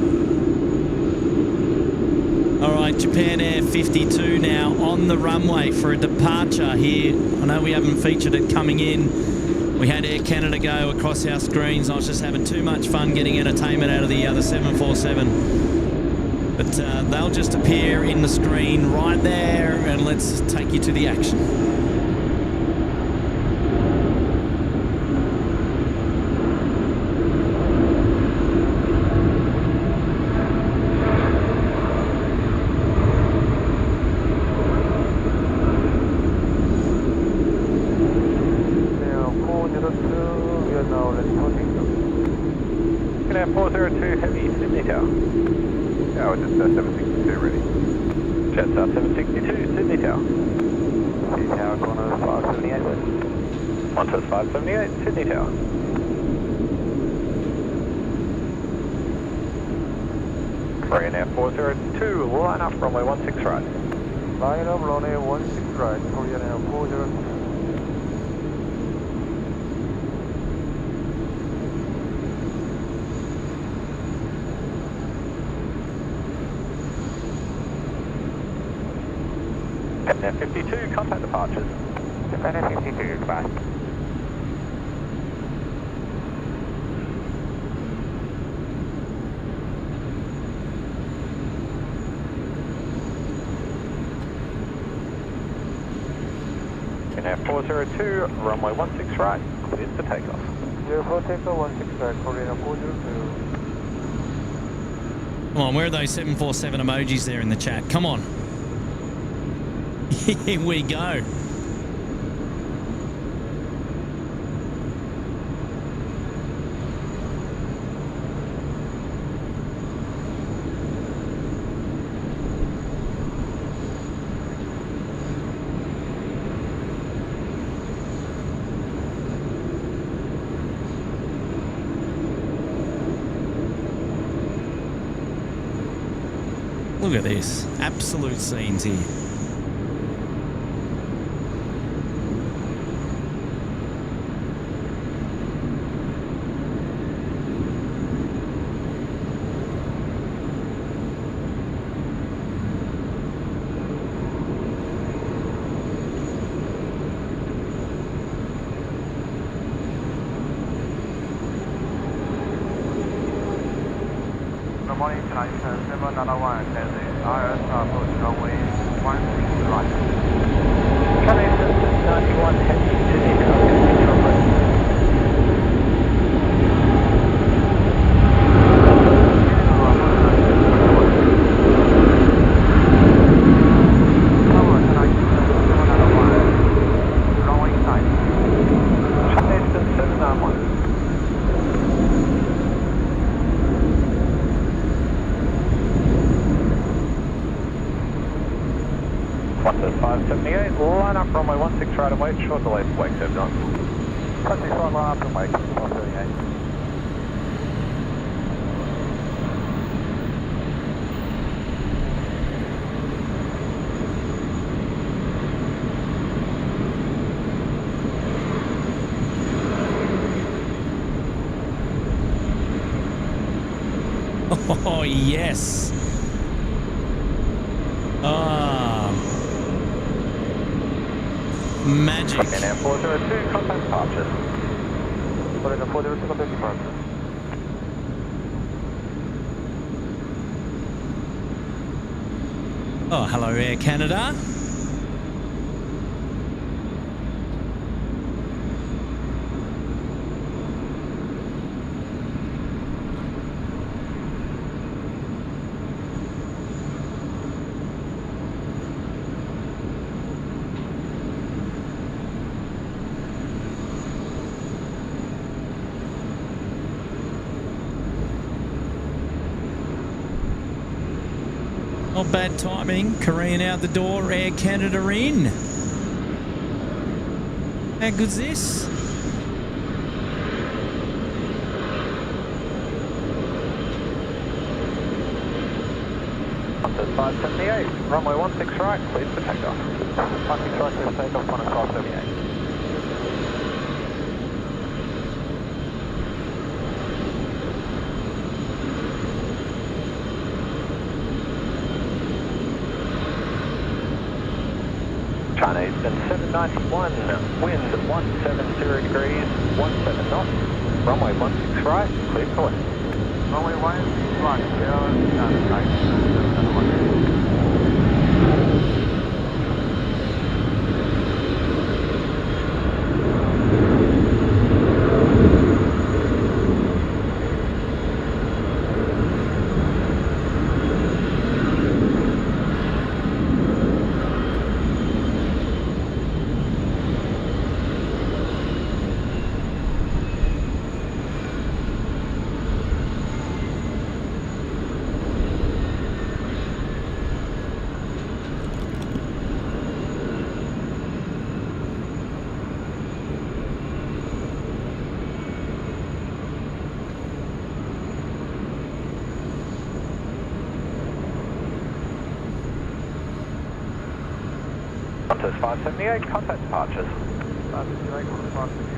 Speaker 2: All right, Japan Air 52 now on the runway for a departure here. I know we haven't featured it coming in. We had Air Canada go across our screens. I was just having too much fun getting entertainment out of the 747. But they'll just appear in the screen right there, and let's take you to the action.
Speaker 6: Air 402 Heavy Sydney Tower. Tower just 762 ready. Jetstar 762 Sydney Tower. Sydney Tower, Qantas 578 west. Qantas 578 Sydney Tower. Korean Air 402, line up runway 16 right.
Speaker 9: Line up runway 16 right, Korean Air 402.
Speaker 6: Japan Air 52, contact departures.
Speaker 3: Japan Air 52, goodbye.
Speaker 6: Japan Air 402, runway 16 right, cleared for takeoff.
Speaker 9: Clear for takeoff 16 right, Korean Air 402.
Speaker 2: Come on, where are those 747 emojis there in the chat? Come on. Here we go. Look at this. Absolute scenes here.
Speaker 8: Good morning, tonight 791, there's the IS approach runway 16 right.
Speaker 6: Japan Air 91 Heavy Sydney Tower, continue runway.
Speaker 8: Tower tonight 791, runway 9.
Speaker 6: Japan Air 791. Qantas 578, line up runway 16 right and wait, short delay for wake 7 knots. Qantas 5 line up and wait, 138.
Speaker 2: Oh, yes. Magic.
Speaker 6: Japan Air 402, contact departures.
Speaker 9: Korean Air 402, contact departure.
Speaker 2: Oh, hello, Air Canada. Not bad timing. Korean out the door, Air Canada in. How good's this?
Speaker 6: Qantas 578, runway 16 right, cleared for takeoff. 16 right, clear for takeoff, 1 across 78. China Eastern 791, wind 170 degrees, 17 knots, runway 16 right, cleared for west.
Speaker 8: Runway 16 right, clear, and right, 791.
Speaker 6: Qantas 578, contact departures.
Speaker 8: 578, Qantas 578.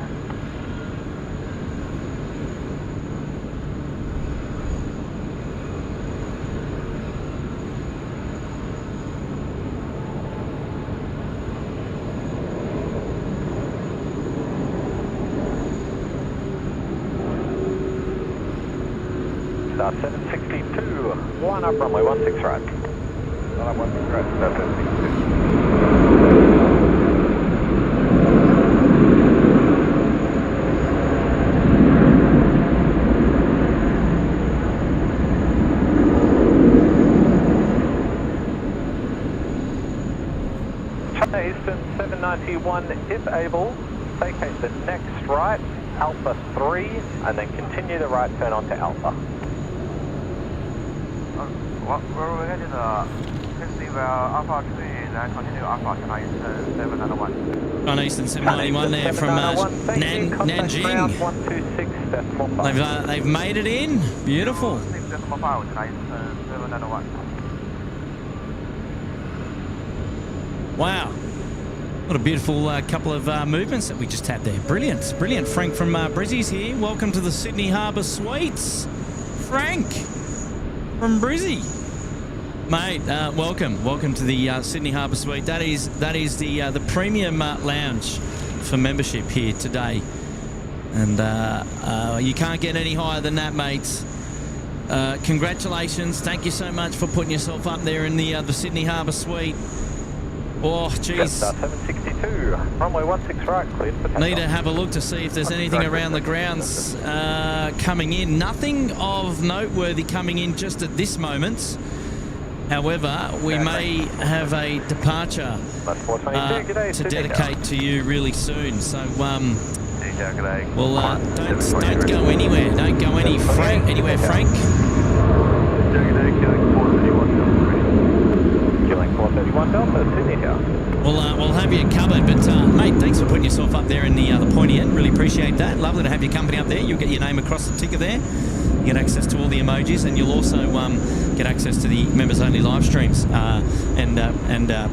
Speaker 6: Star 762, line up runway 16 right.
Speaker 9: Line up 16 right, Star 762.
Speaker 6: China Eastern 791, if able, vacate the next right, Alpha 3, and then continue the right turn onto Alpha.
Speaker 8: We're headed taxi via Alpha 3, then continue Alpha China Eastern 791.
Speaker 2: China Eastern 791 there from Nanjing.
Speaker 6: 126.5.
Speaker 2: They've made it in. Beautiful.
Speaker 8: 6.5, China Eastern 791.
Speaker 2: Wow. What a beautiful couple of movements that we just had there. Brilliant. Brilliant. Frank from Brizzy's here. Welcome to the Sydney Harbour Suites. Frank from Brizzy. Mate, welcome. Welcome to the Sydney Harbour Suite. That is the premium lounge for membership here today. And you can't get any higher than that, mates. Congratulations. Thank you so much for putting yourself up there in the Sydney Harbour Suite. Oh, jeez.
Speaker 6: 762, runway 16 right, cleared for takeoff.
Speaker 2: Need to have a look to see if there's anything around the grounds coming in. Nothing of noteworthy coming in just at this moment. However, we may have a departure to dedicate to you really soon. So, well, don't go anywhere. Don't go anywhere, Frank.
Speaker 6: Killing 431 Delta, Sydney here.
Speaker 2: We'll have you covered, but mate, thanks for putting yourself up there in the pointy end. Really appreciate that. Lovely to have your company up there. You'll get your name across the ticker there. You get access to all the emojis, and you'll also get access to the members-only live streams and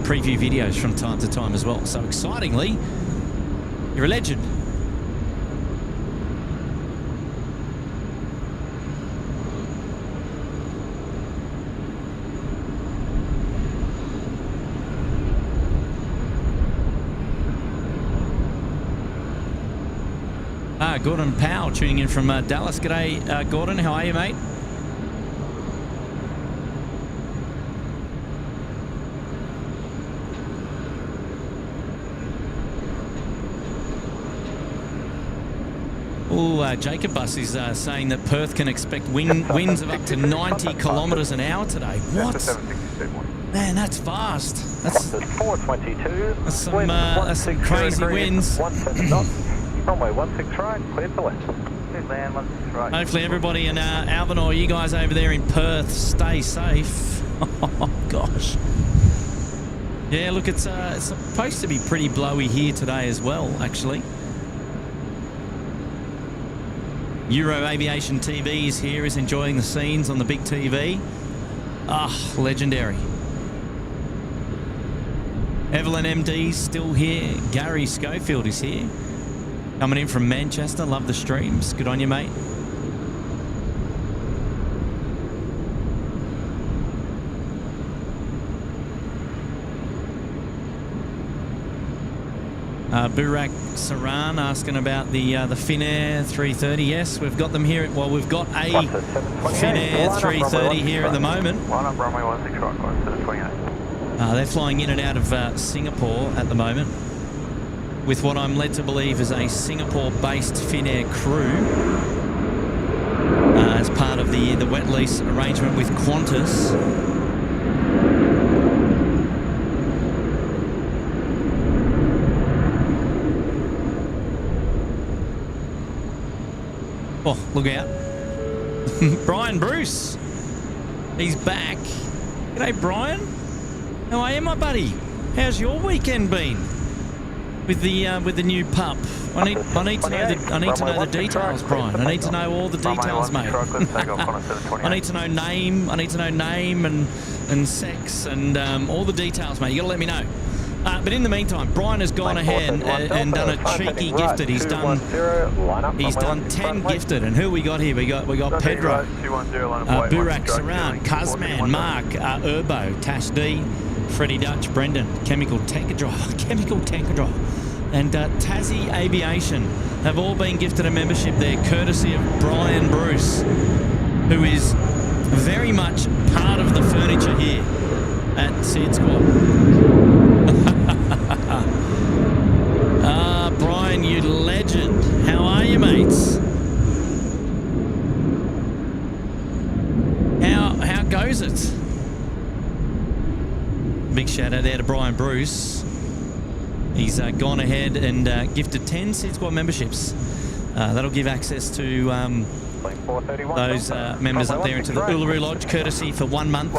Speaker 2: preview videos from time to time as well. So excitingly, you're a legend. Gordon Powell tuning in from Dallas. G'day, Gordon. How are you, mate? Oh, Jacob Bus is saying that Perth can expect winds of up to 90 kilometres an hour today. What? Man, that's fast. That's
Speaker 6: 422.
Speaker 2: That's some crazy winds.
Speaker 6: Runway 16 right, cleared for west. Land 16 right.
Speaker 2: Hopefully everybody in Alvin or you guys over there in Perth stay safe. Oh, gosh. Yeah, look, it's supposed to be pretty blowy here today as well, actually. Euro Aviation TV is here, is enjoying the scenes on the big TV. Ah, legendary. Evelyn MD's still here. Gary Schofield is here. Coming in from Manchester. Love the streams. Good on you, mate. Burak Saran asking about the Finnair 330. Yes, we've got them here. Well, we've got a Finnair 330 here at the moment.
Speaker 8: Line up runway 16 right, going to the 28.
Speaker 2: They're flying in and out of Singapore at the moment with what I'm led to believe is a Singapore-based Finnair crew as part of the wet lease arrangement with Qantas. Oh, look out. Brian Bruce. He's back. G'day, Brian. How are you, my buddy? How's your weekend been? With the new pup. I need to know the details, Brian. I need to know all the details, mate. I need to know name. I need to know name and sex and all the details, mate. You got to let me know. But in the meantime, Brian has gone ahead and done a cheeky gifted. He's done 10 gifted. And who we got here? We got Pedro, Burak, Saran, Kazman, Mark, Urbo, Tash D, Freddie Dutch, Brendan, Chemical Tanker Drive, and Tassie Aviation have all been gifted a membership there, courtesy of Brian Bruce, who is very much part of the furniture here at SydSquad. Brian, you legend. How are you, mates? How goes it? Big shout out there to Brian Bruce. He's gone ahead and gifted 10 SydSquad memberships. That'll give access to those members up there into the Uluru Lodge, courtesy for 1 month.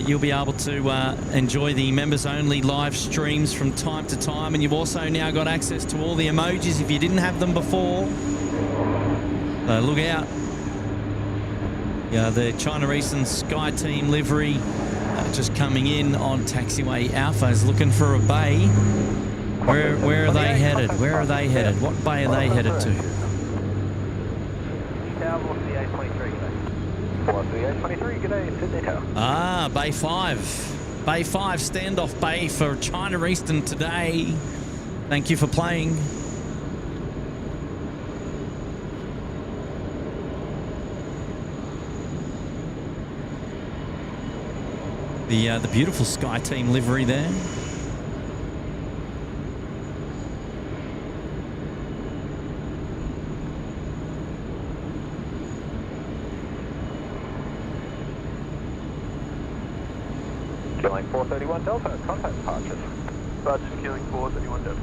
Speaker 2: You'll be able to enjoy the members-only live streams from time to time, and you've also now got access to all the emojis if you didn't have them before. Look out. The China Eastern Sky Team livery just coming in on taxiway Alpha is looking for a bay. Where are they headed? Where are they headed? What bay are they headed to? Ah, Bay 5. Bay 5 standoff bay for China Eastern today. Thank you for playing. The beautiful Sky Team livery there.
Speaker 6: Killing 431 Delta, contact departures.
Speaker 8: Roger, killing 431 Delta.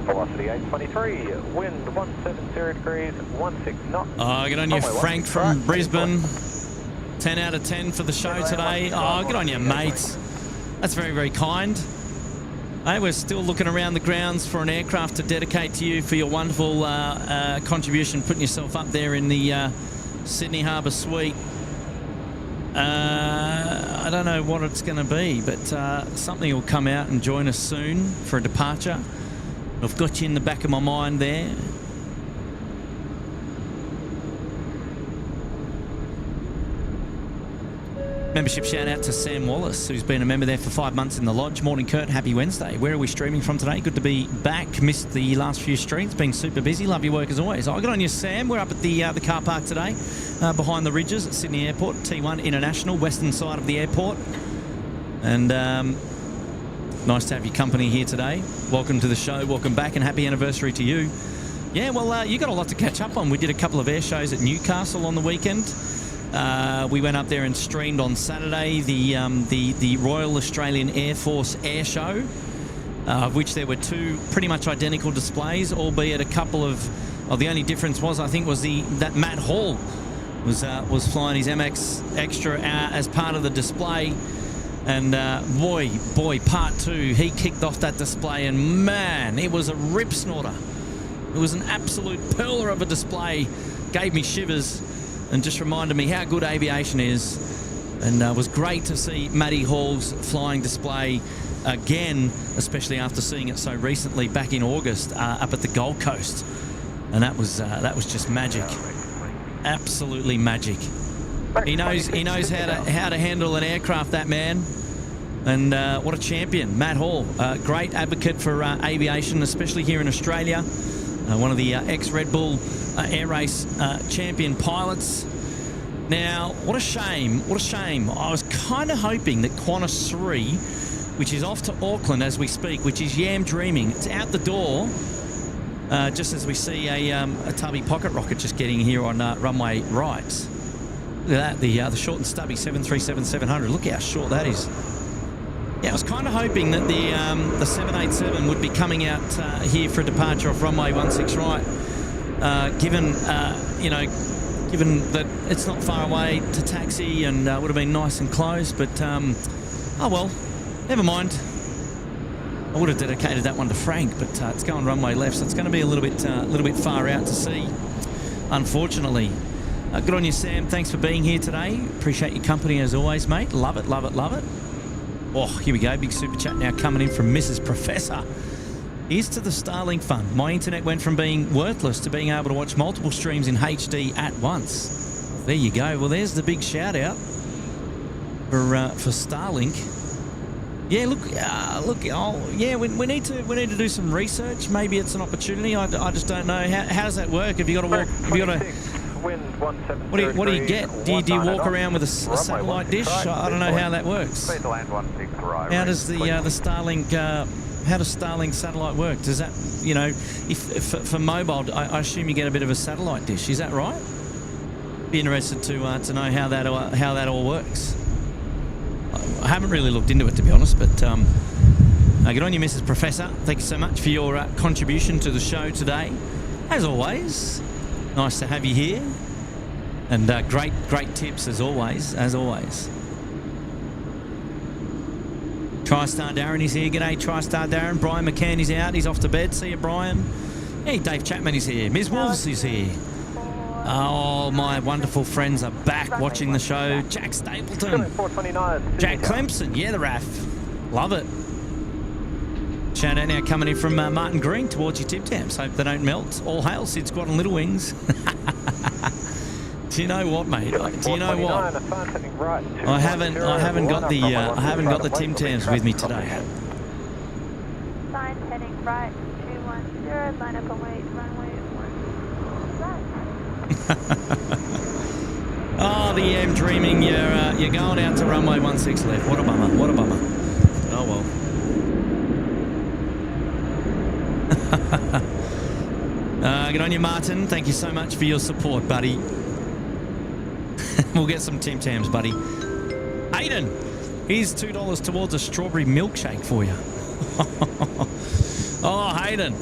Speaker 6: Velocity 823, wind 170 degrees, 16 knots.
Speaker 2: Oh, good on you, Frank from Brisbane. 10 out of 10 for the show today. Oh, good on you, mate. That's very, very kind. Hey, we're still looking around the grounds for an aircraft to dedicate to you for your wonderful contribution, putting yourself up there in the Sydney Harbour Suite. I don't know what it's going to be, but something will come out and join us soon for a departure. I've got you in the back of my mind there. Membership shout out to Sam Wallace, who's been a member there for 5 months in the lodge. Morning, Kurt. Happy Wednesday. Where are we streaming from today? Good to be back. Missed the last few streams. Been super busy. Love your work as always. I'll get on you, Sam. We're up at the car park today, behind the ridges at Sydney Airport, T1 International, western side of the airport. And nice to have your company here today. Welcome to the show. Welcome back, and happy anniversary to you. Yeah, well, you got a lot to catch up on. We did a couple of air shows at Newcastle on the weekend. We went up there and streamed on Saturday the Royal Australian Air Force Air Show, of which there were 2 pretty much identical displays, albeit a couple of the only difference was, I think, was that Matt Hall was flying his MX Extra as part of the display, and boy, part 2, he kicked off that display, and man, it was a rip snorter. It was an absolute pearler of a display. gave me shivers and just reminded me how good aviation is. And it was great to see Matty Hall's flying display again, especially after seeing it so recently back in August up at the Gold Coast. And that was just magic, absolutely magic. He knows how to handle an aircraft, that man. And what a champion, Matt Hall, great advocate for aviation, especially here in Australia. One of the ex-Red Bull Air Race champion pilots. Now, what a shame, what a shame. I was kind of hoping that Qantas 3, which is off to Auckland as we speak, which is Yam Dreaming, it's out the door, just as we see a tubby pocket rocket just getting here on runway right. Look at that, the short and stubby 737-700. Look how short that is. Yeah, I was kind of hoping that the 787 would be coming out here for a departure off runway 16 right, given that it's not far away to taxi and would have been nice and close, but oh well, never mind. I would have dedicated that one to Frank, but it's going runway left, so it's going to be a little bit far out to sea, unfortunately. Good on you, Sam. Thanks for being here today. Appreciate your company as always, mate. Love it, love it, love it. Oh, here we go. Big super chat now coming in from Mrs. Professor. Here's to the Starlink fund. My internet went from being worthless to being able to watch multiple streams in HD at once. There you go. Well, there's the big shout out for Starlink. Yeah, look. Oh, yeah. We need to do some research. Maybe it's an opportunity. I just don't know. How does that work? Have you got to walk? Have you got to? What do you get? Do you walk around with a satellite dish? I don't know how that works. How does the Starlink? How does Starlink satellite work? Does that, if for mobile, I assume you get a bit of a satellite dish. Is that right? Be interested to know how that all works. I haven't really looked into it, to be honest, but good on you, Mrs. Professor. Thank you so much for your contribution to the show today. As always, nice to have you here, and great tips as always. TriStar Darren is here. G'day, TriStar Darren. Brian McCann is out. He's off to bed. See you, Brian. Hey, Dave Chapman is here. Ms. Wolves is here. Oh, my wonderful friends are back watching the show. Jack Stapleton. Jack Clemson. Yeah, the RAF. Love it. Shout out now coming in from Martin Green towards your tip taps. Hope they don't melt. All hail, SydSquad and Little Wings. Do you know what, mate? Do you know what? I haven't got the Tim Tams with me today.
Speaker 4: Signs heading right 210, line up and wait, runway 16.
Speaker 2: Oh, the Yam Dreaming, you're going out to runway 16 left. What a bummer, what a bummer. Oh well. Good on you, Martin. Thank you so much for your support, buddy. We'll get some Tim Tams, buddy. Hayden, here's $2 towards a strawberry milkshake for you. Oh, Hayden.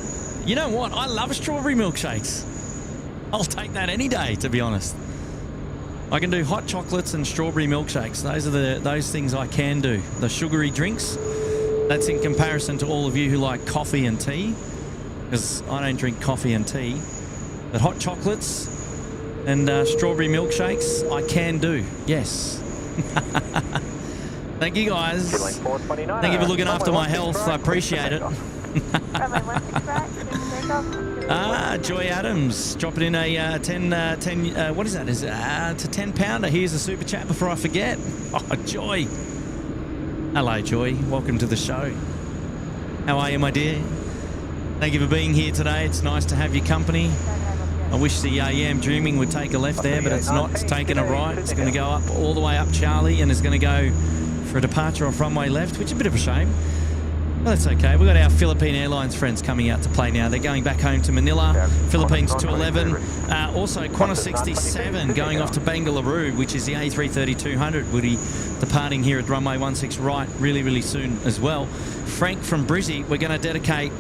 Speaker 2: You know what? I love strawberry milkshakes. I'll take that any day, to be honest. I can do hot chocolates and strawberry milkshakes. Those are those things I can do. The sugary drinks, that's in comparison to all of you who like coffee and tea, because I don't drink coffee and tea. But hot chocolates and strawberry milkshakes, I can do. Yes. Thank you, guys. Thank you for looking after my health. I appreciate it. Joy Adams dropping in a 10 what is that? Is it it's a 10 pounder? Here's a super chat before I forget. Oh, Joy. Hello, Joy. Welcome to the show. How are you, my dear? Thank you for being here today. It's nice to have your company. I wish the Yam Dreaming would take a left there, but it's not. It's taking a right. It's going to go up all the way up Charlie and is going to go for a departure off runway left, which is a bit of a shame. Well, that's okay. We've got our Philippine Airlines friends coming out to play now. They're going back home to Manila, Philippines 211. Also, Qantas 67 going off to Bengaluru, which is the A330-200, will be departing here at runway 16 right really, really soon as well. Frank from Brizzy, we're going to dedicate...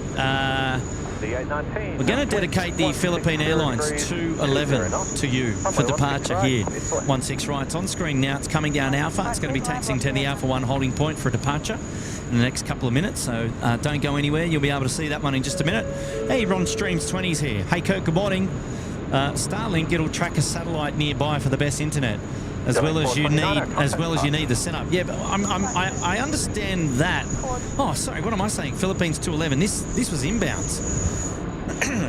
Speaker 2: We're going to dedicate the Philippine Airlines 211 to you for departure here. 16 right. It's on screen now. It's coming down Alpha. It's going to be taxiing to the Alpha 1 holding point for a departure in the next couple of minutes. So don't go anywhere. You'll be able to see that one in just a minute. Hey, Ron Streams 20's here. Hey, Kirk, good morning. Starlink, it'll track a satellite nearby for the best internet, as well as you need the setup. Yeah, but I understand that. Oh, sorry, what am I saying? Philippines 211. This was inbounds.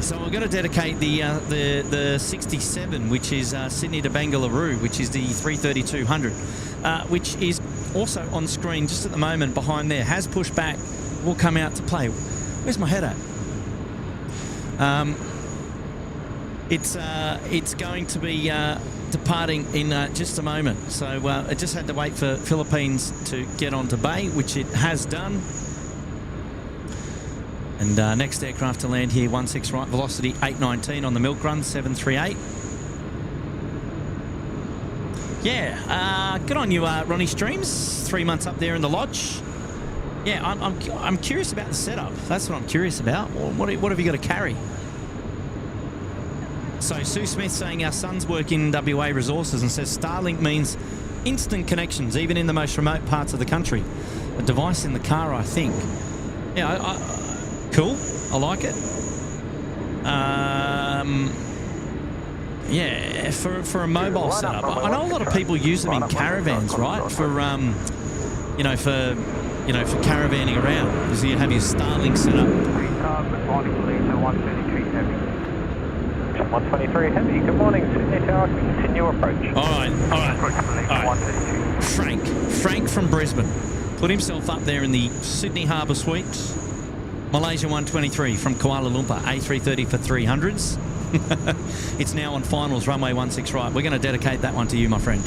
Speaker 2: So we're going to dedicate the 67, which is Sydney to Bengaluru, which is the 330-200, which is also on screen just at the moment behind there. Has pushed back, will come out to play. Where's my head at? It's going to be departing in just a moment. So I just had to wait for Philippines to get onto bay, which it has done. And next aircraft to land here, 16 right, velocity 819 on the milk run, 738. Yeah, good on you, Ronnie Streams. 3 months up there in the lodge. Yeah, I'm curious about the setup. That's what I'm curious about. What have you got to carry? So Sue Smith saying our sons work in WA Resources and says Starlink means instant connections, even in the most remote parts of the country. A device in the car, I think. Yeah, cool. I like it. Yeah, for a mobile setup. I know a lot of people use them in caravans, right? For for caravanning around. So you have your Starlink set up.
Speaker 6: Good morning, Lisa 133 Heavy. 123 Heavy, good morning, Sydney Tower, continue approach.
Speaker 2: All right. Frank from Brisbane put himself up there in the Sydney Harbour Suites. Malaysia 123 from Kuala Lumpur, A330 for 300s. It's now on finals, runway 16 right. We're going to dedicate that one to you, my friend.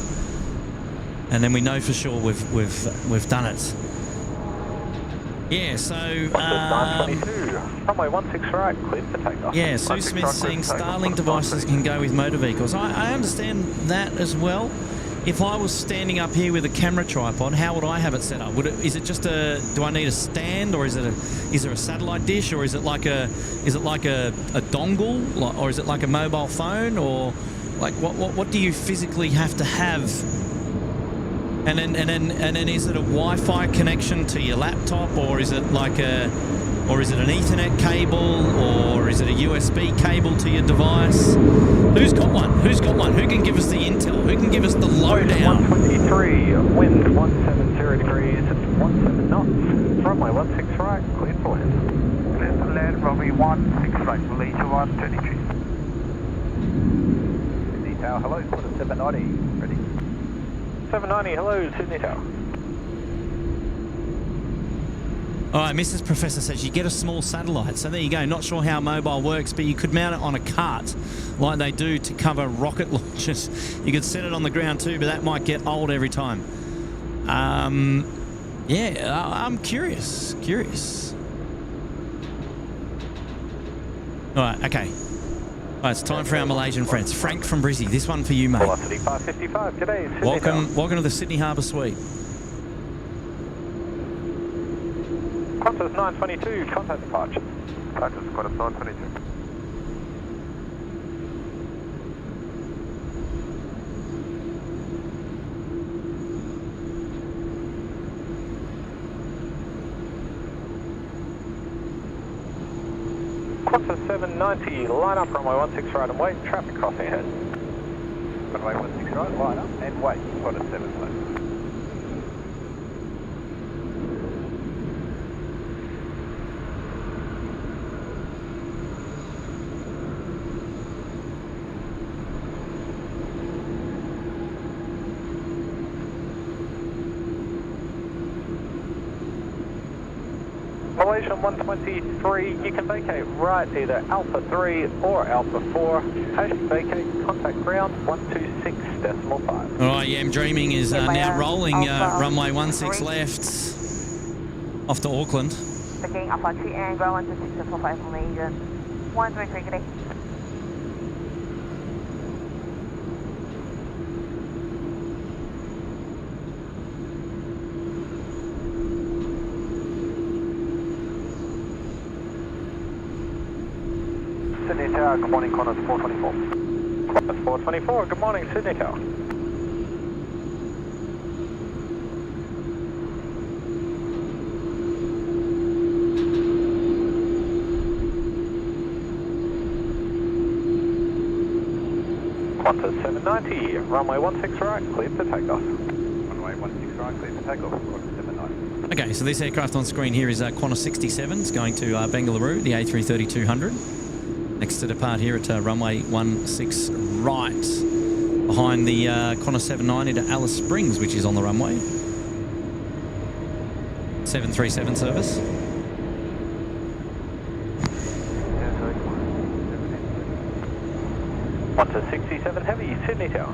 Speaker 2: And then we know for sure we've done it. Yeah, so
Speaker 6: runway 16 right, cleared for takeoff.
Speaker 2: Yeah, Sue Smith saying Starlink devices can go with motor vehicles. I understand that as well. If I was standing up here with a camera tripod, how would I have it set up? Do I need a stand, or is there a satellite dish, or is it like a dongle, or is it like a mobile phone, or like what do you physically have to have? And then is it a Wi-Fi connection to your laptop, or is it an Ethernet cable, or is it a USB cable to your device? Who's got one? Who can give us the intel? Who can give us the lowdown?
Speaker 6: 123, wind 170 degrees, 17 knots, runway 16 right, cleared for land.
Speaker 8: Clear for land, runway 16 right, Malaysia 133.
Speaker 6: Sydney Tower, hello, quarter 790, ready. 790, hello, Sydney Tower.
Speaker 2: All right, Mrs. Professor says you get a small satellite. So there you go. Not sure how mobile works, but you could mount it on a cart like they do to cover rocket launches. You could set it on the ground too, but that might get old every time. Yeah, I'm curious. All right, okay. All right, it's time for our Malaysian friends. Frank from Brizzy, this one for you, mate.
Speaker 6: Velocity 555, g'day, Sydney Tower.
Speaker 2: Welcome to the Sydney Harbour Suite.
Speaker 6: Qantas 922, contact departure.
Speaker 8: Qantas 922.
Speaker 6: Qantas 790, line up, runway 16 right and wait, traffic crossing ahead.
Speaker 8: Runway 16 right, line up and wait, Qantas 7 close.
Speaker 6: Malaysian 123, you can vacate right either Alpha 3 or Alpha 4. Hash vacate, contact ground 126.5.
Speaker 2: All right, yeah, I'm dreaming is now rolling runway 16 left off to Auckland.
Speaker 4: Taking Alpha 3 and ground 126.5 Malaysian 123, good day.
Speaker 6: Sydney Tower, good morning, Qantas 424. Qantas 424, good morning, Sydney Tower. Qantas 790, runway 16 right, cleared for takeoff.
Speaker 8: Runway 16 right, clear for takeoff. Qantas 790.
Speaker 2: Okay, so this aircraft on screen here is Qantas 67. It's going to Bengaluru, the A330-200. Next to depart here at runway 16 right, behind the Qantas 790 to Alice Springs, which is on the runway. 737 service.
Speaker 6: Qantas 67 Heavy, Sydney Tower.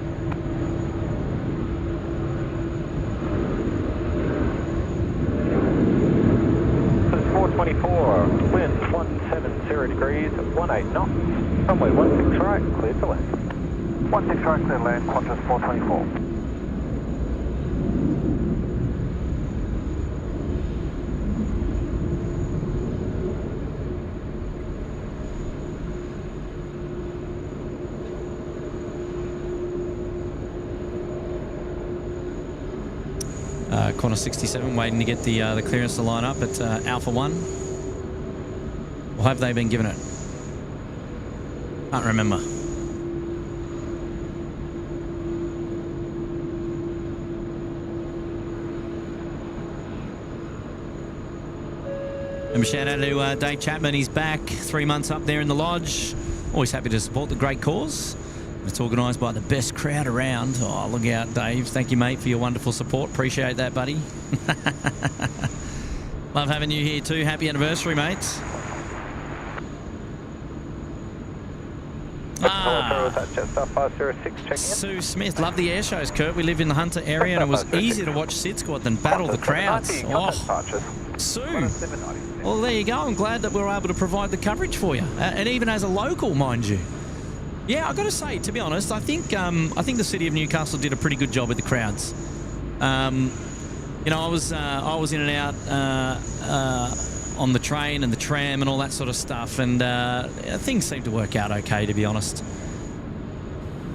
Speaker 6: This is 424, wind 170 degrees, 18 knots, runway 16 right, clear to land.
Speaker 8: 16 right, clear land, Qantas 424.
Speaker 2: Qantas 67 waiting to get the clearance to line up at Alpha 1. Or have they been given it? Can't remember. And a shout out to Dave Chapman. He's back 3 months up there in the lodge. Always happy to support the great cause. It's organised by the best crowd around. Oh, look out, Dave. Thank you, mate, for your wonderful support. Appreciate that, buddy. Love having you here too. Happy anniversary, mates. Sue Smith, love the air shows, Kurt. We live in the Hunter area and it was easier to watch SydSquad than battle the crowds. Oh, Sue. Well, there you go. I'm glad that we were able to provide the coverage for you. And even as a local, mind you. Yeah, I've got to say, to be honest, I think the city of Newcastle did a pretty good job with the crowds. You know, I was in and out on the train and the tram and all that sort of stuff, and things seemed to work out okay, to be honest.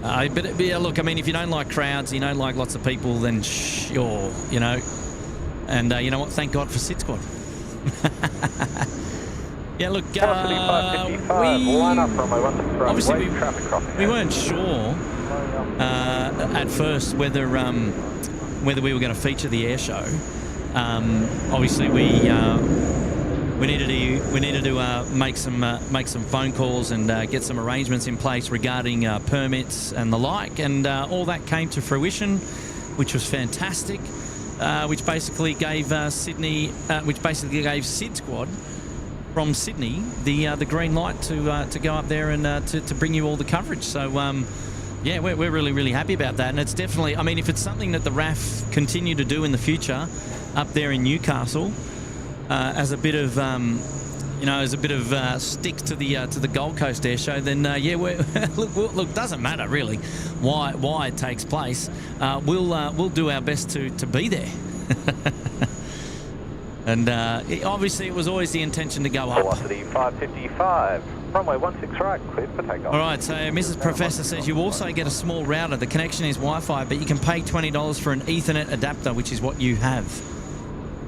Speaker 2: But yeah, look, I mean, if you don't like crowds, you don't like lots of people, then sure, you know. And you know what? Thank God for SydSquad. Yeah, look, obviously we weren't sure at first whether we were going to feature the air show. Obviously, we needed to make some phone calls and get some arrangements in place regarding permits and the like, and all that came to fruition, which was fantastic. Which basically gave SydSquad from Sydney the green light to go up there and to bring you all the coverage. So yeah, we're really happy about that, and it's definitely, I mean, if it's something that the RAF continue to do in the future up there in Newcastle as a bit of stick to the Gold Coast Air Show, then yeah, look, doesn't matter really why it takes place. We'll do our best to be there. And obviously, it was always the intention to go up.
Speaker 6: Velocity 555, runway 16 right, cleared for takeoff.
Speaker 2: All right, so Mrs. Professor says you also get a small router. The connection is Wi-Fi, but you can pay $20 for an Ethernet adapter, which is what you have.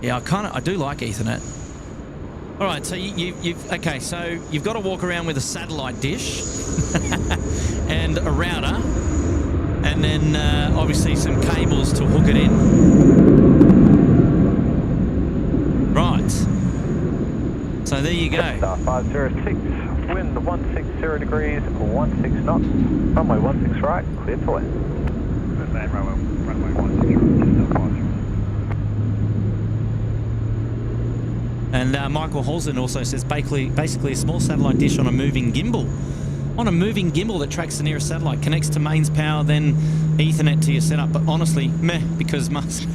Speaker 2: Yeah, I do like Ethernet. All right, so you've got to walk around with a satellite dish and a router, and then obviously some cables to hook it in. Right. So there you go.
Speaker 6: Star 506, wind 160 degrees, 16 knots, runway 16 right, clear to land.
Speaker 8: Good land, runway 16 right,
Speaker 2: And Michael Holzen also says basically a small satellite dish on a moving gimbal. On a moving gimbal that tracks the nearest satellite, connects to mains power, then Ethernet to your setup. But honestly, meh, because Musk.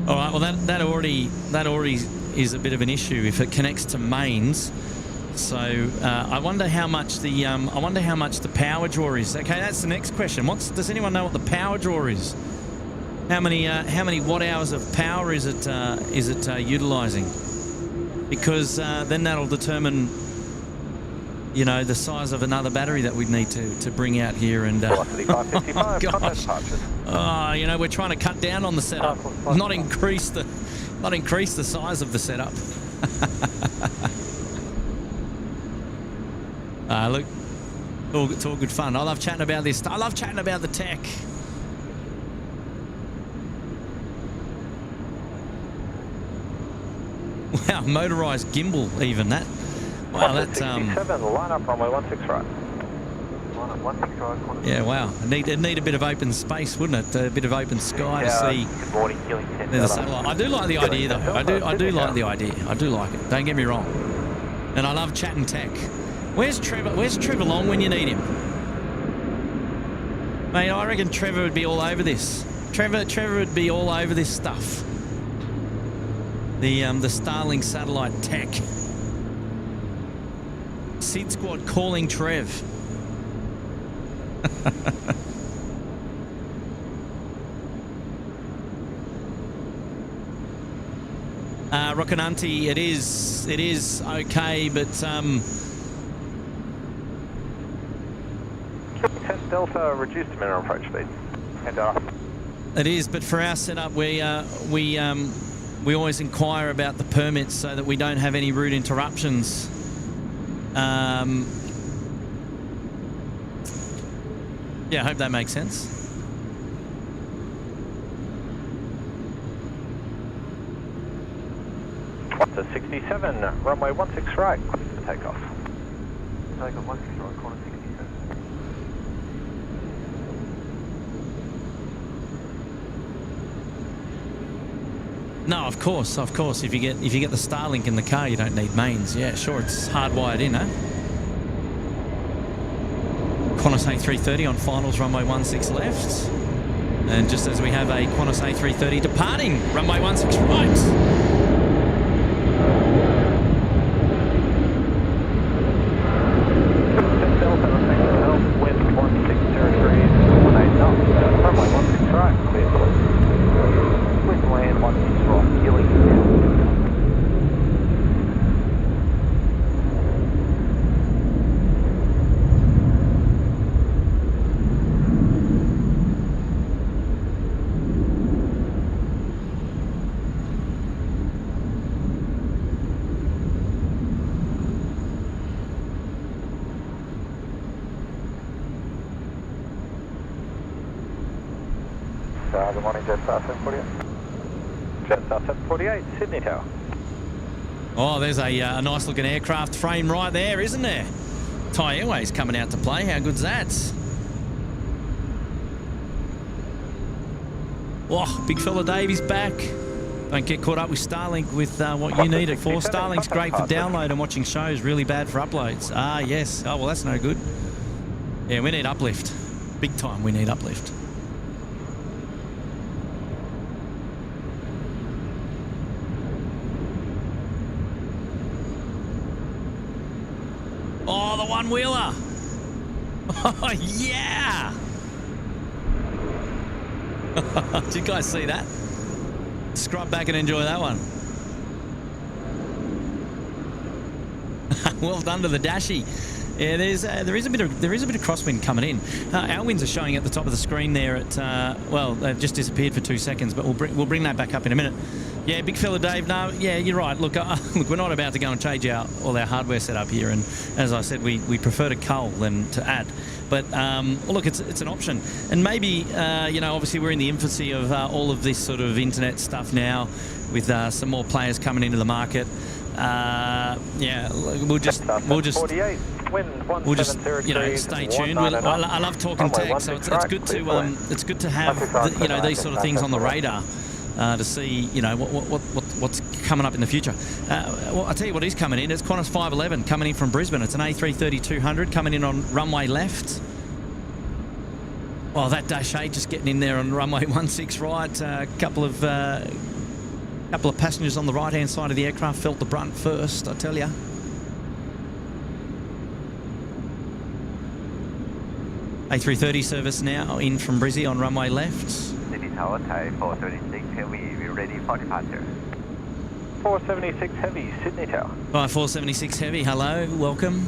Speaker 2: All right, well that already is a bit of an issue if it connects to mains. So I wonder how much the power draw is. Okay, that's the next question. Does anyone know what the power draw is? How many watt hours of power is it utilising? Because then that'll determine, you know, the size of another battery that we'd need to bring out here. And
Speaker 6: Velocity 555,
Speaker 2: oh gosh, you know, we're trying to cut down on the setup, not increase the size of the setup. Look, It's all good fun. I love chatting about this. I love chatting about the tech. Wow, motorised gimbal even that. Wow, that
Speaker 6: 67, line up runway 16 right.
Speaker 8: Line up 16 right, corner.
Speaker 2: Yeah, wow. It'd need a bit of open space, wouldn't it? A bit of open sky to see.
Speaker 1: Good morning, Killing 10.
Speaker 2: The satellite. I do like the idea though. I do like the idea. I do like it. Don't get me wrong. And I love chatting tech. Where's Trevor? Where's Trevor Long when you need him? Mate, I reckon Trevor would be all over this. Trevor would be all over this stuff. The Starlink satellite tech. SydSquad calling Trev. Rockananti, it is okay, but
Speaker 6: 10 Delta, reduced minimum approach speed. And
Speaker 2: it is. But for our setup, we always inquire about the permits so that we don't have any route interruptions. Yeah, I hope that makes sense.
Speaker 6: To 67, runway 16 right, clear for takeoff.
Speaker 8: Takeoff 16 right, corner 67.
Speaker 2: No, of course. If you get the Starlink in the car, you don't need mains. Yeah, sure, it's hardwired in, eh? Qantas A380 on finals, runway 16 left. And just as we have a Qantas A380 departing, runway 16 right.
Speaker 6: Good morning, Jetstar 748. Jetstar 748, Sydney Tower.
Speaker 2: Oh, there's a nice looking aircraft frame right there, isn't there? Thai Airways coming out to play. How good's that? Oh, big fella Davey's back. Don't get caught up with Starlink with what you need it for. Starlink's great for download and watching shows, really bad for uploads. Ah, yes. Oh, well, that's no good. Yeah, we need uplift. Big time, we need uplift. Oh, the one-wheeler. Oh, yeah. Did you guys see that? Scrub back and enjoy that one. Well done to the Dashi. Yeah, there is a bit of crosswind coming in. Our winds are showing at the top of the screen there. Well, they've just disappeared for 2 seconds, but we'll bring that back up in a minute. Yeah, big fella Dave. No, yeah, you're right. Look, look, we're not about to go and change all our hardware setup here, and as I said, we prefer to cull than to add. But well, look, it's an option, and maybe you know, obviously we're in the infancy of all of this sort of internet stuff now, with some more players coming into the market. Yeah, we'll just
Speaker 6: 48.
Speaker 2: We'll just, you know, stay tuned. I love talking tech, so it's good to have you know, these sort of things on the radar to see, you know, what's coming up in the future. Well, I'll tell you what is coming in. It's Qantas 511 coming in from Brisbane. It's an A330-200 coming in on runway left. Oh, that Dash 8 just getting in there on runway 16 right. A couple of passengers on the right-hand side of the aircraft felt the brunt first, I tell you. A330 service now in from Brizzy on runway left.
Speaker 1: Sydney Tower, Thai 476 Heavy, we're ready for departure.
Speaker 6: 476 Heavy, Sydney Tower.
Speaker 2: Hi, 476 Heavy, hello, welcome.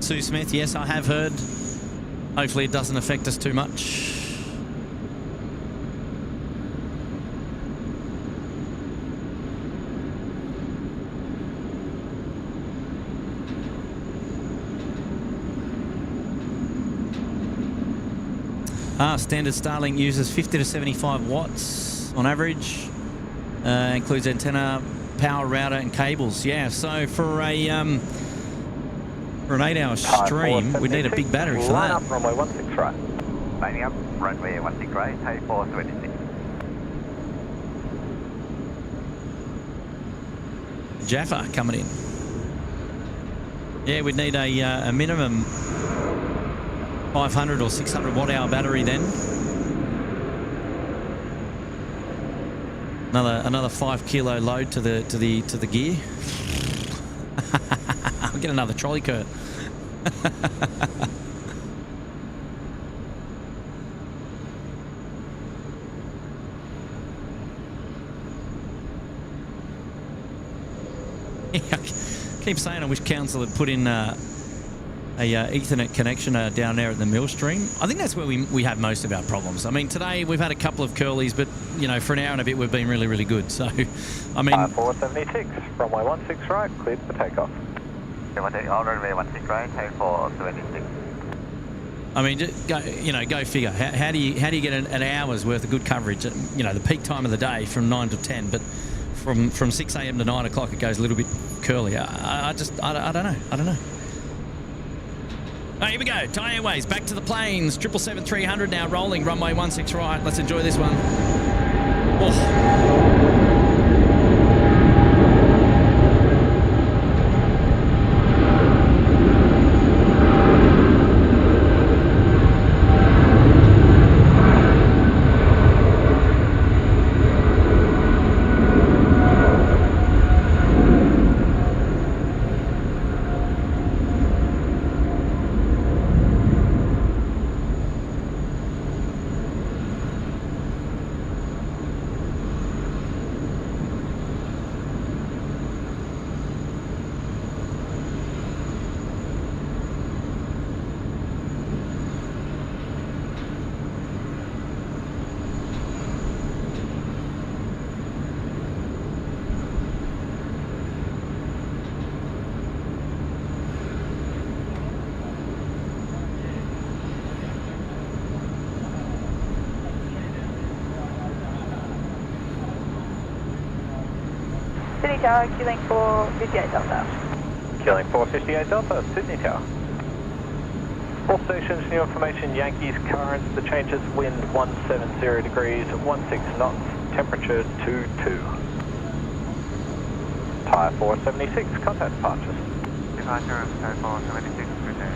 Speaker 2: Sue Smith, yes, I have heard. Hopefully it doesn't affect us too much. Standard Starlink uses 50 to 75 watts on average. Includes antenna, power router, and cables. Yeah, so for a for an 8-hour stream, we'd need a big battery for
Speaker 6: line
Speaker 2: that.
Speaker 6: up, runway 16 right.
Speaker 8: Lining up, runway 16 right, high 426.
Speaker 2: Jaffa coming in. Yeah, we'd need a minimum 500 or 600 watt-hour battery then. Another 5 kilo load to the gear. I'll get another trolley cart. I keep saying I wish council had put in a Ethernet connection down there at the Millstream. I think that's where we have most of our problems. I mean, today we've had a couple of curlies, but you know, for an hour and a bit we've been really, really good. So, I mean,
Speaker 6: 476, runway 16 right, cleared for takeoff.
Speaker 8: Runway 16 right, high 426.
Speaker 2: I mean, just go figure. How do you get an hour's worth of good coverage at, you know, the peak time of the day from 9 to 10, but from 6 a.m. to 9 o'clock it goes a little bit curly. I don't know. Oh, here we go. Thai Airways back to the planes. 777-300 now rolling. Runway 16 right. Let's enjoy this one. Oh.
Speaker 4: Sydney Tower, Q-Link 458 Delta.
Speaker 6: Q-Link 458 Delta, Sydney Tower. All stations, new information, Yankees current, the changes, wind 170 degrees, 16 knots, temperature 22. Tyre 476, contact departures.
Speaker 8: Departure, Tyre 476, good day.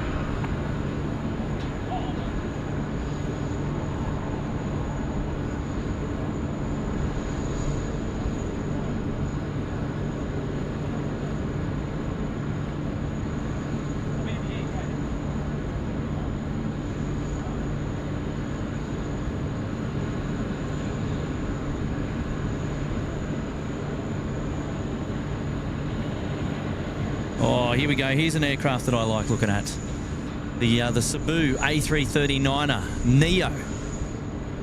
Speaker 2: Oh, here we go. Here's an aircraft that I like looking at. The Cebu A330-9er Neo.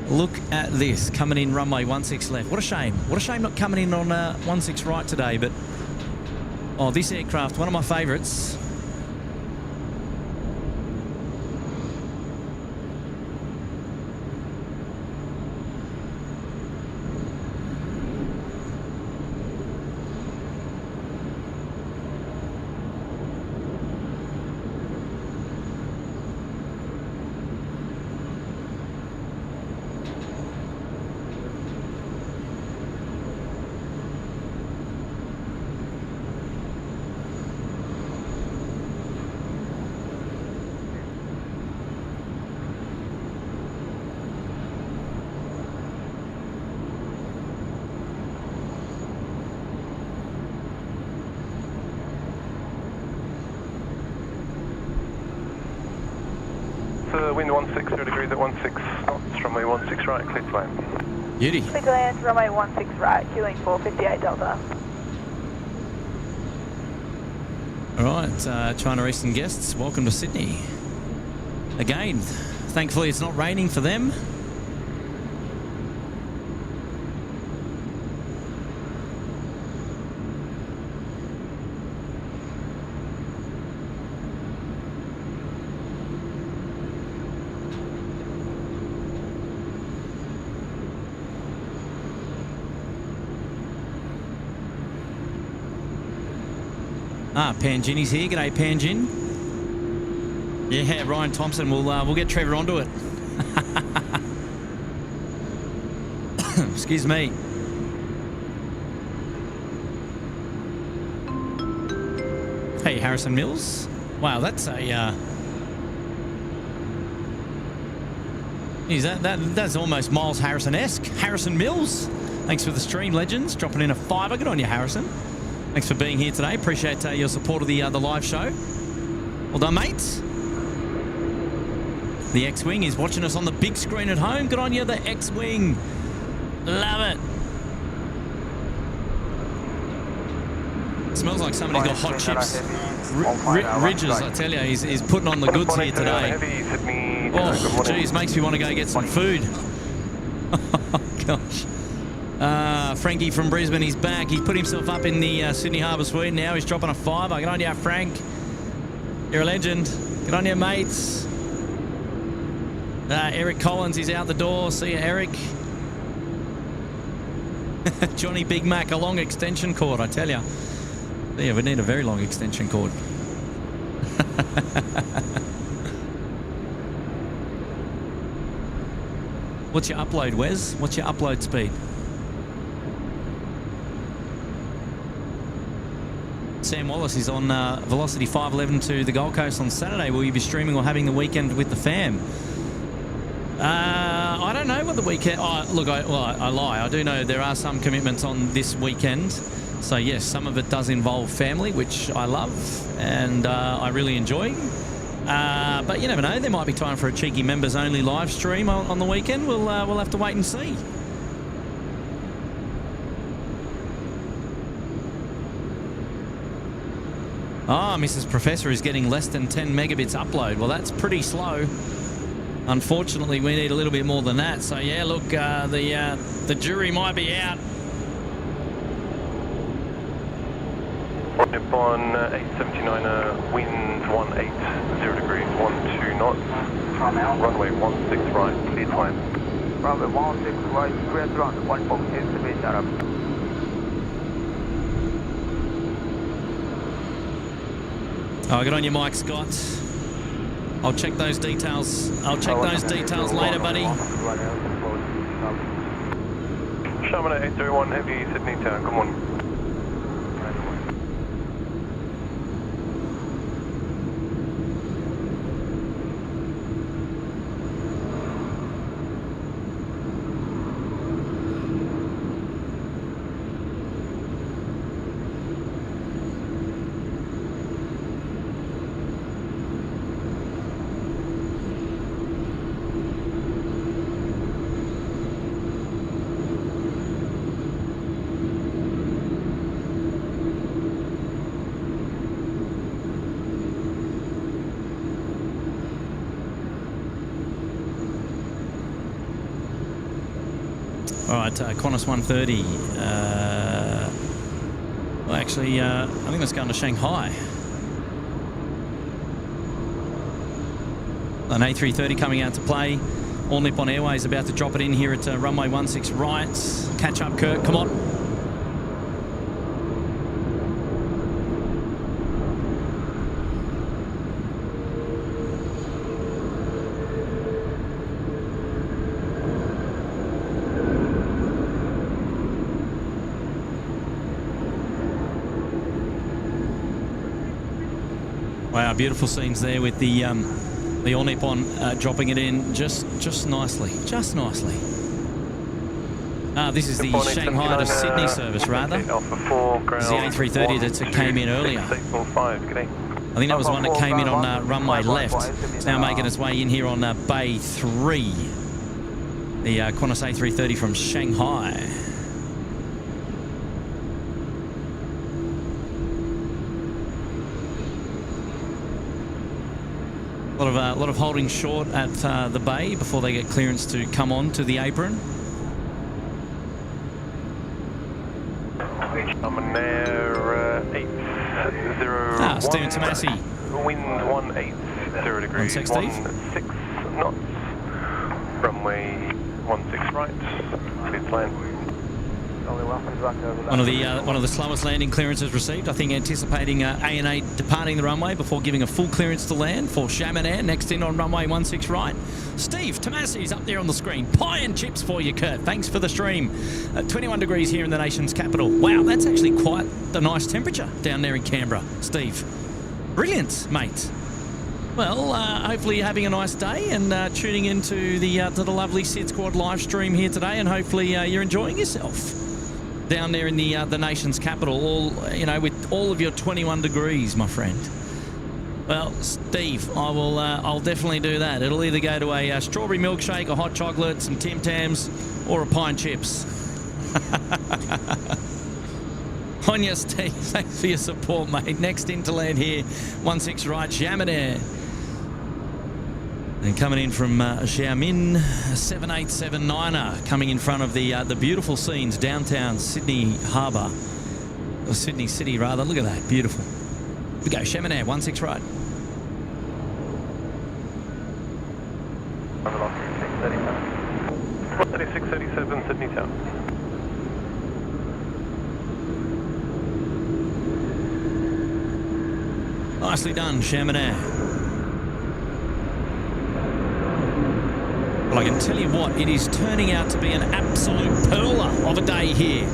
Speaker 2: Look at this, coming in runway 16 left. What a shame. What a shame not coming in on 16 right today, but... Oh, this aircraft, one of my favourites.
Speaker 6: Wind 160 degrees at 16 knots, runway 16 right, clear to land.
Speaker 2: Beauty.
Speaker 4: Clear to land, runway 16 right, Q-Link 458 Delta.
Speaker 2: All right, China Eastern guests, welcome to Sydney. Again, thankfully it's not raining for them. Ah, Pangini's here. G'day, Pangin. Yeah, Ryan Thompson. We'll get Trevor onto it. Excuse me. Hey, Harrison Mills. Wow, that's a. That's almost Miles Harrison-esque. Harrison Mills. Thanks for the stream, legends. Dropping in a $5. Good on you, Harrison. Thanks for being here today. Appreciate your support of the live show. Well done, mates. The X-Wing is watching us on the big screen at home. Good on you, the X-Wing. Love it. Smells like somebody's got hot chips. Ridges, I tell you, he's putting on the goods here today. Oh, geez, makes me want to go get some food. Oh, gosh. Frankie from Brisbane, he's back. He put himself up in the Sydney Harbour Suite. Now he's dropping a $5. Good on you, Frank. You're a legend. Good on you, mates. Eric Collins is out the door. See you, Eric. Johnny Big Mac, a long extension cord, I tell you. Yeah, we need a very long extension cord. What's your upload, Wes? What's your upload speed? Sam Wallace is on Velocity 511 to the Gold Coast on Saturday. Will you be streaming or having the weekend with the fam? I don't know what the weekend... Oh, look, I lie. I do know there are some commitments on this weekend. So, yes, some of it does involve family, which I love and I really enjoy. But you never know. There might be time for a cheeky members-only live stream on the weekend. We'll have to wait and see. Oh, Mrs. Professor is getting less than 10 megabits upload. Well, that's pretty slow. Unfortunately, we need a little bit more than that. So, yeah, look, the jury might be out.
Speaker 6: Nippon 879, wind 180 degrees, 12 knots. Runway 16 right, clear climb.
Speaker 8: Runway 16 right, clear ground, 14 estimate Arab.
Speaker 2: Oh, good on you, Mike Scott. I'll check those details. I'll check those details later, buddy.
Speaker 6: Shaman 831, heavy Sydney Tower, come on.
Speaker 2: All right, Qantas 130. Well, actually, I think that's going to Shanghai. An A330 coming out to play. All Nippon Airways about to drop it in here at runway 16 right. Catch up, Kurt. Come on. Wow, beautiful scenes there with the All Nippon dropping it in just nicely, just nicely. This is the Shanghai to Sydney service, rather. This is the A330 that came in earlier. I think that was one that came in on runway left. It's now making its way in here on Bay 3. The Qantas A330 from Shanghai. A lot of holding short at the bay before they get clearance to come on to the apron.
Speaker 6: I'm there, 801.
Speaker 2: Stephen Tomasi.
Speaker 6: Wind 180 degrees, 16 knots. Runway 16 right, clear plan.
Speaker 2: One of the slowest landing clearances received. I think anticipating ANA departing the runway before giving a full clearance to land for Chaminair next in on runway 16 right. Steve Tomasi's up there on the screen. Pie and chips for you, Kurt. Thanks for the stream. 21 degrees here in the nation's capital. Wow, that's actually quite a nice temperature down there in Canberra, Steve. Brilliant, mate. Well, hopefully you're having a nice day and tuning into the lovely SydSquad live stream here today, and hopefully you're enjoying yourself down there in the nation's capital, with all of your 21 degrees, my friend. Well, Steve, I'll definitely do that. It'll either go to a strawberry milkshake, a hot chocolate, some Tim Tams, or a pie and chips. On your Steve, thanks for your support, mate. Next in to land here, 16 right, Chaminair. And coming in from Xiamen, 787-9er, coming in front of the beautiful scenes downtown Sydney Harbour, or Sydney City rather. Look at that, beautiful. Here we go, Chaminair, 16 right.
Speaker 6: Velocity 637, Sydney Town.
Speaker 2: Nicely done, Chaminair. Well, I can tell you what, it is turning out to be an absolute perler of a day here.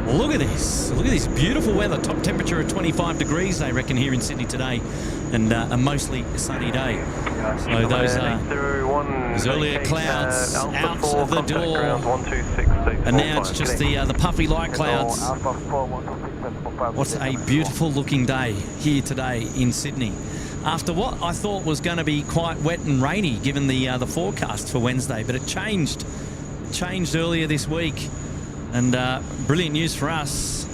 Speaker 2: Look at this. Look at this beautiful weather. Top temperature of 25 degrees, they reckon, here in Sydney today. And a mostly sunny day. So those earlier clouds out of the door. And now it's just the puffy light clouds. What a beautiful looking day here today in Sydney. After what I thought was going to be quite wet and rainy, given the forecast for Wednesday, but it changed earlier this week, and brilliant news for us.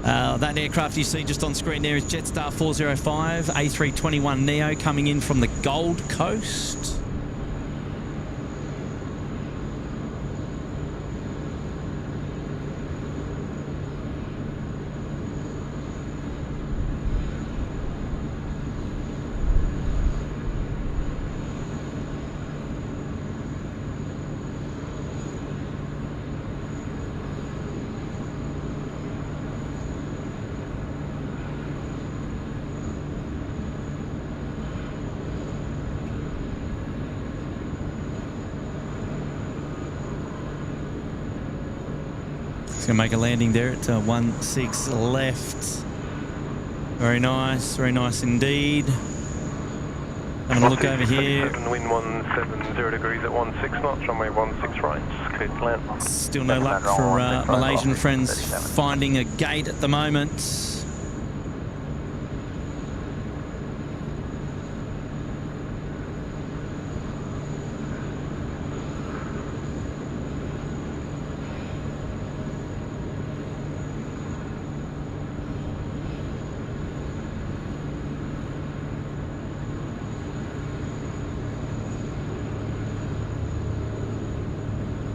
Speaker 2: That aircraft you see just on screen there is Jetstar 405 A321neo coming in from the Gold Coast. It's going to make a landing there at 16 left. Very nice indeed. Having a look over here.
Speaker 6: Wind 170 degrees at 16 knots, runway 16 right, cleared to land.
Speaker 2: Still no luck for Malaysian friends finding a gate at the moment.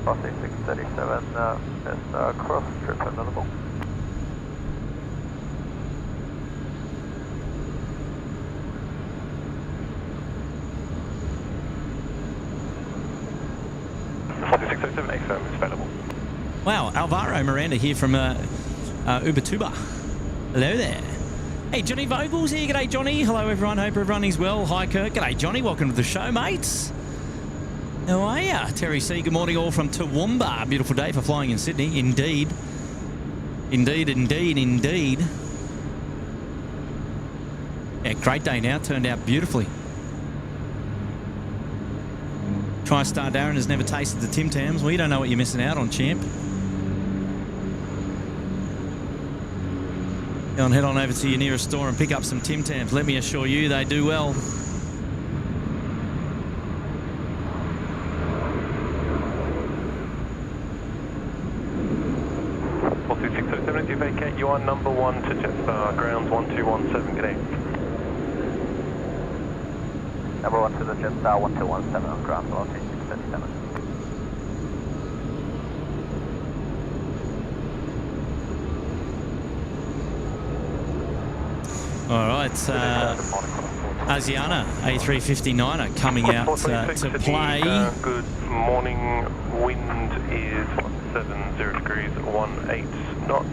Speaker 6: Crossing 637, there's cross trip available. Crossing 637, A-firm is available.
Speaker 2: Wow, Alvaro Miranda here from Ubatuba. Hello there. Hey, Johnny Vogel's here. G'day, Johnny. Hello, everyone. Hope everyone is well. Hi, Kirk. G'day, Johnny. Welcome to the show, mates. How are ya? Terry C, good morning all from Toowoomba. Beautiful day for flying in Sydney. Indeed. Indeed, indeed, indeed. Yeah, great day now. Turned out beautifully. TriStar Darren has never tasted the Tim Tams. Well, you don't know what you're missing out on, champ. Go and head on over to your nearest store and pick up some Tim Tams. Let me assure you, they do well.
Speaker 6: Vacate, you are number 1 to Jetstar, ground 1217, good day.
Speaker 3: Number 1 to the Jetstar 1217 on ground velocity 637.
Speaker 2: All right, Asiana A350-9er coming out to play.
Speaker 6: Good morning, wind is
Speaker 5: 70 degrees, 18 knots.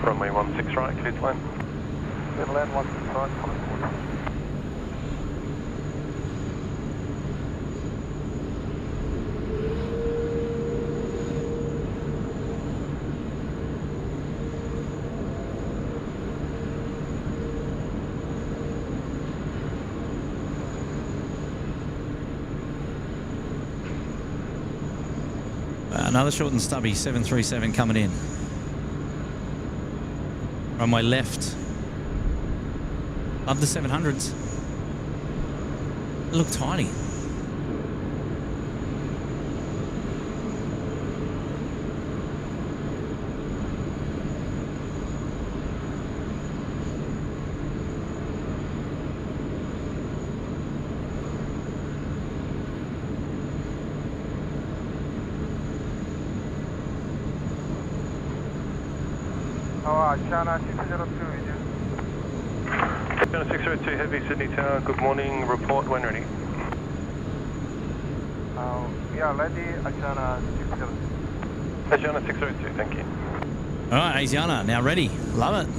Speaker 5: Runway 16 right, clear to land.
Speaker 6: Clear to land, 16 right, coming forward.
Speaker 2: Another short and stubby 737 coming in. Runway left. Love the 700s. They look tiny.
Speaker 6: China 602 with you.
Speaker 5: China 602 Heavy, Sydney Tower, good morning, report when ready.
Speaker 6: Yeah, ready, China 602.
Speaker 5: China 602, thank you.
Speaker 2: All right, Asiana, now ready. Love it.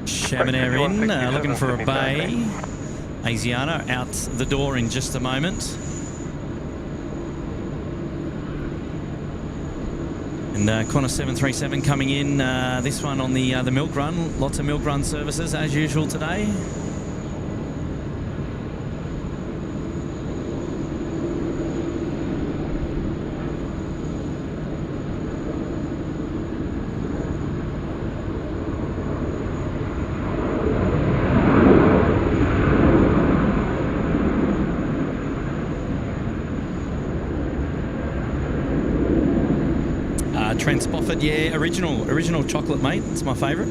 Speaker 2: Chaminair in, looking for a bay. Asiana out the door in just a moment. And Qantas 737 coming in, this one on the milk run. Lots of milk run services as usual today. Trent Spofford, yeah, original chocolate, mate. It's my favourite.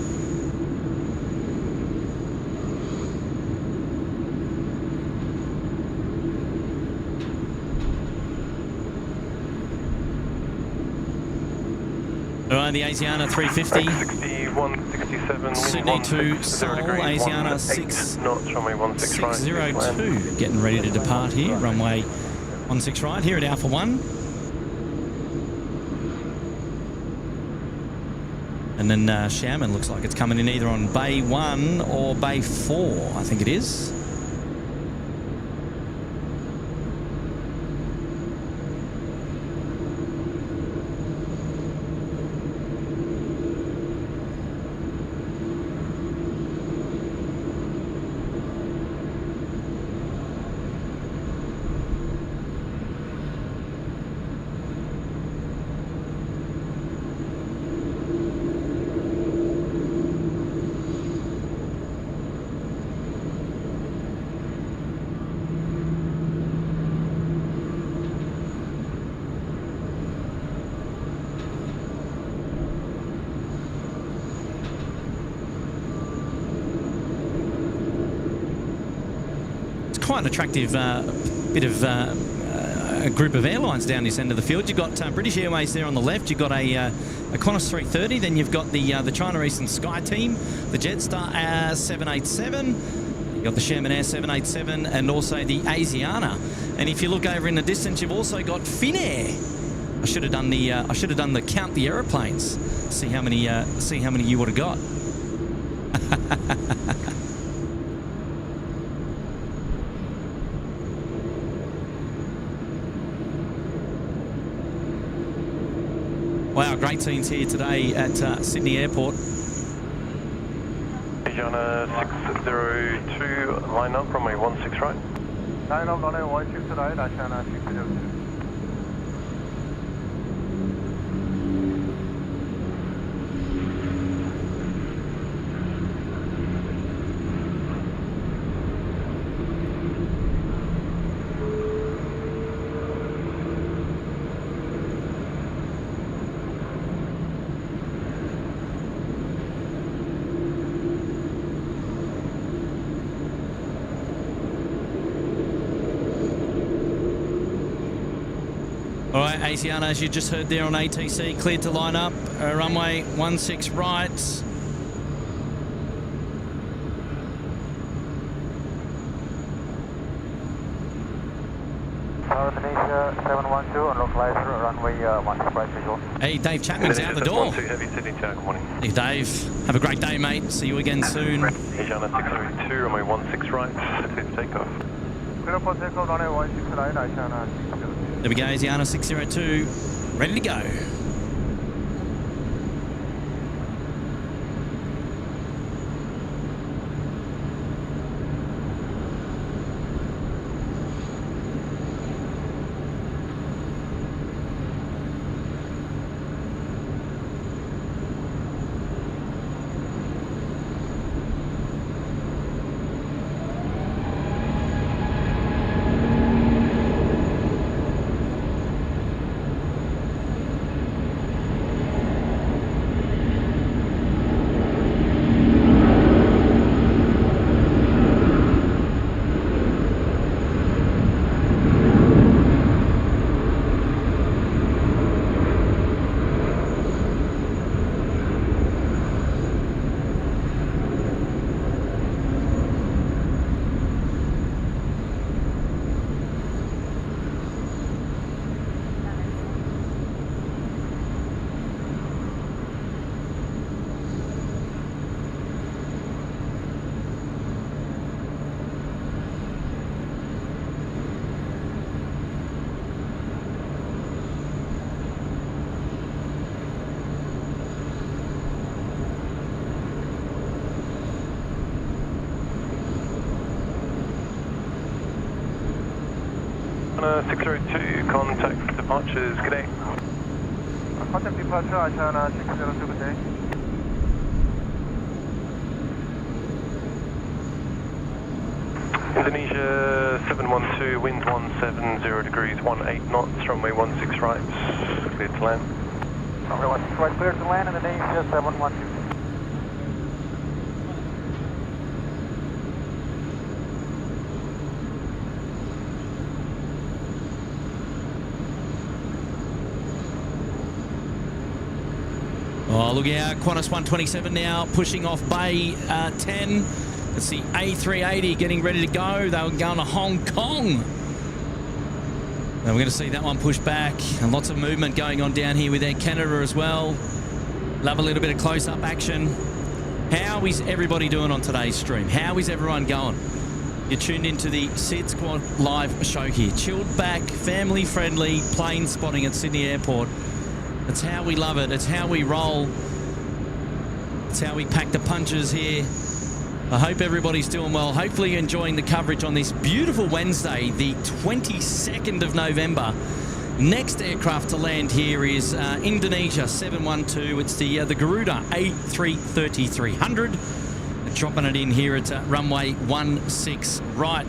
Speaker 2: All right, the Asiana 350.
Speaker 5: 6167,
Speaker 2: Sydney to Seoul, Asiana 602. Getting ready to depart here. Runway 16 right here at Alpha 1. And then Sherman looks like it's coming in either on Bay 1 or Bay 4, I think it is. Quite an attractive bit of a group of airlines down this end of the field. You've got British Airways there on the left. You've got a Qantas 330. Then you've got the China Eastern Sky Team, the Jetstar A380. You've got the Sherman Air 787 and also the Asiana. And if you look over in the distance, you've also got Finnair. I should have done the count the aeroplanes. See how many you would have got. Wow, great scenes here today at Sydney Airport.
Speaker 5: Asiana 602, line up, runway 16 right.
Speaker 6: Line up, runway 16 right, Asiana 602.
Speaker 2: All right, Asiana, as you just heard there on ATC, cleared to line up, runway 16 right.
Speaker 6: South Indonesia 712 on localizer, runway 16 right visual.
Speaker 2: Hey, Dave Chapman's out the door.
Speaker 5: Heavy Sydney Tower, good morning.
Speaker 2: Hey, Dave. Have a great day, mate. See you again soon.
Speaker 5: Asiana 602, runway 16 right, clear for takeoff.
Speaker 6: Clear for takeoff, runway 16 right, Asiana 602.
Speaker 2: There we go, Asiana 602, ready to go.
Speaker 5: Asiana 602, contact departures, good day.
Speaker 6: Contact departure, Asiana 602, good day.
Speaker 5: Indonesia 712, wind 170 degrees, 18 knots, runway 16 right, clear to land.
Speaker 6: Runway 16 right, clear to land, Indonesia 712.
Speaker 2: Oh, look out, Qantas 127 now, pushing off Bay 10. It's the A380 getting ready to go. They were going to Hong Kong. Now we're going to see that one push back, and lots of movement going on down here with Air Canada as well. Love a little bit of close-up action. How is everybody doing on today's stream? How is everyone going? You're tuned into the SydSquad live show here. Chilled back, family-friendly plane spotting at Sydney Airport. It's how we love it. It's how we roll. It's how we pack the punches here. I hope everybody's doing well. Hopefully you're enjoying the coverage on this beautiful Wednesday, the 22nd of November. Next aircraft to land here is Indonesia 712. It's the Garuda A330-300. Dropping it in here at runway 16 right.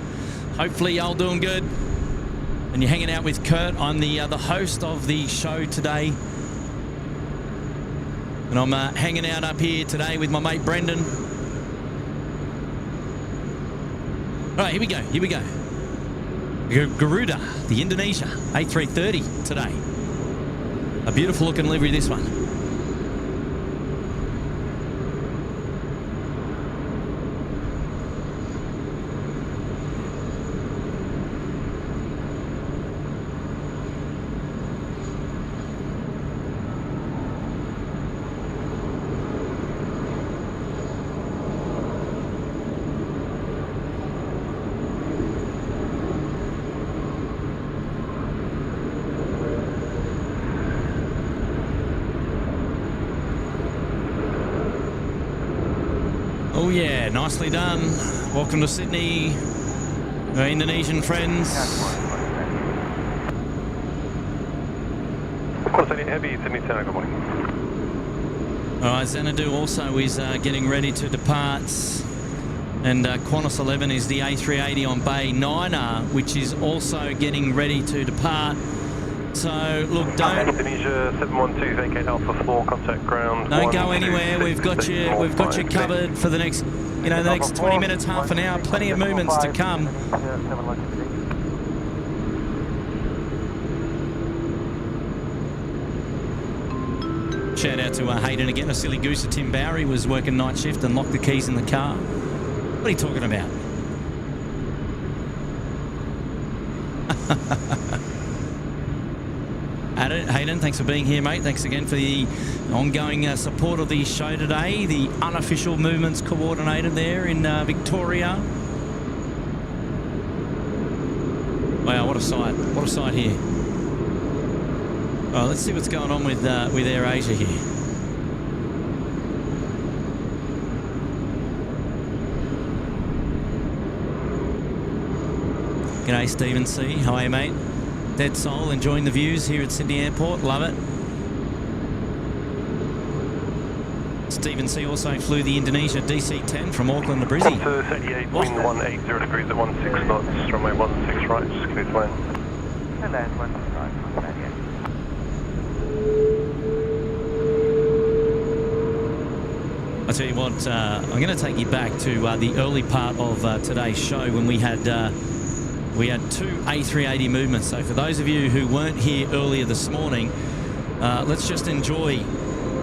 Speaker 2: Hopefully y'all doing good. And you're hanging out with Kurt. I'm the host of the show today. And I'm hanging out up here today with my mate Brendan. All right, here we go. Garuda, the Indonesia A330 today. A beautiful looking livery, this one. Yeah, nicely done. Welcome to Sydney, our Indonesian friends.
Speaker 6: Qantas Heavy, Sydney Tower, good morning.
Speaker 2: All right, Xanadu also is getting ready to depart. And Qantas 11 is the A380 on Bay 9er, which is also getting ready to depart. So, look, don't...
Speaker 6: Indonesia 712, vacate Alpha 4, contact ground.
Speaker 2: Don't go anywhere. We've got you covered for the next, the next 20 minutes, half an hour. Plenty of movements to come. Shout out to Hayden again. A silly goose of Tim Bowery was working night shift and locked the keys in the car. What are you talking about? Hayden, thanks for being here, mate. Thanks again for the ongoing support of the show today. The unofficial movements coordinator there in Victoria. Wow, what a sight. What a sight here. Well, let's see what's going on with AirAsia here. G'day, Stephen C. How are you, mate? Dead Soul, enjoying the views here at Sydney Airport. Love it. Stephen C. also flew the Indonesia DC-10 from Auckland to Brisbane.
Speaker 6: Qantas 88, wind 180 degrees at 16 knots, runway 16 right, just clear to land.
Speaker 8: Land 16 right,
Speaker 2: I'll tell you what, I'm going to take you back to the early part of today's show when we had two A380 movements. So for those of you who weren't here earlier this morning, let's just enjoy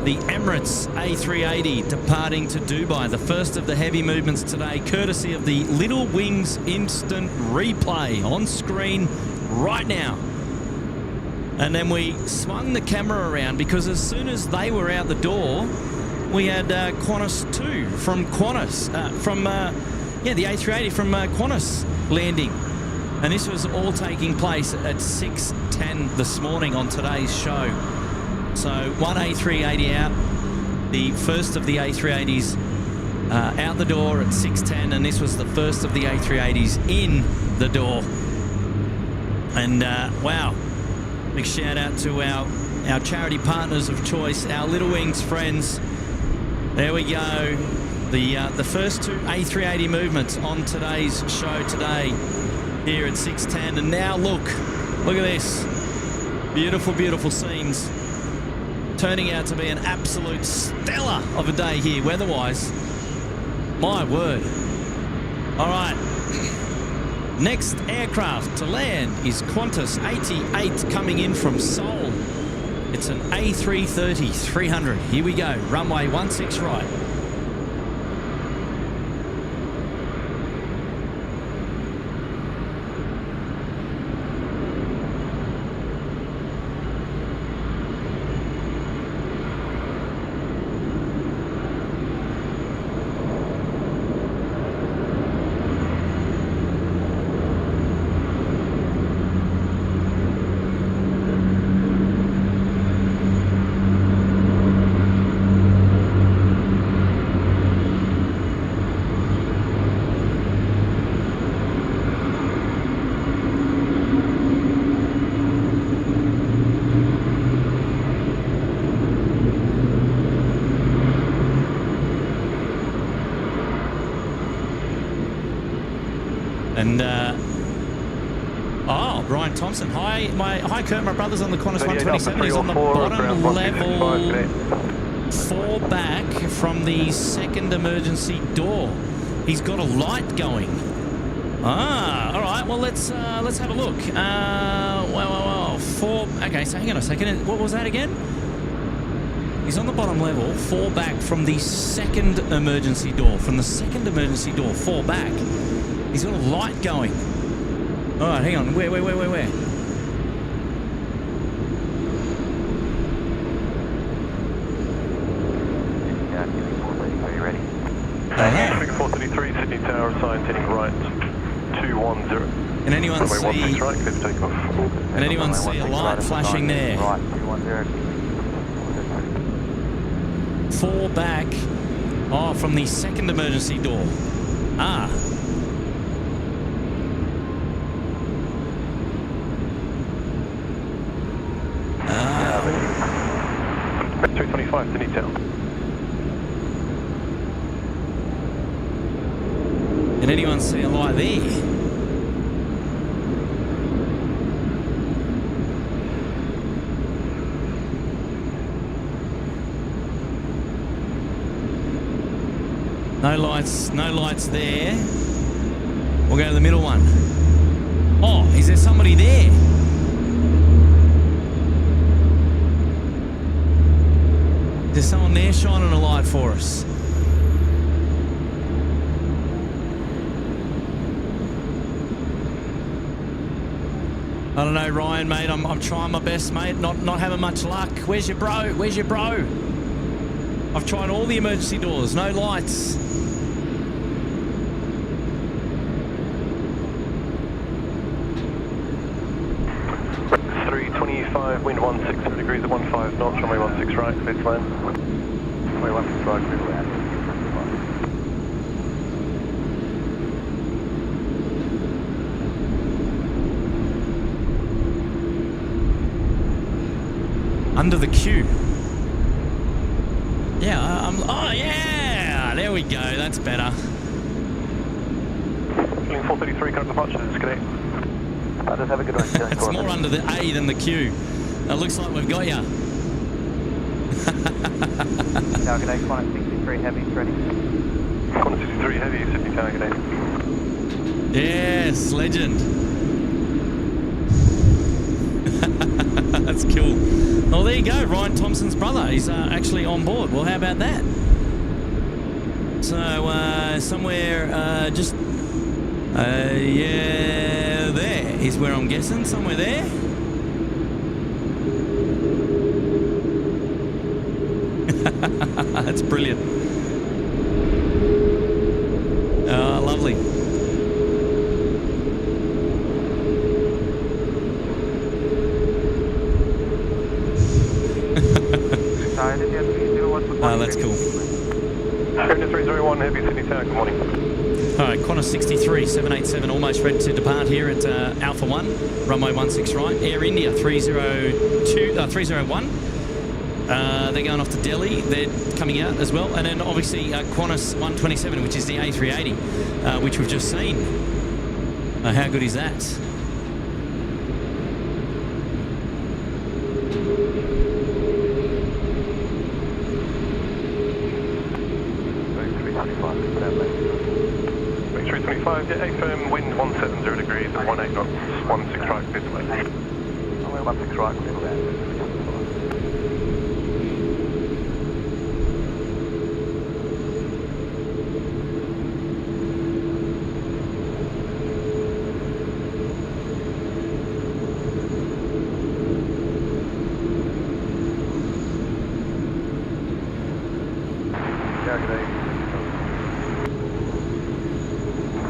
Speaker 2: the Emirates A380 departing to Dubai, the first of the heavy movements today, courtesy of the Little Wings instant replay on screen right now. And then we swung the camera around because as soon as they were out the door, we had Qantas 2 from Qantas, the A380 from Qantas landing. And this was all taking place at 6:10 this morning on today's show. So one A380 out, the first of the A380s out the door at 6:10, and this was the first of the A380s in the door. And wow, big shout out to our charity partners of choice, our Little Wings friends. There we go. The first two A380 movements on today's show today here at 6:10. And now look at this. Beautiful, beautiful scenes. Turning out to be an absolute stellar of a day here weather-wise. My word. All right. Next aircraft to land is Qantas 88 coming in from Seoul. It's an A330 300. Here we go. Runway 16 right. And Brian Thompson, hi Kurt, my brother's on the Qantas 127. He's on the bottom level, 4 back from the second emergency door. He's got a light going. All right. Well, let's have a look. Well, 4. Okay, so hang on a second. What was that again? He's on the bottom level, 4 back from the second emergency door. From the second emergency door, 4 back. He's got a light going. All right, hang on. Where?
Speaker 6: Are
Speaker 8: you ready?
Speaker 6: 433, Sydney Tower, assigned heading right, 210.
Speaker 2: Can anyone see?
Speaker 6: Right, clear for takeoff.
Speaker 2: Can anyone see a light flashing there?
Speaker 8: Right, 210.
Speaker 2: 4 back Oh, from the second emergency door. Ah.
Speaker 6: A325 to Newtown.
Speaker 2: Did anyone see a light there? No lights there. We'll go to the middle one. Oh, is there somebody there? There's someone there shining a light for us. I don't know, Ryan, mate. I'm trying my best, mate. Not having much luck. Where's your bro? Where's your bro? I've tried all the emergency doors. No lights.
Speaker 6: Wind 16 degrees at 15 knots, runway 16 right, clear to land.
Speaker 9: Runway 16 right, clear to land.
Speaker 2: Under the queue. Yeah, oh yeah! There we go, that's better.
Speaker 6: Feeling 433, current departures, connect.
Speaker 3: Just have a good one.
Speaker 2: It's more under the A than the Q. It looks like we've got ya.
Speaker 3: Target A, Qantas 63 Heavy, ready.
Speaker 6: Qantas 63 Heavy, Sydney target A.
Speaker 2: Yes, legend. That's cool. Well, there you go. Ryan Thompson's brother. He's actually on board. Well, how about that? So, somewhere just... yeah, there is where I'm guessing. Somewhere there. That's brilliant. Oh, lovely. Oh, that's cool.
Speaker 6: Qantas 301 Heavy, Sydney Tower, good morning.
Speaker 2: All right, Qantas 63, 787, almost ready to depart here at Alpha 1, runway 16 right. Air India 301. They're going off to Delhi. They're coming out as well. And then obviously Qantas 127, which is the A380, which we've just seen. How good is that?
Speaker 6: Yeah, AFM, wind 170 degrees at 18 knots, 16 right, clear to land.
Speaker 3: Runway 16 right, clear to land.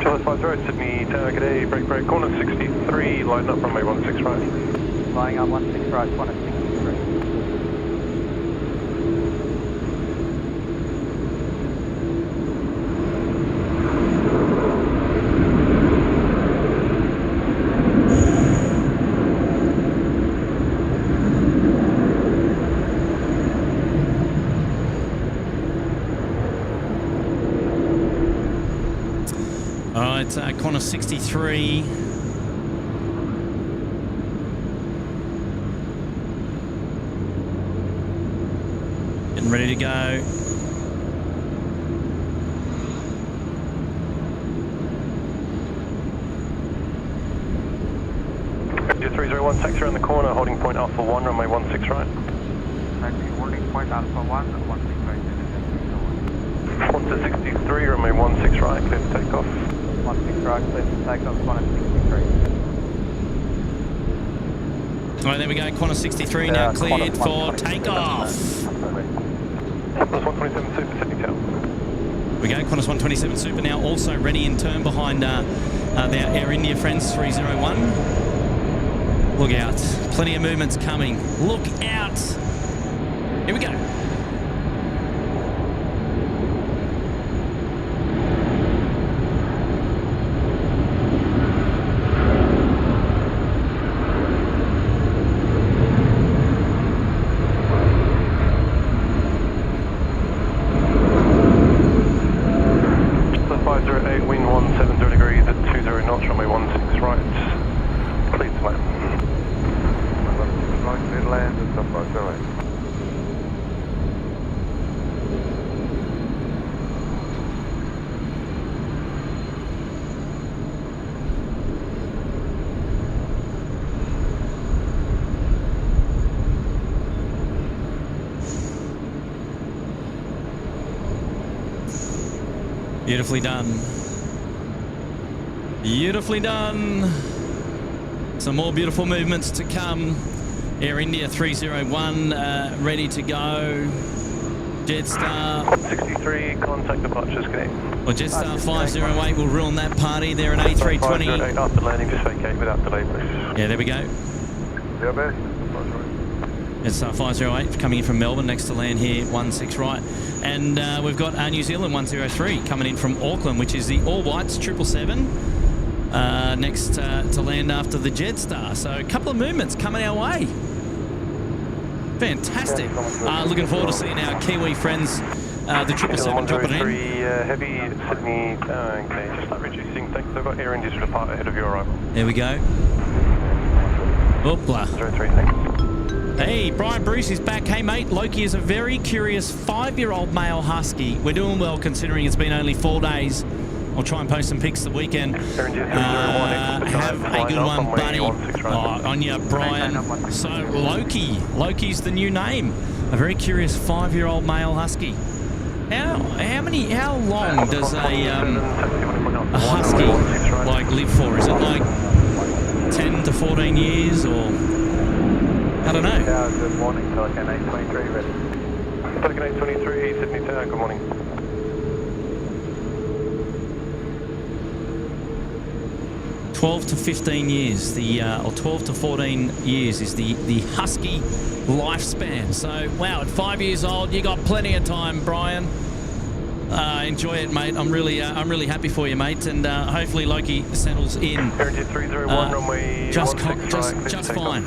Speaker 6: Charlie 50, Sydney target A, break, Qantas 63, line up runway 16 right.
Speaker 3: Flying up 16 right, Qantas 63.
Speaker 2: Qantas 63. Getting ready to go.
Speaker 6: India 301, taxi around the corner, holding point Alpha 1, runway 16 right.
Speaker 8: Taxi holding point Alpha 1, 16 right.
Speaker 6: Qantas 63, runway 16 right, clear to take off.
Speaker 3: 16 right, clear to take off, Qantas 63.
Speaker 2: All right, there we go. Qantas 63 now cleared for takeoff.
Speaker 6: Qantas 127 Super, Sydney Tower.
Speaker 2: We go. Qantas 127 Super now also ready in turn behind their Air India friends 301. Look out. Plenty of movements coming. Look out. Here we go. Beautifully done. Beautifully done. Some more beautiful movements to come. Air India 301 ready to go. Jetstar
Speaker 6: 63, contact departures, connect.
Speaker 2: Well, Jetstar 508 will ruin that party. They're an A320.
Speaker 6: After landing, just vacate without delay, please.
Speaker 2: Yeah, there we go. Jetstar 508 coming in from Melbourne, next to land here, 16 right. And we've got New Zealand 103 coming in from Auckland, which is the All Whites 777, next to land after the Jetstar. So a couple of movements coming our way. Fantastic. Looking forward to seeing our Kiwi friends, the 777 dropping in.
Speaker 6: Heavy Sydney, okay, just start reducing. Thanks, I've got Air India to depart ahead of your arrival.
Speaker 2: There we go. Oopla.
Speaker 6: 03, thanks.
Speaker 2: Hey, Brian Bruce is back. Hey, mate, Loki is a very curious 5-year-old male husky. We're doing well considering it's been only 4 days. I'll try and post some pics the weekend. Have a good one, buddy. On you, Brian. So, Loki's the new name. A very curious 5-year-old male husky. How long does a husky like live for? Is it like 10 to 14 years or I don't know?
Speaker 6: Good morning, Pelican 823 ready. Pelican 823, Sydney Tower, good morning.
Speaker 2: "12 to 15 years, or 12 to 14 years is the husky lifespan. So, wow, at 5 years old, you got plenty of time, Brian. Enjoy it, mate. I'm really happy for you, mate, and hopefully Loki settles in. Just fine.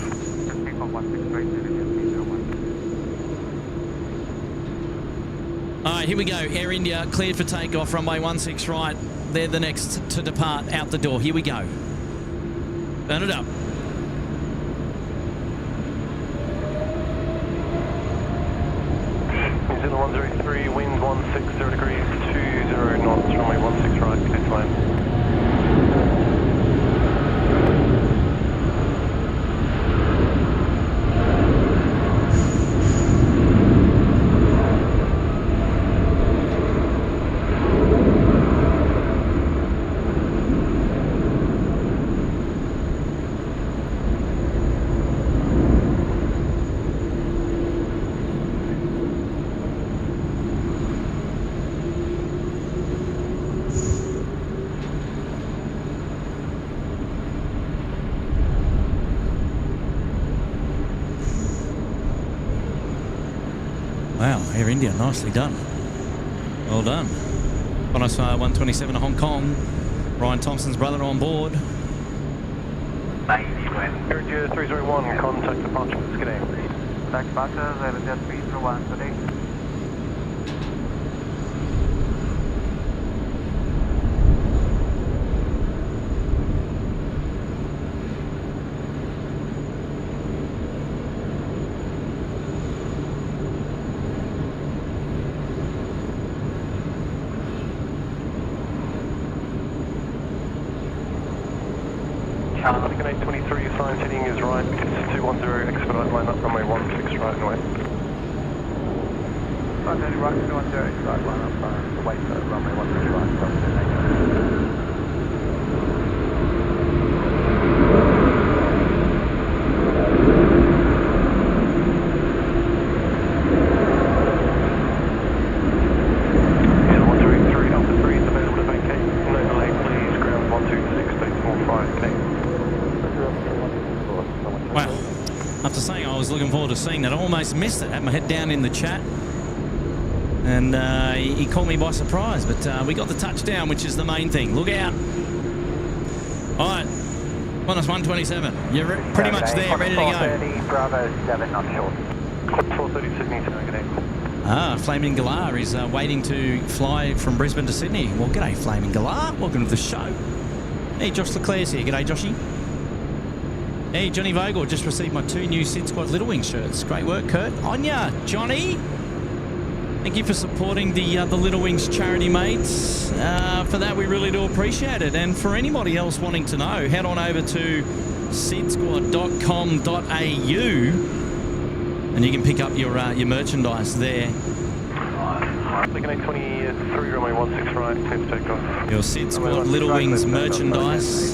Speaker 2: All right, here we go. Air India cleared for takeoff, runway 16 right. They're the next to depart out the door. Here we go. Burn it up.
Speaker 6: New Zealand 103, wind 160 degrees, 20 knots, runway 16 right, clear to land.
Speaker 2: Wow, Air India, nicely done. Well done. Qantas 127 to Hong Kong. Ryan Thompson's brother on board.
Speaker 6: Air India 301, contact departure, today.
Speaker 8: Contact departure, Air India 301 today.
Speaker 6: Pelican 823, sign heading is right, it's 210, expedite line up, runway 16 right and wait.
Speaker 8: Sign heading right, 210, expedite line up, wait for runway 16 right,
Speaker 2: Looking forward to seeing that. I almost missed it. Had my head down in the chat, and he caught me by surprise. But we got the touchdown, which is the main thing. Look out! All right, Qantas 127. You're pretty much there, ready to go.
Speaker 3: 430, Bravo 7 not short.
Speaker 6: 430 Sydney, good
Speaker 2: Flaming Galar is waiting to fly from Brisbane to Sydney. Well, g'day, Flaming Galar. Welcome to the show. Hey, Josh Leclerc's here. G'day, Joshy. Hey, Johnny Vogel, just received my 2 new SydSquad Little Wing shirts. Great work, Kurt. On ya, Johnny. Thank you for supporting the Little Wings charity, mates. For that, we really do appreciate it. And for anybody else wanting to know, head on over to sydsquad.com.au and you can pick up your merchandise there.
Speaker 6: Lincoln 823, runway 16 right, clear for takeoff.
Speaker 2: Your SydSquad Little Wings merchandise.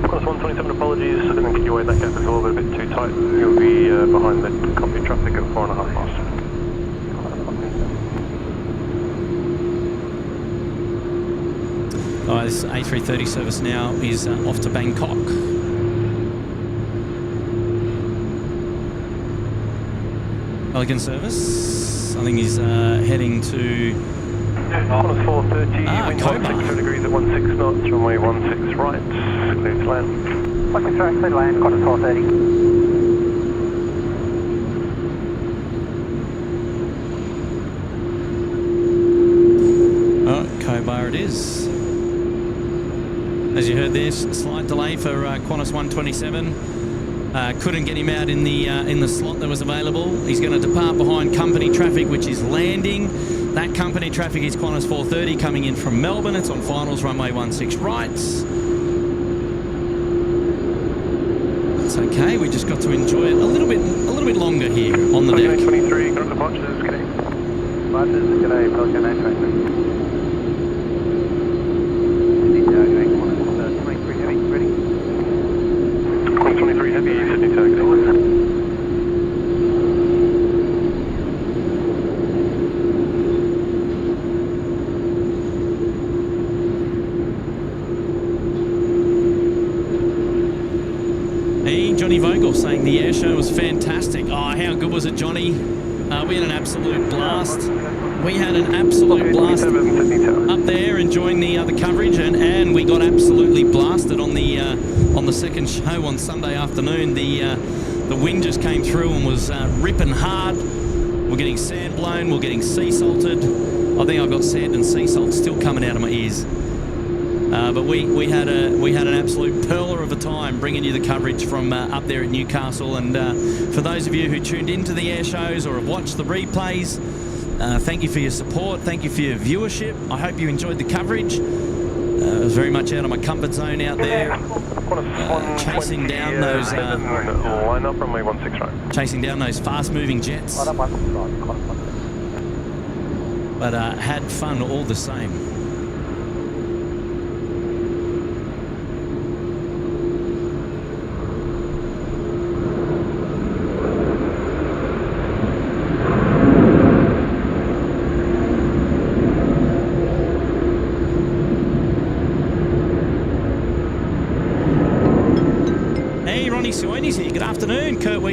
Speaker 6: Qantas 127, apologies, and then can you wait that gap as well, but a bit too tight. You'll be behind the company traffic at 4.5 miles.
Speaker 2: This A330 service now is off to Bangkok. Pelican service. I think he's heading to
Speaker 6: Qantas 430, wind
Speaker 2: Cobar.
Speaker 6: 2 degrees at 16 knots, runway 16 right, clear to land.
Speaker 3: Okay, sorry, clear to land, Qantas 430.
Speaker 2: Cobar it is. As you heard there, slight delay for Qantas 127. Couldn't get him out in the slot that was available. He's going to depart behind company traffic, which is landing. That company traffic is Qantas 430 coming in from Melbourne. It's on finals, runway 16 right. That's okay. We just got to enjoy it a little bit longer here on the deck.
Speaker 6: 23, got departures, g'day. Departures, g'day, Pelican A380.
Speaker 2: Saying the air show was fantastic. Oh, how good was it, Johnny? We had an absolute blast. We had an absolute blast up there enjoying the coverage, and we got absolutely blasted on the second show on Sunday afternoon. The wind just came through and was ripping hard. We're getting sand blown. We're getting sea salted. I think I've got sand and sea salt still coming out of my ears. But we had an absolute pearler of a time bringing you the coverage from up there at Newcastle. And for those of you who tuned into the air shows or have watched the replays, thank you for your support. Thank you for your viewership. I hope you enjoyed the coverage. I was very much out of my comfort zone out there, chasing down those
Speaker 6: line up runway 16 right.
Speaker 2: Chasing down those fast-moving jets. But had fun all the same.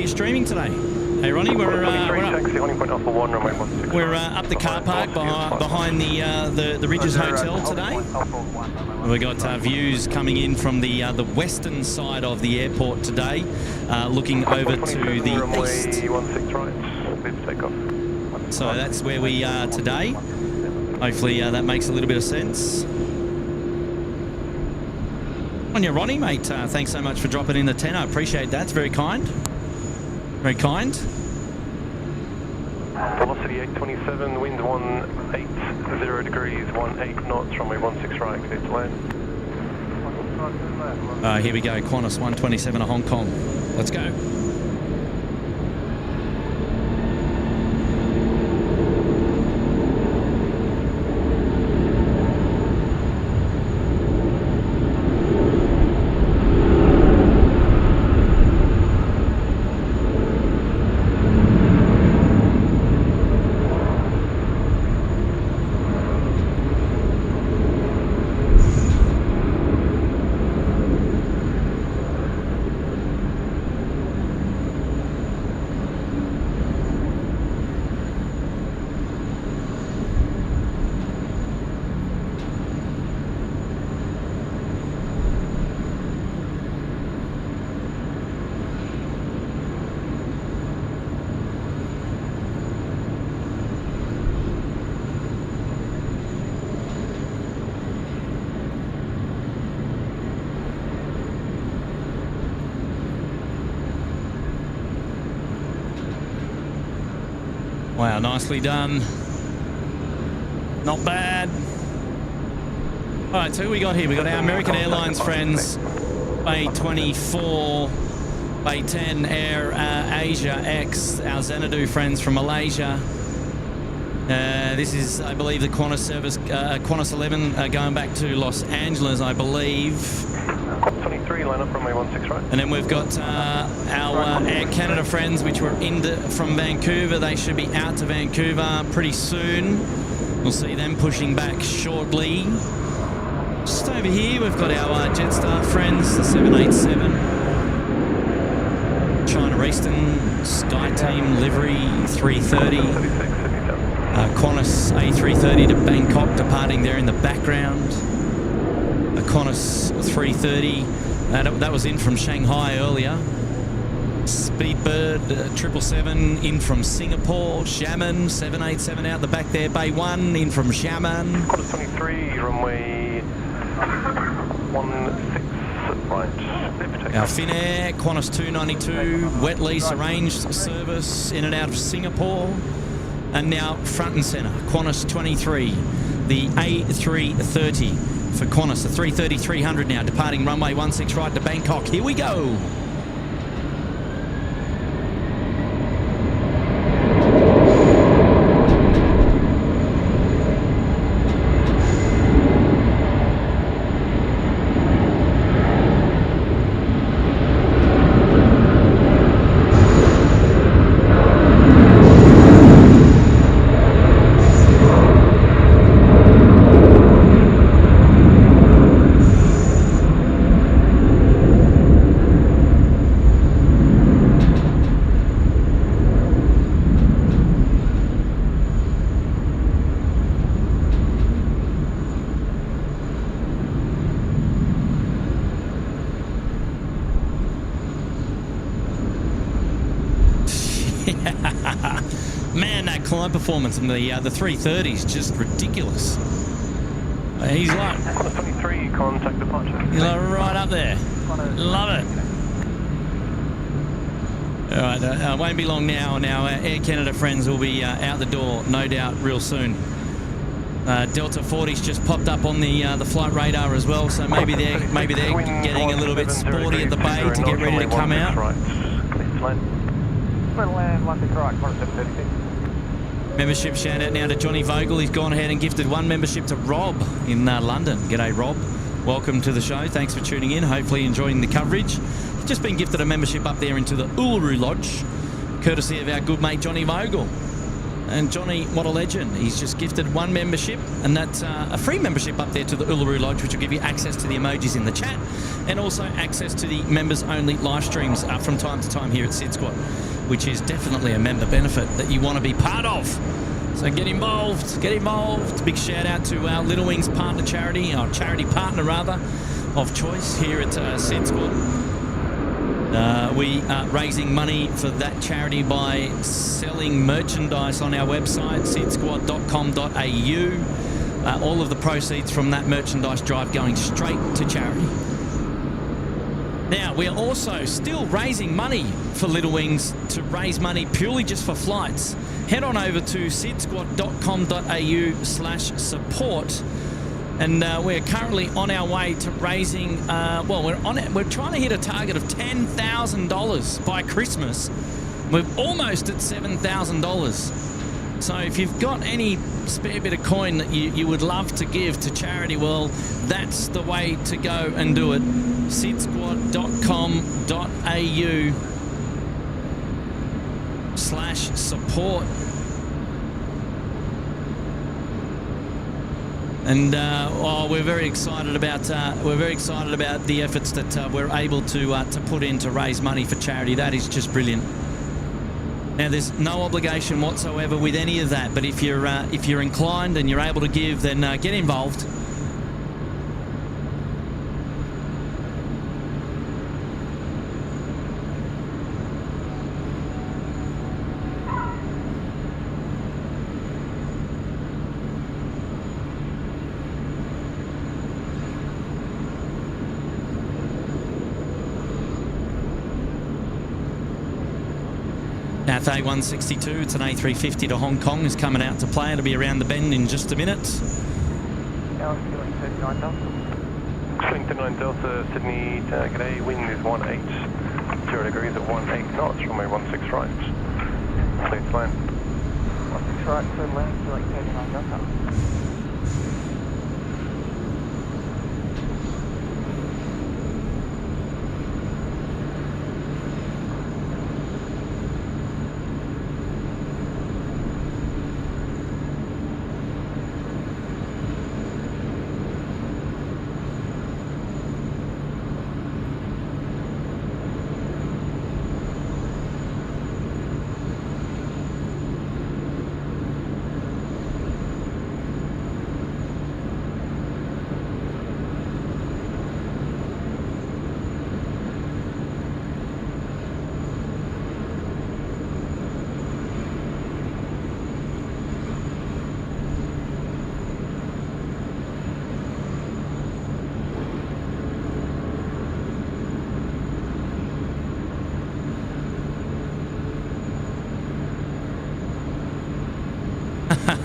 Speaker 2: Streaming today. Hey Ronnie, we're up the car park behind the Ridges Hotel today. We got views coming in from the western side of the airport today, looking over to the east. So that's where we are today. Hopefully that makes a little bit of sense. On your Ronnie, mate, thanks so much for dropping in the 10. I appreciate that. It's very kind. Very kind.
Speaker 6: Velocity 827, wind 180 degrees, 18 knots, runway 16 right, clear to land.
Speaker 2: Here we go, Qantas 127 to Hong Kong. Let's go. Wow, nicely done. Not bad. All right, so who we got here? We got our American Airlines friends, A24 Bay 10 Air Asia X, our Xanadu friends from Malaysia. This is, I believe, the Qantas service, Qantas 11 going back to Los Angeles, I believe.
Speaker 6: Qantas 23, line up runway 16 right.
Speaker 2: And then we've got our Air Canada friends, which were from Vancouver. They should be out to Vancouver pretty soon. We'll see them pushing back shortly. Just over here, we've got our Jetstar friends, the 787. China Eastern, SkyTeam, Livery, 330. Qantas A380 to Bangkok, departing there in the background. A Qantas 330, that was in from Shanghai earlier. Speedbird 777 in from Singapore. Xiamen 787 out the back there. Bay 1 in from Xiamen.
Speaker 6: Qantas 23, runway 16 right.
Speaker 2: Our Finnair, Qantas 292, wet lease arranged service in and out of Singapore. And now front and centre, Qantas 23, the A330 for Qantas, the 330-300 now, departing runway 16 right to Bangkok. Here we go. Man, that climb performance in the 330 is just ridiculous. He's like...
Speaker 6: Qantas 23, contact departure.
Speaker 2: He's like right up there. Love it. All right, it won't be long now. Now, our Air Canada friends will be out the door, no doubt, real soon. Delta 40's just popped up on the flight radar as well, so maybe they're getting a little bit sporty at the bay to get ready to come out. Membership shout out now to Johnny Vogel. He's gone ahead and gifted one membership to Rob in London. G'day, Rob. Welcome to the show. Thanks for tuning in. Hopefully enjoying the coverage. He's just been gifted a membership up there into the Uluru Lodge, courtesy of our good mate Johnny Vogel. And Johnny, what a legend. He's just gifted one membership, and that's a free membership up there to the Uluru Lodge, which will give you access to the emojis in the chat and also access to the members-only live streams from time to time here at SydSquad, which is definitely a member benefit that you want to be part of. So get involved, get involved. Big shout out to our Little Wings partner charity, our charity partner rather, of choice here at SydSquad. We are raising money for that charity by selling merchandise on our website, sydsquad.com.au. All of the proceeds from that merchandise drive going straight to charity. Now, we are also still raising money for Little Wings to raise money purely just for flights. Head on over to sydsquad.com.au/support. And we're currently on our way to raising, we're trying to hit a target of $10,000 by Christmas. We're almost at $7,000. So if you've got any spare bit of coin that you would love to give to charity, well, that's the way to go and do it. sydsquad.com.au/support. And we're very excited about the efforts that we're able to put in to raise money for charity. That is just brilliant. Now, there's no obligation whatsoever with any of that, but if you're inclined and you're able to give, then get involved. A162, it's an A350 to Hong Kong, is coming out to play. It'll be around the bend in just a minute.
Speaker 6: Swing 39 Delta, Sydney, g'day, wind is 18. 0 degrees at 18 knots, runway 16 right. Please land.
Speaker 3: 16 right, clear land, feeling 39 Delta.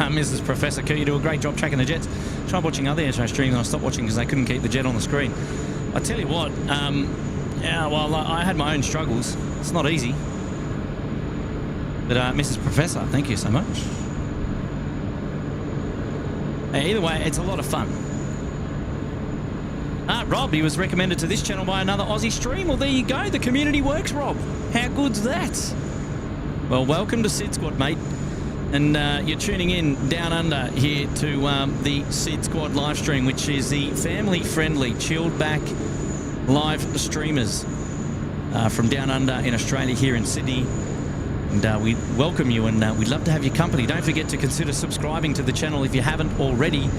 Speaker 2: Mrs. Professor Q, you do a great job tracking the jets. Tried watching other airshow streams and I stopped watching because they couldn't keep the jet on the screen. I tell you what, yeah, well, I had my own struggles. It's not easy. But Mrs. Professor, thank you so much. Either way, it's a lot of fun. Rob, he was recommended to this channel by another Aussie stream. Well, there you go. The community works, Rob. How good's that? Well, welcome to SydSquad, mate. And you're tuning in down under here to the SydSquad live stream, which is the family-friendly, chilled-back live streamers from down under in Australia here in Sydney. And we welcome you, and we'd love to have your company. Don't forget to consider subscribing to the channel if you haven't already.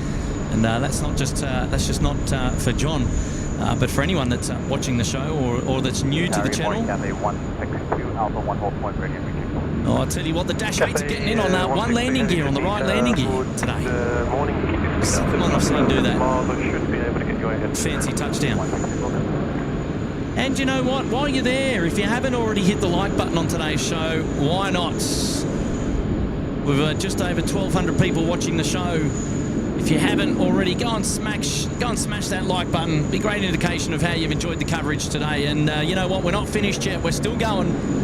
Speaker 2: And that's just not for John, but for anyone that's watching the show or that's new to the channel. Oh, I'll tell you what, the Dash 8's are getting in on one landing gear, on the right landing gear today. Second one I've seen do that. Fancy touchdown. And you know what? While you're there, if you haven't already hit the like button on today's show, why not? We've just over 1,200 people watching the show. If you haven't already, go and smash that like button. Be a great indication of how you've enjoyed the coverage today. And you know what? We're not finished yet. We're still going.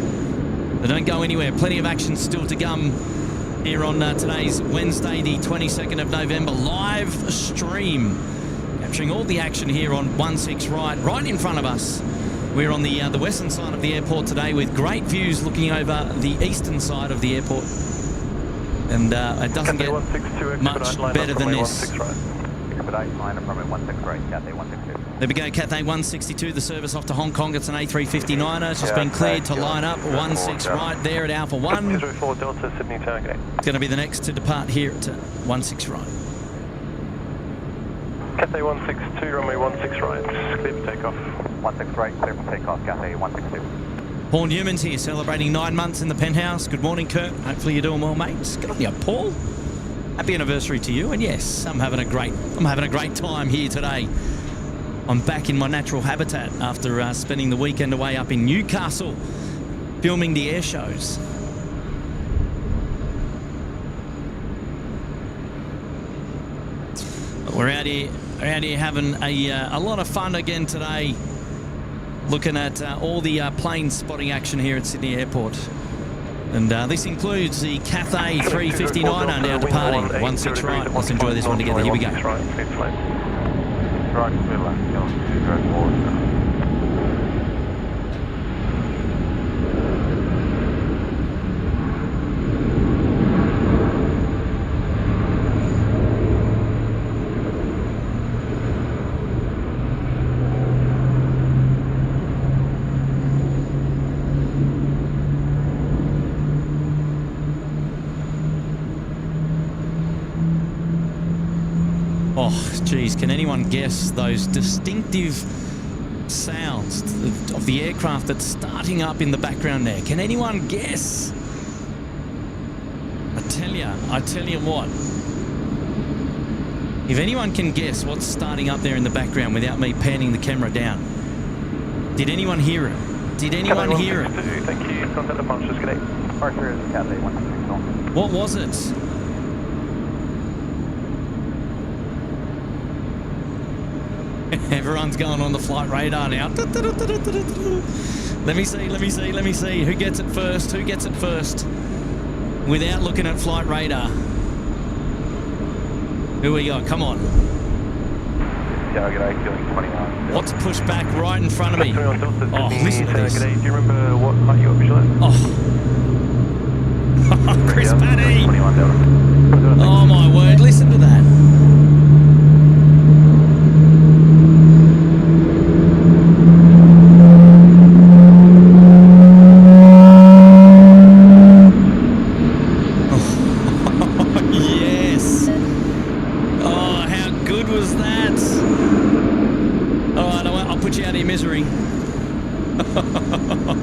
Speaker 2: But don't go anywhere. Plenty of action still to come here on today's Wednesday, the 22nd of November, live stream. Capturing all the action here on 16 right in front of us. We're on the western side of the airport today with great views looking over the eastern side of the airport. And it doesn't get much better than this. There we go, Cathay 162, the service off to Hong Kong. It's an A350-9er. It's just been cleared to line up 16 right there at Alpha 1. It's going to be the next to depart here at 16 right.
Speaker 6: Cathay 162, runway 16 right, clear for takeoff. 16 right, clear for takeoff, Cathay 162.
Speaker 2: Paul Newman's here, celebrating 9 months in the penthouse. Good morning, Kurt. Hopefully you're doing well, mate. Good on you, Paul. Happy anniversary to you. And yes, I'm having a great time here today. I'm back in my natural habitat after spending the weekend away up in Newcastle, filming the air shows. We're out here having a lot of fun again today, looking at all the plane spotting action here at Sydney Airport. And this includes the Cathay A380 now departing 16 right. Let's enjoy this one together. Here we go. Oh, geez, can anyone guess those distinctive sounds of the aircraft that's starting up in the background there? Can anyone guess? I tell you what. If anyone can guess what's starting up there in the background without me panning the camera down. Did anyone hear it? Did anyone hear it?
Speaker 6: Thank you. Contact the punches, good day. Arthur is Cathay 162.
Speaker 2: What was it? Everyone's going on the flight radar now. Let me see. Who gets it first? Without looking at flight radar. Who we got? Come on.
Speaker 9: G'day, feeling 21.
Speaker 2: What's pushed back right in front of me? Oh, listen to this.
Speaker 6: G'day, do you remember what flight you were visual at?
Speaker 2: Oh. Chris Paddy. Oh, my word. Listen to that.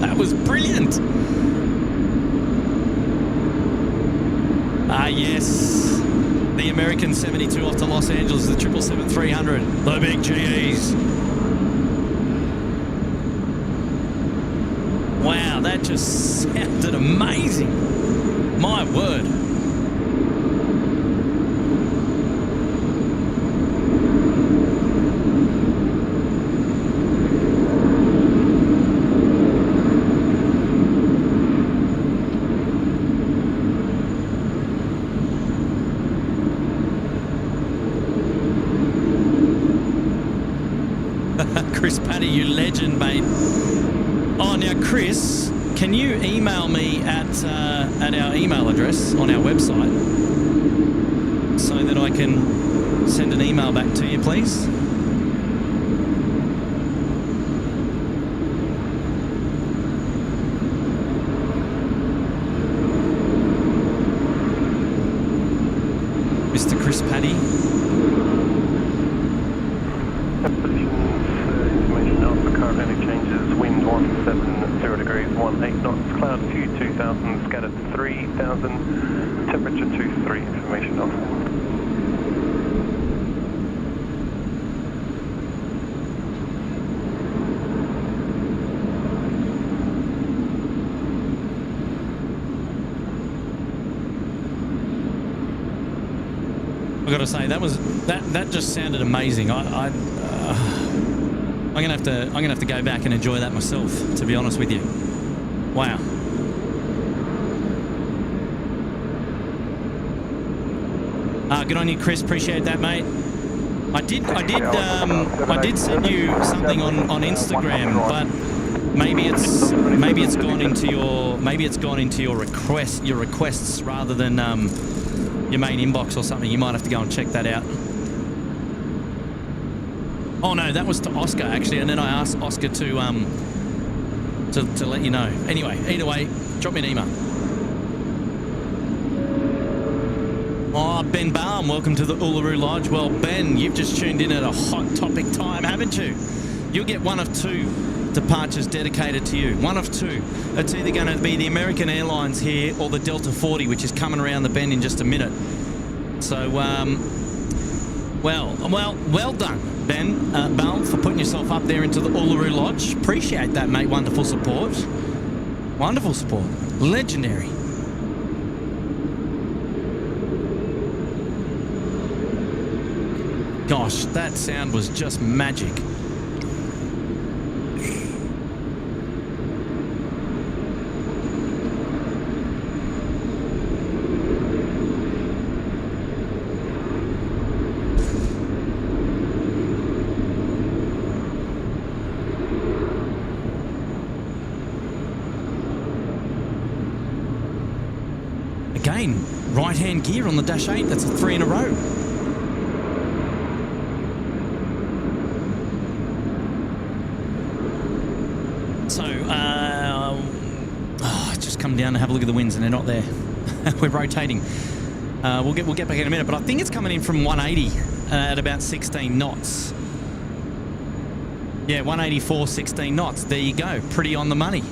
Speaker 2: That was brilliant. Yes. The American 72 off to Los Angeles, the 777-300, the big GEs. Wow, that just sounded amazing. My word. Chris Paddy, you legend, mate. Oh, now, Chris, can you email me at our email address on our website so that I can send an email back to you, please? Mr. Chris Paddy.
Speaker 6: Changes, wind 170 degrees, 18 knots, cloud few 2000, scattered 3000, temperature 23, information off.
Speaker 2: I've got to say that just sounded amazing. I'm gonna have to go back and enjoy that myself, to be honest with you. Wow. Good on you, Chris. Appreciate that, mate. I did send you something on Instagram, but maybe it's gone into your requests rather than your main inbox or something. You might have to go and check that out. Oh no, that was to Oscar actually, and then I asked Oscar to let you know. Anyway, either way, drop me an email. Oh, Ben Baum, welcome to the Uluru Lodge. Well, Ben, you've just tuned in at a hot topic time, haven't you? You'll get one of two departures dedicated to you. One of two. It's either going to be the American Airlines here or the Delta 40, which is coming around the bend in just a minute. So, well done, Ben Baum, for putting yourself up there into the Uluru Lodge. Appreciate that, mate. Wonderful support. Wonderful support. Legendary. Gosh, that sound was just magic. Again, right-hand gear on the Dash 8. That's a 3 in a row. So, just come down and have a look at the winds, and they're not there. We're rotating. We'll get back in a minute, but I think it's coming in from 180 at about 16 knots. Yeah, 184, 16 knots. There you go. Pretty on the money.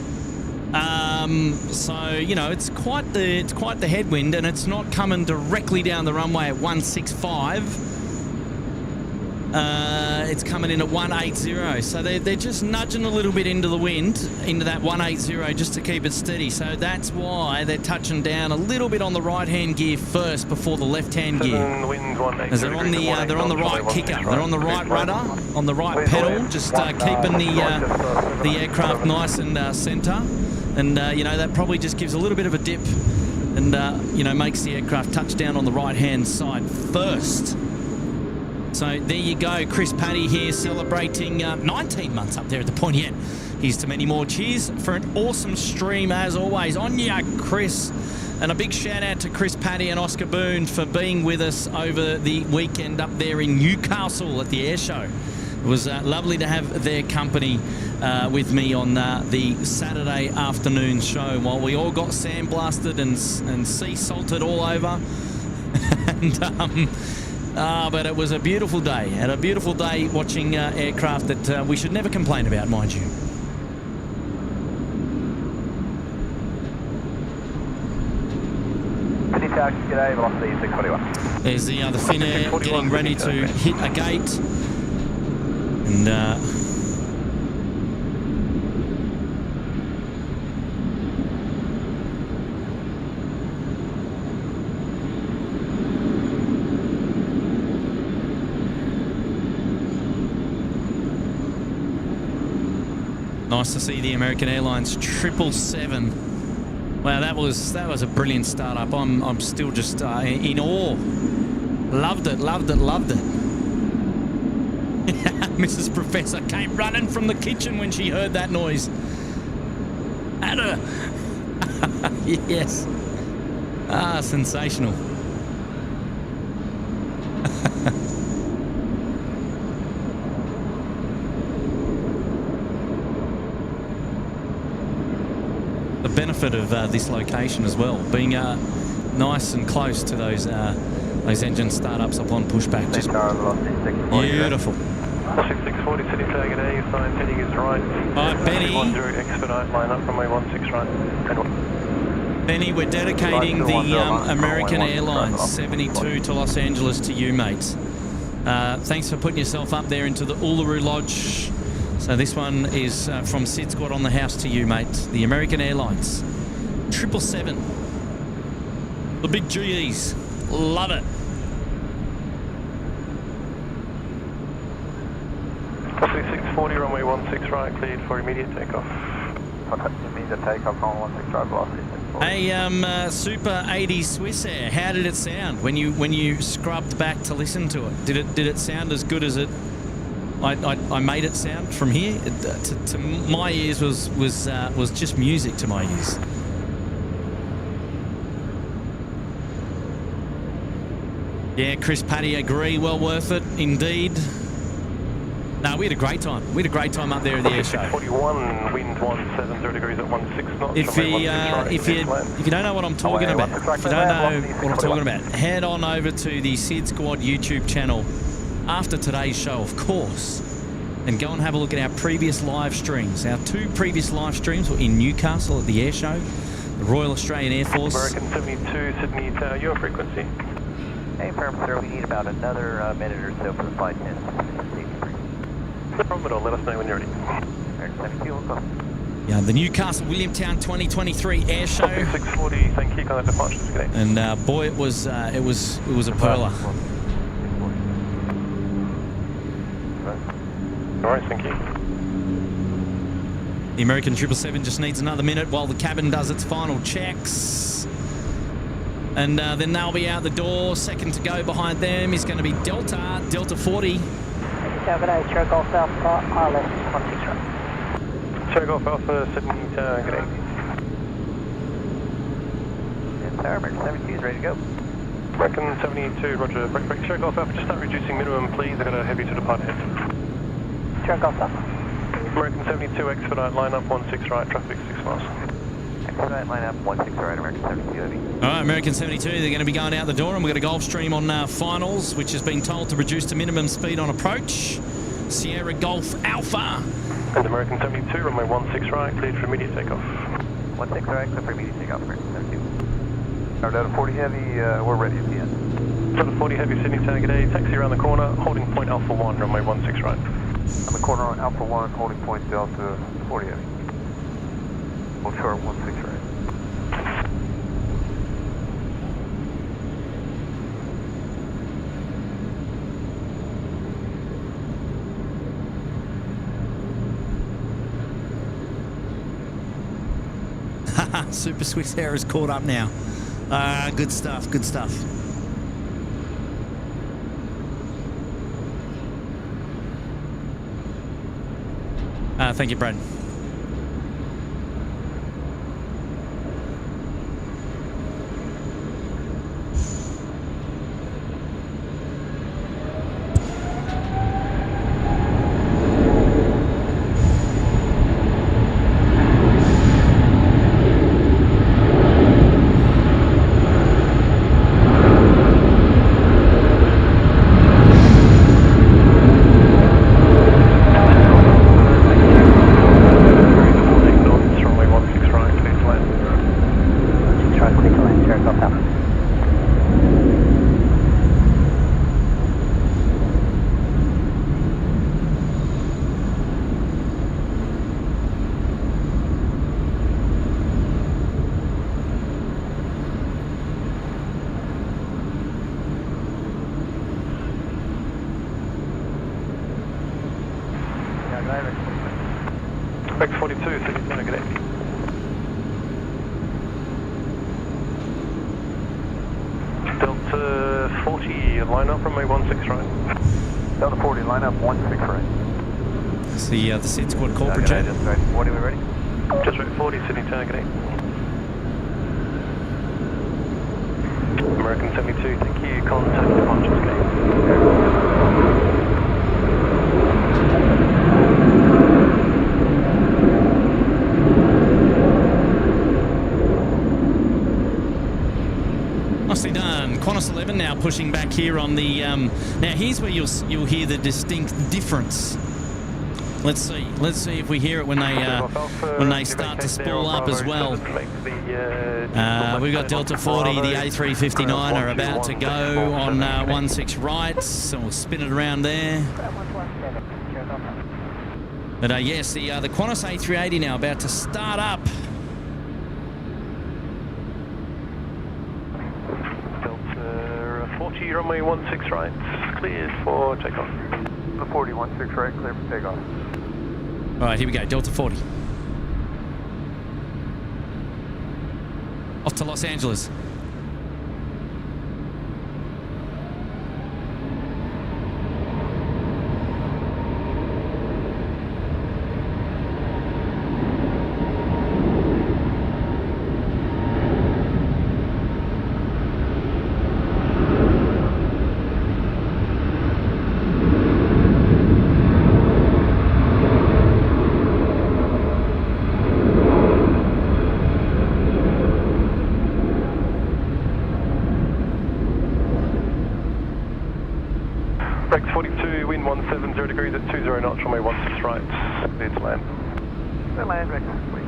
Speaker 2: So, you know, it's quite the headwind, and it's not coming directly down the runway at 165. it's coming in at 180. So they're just nudging a little bit into the wind, into that 180 just to keep it steady. So that's why they're touching down a little bit on the right-hand gear first before the left-hand gear. As they're on the right kicker, they're on the right rudder, on the right pedal, just keeping the aircraft nice and centre. And you know, that probably just gives a little bit of a dip, and you know, makes the aircraft touch down on the right-hand side first. So there you go, Chris Paddy here celebrating 19 months up there at the Poignette. Here's to many more. Cheers for an awesome stream as always. On ya, Chris. And a big shout out to Chris Paddy and Oscar Boone for being with us over the weekend up there in Newcastle at the air show. It was lovely to have their company with me on the Saturday afternoon show while we all got sandblasted and sea salted all over. And but it was a beautiful day, and a beautiful day watching aircraft that we should never complain about, mind you.
Speaker 6: G'day, velocity 641.
Speaker 2: There's the Finnair getting ready to hit a gate, and nice to see the American Airlines 777. Wow, that was a brilliant startup. I'm still just in awe. Loved it. Mrs. Professor came running from the kitchen when she heard that noise. Anna. Yes. Sensational. The benefit of this location as well, being nice and close to those engine startups upon pushback. Just beautiful.
Speaker 6: 640 City flag at A, sign heading is right.
Speaker 2: All right, Benny.
Speaker 6: 10 expedite, line up runway 16 right.
Speaker 2: Benny, we're dedicating the American Airlines 72 to Los Angeles to you, mate. Thanks for putting yourself up there into the Uluru Lodge. So this one is from SydSquad on the house to you, mate. The American Airlines 777. The big GEs. Love it.
Speaker 6: 640, runway 16 right, cleared for immediate takeoff.
Speaker 8: Immediate takeoff on 16 right, velocity 640.
Speaker 2: Hey, Super 80 Swiss Air, how did it sound when you scrubbed back to listen to it? Did it sound as good as it I made it sound from here? To my ears was just music to my ears. Yeah, Chris Paddy, agree. Well worth it, indeed. No, we had a great time. We had a great time up there at the air show.
Speaker 6: 41, wind 170 degrees at 16 knots.
Speaker 2: If you don't know what I'm talking about, head on over to the SydSquad YouTube channel after today's show, of course, and go and have a look at our previous live streams. Our two previous live streams were in Newcastle at the air show, the Royal Australian Air Force.
Speaker 6: American 72, Sydney Tower, your frequency.
Speaker 1: Hey, firm, sir, we need about another minute or so for the flight test.
Speaker 6: No problem at all, let us know when you're ready.
Speaker 1: American 72, we'll go.
Speaker 2: Yeah, the Newcastle Williamtown 2023 air show.
Speaker 6: 640, thank you, contact departures today.
Speaker 2: And boy, it was a perler.
Speaker 6: All right, thank you.
Speaker 2: The American 777 just needs another minute while the cabin does its final checks. And then they'll be out the door. Second to go behind them is going to be Delta 40.
Speaker 4: G'day, Sierra Golf Alpha, ILS 16 right.
Speaker 6: Sierra Golf Alpha, Sydney Tower, good day.
Speaker 1: Yes, sir, American 72 is ready to go.
Speaker 6: American 72, roger, break. Sierra Golf Alpha, just start reducing minimum, please. I've got a heavy to depart ahead.
Speaker 4: Sierra Golf Alpha.
Speaker 6: American 72, expedite, line up 16 right, traffic 6 miles.
Speaker 1: Expedite, line up 16 right, American 72 heavy.
Speaker 2: All right, American 72, they're going to be going out the door, and we've got a Gulfstream on finals, which has been told to reduce to minimum speed on approach. Sierra Golf Alpha.
Speaker 6: And American 72, runway 16 right, cleared for immediate takeoff.
Speaker 1: 16 right, clear for immediate takeoff, American 72.
Speaker 8: Delta 40 heavy, we're ready at the end.
Speaker 6: Delta 40 Heavy Sydney target A, taxi around the corner, holding point Alpha 1, runway 16 right.
Speaker 9: On the corner on Alpha 1, holding point Delta 40 heavy. Hold short 16 right.
Speaker 2: Super Swiss Air is caught up now. Good stuff, good stuff. Thank you, Brad.
Speaker 6: Rex 42, Sydney target A. Delta 40, line up runway 16 right.
Speaker 9: Delta 40, line up 16 right.
Speaker 2: It's the SydSquad corporate jet.
Speaker 9: Just right 40, we ready?
Speaker 6: Just right 40, Sydney target A. American 72, thank you, contact departures gate.
Speaker 2: Nicely done. Qantas 11 now pushing back here on the... now here's where you'll hear the distinct difference. Let's see if we hear it when they start to spool up as well. We've got Delta 40, the A350 are about to go on 16 right, so we'll spin it around there. But yes, the Qantas A380 now about to start up.
Speaker 6: Delta 40, runway 16 right, cleared for takeoff.
Speaker 9: The 40, 16 right, clear for takeoff.
Speaker 2: All right, here we go, Delta 40. Off to Los Angeles.
Speaker 6: Rex 42, wind 170 degrees at 20 knots, runway 16 right, clear to land.
Speaker 9: Clear land, Rex, please.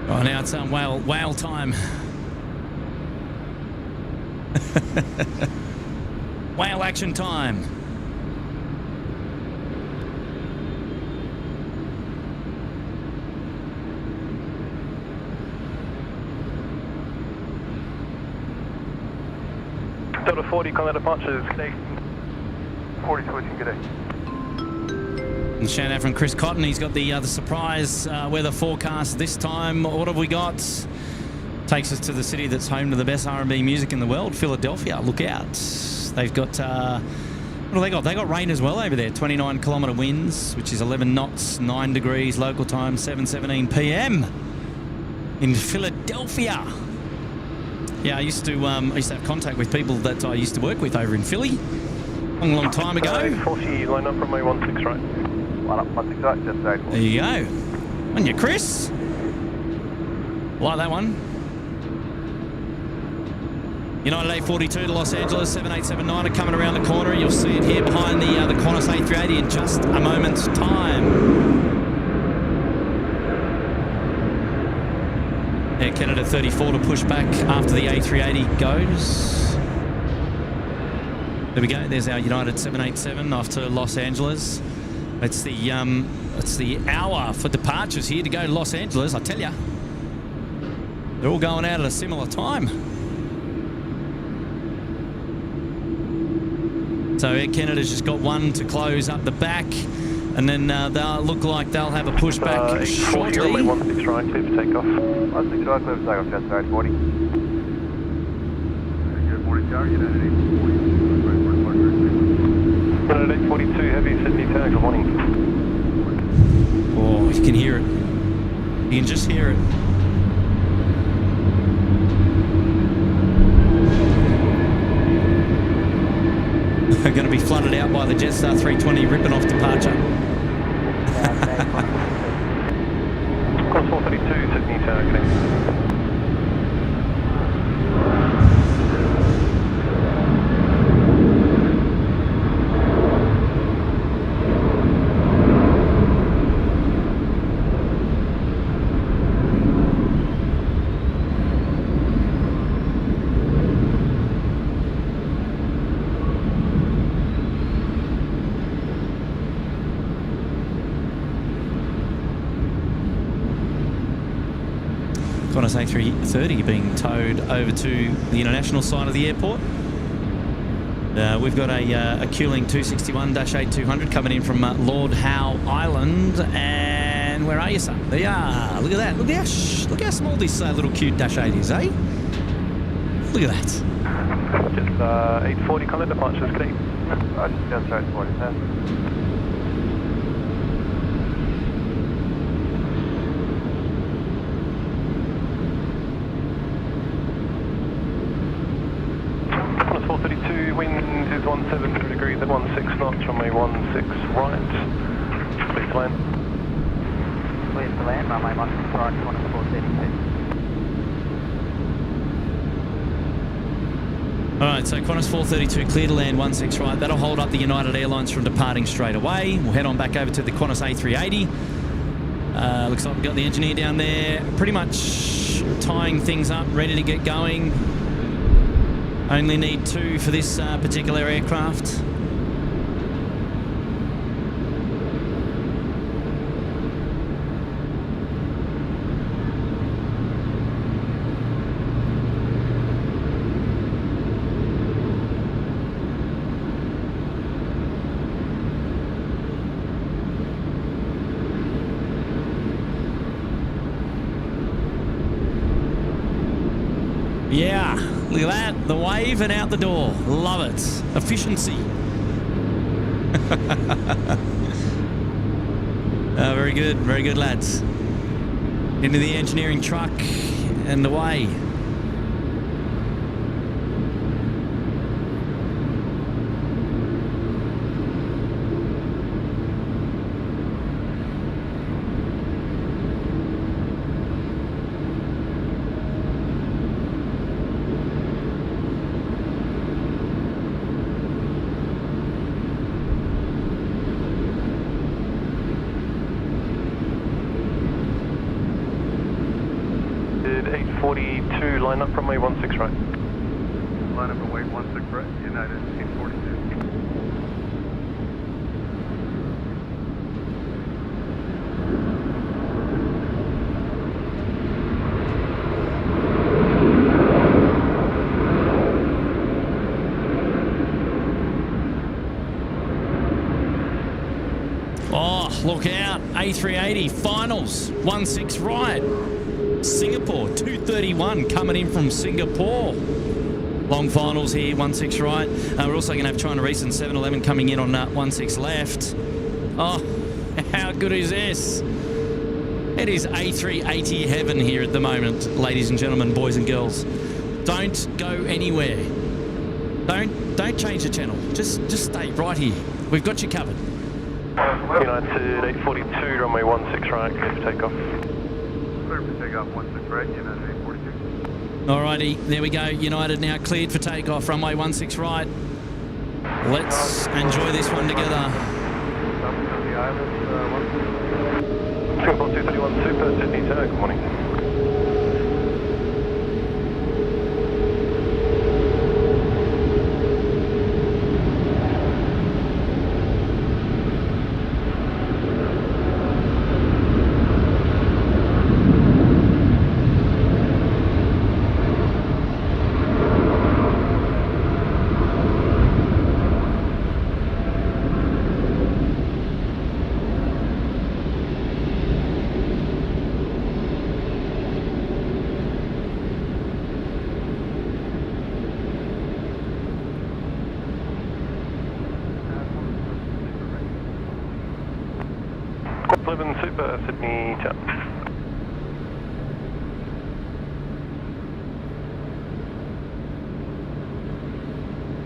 Speaker 2: Oh, now it's whale time. Whale action time.
Speaker 6: Delta 40, contact departures, good day.
Speaker 9: 40 switching, good day.
Speaker 2: And shout out from Chris Cotton. He's got the surprise weather forecast this time. What have we got? Takes us to the city that's home to the best R&B music in the world, Philadelphia. Look out. They've got, what have they got? They got rain as well over there. 29-kilometre winds, which is 11 knots, 9 degrees, local time, 7:17 p.m. in Philadelphia. Yeah, I used to have contact with people that I used to work with over in Philly long time ago.
Speaker 6: 40, line up runway 16 right.
Speaker 9: Line up 16 right, just right.
Speaker 2: There you go. On you, Chris. Like that one. United A42 to Los Angeles, 7879 are coming around the corner. You'll see it here behind the Qantas A380 in just a moment's time. Air Canada 34 to push back after the A380 goes. There we go. There's our United 787 off to Los Angeles. It's the hour for departures here to go to Los Angeles. I tell you, they're all going out at a similar time. So Air Canada's just got one to close up the back, and then they'll look like they'll have a pushback shortly.
Speaker 5: Runway 16 right, clear for takeoff.
Speaker 9: 16 right, clear for takeoff, Jets A340. Good morning, Tower, United A340.
Speaker 5: United A42, heavy, Sydney Tower, good morning.
Speaker 2: Oh, you can hear it. You can just hear it. They're going to be flooded out by the Jetstar 320 ripping off departure.
Speaker 5: Qantas 432, Sydney Tower, connect.
Speaker 2: Qantas A380 being towed over to the international side of the airport. We've got a Qling 261-8200 coming in from Lord Howe Island. And where are you, son? There you are. Look at that. Look how small this little cute Dash 8 is, eh? Look at that.
Speaker 5: Just 840 contact departures, connect.
Speaker 9: Jets A340, pass.
Speaker 5: Qantas 432, wind is 17 degrees at 16 knots, runway 16 right. Please land.
Speaker 3: Clear to land, runway 16 right, Qantas 432.
Speaker 2: Alright, so Qantas 432 clear to land 16 right. That'll hold up the United Airlines from departing straight away. We'll head on back over to the Qantas A380. Looks like we've got the engineer down there pretty much tying things up, ready to get going. Only need 2 for this particular aircraft. Yeah, look at that. The wave and out the door. Love it. Efficiency. Very good, lads. Into the engineering truck and away.
Speaker 5: Did 842 line up runway 16 right.
Speaker 9: Line up runway 16 right, United 842.
Speaker 2: Oh, look out. A380 finals. 16 right. Singapore 231 coming in from Singapore. Long finals here, 16 right. We're also going to have China Eastern 711 coming in on 16 left. Oh, how good is this? It is A380 heaven here at the moment, ladies and gentlemen, boys and girls. Don't go anywhere. Don't change the channel. Just stay right here. We've got you covered.
Speaker 5: United 842, runway 16 right, clear for takeoff.
Speaker 9: Clear for takeoff 16 right, United 842.
Speaker 2: Alrighty, there we go. United now cleared for takeoff. Runway 16 right. Let's enjoy this one together.
Speaker 9: Singapore 231 Super, Sydney Tower, good morning. Super, Sydney Tower.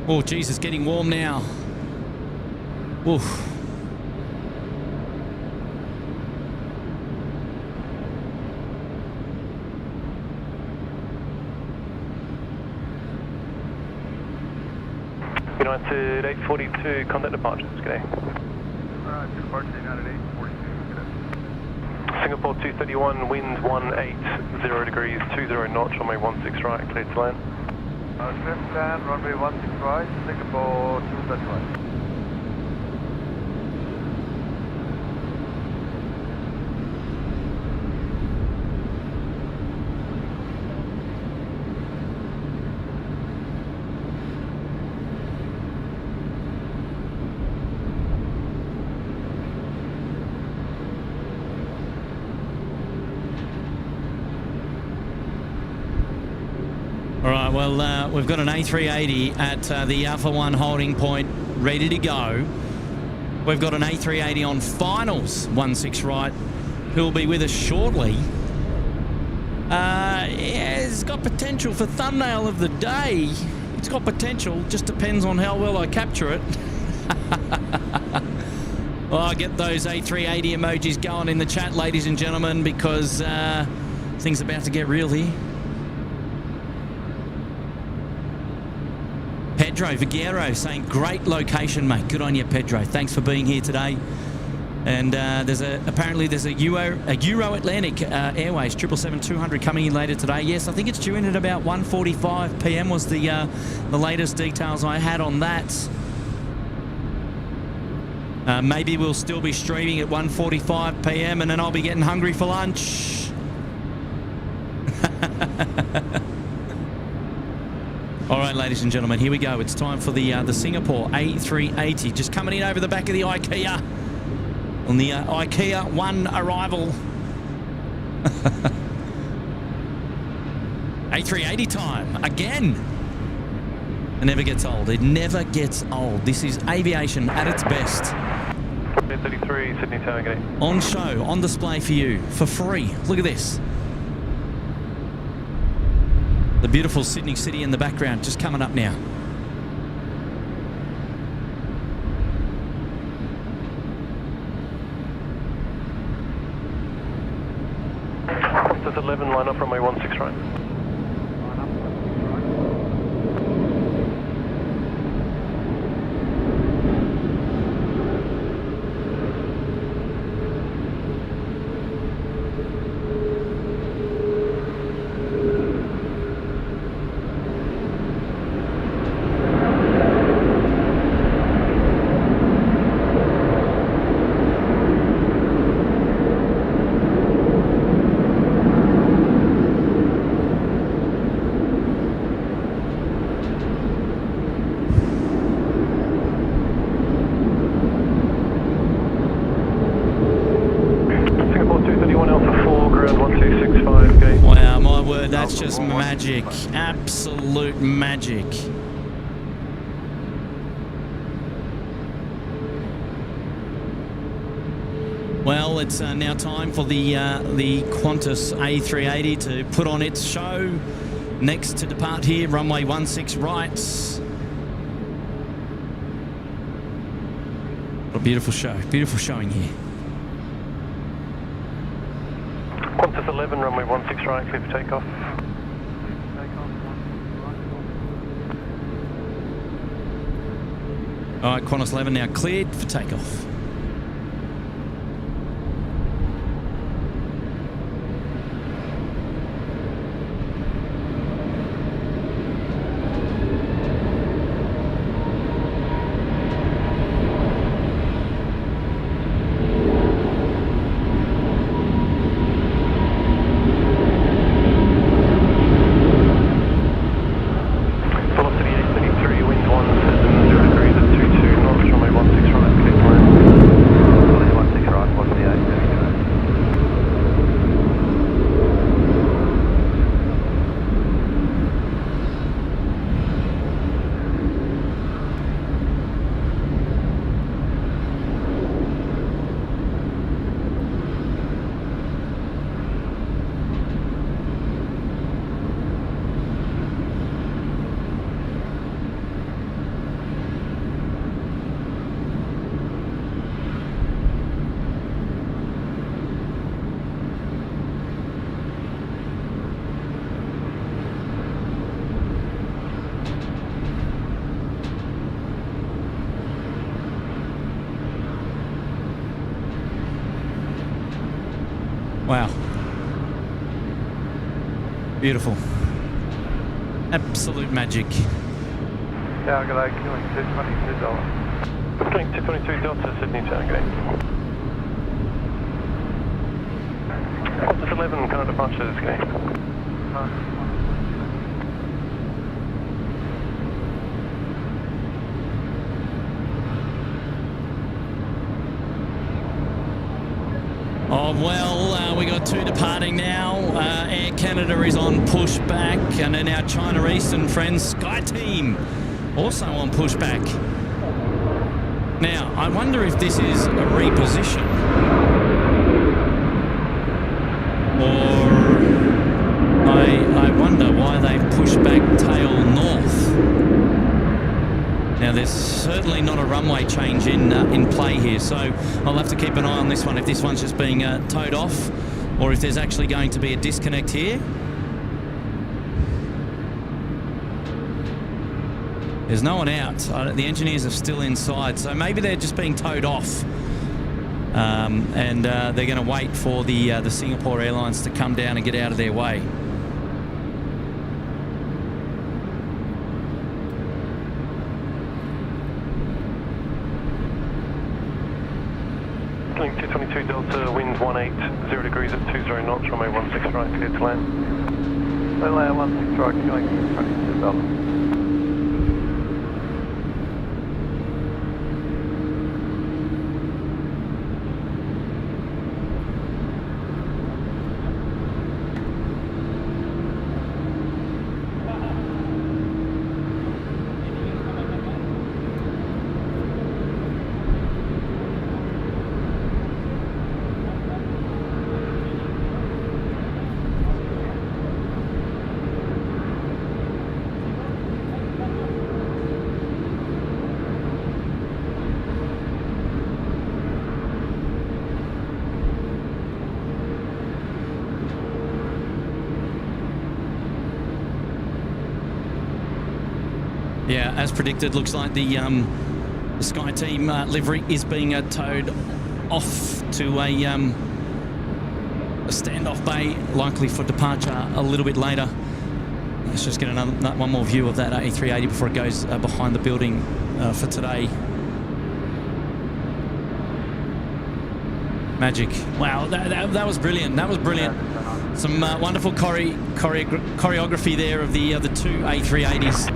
Speaker 2: Oh, geez, it's getting warm now. Oof.
Speaker 9: United 842, contact departures, g'day.
Speaker 8: Departure United 842, g'day.
Speaker 9: Singapore 231, winds 180 degrees, 20 knots, runway 16 right, cleared to land.
Speaker 8: Swift land, runway 16 right, Singapore 231.
Speaker 2: All right, well, we've got an A380 at the Alpha 1 holding point, ready to go. We've got an A380 on finals, 16 right, who'll be with us shortly. Yeah, it's got potential for thumbnail of the day. It's got potential, just depends on how well I capture it. Oh, get those A380 emojis going in the chat, ladies and gentlemen, because things are about to get real here. Pedro Viguero saying, great location, mate. Good on you, Pedro. Thanks for being here today. And apparently there's a Euro Atlantic Airways 777-200 coming in later today. Yes, I think it's due in at about 1:45 p.m. was the latest details I had on that. Maybe we'll still be streaming at 1:45 p.m. and then I'll be getting hungry for lunch. All right, ladies and gentlemen, here we go. It's time for the Singapore A380, just coming in over the back of the IKEA on the IKEA 1 arrival. A380 time again. It never gets old. It never gets old. This is aviation at its best.
Speaker 9: 33 Sydney Tower, g'day.
Speaker 2: On show, on display for you, for free. Look at this. The beautiful Sydney City in the background, just coming up now.
Speaker 9: Qantas 11, line up runway 16 right.
Speaker 2: That's just magic. Absolute magic. Well, it's now time for the Qantas A380 to put on its show. Next to depart here, runway 16 right. What a beautiful show. Beautiful showing here.
Speaker 9: Qantas 11, runway 16 right, clear for takeoff.
Speaker 2: All right, Qantas 11 now cleared for takeoff. Wow. Beautiful. Absolute magic.
Speaker 6: Yeah, g'day, killing 222 Delta. Killing 222 Delta, Sydney Tower, g'day. Qantas 11, current departures, g'day.
Speaker 2: Oh, well, we got two departing now. Air Canada is on pushback, and then our China Eastern friends, SkyTeam, also on pushback. Now, I wonder if this is a reposition, or I wonder why they've pushed back tail north. Now, there's certainly not a runway change in play here, so I'll have to keep an eye on this one, if this one's just being towed off, or if there's actually going to be a disconnect here. There's no one out. The engineers are still inside, so maybe they're just being towed off. And they're going to wait for the Singapore Airlines to come down and get out of their way.
Speaker 6: Killing 222 Delta, wind 180 degrees at 20 knots, runway 16 right, clear to land. Runway 16 right, killing 222 Delta.
Speaker 2: Yeah, as predicted, looks like the SkyTeam livery is being towed off to a standoff bay, likely for departure a little bit later. Let's just get one more view of that A380 before it goes behind the building for today. Magic. Wow, that was brilliant. That was brilliant. Some wonderful choreography there of the two A380s.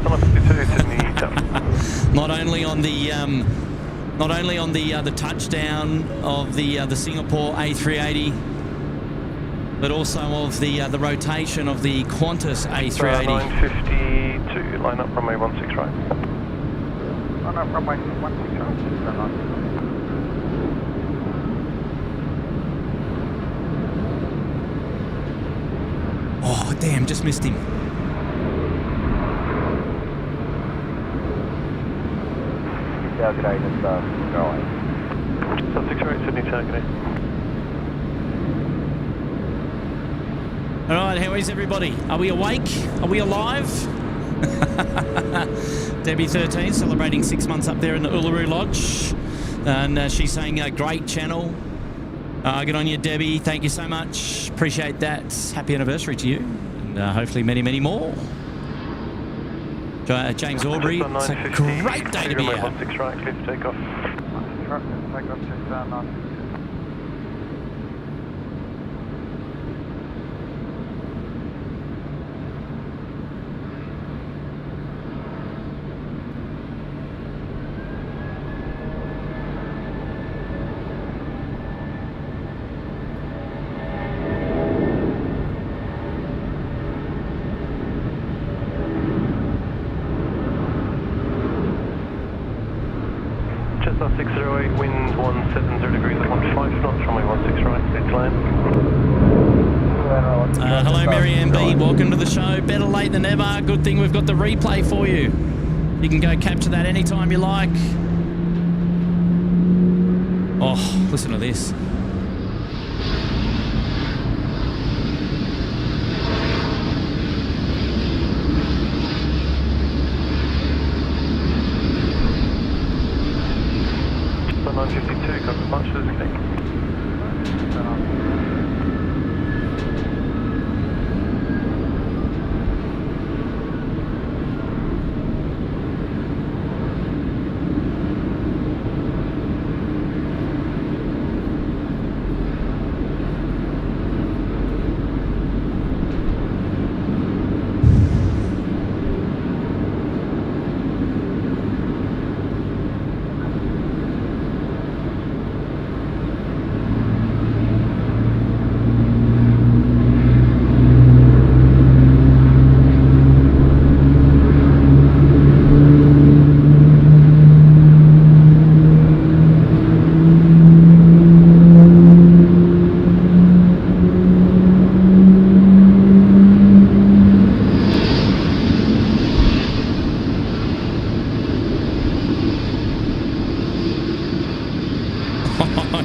Speaker 2: Not only on the touchdown of the Singapore A380, but also of the rotation of the Qantas A380.
Speaker 6: 952, line up runway 16 right. Line up runway 16 right.
Speaker 2: Oh, damn, just missed him.
Speaker 6: Yeah, g'day, just go away. Sub 6 Sydney Tower, g'day.
Speaker 2: All right, how is everybody? Are we awake? Are we alive? Debbie 13 celebrating 6 months up there in the Uluru Lodge. And she's saying a great channel. Good on you, Debbie. Thank you so much. Appreciate that. Happy anniversary to you. And hopefully many, many more. James Aubrey, it's a great day to be out.
Speaker 6: 16 right, clear for takeoff.
Speaker 8: Takeoff just now.
Speaker 6: Cessna 608, wind 170 degrees at 15 knots, runway 16 right, clear to land.
Speaker 2: Hello, Mary Ann B. Welcome to the show. Better late than never. Good thing we've got the replay for you. You can go capture that anytime you like. Oh, listen to this.
Speaker 6: So 952, got as much as we think.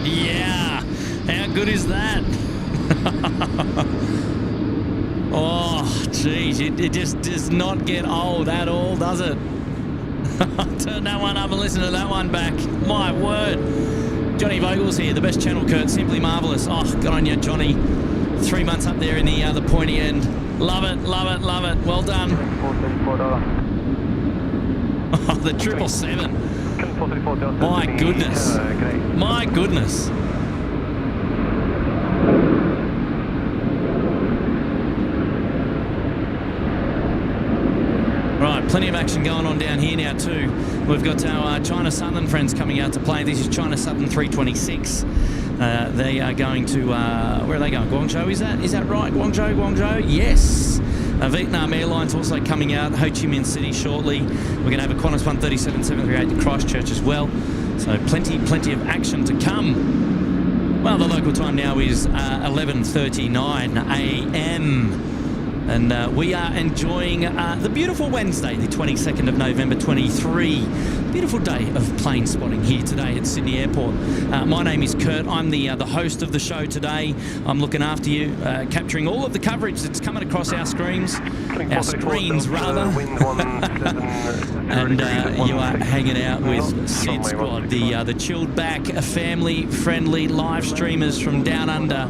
Speaker 6: Yeah, how good is that? Oh, geez, it just does not get old at all, does it? Turn that one up and listen to that one back. My word. Johnny Vogel's here, the best channel, Kurt. Simply marvellous. Oh, good on you, Johnny. 3 months up there in the pointy end. Love it, love it, love it. Well done. Oh, the 777. My goodness. My goodness. Right, plenty of action going on down here now too. We've got our China Southern friends coming out to play. This is China Southern 326. They are going to, where are they going? Guangzhou, is that right? Guangzhou? Yes. Vietnam Airlines also coming out, Ho Chi Minh City shortly. We're going to have a Qantas 137-738 to Christchurch as well. So plenty of action to come. Well, the local time now is 11:39 a.m. And we are enjoying the beautiful Wednesday, the 22nd of November 23. Beautiful day of plane spotting here today at Sydney Airport. My name is Kurt. I'm the host of the show today. I'm looking after you, capturing all of the coverage that's coming across our screens. Our screens, rather. And you are hanging out with SydSquad, the chilled back, family-friendly live streamers from down under.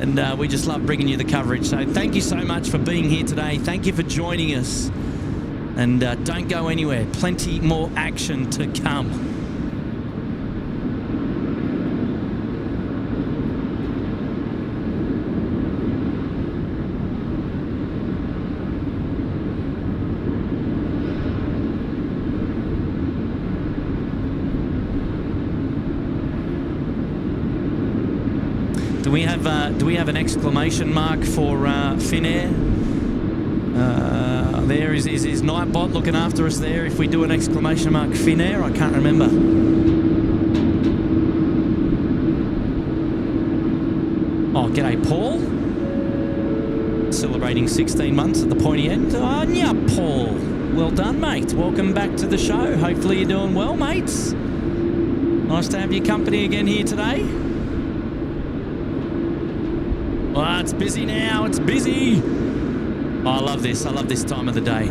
Speaker 6: And we just love bringing you the coverage. So thank you so much for being here today. Thank you for joining us. And don't go anywhere. Plenty more action to come. Do we have an exclamation mark for Finnair? There is Nightbot looking after us there. If we do an exclamation mark Finnair, I can't remember. Oh, g'day, Paul. Celebrating 16 months at the pointy end. Yeah, Paul. Well done, mate. Welcome back to the show. Hopefully you're doing well, mates. Nice to have your company again here today. Well, it's busy now. It's busy. Oh, I love this. I love this time of the day.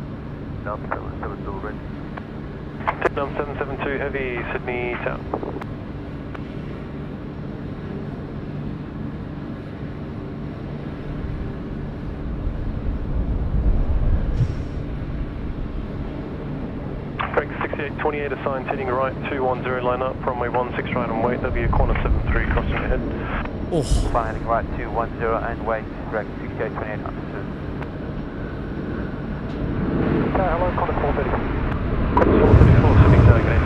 Speaker 6: Vietnam 772 Heavy, Sydney Tower. Frank 6828 assigned, heading right, 210 line up, runway 16 right and wait, there'll be a Qantas 73 crossing ahead.
Speaker 2: Oh.
Speaker 8: Flying right 210 and wait, direct 6828 understood.
Speaker 6: Hello, Qantas 430. Qantas 434, Sydney Tower, good day.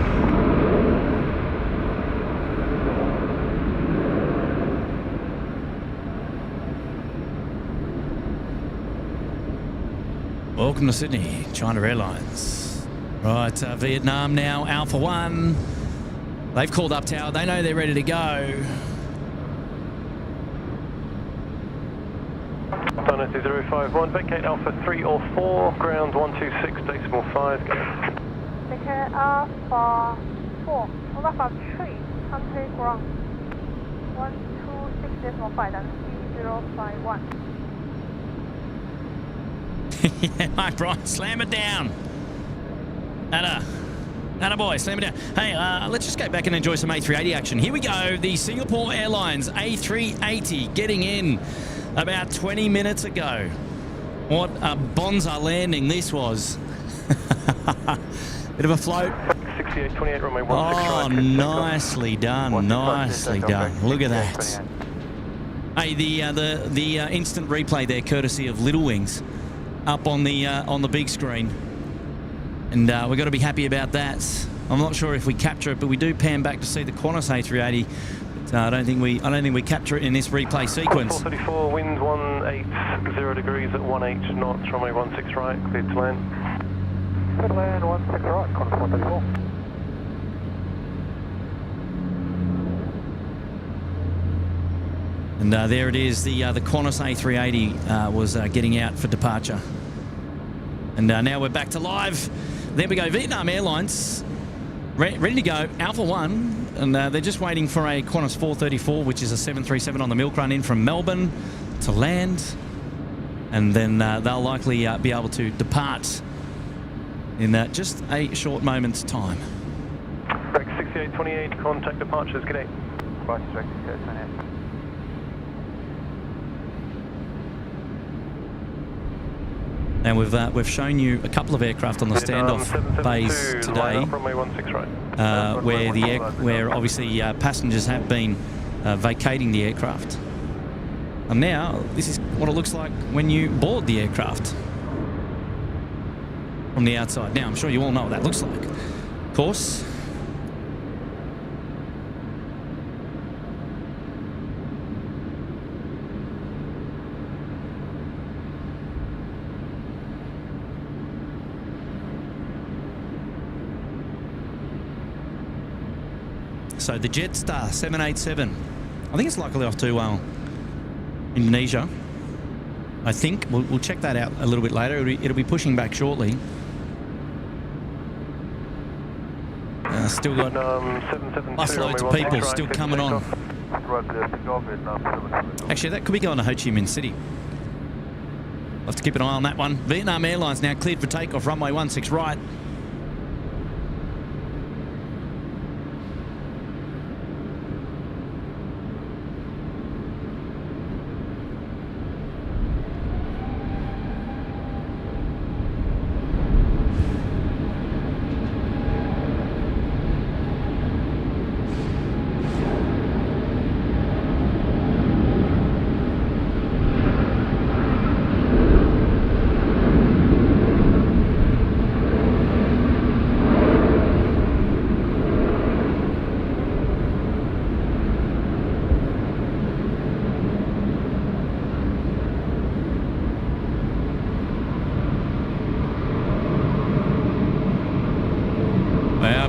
Speaker 2: Welcome to Sydney, China Airlines. Right, Vietnam now, Alpha 1. They've called up tower. They know they're ready to go.
Speaker 6: Dynasty 051, vacate Alpha 3 or 4, ground 126.5.
Speaker 4: Vacate Alpha 4, Alpha 3, contact ground 126.5, that's 3051.
Speaker 2: Yeah, mate, Brian, slam it down. Atta boy, slam it down. Hey, let's just go back and enjoy some A380 action. Here we go. The Singapore Airlines A380 getting in about 20 minutes ago. What a bonza landing this was. Bit of a float.
Speaker 6: 6828, runway 16
Speaker 2: Oh,
Speaker 6: right.
Speaker 2: nicely done. Nicely done. Look at that. Hey, the instant replay there, courtesy of Little Wings, up on the big screen. And we've got to be happy about that. I'm not sure if we capture it, but we do pan back to see the Qantas A380. But I don't think we capture it in this replay sequence.
Speaker 6: 434, wind 180 degrees at 18 knots, runway 16 right, cleared to land. Cleared to land, 16 right, Qantas 434.
Speaker 2: And there it is. The Qantas A380 was getting out for departure. And now we're back to live. There we go. Vietnam Airlines ready to go. Alpha 1. And they're just waiting for a Qantas 434, which is a 737 on the milk run in from Melbourne to land. And then they'll likely be able to depart in just a short moment's time.
Speaker 6: Direct 6828, contact departures. Good day.
Speaker 8: Direct 6828.
Speaker 2: Now we've shown you a couple of aircraft on the standoff bays today, where obviously passengers have been vacating the aircraft. And now this is what it looks like when you board the aircraft from the outside. Now I'm sure you all know what that looks like. Of course. So the Jetstar 787, I think it's likely off to Indonesia. I think we'll check that out a little bit later. It'll be pushing back shortly. Still got busloads of people still coming on. Actually, that could be going to Ho Chi Minh City. We'll have to keep an eye on that one. Vietnam Airlines now cleared for takeoff, runway 16 right.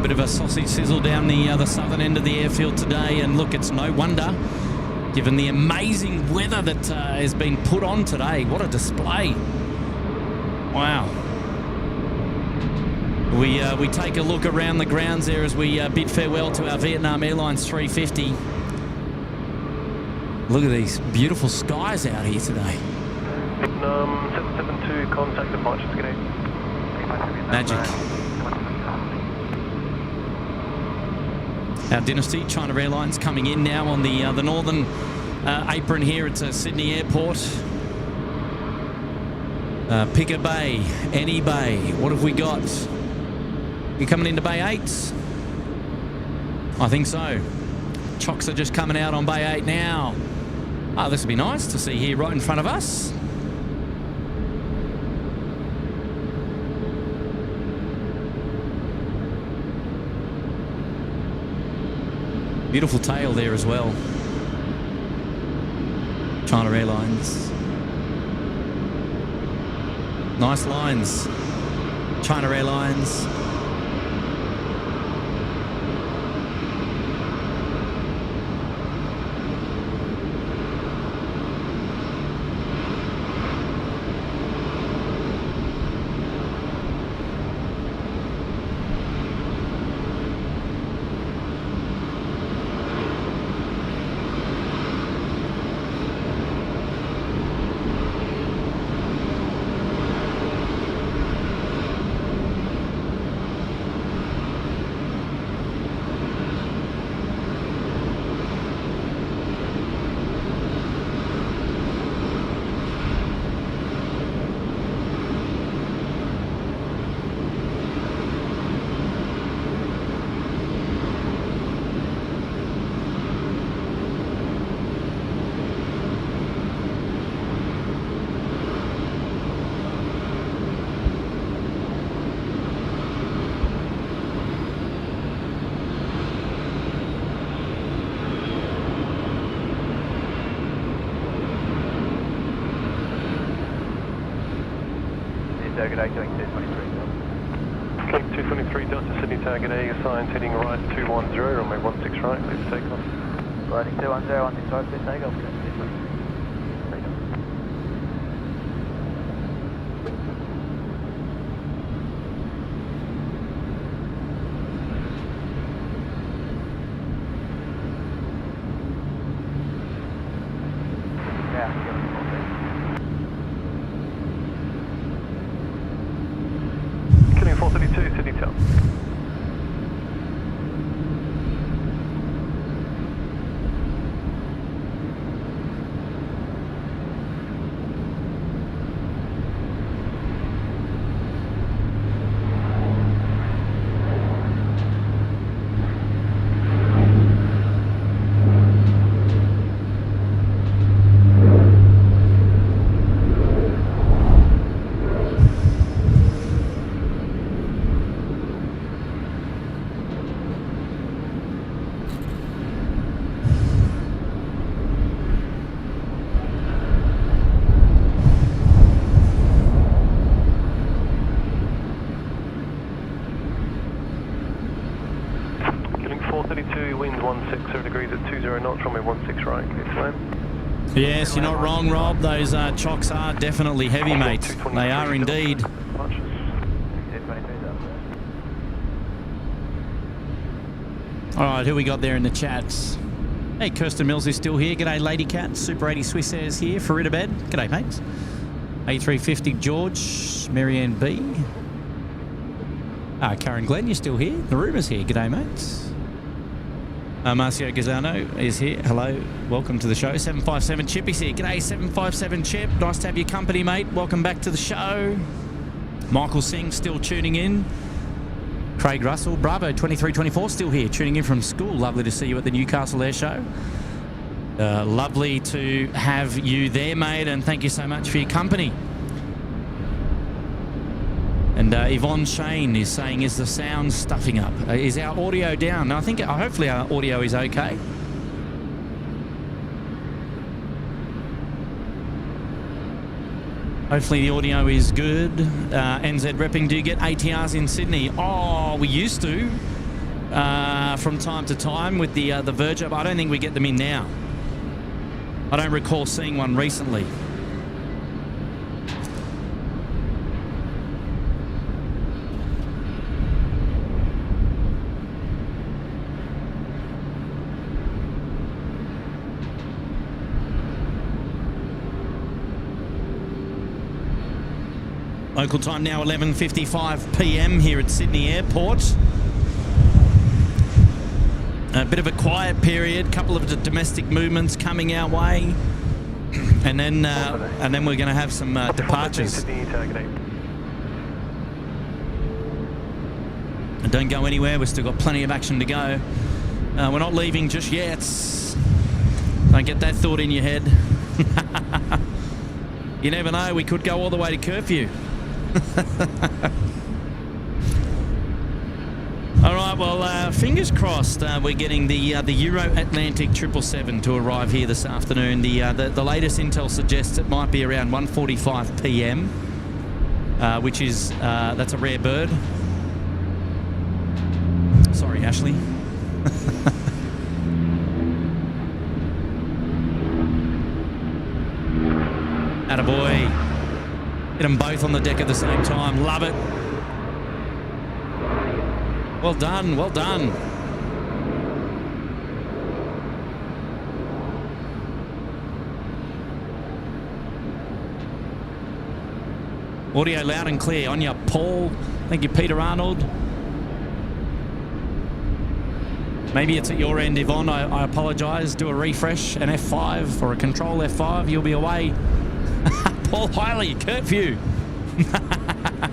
Speaker 2: Bit of a sausage sizzle down the southern end of the airfield today, and look, it's no wonder given the amazing weather that has been put on today. What a display. Wow. We take a look around the grounds there as we bid farewell to our Vietnam Airlines 350. Look at these beautiful skies out here today.
Speaker 6: Vietnam 772, contact departures. Good day.
Speaker 2: Magic. our Dynasty, China Airlines, coming in now on the northern apron here at Sydney Airport. Pick a bay, any bay. What have we got? You coming into Bay 8? I think so. Chocks are just coming out on Bay 8 now. Oh, this would be nice to see here right in front of us. Beautiful tail there as well. China Airlines. Nice lines. China Airlines.
Speaker 6: Target A, doing 223.
Speaker 9: Click 223 Delta Sydney target A, assigned heading right 210, runway 16 right, please take off.
Speaker 6: Riding 210, 16 right, please take off.
Speaker 9: Killing 432, Sydney Town. Wind 16 degrees at 20 knots, runway 16 right, please land.
Speaker 2: Yes, you're not wrong, Rob. Those chocks are definitely heavy, mate. They are indeed. All right, who we got there in the chats? Hey, Kirsten Mills is still here. G'day, Lady Cat. Super 80 Swiss Airs here. Faridabad. G'day, mates. A350 George. Marianne B. Karen Glenn, you're still here. The rumour's here. G'day, mates. Marcio Gazzano is here. Hello. Welcome to the show. 757 Chip is here. G'day, 757 Chip. Nice to have your company, mate. Welcome back to the show. Michael Singh still tuning in. Craig Russell, Bravo 2324, still here, tuning in from school. Lovely to see you at the Newcastle Air Show. Lovely to have you there, mate, and thank you so much for your company. And Yvonne Shane is saying, is the sound stuffing up? Is our audio down? I think, hopefully our audio is okay. Hopefully the audio is good. NZ Repping, do you get ATRs in Sydney? Oh, we used to from time to time with the Verger, but I don't think we get them in now. I don't recall seeing one recently. Local time now 11:55 p.m. here at Sydney Airport. A bit of a quiet period, couple of domestic movements coming our way, and then we're going to have some departures. And don't go anywhere, we've still got plenty of action to go. We're not leaving just yet. Don't get that thought in your head. You never know, we could go all the way to curfew. All right, well, fingers crossed we're getting the Euro Atlantic 777 to arrive here this afternoon. The latest intel suggests it might be around 1:45 p.m, which is, that's a rare bird. Sorry, Ashley. Attaboy. Get them both on the deck at the same time. Love it. Well done, well done. Audio loud and clear. On your Paul. Thank you, Peter Arnold. Maybe it's at your end, Yvonne. I apologise. Do a refresh, an F5 or a control F5. You'll be away. Paul Hiley, curfew.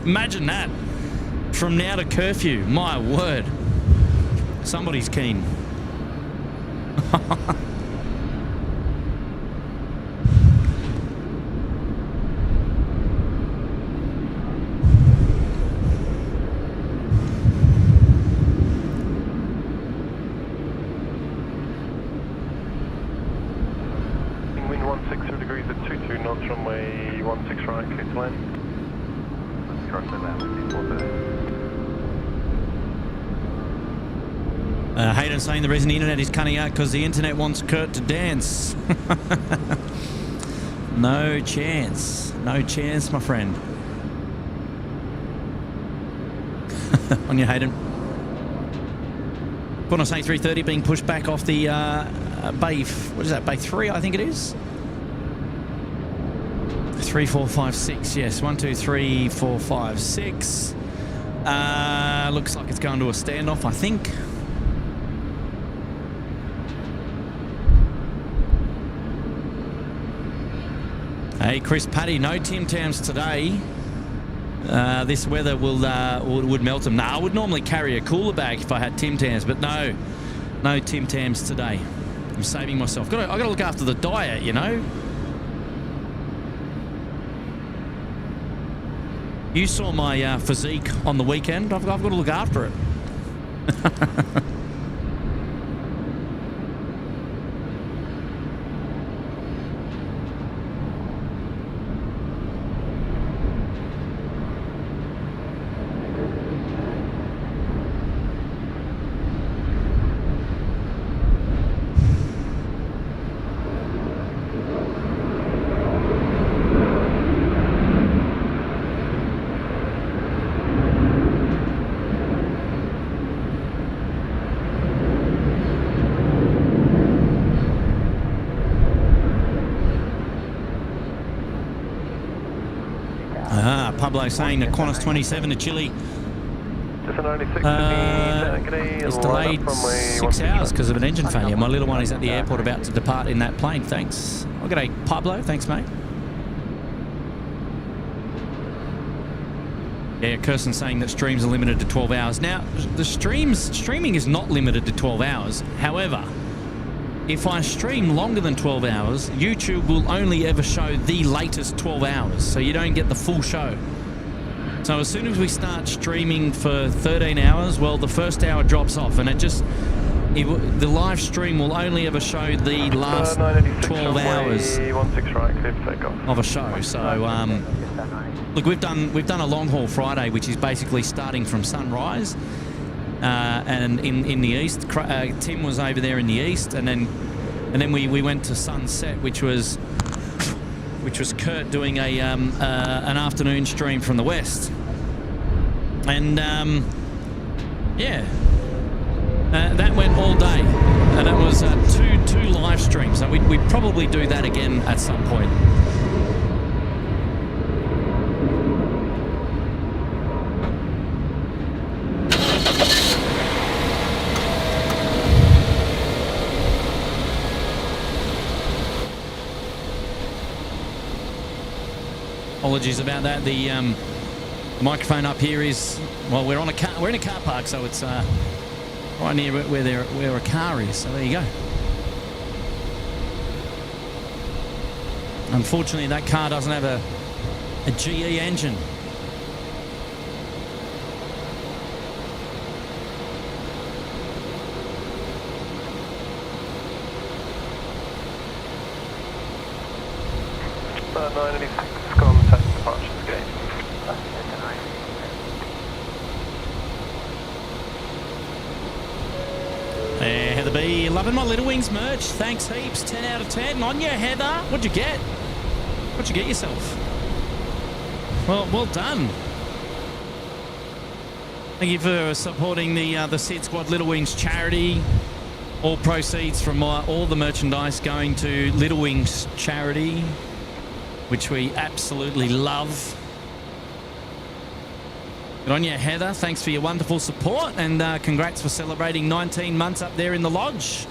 Speaker 2: Imagine that. From now to curfew. My word. Somebody's keen.
Speaker 9: Wind 16 degrees at 22 knots, runway 16 right, clear to land.
Speaker 2: Hayden saying the reason the internet is cutting out because the internet wants Kurt to dance. No chance. No chance, my friend. On your Hayden. Qantas A380 being pushed back off the Bay... What is that? Bay 3, I think it is? 3, 4, 5, 6. Yes, 1, 2, 3, 4, 5, 6. Looks like it's going to a standoff, I think. Hey, Chris Paddy, no Tim Tams today. This weather would melt them. Nah, I would normally carry a cooler bag if I had Tim Tams, but no Tim Tams today. I'm saving myself. I got to look after the diet, you know. You saw my physique on the weekend. I've got to look after it. Pablo saying that Qantas 27 to Chile it's delayed 6 hours because of an engine failure. My little one is at the airport about to depart in that plane. Thanks. Oh, g'day, Pablo. Thanks, mate. Yeah, Kirsten saying that streams are limited to 12 hours. Now, the streaming is not limited to 12 hours. However, if I stream longer than 12 hours, YouTube will only ever show the latest 12 hours, so you don't get the full show. So as soon as we start streaming for 13 hours, well, the first hour drops off, and the live stream will only ever show the last 12 hours of a show. So, look, we've done a long haul Friday, which is basically starting from sunrise. And in the east, Tim was over there in the east, and then we went to sunset, which was Kurt doing an afternoon stream from the west, and yeah, that went all day, and it was two live streams. So we'd probably do that again at some point. Apologies about that. The microphone up here is, well, we're in a car park, so it's right near where a car is. So there you go. Unfortunately, that car doesn't have a GE engine.
Speaker 6: Contact departures gate.
Speaker 2: Heather B, loving my Little Wings merch. Thanks heaps. 10 out of 10. On you, Heather. What'd you get? What'd you get yourself? Well done. Thank you for supporting the SydSquad Little Wings charity. All proceeds from all the merchandise going to Little Wings charity, which we absolutely love. Good on you, Heather. Thanks for your wonderful support, and congrats for celebrating 19 months up there in the lodge.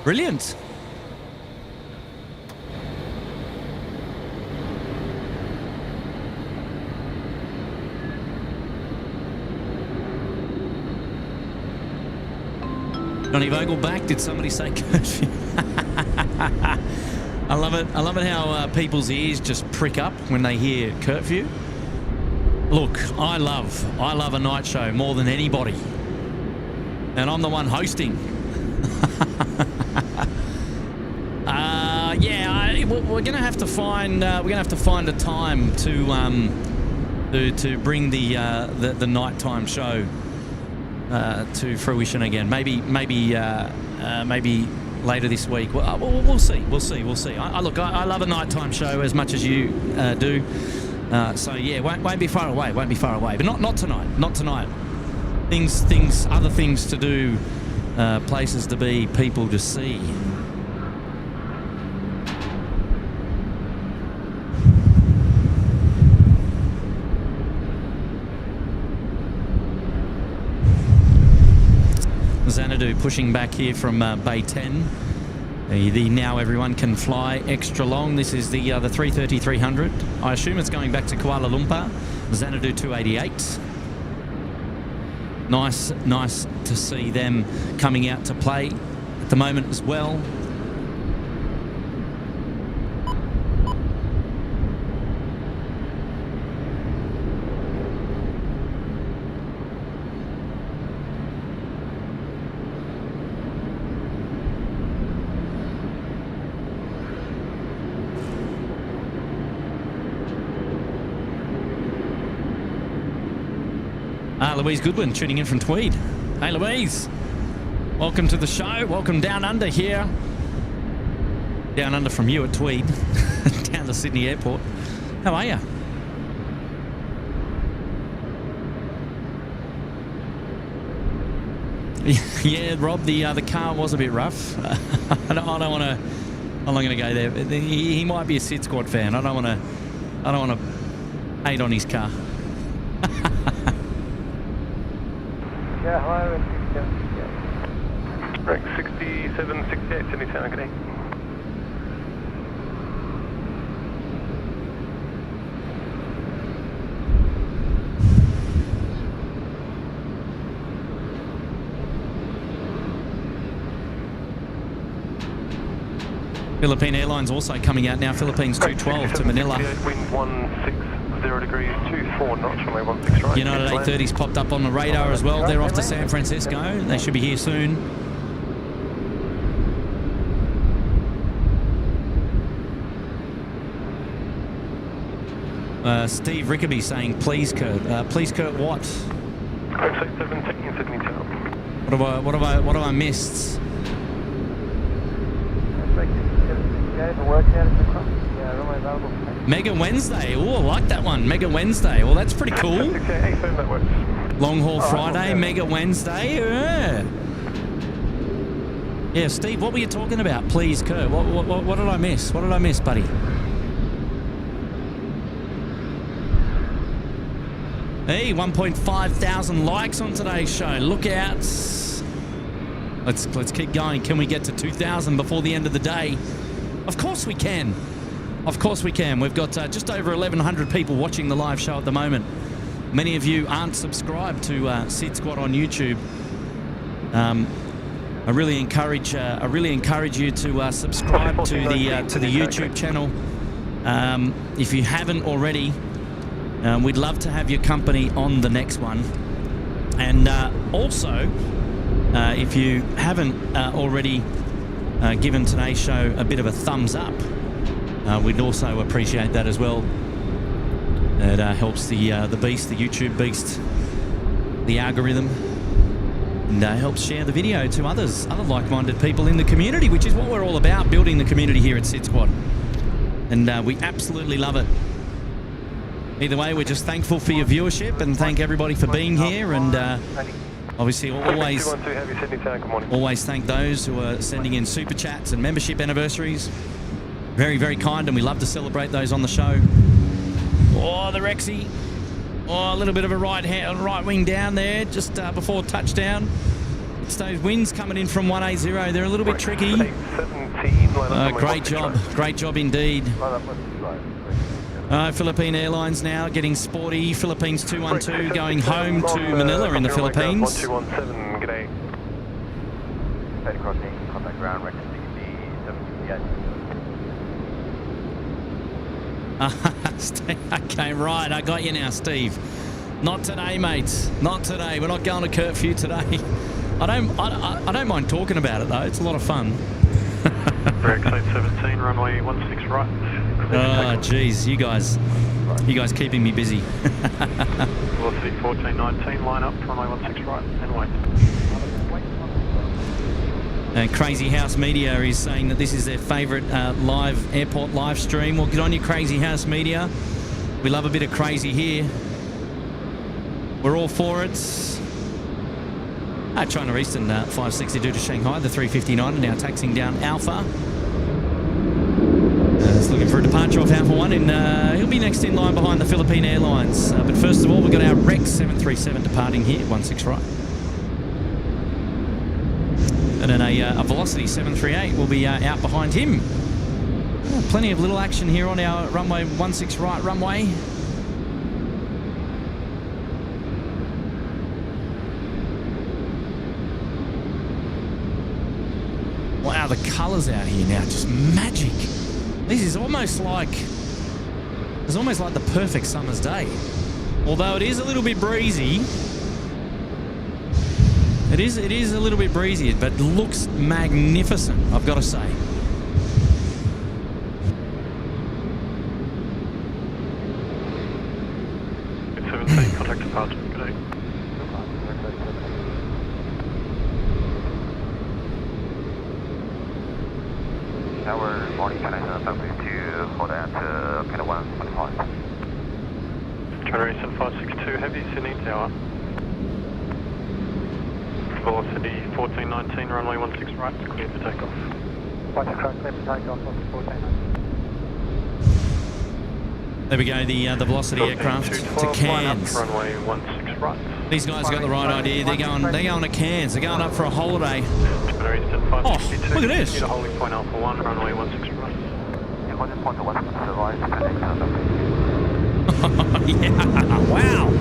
Speaker 2: Brilliant. Johnny Vogelback, did somebody say curfew? I love it. I love it how people's ears just prick up when they hear curfew. Look, I love a night show more than anybody, and I'm the one hosting. We're gonna have to find a time to bring the nighttime show to fruition again. Maybe later this week. We'll see. I love a nighttime show as much as you do. So yeah, won't be far away. But not tonight. Not tonight. Other things to do, places to be, people to see. Xanadu pushing back here from Bay 10. The now everyone can fly extra long. This is the 330-300. I assume it's going back to Kuala Lumpur. Xanadu 288. Nice to see them coming out to play at the moment as well. Louise Goodwin tuning in from Tweed. Hey Louise, welcome to the show. Welcome down under here. Down under from you at Tweed, down to Sydney Airport. How are you? Yeah, Rob, the car was a bit rough. I don't want to. I'm not going to go there. He might be a SydSquad fan. I don't want to hate on his car.
Speaker 6: Yeah, hello, 6768, Sydney Town, good day.
Speaker 2: Philippine Airlines also coming out now. Philippines 212 to Manila.
Speaker 6: Wind 160 degrees, 24 knots, runway 16 right.
Speaker 2: United A380's popped up on the radar as well. They're off to San Francisco. They should be here soon. Steve Rickaby saying, please, Kurt. Please, Kurt, what?
Speaker 6: 567, taking Sydney Town.
Speaker 2: What have I missed? Mega Wednesday. Oh, I like that one. Mega Wednesday. Well, that's pretty cool. Long Haul Friday, Mega Wednesday. Yeah, Steve, what were you talking about? Please, Kurt. What did I miss? What did I miss, buddy? Hey, 1.5 thousand likes on today's show. Look out. Let's keep going. Can we get to 2,000 before the end of the day? Of course we can. Of course we can. We've got just over 1,100 people watching the live show at the moment. Many of you aren't subscribed to SydSquad on YouTube. I really encourage you to subscribe to the YouTube channel. If you haven't already, we'd love to have your company on the next one. And also, if you haven't already given today's show a bit of a thumbs up, we'd also appreciate that as well. It helps the beast, the YouTube beast, the algorithm, and helps share the video to other like-minded people in the community, which is what we're all about, building the community here at SydSquad. And we absolutely love it. Either way, we're just thankful for your viewership and thank everybody for being here. And obviously, always thank those who are sending in super chats and membership anniversaries. Very, very kind, and we love to celebrate those on the show. Oh, the Rexy. Oh, a little bit of a right wing down there just before touchdown. It's those winds coming in from 180. They're a little bit tricky. Great job indeed. Philippine Airlines now getting sporty. Philippines 212 going home to Manila in the Philippines.
Speaker 6: 1217, good day.
Speaker 8: Steady crossing, contact ground, record 60,
Speaker 2: Okay, right. I got you now, Steve. Not today, mates. Not today. We're not going to curfew today. I don't mind talking about it though. It's a lot of fun.
Speaker 6: Rex 817, runway 16 right.
Speaker 2: Oh, geez, you guys keeping me busy.
Speaker 6: Velocity 1419, line up, runway 16 right, and wait.
Speaker 2: And Crazy House Media is saying that this is their favourite live airport live stream. Well, good on you, Crazy House Media. We love a bit of crazy here. We're all for it. China Eastern 562 to Shanghai, the 359, and now taxiing down Alpha. It's looking for a departure off Alpha 1, and he'll be next in line behind the Philippine Airlines. But first of all, we've got our Rex 737 departing here, 16 right. And then a Velocity 738 will be out behind him. Plenty of little action here on our runway 16 right runway. Wow, the colours out here now, just magic. This is almost like the perfect summer's day. Although it is a little bit breezy. It is a little bit breezy, but looks magnificent, I've got to say.
Speaker 6: It's 17, contact departure, good day.
Speaker 8: Tower, morning, can I talk to hold out to Canada 125?
Speaker 6: China Eastern 562, heavy, Sydney Tower. Velocity 1419, runway 16 right, clear for takeoff. 16 right, clear for takeoff, 1419.
Speaker 2: There we go, the Velocity aircraft to Cairns.
Speaker 6: Runway 16 right.
Speaker 2: These guys got the right idea. They're going to Cairns. They're going up for a holiday.
Speaker 6: Oh,
Speaker 2: look at this.
Speaker 6: Holding point Alpha 1, runway 16 right.
Speaker 2: Yeah, wow.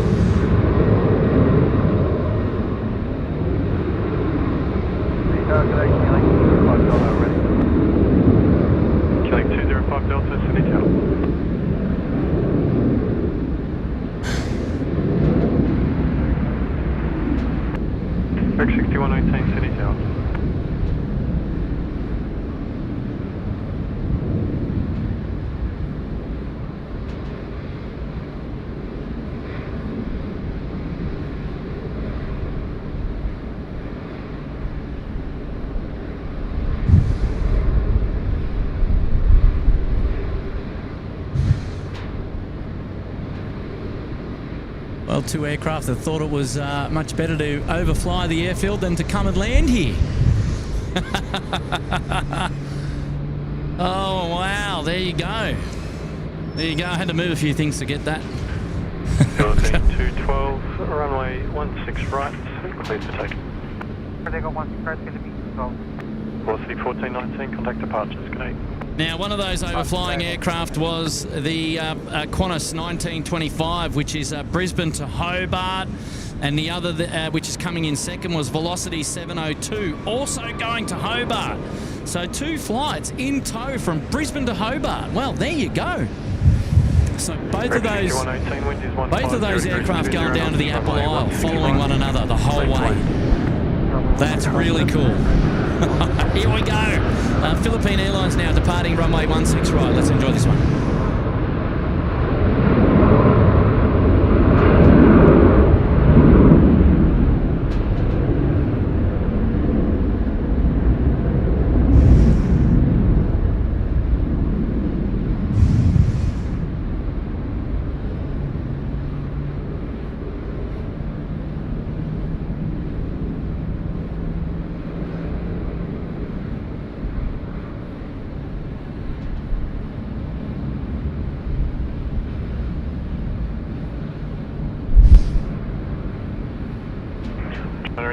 Speaker 6: Killing 205 Delta, Sydney Tower. Rex 6118, Sydney Tower.
Speaker 2: Well, two aircraft that thought it was much better to overfly the airfield than to come and land here. Oh, wow. There you go. There you go. I had to move a few things to get that.
Speaker 6: Philippine 212, runway 16 right, clear for takeoff.
Speaker 8: They got 16 right, Philippine 12.
Speaker 6: Velocity 1419, contact departures, good day.
Speaker 2: Now, one of those overflying aircraft was the Qantas 1925, which is Brisbane to Hobart. And the other, which is coming in second, was Velocity 702, also going to Hobart. So 2 flights in tow from Brisbane to Hobart. Well, there you go. So both of those aircraft going down to the Apple Isle, following one another the whole way. That's really cool. Here we go. Philippine Airlines now departing runway 16 right. Let's enjoy this one.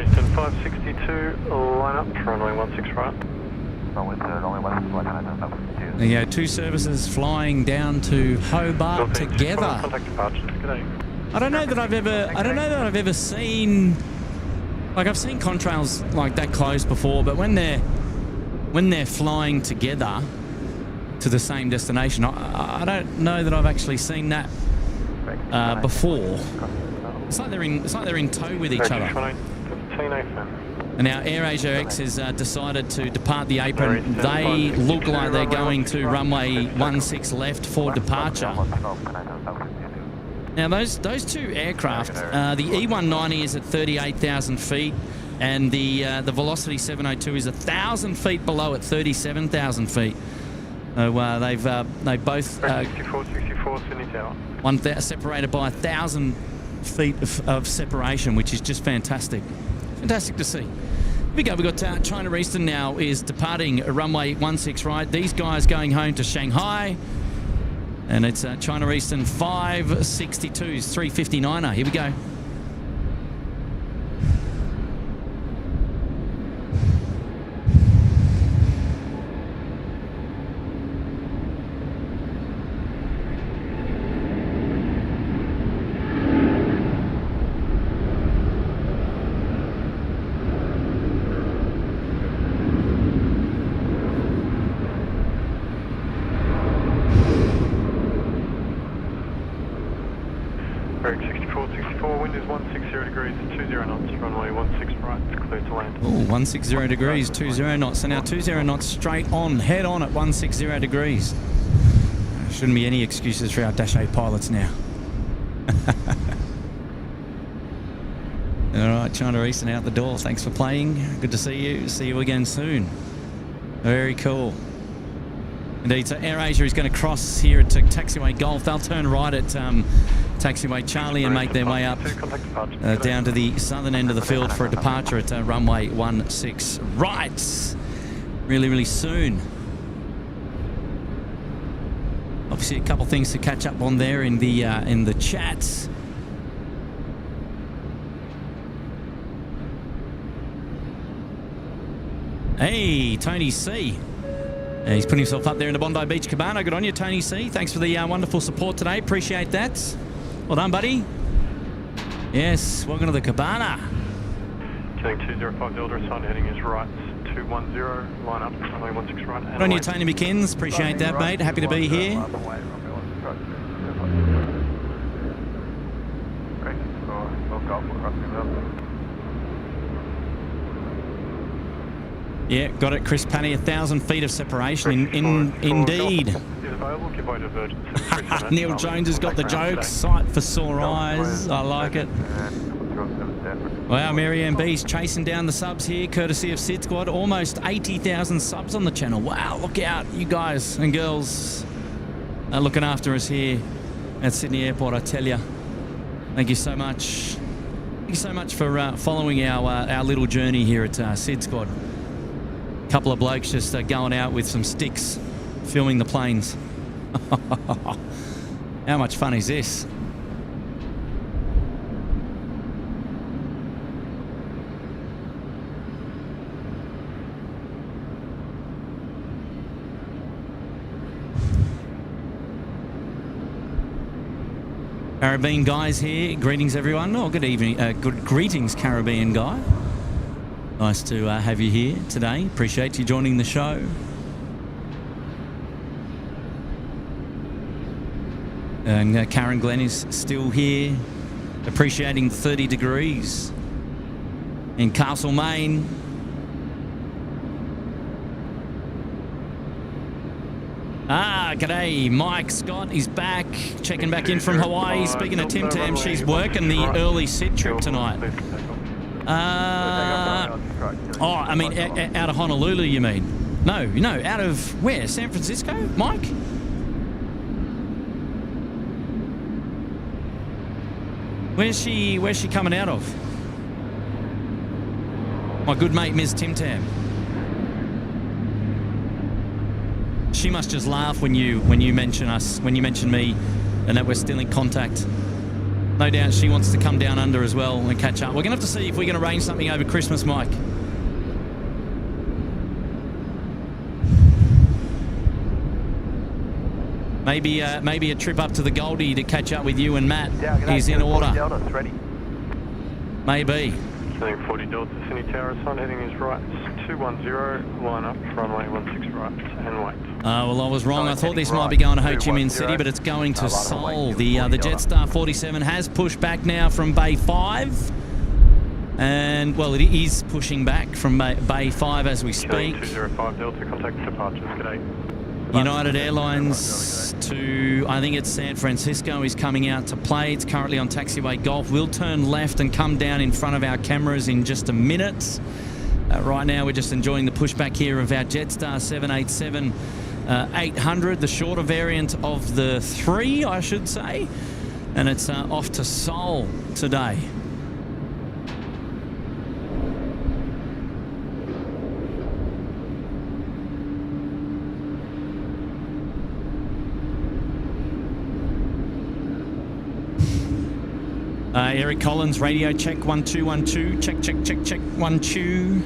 Speaker 6: Eastern 562, line up, runway 16 right.
Speaker 2: There you go, 2 services flying down to Hobart together. I don't know that I've ever seen, like, I've seen contrails like that close before, but when they're flying together to the same destination, I don't know that I've actually seen that before. It's like they're in tow with each other. And now AirAsia X has decided to depart the apron. They look like they're going to runway 16 left for departure. Now those 2 aircraft, the E190 is at 38,000 feet, and the Velocity 702 is 1,000 feet below at 37,000 feet. So they both
Speaker 6: 64, Sydney Tower.
Speaker 2: separated by 1,000 feet of separation, which is just fantastic. Fantastic to see. Here we go. We've got China Eastern now is departing runway 16 right. These guys going home to Shanghai. And it's China Eastern 562's 359er. Here we go.
Speaker 6: Break 64, wind is 160 degrees, 20 knots, runway 16 right, it's clear to land.
Speaker 2: Oh, 160 degrees, 20 knots. So now 20 knots straight on, head on at 160 degrees. Shouldn't be any excuses for our Dash 8 pilots now. All right, China Eastern out the door. Thanks for playing. Good to see you. See you again soon. Very cool. Indeed, so AirAsia is going to cross here at Taxiway Golf. They'll turn right at Taxiway Charlie and make their way up down to the southern end of the field for a departure at runway 16 right. Really, really soon. Obviously, a couple things to catch up on there in the chats. Hey, Tony C. He's putting himself up there in the Bondi Beach Cabana. Good on you, Tony C. Thanks for the wonderful support today. Appreciate that. Well done, buddy. Yes, welcome to the Cabana.
Speaker 6: Killing 205 Delta, assigned heading is right, 210, line up, runway 16 right.
Speaker 2: Good on you, Tony McKinns. Appreciate that, mate. Happy to be here. Yeah, got it, Chris Panny. 1,000 feet of separation. Indeed. Neil Jones has got the jokes. Sight for sore eyes. I like it. Wow, Mary Ann B's chasing down the subs here, courtesy of SydSquad. Almost 80,000 subs on the channel. Wow, look out, you guys and girls are looking after us here at Sydney Airport, I tell you. Thank you so much. Thank you so much for following our little journey here at SydSquad. Couple of blokes just going out with some sticks, filming the planes. How much fun is this? Caribbean Guy's here. Greetings, everyone. Oh, good evening. Good greetings, Caribbean Guy. Nice to have you here today. Appreciate you joining the show. And Karen Glenn is still here, appreciating 30 degrees in Castlemaine. G'day. Mike Scott is back, checking back in from Hawaii. Speaking of Tim Tam, she's working the early sit trip tonight. I mean, out of Honolulu, you mean? No, out of where? San Francisco, Mike? Where's she coming out of? My good mate, Ms. Tim Tam. She must just laugh when you mention us, when you mention me, and that we're still in contact. No doubt she wants to come down under as well and catch up. We're going to have to see if we can arrange something over Christmas, Mike. Maybe a trip up to the Goldie to catch up with you and Matt is in order. Maybe.
Speaker 6: Killing 40 Delta, Sydney Tower, sun heading is right, 210, line up, runway 16 right, and wait.
Speaker 2: Well, I was wrong. I thought this might be going to Ho Chi Minh City, but it's going to Seoul. The Jetstar 47 has pushed back now from Bay 5. And, well, it is pushing back from Bay 5 as we speak.
Speaker 6: 205 Delta, contact departures, g'day.
Speaker 2: United Airlines to, I think it's San Francisco, is coming out to play. It's currently on taxiway Golf. We'll turn left and come down in front of our cameras in just a minute. Right now, we're just enjoying the pushback here of our Jetstar 787 800, the shorter variant of the three, I should say. And it's off to Seoul today. Eric Collins, radio check, 1212. Check, 1 2.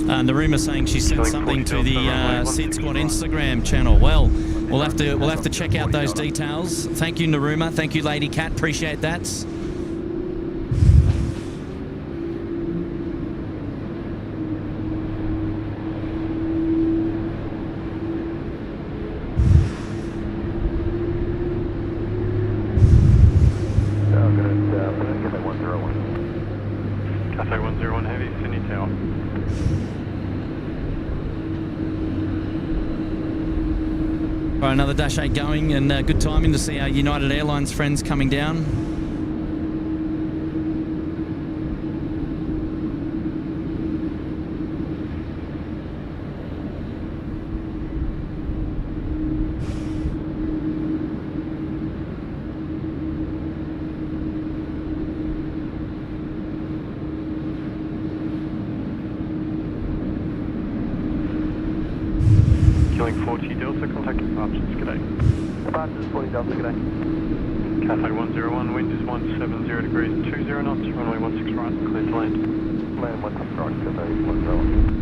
Speaker 2: And the rumour saying she sent something to the SydSquad Instagram channel. Well, we'll have to check out those details. Thank you, Naruma. Thank you, Lady Cat. Appreciate that. Another Dash 8 going, and good timing to see our United Airlines friends coming down.
Speaker 6: Killing 40 Delta, contact departures, g'day.
Speaker 3: Departures 40 Delta, g'day.
Speaker 6: Cathay 101, wind is 170 degrees, 20 knots, runway 16 right, clear to land.
Speaker 3: Land 16 right, Cathay 101.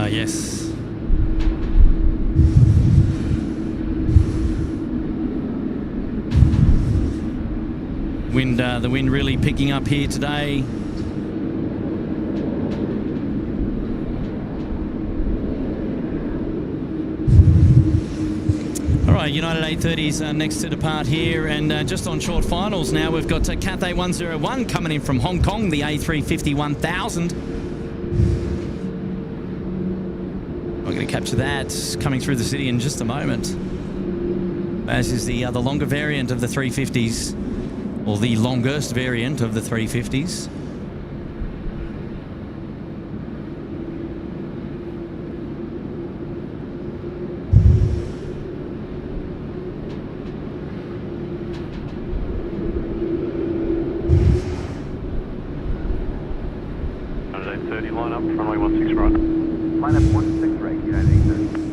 Speaker 2: Yes. The wind really picking up here today. All right, United A380s next to depart here, and just on short finals now, we've got Cathay 101 coming in from Hong Kong, the A350 1000. going to capture that coming through the city in just a moment. As is the longer variant of the 350s, or the longest variant of the 350s.
Speaker 9: A330, line up, runway 16 right.
Speaker 8: Line up 16 right, United A330.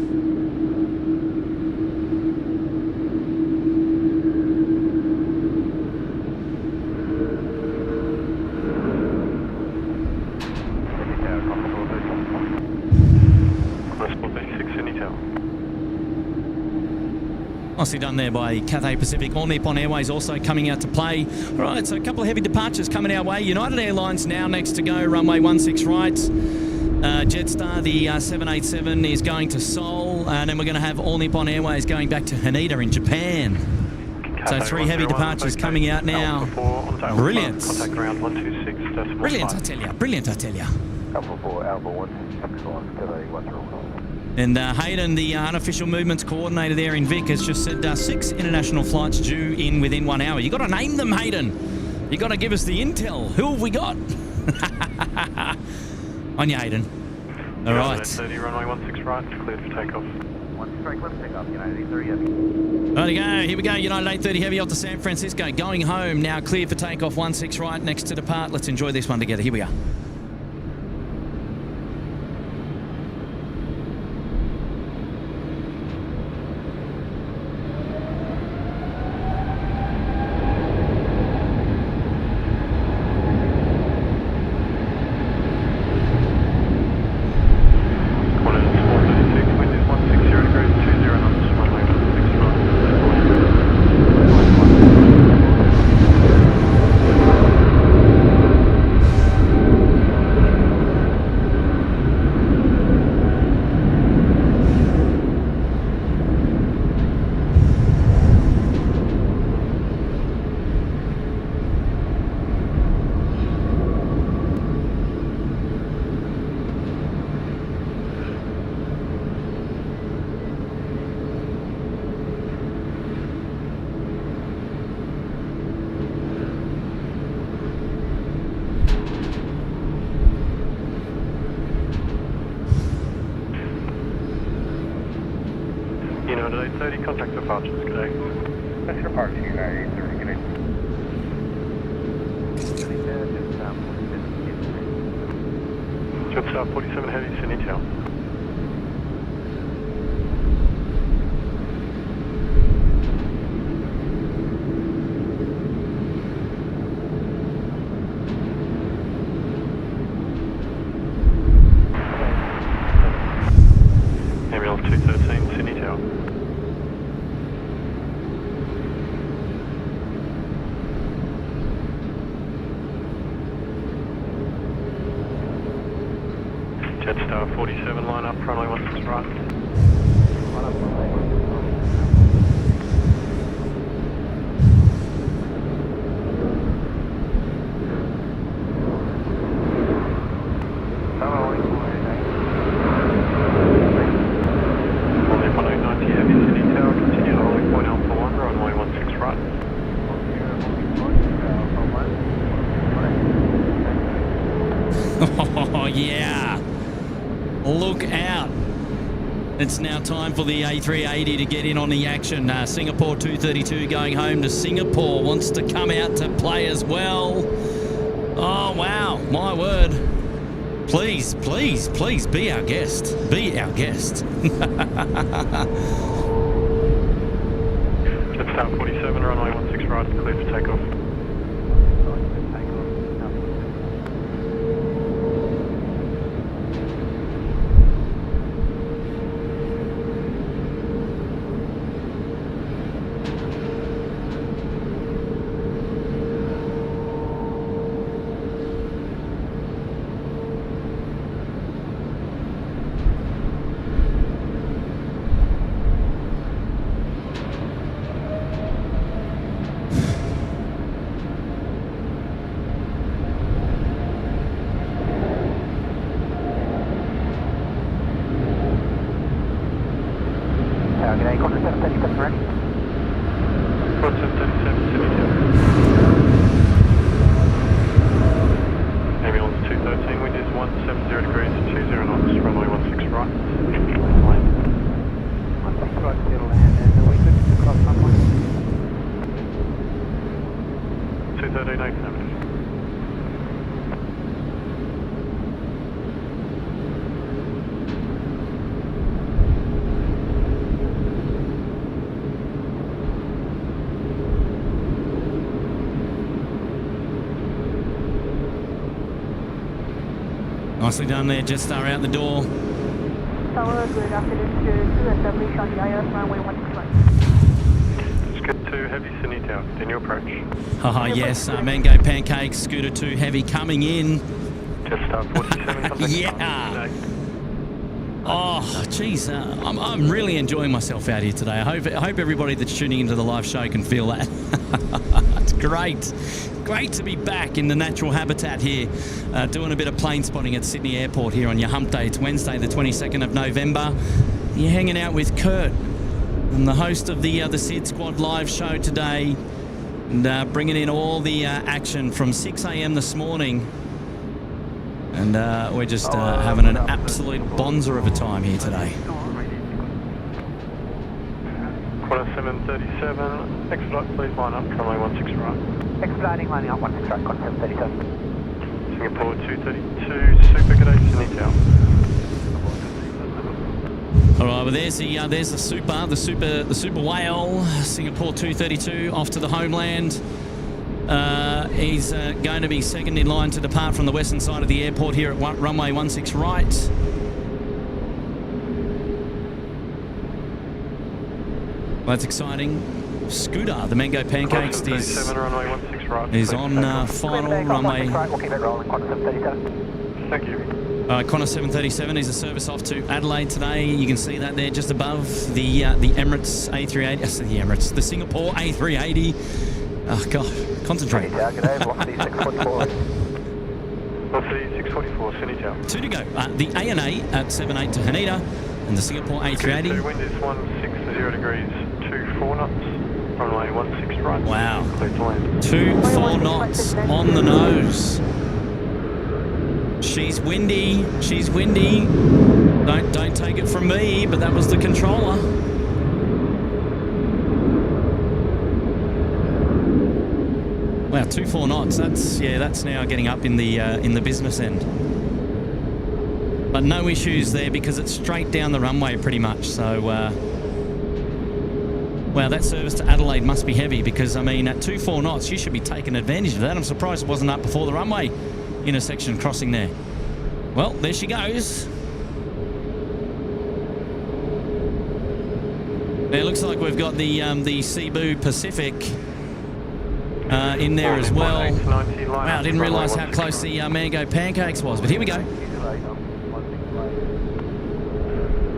Speaker 2: Nicely done there by Cathay Pacific. All Nippon Airways also coming out to play. All right, so a couple of heavy departures coming our way. United Airlines now next to go, runway 16 right. Jetstar, the 787, is going to Seoul, and then we're going to have All Nippon Airways going back to Haneda in Japan. So 3 heavy departures coming out now. Brilliant.
Speaker 9: Contact ground 126.
Speaker 2: Brilliant, I tell you. Brilliant, I tell you.
Speaker 6: Alpha 4, Alpha 126 on Cathay 100.
Speaker 2: And Hayden, the unofficial movements coordinator there in Vic, has just said 6 international flights due in within 1 hour. You got to name them, Hayden. You got to give us the intel. Who have we got? On you, Hayden. All right.
Speaker 9: 30, runway 16 right, cleared for takeoff.
Speaker 8: 16 right, clear for takeoff, United A380 Heavy.
Speaker 2: There we go. Here we go. United 830 Heavy off to San Francisco. Going home now, cleared for takeoff. 16 right, next to depart. Let's enjoy this one together. Here we go.
Speaker 9: United 830, contact departures, good day.
Speaker 8: That's your departure, United A380, good day.
Speaker 9: Jetstar 47 Heavy, Sydney Tower. Emirates 213, Sydney Tower. Jetstar 47, line up, runway 16 right.
Speaker 8: Line up, runway 16 right.
Speaker 2: Oh, yeah. Look out. It's now time for the A380 to get in on the action. Singapore 232 going home to Singapore. Wants to come out to play as well. Oh, wow. My word. Please, please, please be our guest. Be our guest.
Speaker 9: Jetstar 47, runway 16 right, clear for takeoff.
Speaker 6: 213 affirmative.
Speaker 2: Nicely done there, Jetstar out the door.
Speaker 4: Tower, good afternoon to establish on the ILS runway 161.
Speaker 6: Scoot 2 heavy, Sydney Tower, continue approach.
Speaker 2: Haha, yes, Mango Pancake, Scooter 2 Heavy coming in.
Speaker 6: Jetstar 47, contact
Speaker 2: Yeah. Oh, geez, I'm really enjoying myself out here today. I hope everybody that's tuning into the live show can feel that. It's great. Great to be back in the natural habitat here, doing a bit of plane spotting at Sydney Airport here on your hump day. It's Wednesday, the 22nd of November. You're hanging out with Kurt. I'm the host of the SydSquad live show today, and bringing in all the action from 6 a.m. this morning. And we're just having an absolute bonzer of a time here today.
Speaker 6: Qantas 737, expedite please line up, runway 16 right.
Speaker 3: Expediting, lining up 16 right, Qantas 737.
Speaker 6: Singapore 232, Super, good day, Sydney Tower.
Speaker 2: All right, well there's the super whale, Singapore 232 off to the homeland. He's going to be second in line to depart from the western side of the airport here at runway 16 right. Well, that's exciting. Scooter, the Mango Pancakes, is on final runway.
Speaker 6: Thank you.
Speaker 2: Qantas 737 is a service off to Adelaide today. You can see that there just above the Emirates A380. The Singapore A380. Oh God, concentrate.
Speaker 6: Velocity 644, Sydney Tower.
Speaker 2: Two to go. The ANA at 78 to Haneda, and the Singapore A380.
Speaker 6: Wind is 160 degrees, 24 knots. Runway 16 right.
Speaker 2: Wow.
Speaker 6: Clear to land.
Speaker 2: 24 knots on the nose. She's windy. She's windy. Don't take it from me, but that was the controller. Wow, 24 knots. That's now getting up in the business end. But no issues there because it's straight down the runway pretty much. So, wow, that service to Adelaide must be heavy because, I mean, at 24 knots, you should be taking advantage of that. I'm surprised it wasn't up before the runway intersection crossing there. Well, there she goes. It looks like we've got the Cebu Pacific in there as well. Wow, I didn't realise how close the Mango Pancakes was, but here we go.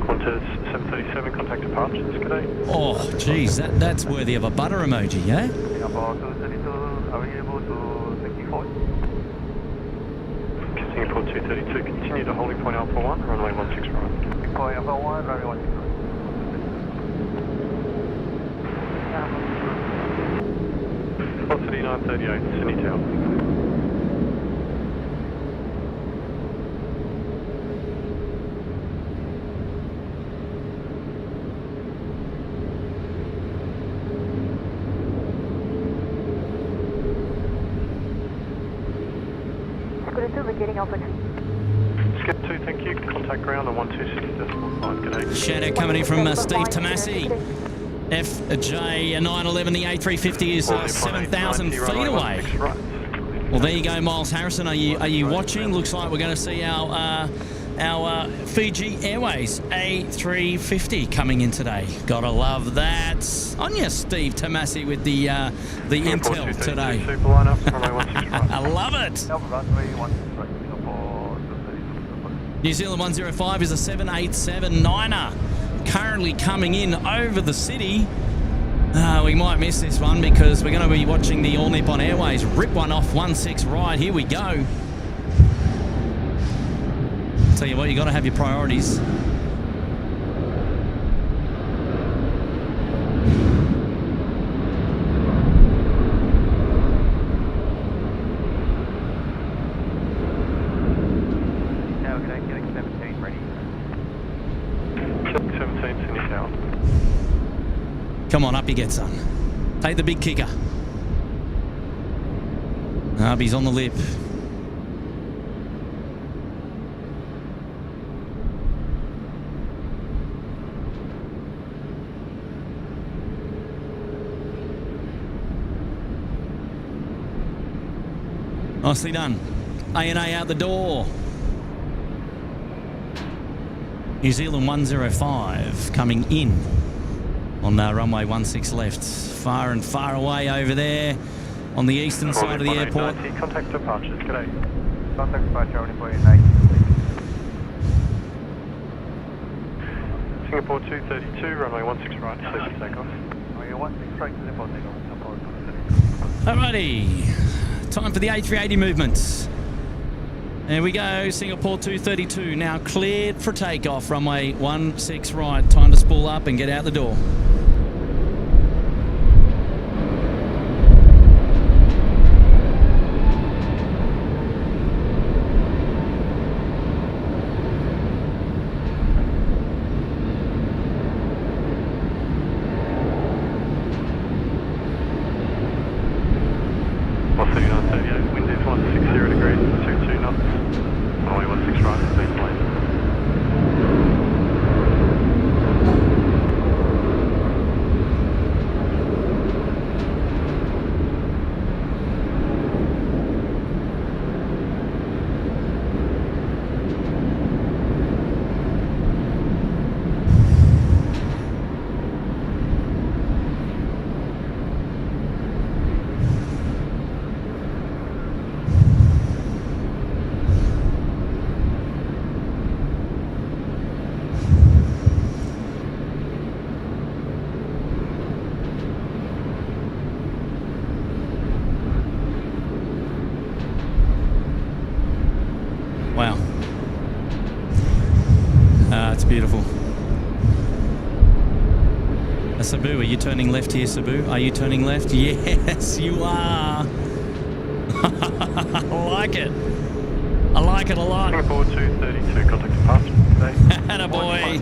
Speaker 6: Qantas 737, contact departures, good day.
Speaker 2: Oh, geez, that's worthy of a butter emoji, yeah?
Speaker 8: Singapore 232, are we able to take you forward?
Speaker 6: Singapore 232, continue to holding point Alpha 1, runway 16 right.
Speaker 8: Point Alpha 1, runway 16 right.
Speaker 6: Velocity 938, Sydney Tower.
Speaker 4: Getting Alpha 2.
Speaker 6: Skip 2, thank you. Contact ground on 126.5. Good day.
Speaker 2: Shout out coming in from Steve Tomasi. FJ911, the A350 is 7,000 feet away. Well, there you go, Miles Harrison. Are you watching? Looks like we're going to see our Fiji Airways A350 coming in today. Gotta love that. On you, Steve Tomasi, with the intel today. I love it. New Zealand 105 is a 787-9er. Currently coming in over the city. We might miss this one because we're going to be watching the All Nippon Airways rip one off 16 right. Here we go. Tell you what, you got to have your priorities. Come on, up you get, son. Take the big kicker. He's on the lip. Nicely done. A&A out the door. New Zealand 105 coming in on runway 16 left. Far and far away over there on the eastern side of the airport.
Speaker 6: Contact departures, g'day.
Speaker 8: Contact departure only for 90.
Speaker 6: Singapore 232, runway 16 right, clear for takeoff.
Speaker 8: Runway 16 right, clear for takeoff. Support.
Speaker 2: Alrighty. Time for the A380 movements. There we go. Singapore 232 now cleared for takeoff. Runway 16 right. Time to spool up and get out the door.
Speaker 6: Wind is 160 degrees, 22 knots. Runway 16 right, please land.
Speaker 2: Wow. It's beautiful. Cebu, are you turning left here, Cebu? Are you turning left? Yes, you are. I like it. I like it a lot.
Speaker 6: Singapore 232, contact departure.
Speaker 2: Attaboy.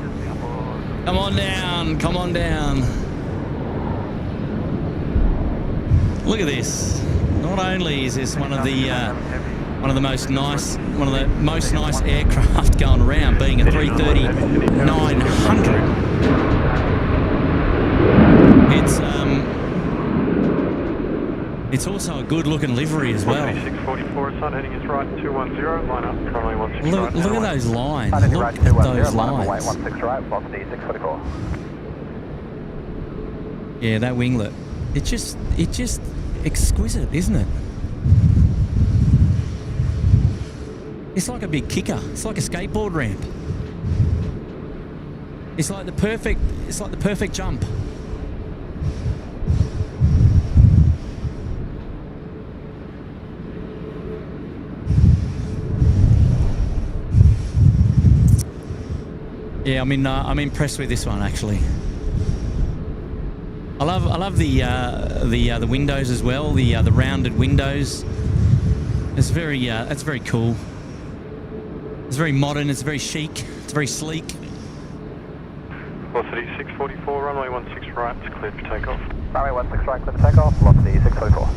Speaker 2: Come on down. Come on down. Look at this. Not only is this one of the most nice aircraft going around, being a 330-900. It's also a good-looking livery as well.
Speaker 6: 644, sun heading is right, 210, line up, runway 16 right.
Speaker 2: Look at those lines. Look
Speaker 3: right,
Speaker 2: at those
Speaker 3: runway
Speaker 2: lines.
Speaker 3: 16 right, velocity 644.
Speaker 2: Yeah, that winglet. It's just exquisite, isn't it? It's like a big kicker. It's like a skateboard ramp. It's like the perfect jump. Yeah, I'm impressed with this one actually. I love the windows as well. The rounded windows. It's very that's very cool. It's very modern. It's very chic. It's very sleek.
Speaker 6: Velocity 644, runway 16 right, it's cleared for takeoff.
Speaker 3: Runway 16 right, clear for takeoff. Velocity 644.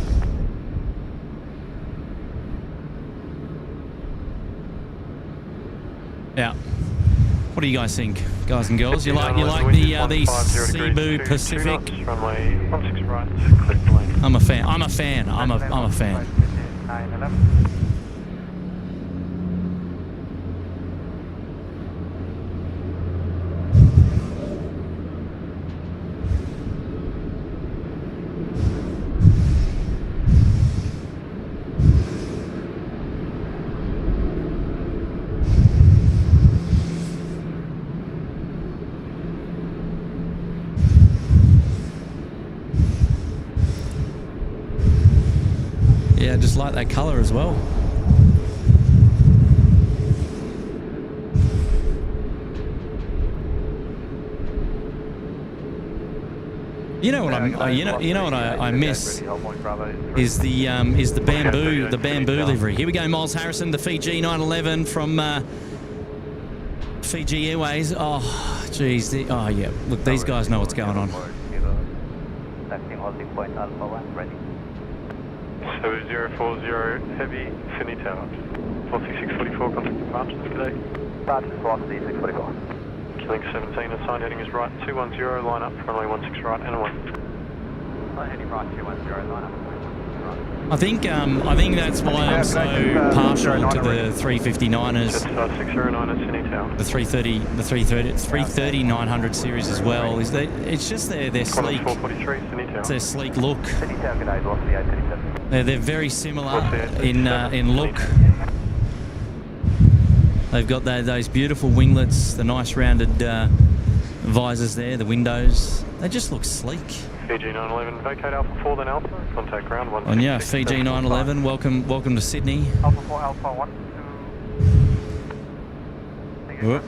Speaker 2: Yeah. What do you guys think, guys and girls? You like the Cebu Pacific?
Speaker 6: Runway 16 right, it's cleared for landing.
Speaker 2: I'm a fan. I'm a fan. Yeah, I just like that colour as well. You know what I miss is the bamboo livery. Here we go, Miles Harrison, the Fiji 911 from Fiji Airways. Oh, geez. Oh, yeah. Look, these guys know what's going on.
Speaker 9: 7040 Heavy, Sydney Tower. Velocity 644, contact departures, today.
Speaker 6: Departures, velocity 644.
Speaker 9: Killing 17, assigned heading is right, 210, line up, runway 16 right, and a 1.
Speaker 8: Assigned heading right, 210, line up.
Speaker 2: I think that's why I'm so partial to the 359ers,
Speaker 9: Jetstar 609 at Sydney Tower.
Speaker 2: the 330-900 series as well. Is that it's just they're sleek.
Speaker 9: 443, Sydney Tower.
Speaker 2: It's their sleek look.
Speaker 6: Sydney Tower, good day, velocity 837.
Speaker 2: They're very similar in look. They've got those beautiful winglets, the nice rounded visors there, the windows. They just look sleek.
Speaker 9: Fiji 911, vacate Alpha 4 then Alpha, contact ground 1.
Speaker 2: And yeah, Fiji 911, welcome to Sydney.
Speaker 8: Alpha 4, Alpha 1, 2.
Speaker 2: Whoop.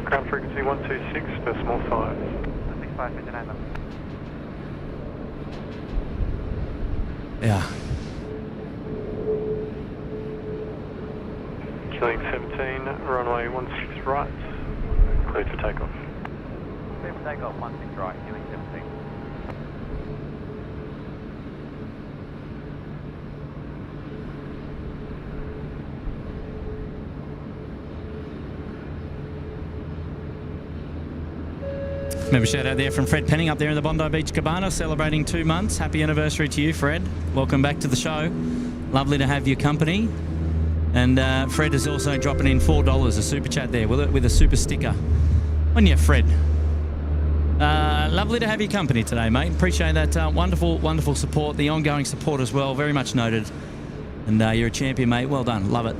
Speaker 9: Ground frequency 126.5.
Speaker 8: 65, 59.
Speaker 2: Yeah.
Speaker 9: Killing 17, runway 16 right, cleared for takeoff.
Speaker 8: Clear for takeoff, 16 right, killing 17.
Speaker 2: Remember, shout out there from Fred Penning up there in the Bondi Beach Cabana, celebrating 2 months. Happy anniversary to you, Fred. Welcome back to the show. Lovely to have your company. And Fred is also dropping in $4, a super chat there with a super sticker. On you, Fred. Lovely to have your company today, mate. Appreciate that wonderful support, the ongoing support as well. Very much noted. And you're a champion, mate. Well done. Love it.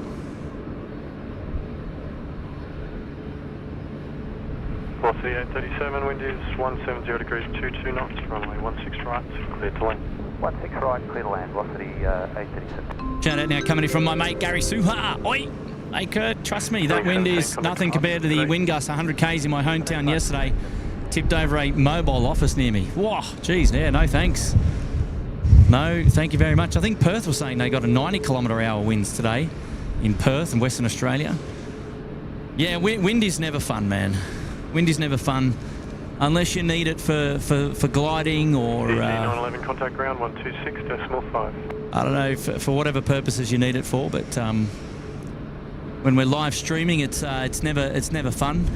Speaker 9: Velocity 837, wind is 170 degrees, 22 knots, runway 16 right, clear to land.
Speaker 6: 16 right, clear to land, velocity 837.
Speaker 2: Shout out now coming in from my mate Gary Suha. Oi! Hey Kurt, trust me, that wind is nothing compared to the wind gust 100 k's in my hometown yesterday. Tipped over a mobile office near me. Whoa, geez, yeah, no thanks. No, thank you very much. I think Perth was saying they got a 90km/h winds today in Perth in Western Australia. Yeah, wind is never fun, man. Wind is never fun unless you need it for gliding or...
Speaker 9: 911, contact ground 126.5.
Speaker 2: I don't know, for whatever purposes you need it for, but when we're live streaming, it's never fun.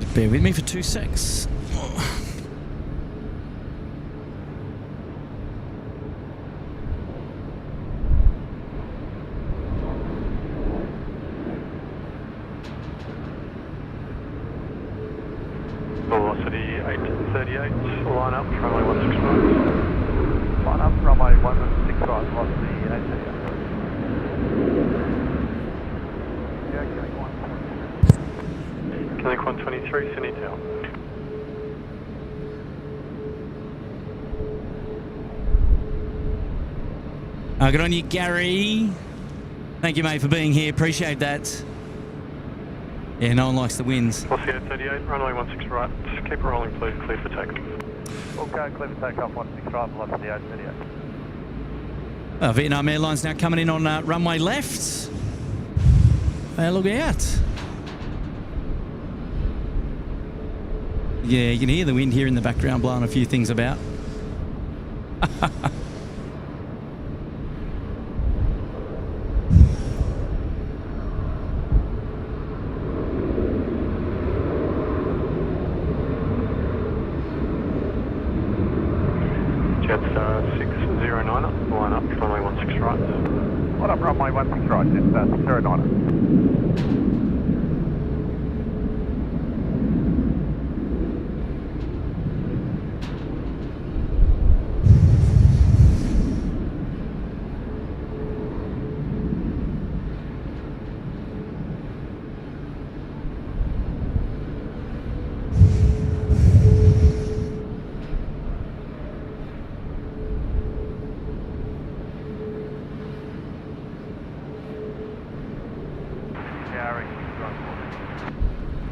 Speaker 2: Just bear with me for 2 secs.
Speaker 9: Velocity 838, line up, runway 16 right.
Speaker 6: Line up, runway 16 right, velocity 838. Yeah,
Speaker 9: Killing 123, Sydney Tower.
Speaker 2: Good on you, Gary. Thank you, mate, for being here. Appreciate that. Yeah, no one likes the winds.
Speaker 9: Velocity 838, runway 16 right. Just keep it rolling, please. Clear for takeoff.
Speaker 6: Okay, clear for takeoff, 16 right, velocity 838.
Speaker 2: Vietnam Airlines now coming in on runway left. Look out. Yeah, you can hear the wind here in the background blowing a few things about.
Speaker 9: Jetstar 609, line up, runway 16 right.
Speaker 6: Line up, runway 16 right, Jetstar 609.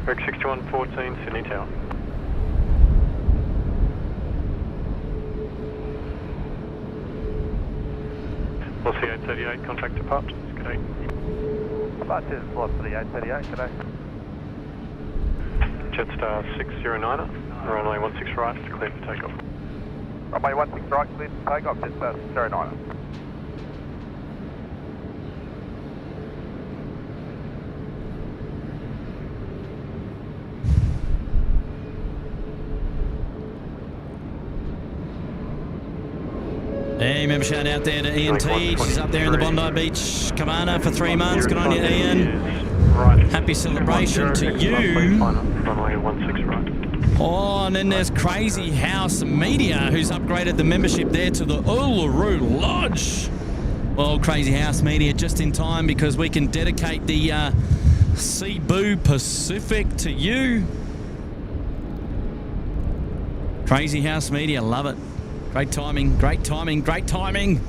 Speaker 9: Reg 6114, Sydney Tower. Velocity 838, contact departures, good day.
Speaker 6: Departures, velocity 838, good day.
Speaker 9: Jetstar 609er, runway 16 right, clear for takeoff.
Speaker 6: Runway 16 right, clear for takeoff, Jetstar 609er.
Speaker 2: Hey, remember shout out there to Ian T. She's up there in the Bondi Beach Cabana for 3 months. Good on you, Ian. Happy celebration to you. Oh, and then there's Crazy House Media, who's upgraded the membership there to the Uluru Lodge. Well, Crazy House Media just in time because we can dedicate the Cebu Pacific to you. Crazy House Media, love it. Great timing, great timing, great timing.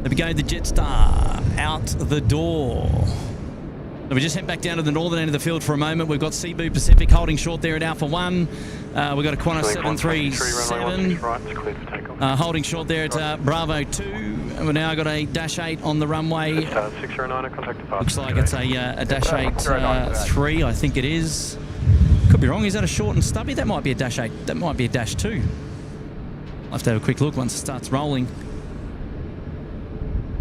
Speaker 2: There we go, the Jetstar out the door. So we just head back down to the northern end of the field for a moment. We've got Cebu Pacific holding short there at Alpha 1. We've got a Qantas 737 holding short there at Bravo 2. And we've now got a Dash 8 on the runway. Looks like it's a Dash 8 3, I think it is. Could be wrong. Is that a short and stubby? That might be a Dash 8. That might be a Dash 2. I'll have to have a quick look once it starts rolling.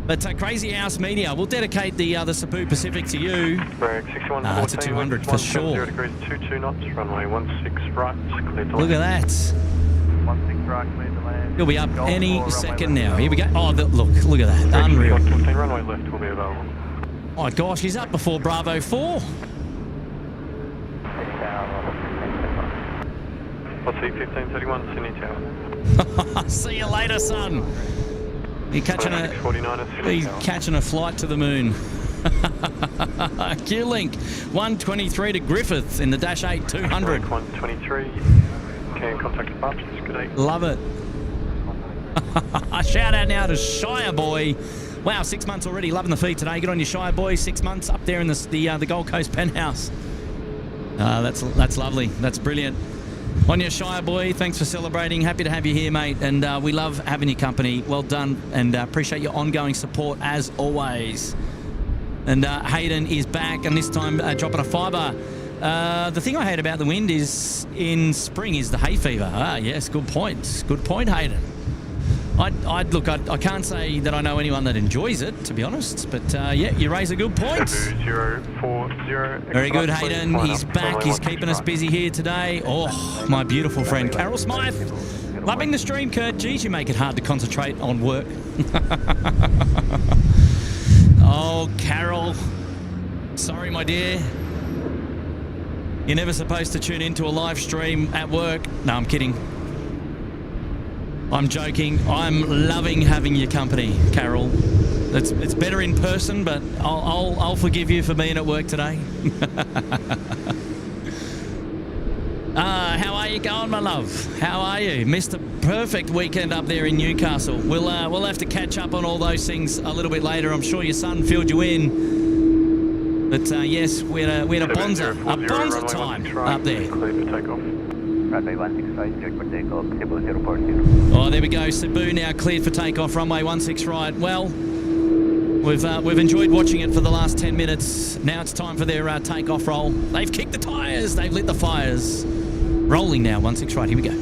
Speaker 2: But Crazy House Media, we'll dedicate the Cebu Pacific to you. It's a 200 for sure.
Speaker 9: 22 knots, runway 16 right, clear to
Speaker 2: Look at that.
Speaker 6: 16 right, clear to land.
Speaker 2: He'll be up any second now. Here we go. Oh, look at that. Unreal.
Speaker 9: 14 runway left will be available.
Speaker 2: Oh, gosh, he's up before Bravo 4.
Speaker 9: I'll see 1531 Sydney Tower.
Speaker 2: See you later, son. He's catching a flight to the moon. Q-Link 123 to Griffith in the Dash 8 200.
Speaker 9: 123. Can contact departures. Good day.
Speaker 2: Love it. Shout out now to Shire Boy. Wow, 6 months already. Loving the feed today. Good on you, Shire Boy. 6 months up there in the Gold Coast penthouse. That's lovely. That's brilliant. On your Shire Boy, thanks for celebrating. Happy to have you here, mate. And we love having your company. Well done. And appreciate your ongoing support as always. And Hayden is back, and this time dropping a fibre. The thing I hate about the wind is in spring is the hay fever. Ah, yes, good point. Good point, Hayden. I can't say that I know anyone that enjoys it, to be honest. But yeah, you raise a good point.
Speaker 9: 040.
Speaker 2: Very good, Hayden. He's back. He's keeping us busy here today. Oh, my beautiful friend Carol Smythe. Loving the stream, Kurt. Geez, you make it hard to concentrate on work. Oh, Carol. Sorry, my dear. You're never supposed to tune into a live stream at work. No, I'm kidding. I'm joking. I'm loving having your company, Carol. It's better in person, but I'll forgive you for being at work today. How are you going, my love? How are you? Missed a perfect weekend up there in Newcastle. We'll have to catch up on all those things a little bit later. I'm sure your son filled you in. But yes, we had a bonza time up there.
Speaker 8: Runway 165, cleared for takeoff, Cebu 040.
Speaker 2: Oh, there we go. Cebu now cleared for takeoff, runway 16 right. Well, we've enjoyed watching it for the last 10 minutes. Now it's time for their takeoff roll. They've kicked the tyres. They've lit the fires. Rolling now, 16 right. Here we go.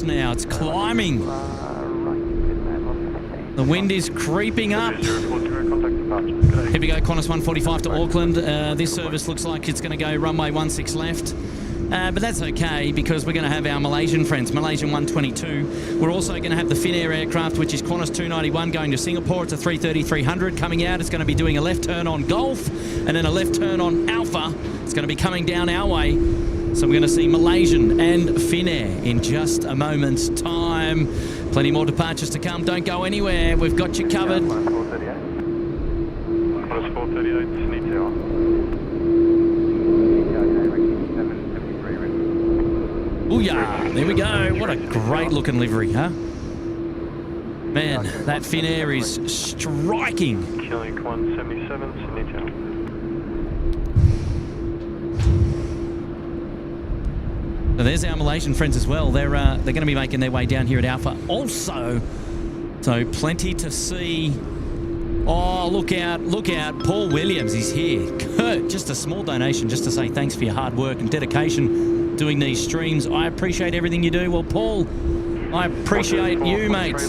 Speaker 2: Now it's climbing. The wind is creeping up.
Speaker 9: 040, contact
Speaker 2: Here we go, Qantas 145 to Auckland. This service looks like it's going to go runway 16 left. But that's okay because we're going to have our Malaysian friends, Malaysian 122. We're also going to have the Finnair aircraft, which is Qantas 291 going to Singapore. It's a 330-300 coming out. It's going to be doing a left turn on Gulf and then a left turn on Alpha. It's going to be coming down our way. So we're going to see Malaysian and Finnair in just a moment's time. Plenty more departures to come. Don't go anywhere. We've got you covered.
Speaker 9: Qantas 438, Sydney Tower.
Speaker 2: Booyah! There we go. What a great looking livery, huh? Man, that Finnair is striking.
Speaker 9: Killing 177, Sydney Tower.
Speaker 2: So there's our Malaysian friends as well. They're going to be making their way down here at Alpha also. So plenty to see. Oh, look out, Paul Williams is here. Kurt, just a small donation just to say thanks for your hard work and dedication doing these streams. I appreciate everything you do. Well, Paul, I appreciate you, mate.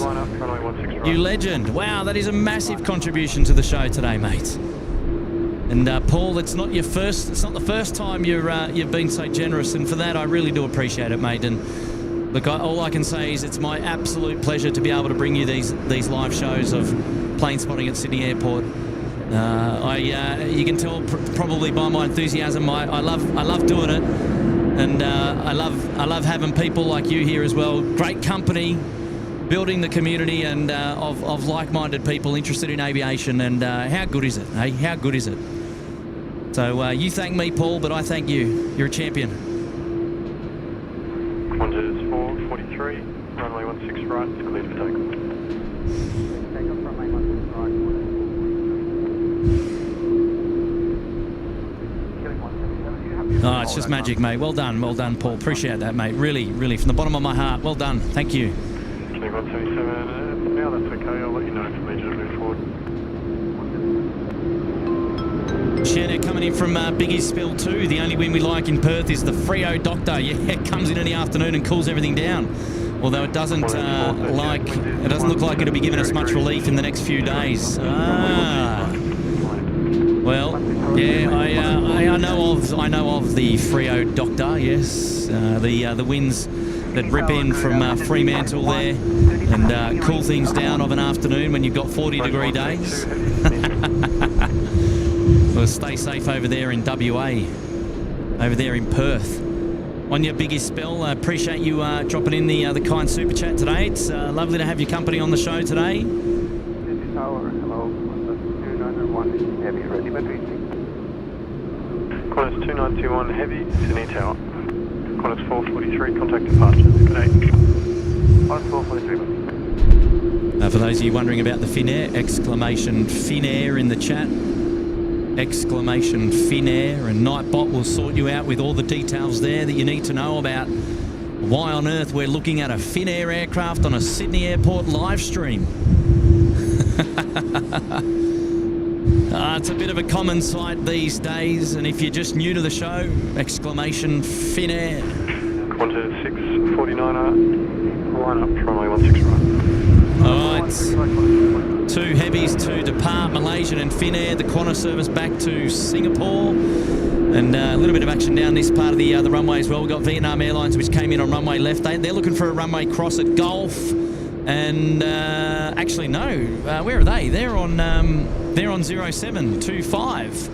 Speaker 2: You legend. Wow, that is a massive contribution to the show today, mate. And Paul, it's not the first time you've been so generous, and for that I really do appreciate it, mate. And look, all I can say is it's my absolute pleasure to be able to bring you these live shows of plane spotting at Sydney Airport. You can tell probably by my enthusiasm. I love doing it, and I love having people like you here as well. Great company, building the community and of like-minded people interested in aviation. And how good is it? Hey, how good is it? So you thank me, Paul, but I thank you. You're a champion.
Speaker 9: Qantas 443, runway 16 right, it's cleared for takeoff.
Speaker 8: Takeoff runway 16 right. Killing 177.
Speaker 2: Oh, it's just magic, mate. Well done, Paul. Appreciate that, mate. Really, really, from the bottom of my heart. Well done. Thank you.
Speaker 9: Killing 177, now that's okay. I'll let you know if I need you to move forward.
Speaker 2: Shannon coming in from Biggie's Spill 2. The only wind we like in Perth is the Frio Doctor. Yeah, it comes in the afternoon and cools everything down. Although it doesn't look like it'll be giving us much relief in the next few days. Well, yeah, I know of the Frio Doctor. Yes, the winds that rip in from Fremantle there and cool things down of an afternoon when you've got 40-degree days. Well, stay safe over there in WA, over there in Perth. On your biggest spell, I appreciate you dropping in the kind super chat today. It's lovely to have your company on the show today.
Speaker 8: This tower, hello, Qantas 291 heavy, ready for reaching.
Speaker 9: Qantas 2921 heavy, Sydney Tower. Qantas 443, contact departure. Good day.
Speaker 8: Qantas 443.
Speaker 2: For those of you wondering about the Finnair, exclamation Finnair in the chat. Exclamation Finnair, and Nightbot will sort you out with all the details there that you need to know about why on earth we're looking at a Finnair aircraft on a Sydney Airport live stream. It's a bit of a common sight these days, and if you're just new to the show, exclamation Finnair.
Speaker 9: Qantas 649er, line up, runway 16 right.
Speaker 2: All right. Two heavies to depart, Malaysian and Finnair. The Qantas service back to Singapore. And a little bit of action down this part of the runway as well. We've got Vietnam Airlines, which came in on runway left. They're looking for a runway cross at Gulf. And actually, no. Where are they? They're on 0725.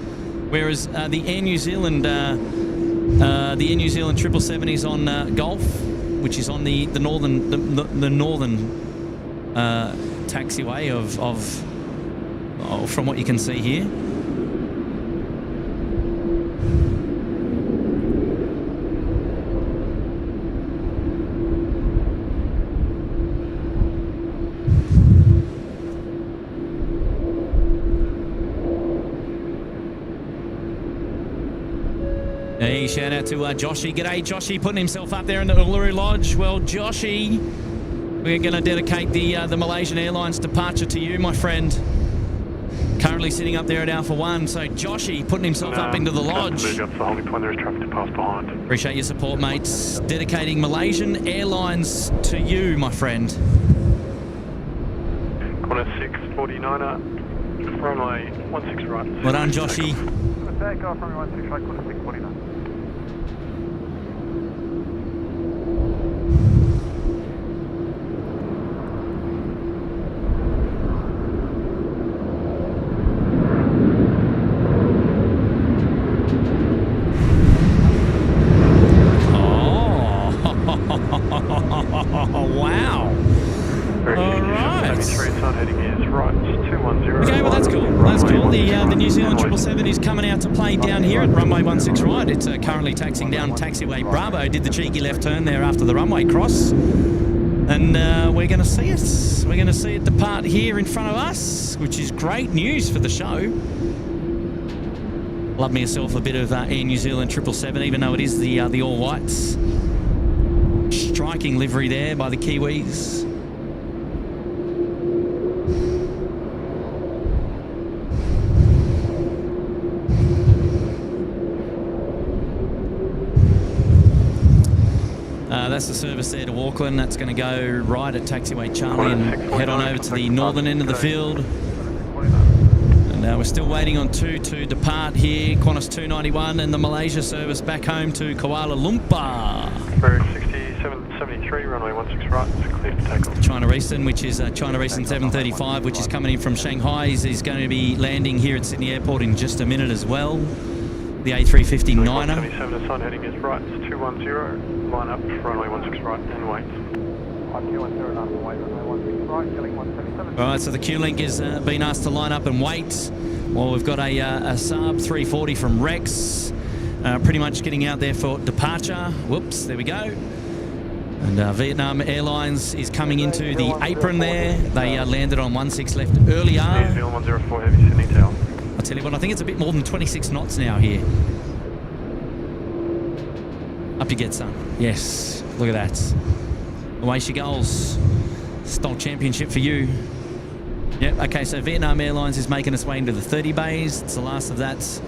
Speaker 2: Whereas the Air New Zealand 777 is on Gulf, which is on the northern taxiway of from what you can see here. Hey, shout out to Joshy. G'day, Joshy, putting himself up there in the Uluru Lodge. Well, Joshy, we're going to dedicate the Malaysian Airlines departure to you, my friend. Currently sitting up there at Alpha 1. So Joshy putting himself up into the lodge.
Speaker 9: Move up to the holding point. There's traffic to pass behind.
Speaker 2: Appreciate your support, mates. Dedicating Malaysian Airlines to you, my friend.
Speaker 9: Qantas 649er,
Speaker 6: Runway 16 right.
Speaker 2: Well done, Joshy.
Speaker 9: Takeoff, runway 16 right, Qantas 649.
Speaker 2: Wow. All right.
Speaker 6: Sun heading is right, 210.
Speaker 2: Okay, well that's cool. That's cool. The New Zealand 777 is coming out to play down here at runway 16 right. It's currently taxiing down taxiway Bravo. Did the cheeky left turn there after the runway cross, and we're going to see it. We're going to see it depart here in front of us, which is great news for the show. Love myself a bit of Air New Zealand 777, even though it is the all whites. Striking livery there by the Kiwis. That's the service there to Auckland. That's going to go right at taxiway Charlie and head on over to the northern end of the field. And we're still waiting on 2 to depart here. Qantas 291 and the Malaysia service back home to Kuala Lumpur.
Speaker 6: Bird 6773, runway 16 right, it's clear for takeoff.
Speaker 2: China Eastern, which is China Eastern 735, which is coming in from Shanghai, is going to be landing here at Sydney Airport in just a minute as well. The A350 9er.
Speaker 6: 77, the sun heading is right, it's 210. Line up, runway 16 right, and wait.
Speaker 9: 210, runway 16 right, killing 177.
Speaker 2: All right, so the Q-Link has been asked to line up and wait. Well, we've got a Saab 340 from Rex, pretty much getting out there for departure. Whoops, there we go. And Vietnam Airlines is coming into the apron there. They landed on 16 left earlier.
Speaker 6: New Zealand 104 Heavy, Sydney Tower.
Speaker 2: I'll tell you what, I think it's a bit more than 26 knots now here. Up you get, son. Yes, look at that. Away she goes. Stole championship for you. Yep, okay, so Vietnam Airlines is making its way into the 30 bays. It's the last of that.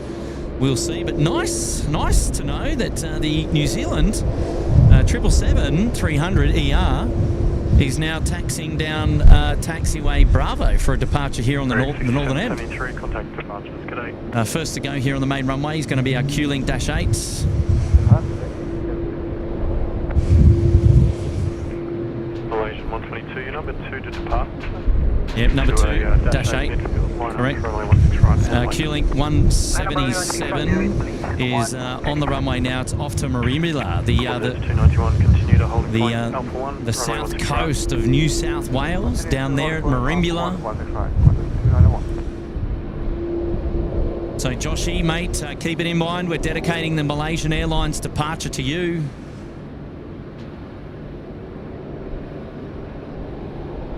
Speaker 2: We'll see, but nice to know that the New Zealand 777-300 ER is now taxiing down taxiway Bravo for a departure here on the northern end.
Speaker 6: 73, contact departures, g'day.
Speaker 2: First to go here on the main runway is going to be our Q-Link -8.
Speaker 6: Malaysian 122, you're number 2 to depart.
Speaker 2: Yep, number 2, -8. Correct. Q-Link 177 is on the runway now. It's off to Merimbula, the south coast of New South Wales, down there at Merimbula. So Joshy, mate, keep it in mind. We're dedicating the Malaysian Airlines departure to you.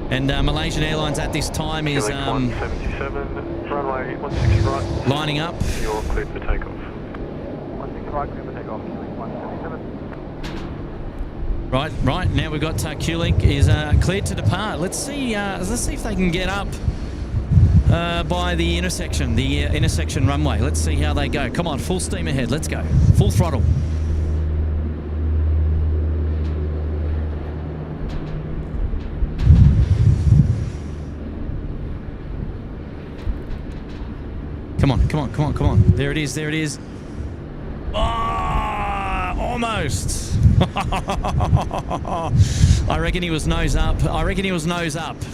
Speaker 2: And Malaysian Airlines at this time is
Speaker 6: 177, runway 16 right.
Speaker 2: Lining up.
Speaker 6: You're cleared for takeoff.
Speaker 9: 16 right, clear for takeoff. 177.
Speaker 2: Right. Now we've got Q-Link is cleared to depart. Let's see if they can get up by the intersection runway. Let's see how they go. Come on, full steam ahead. Let's go. Full throttle. Come on. There it is. Oh, almost. I reckon he was nose up.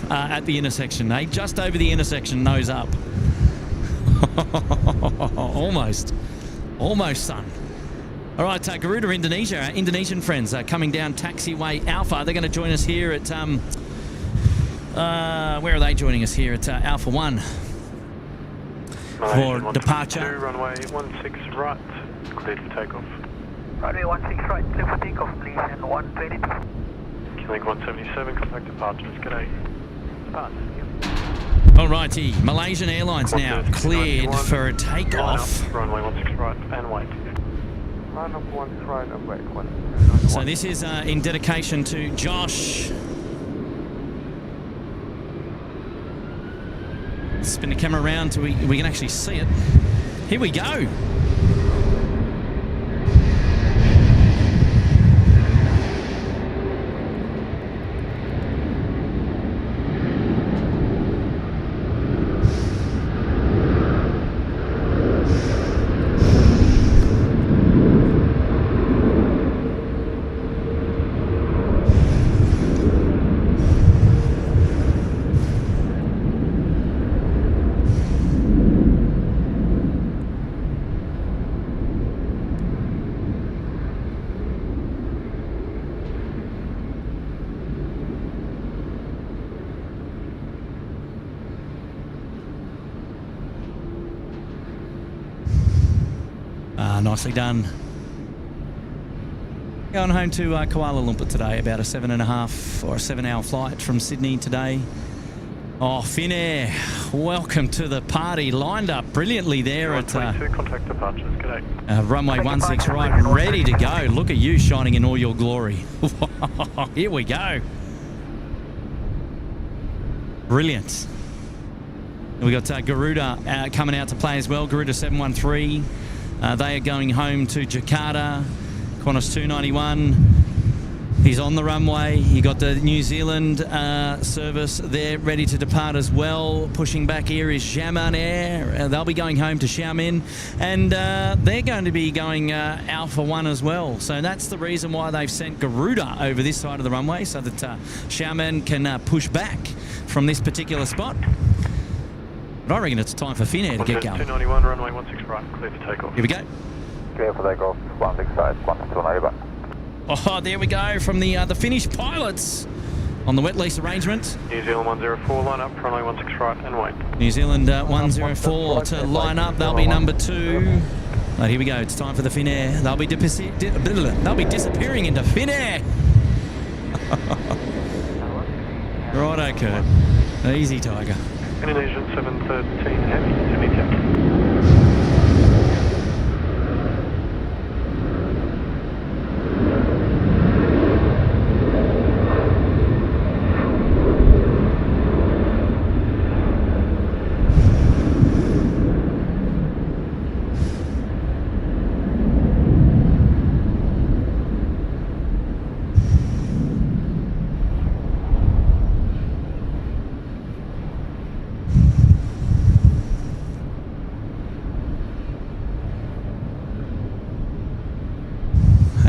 Speaker 2: At the intersection, eh? Just over the intersection, nose up. Almost, son. All right, Garuda, Indonesia. Our Indonesian friends are coming down taxiway Alpha. They're going to join us here at where are they joining us here at Alpha 1 for departure.
Speaker 6: Runway 16 right, cleared for takeoff.
Speaker 3: Runway 16 right, clear for takeoff, please, and 122.
Speaker 6: Q-Link 177, contact departures, g'day.
Speaker 2: Alrighty, Malaysian Airlines now cleared for a takeoff.
Speaker 6: Runway 16 right, and wait.
Speaker 9: Line up 1 right, and wait.
Speaker 2: So this is in dedication to Josh. Spin the camera around so we can actually see it. Here we go. Nicely done. Going home to Kuala Lumpur today, about a 7.5 or a 7-hour flight from Sydney today. Oh, Finnair, welcome to the party. Lined up brilliantly there at
Speaker 6: contact departures. G'day.
Speaker 2: runway 16 right, ready to go. Look at you shining in all your glory. Here we go. Brilliant. We got Garuda coming out to play as well. Garuda 713. They are going home to Jakarta. Qantas 291. He's on the runway. You got the New Zealand service there ready to depart as well. Pushing back here is Xiamen Air. They'll be going home to Xiamen, and they're going to be going Alpha 1 as well. So that's the reason why they've sent Garuda over this side of the runway, so that Xiamen can push back from this particular spot. But I reckon it's time for Finnair to get going.
Speaker 6: 291, runway 16 right, clear for takeoff.
Speaker 2: Here we go.
Speaker 9: Clear for takeoff, 16 side, Qantas 290.
Speaker 2: Oh, there we go from the Finnish pilots on the wet lease arrangement.
Speaker 6: New Zealand 104, line up, runway 16 right and wait.
Speaker 2: New Zealand 104 to line up. They'll be number 2. Right, here we go. It's time for the Finnair. They'll be disappearing into Finnair. Righto, Kurt. Easy, Tiger.
Speaker 6: Indonesian 713 heavy, Sydney tower.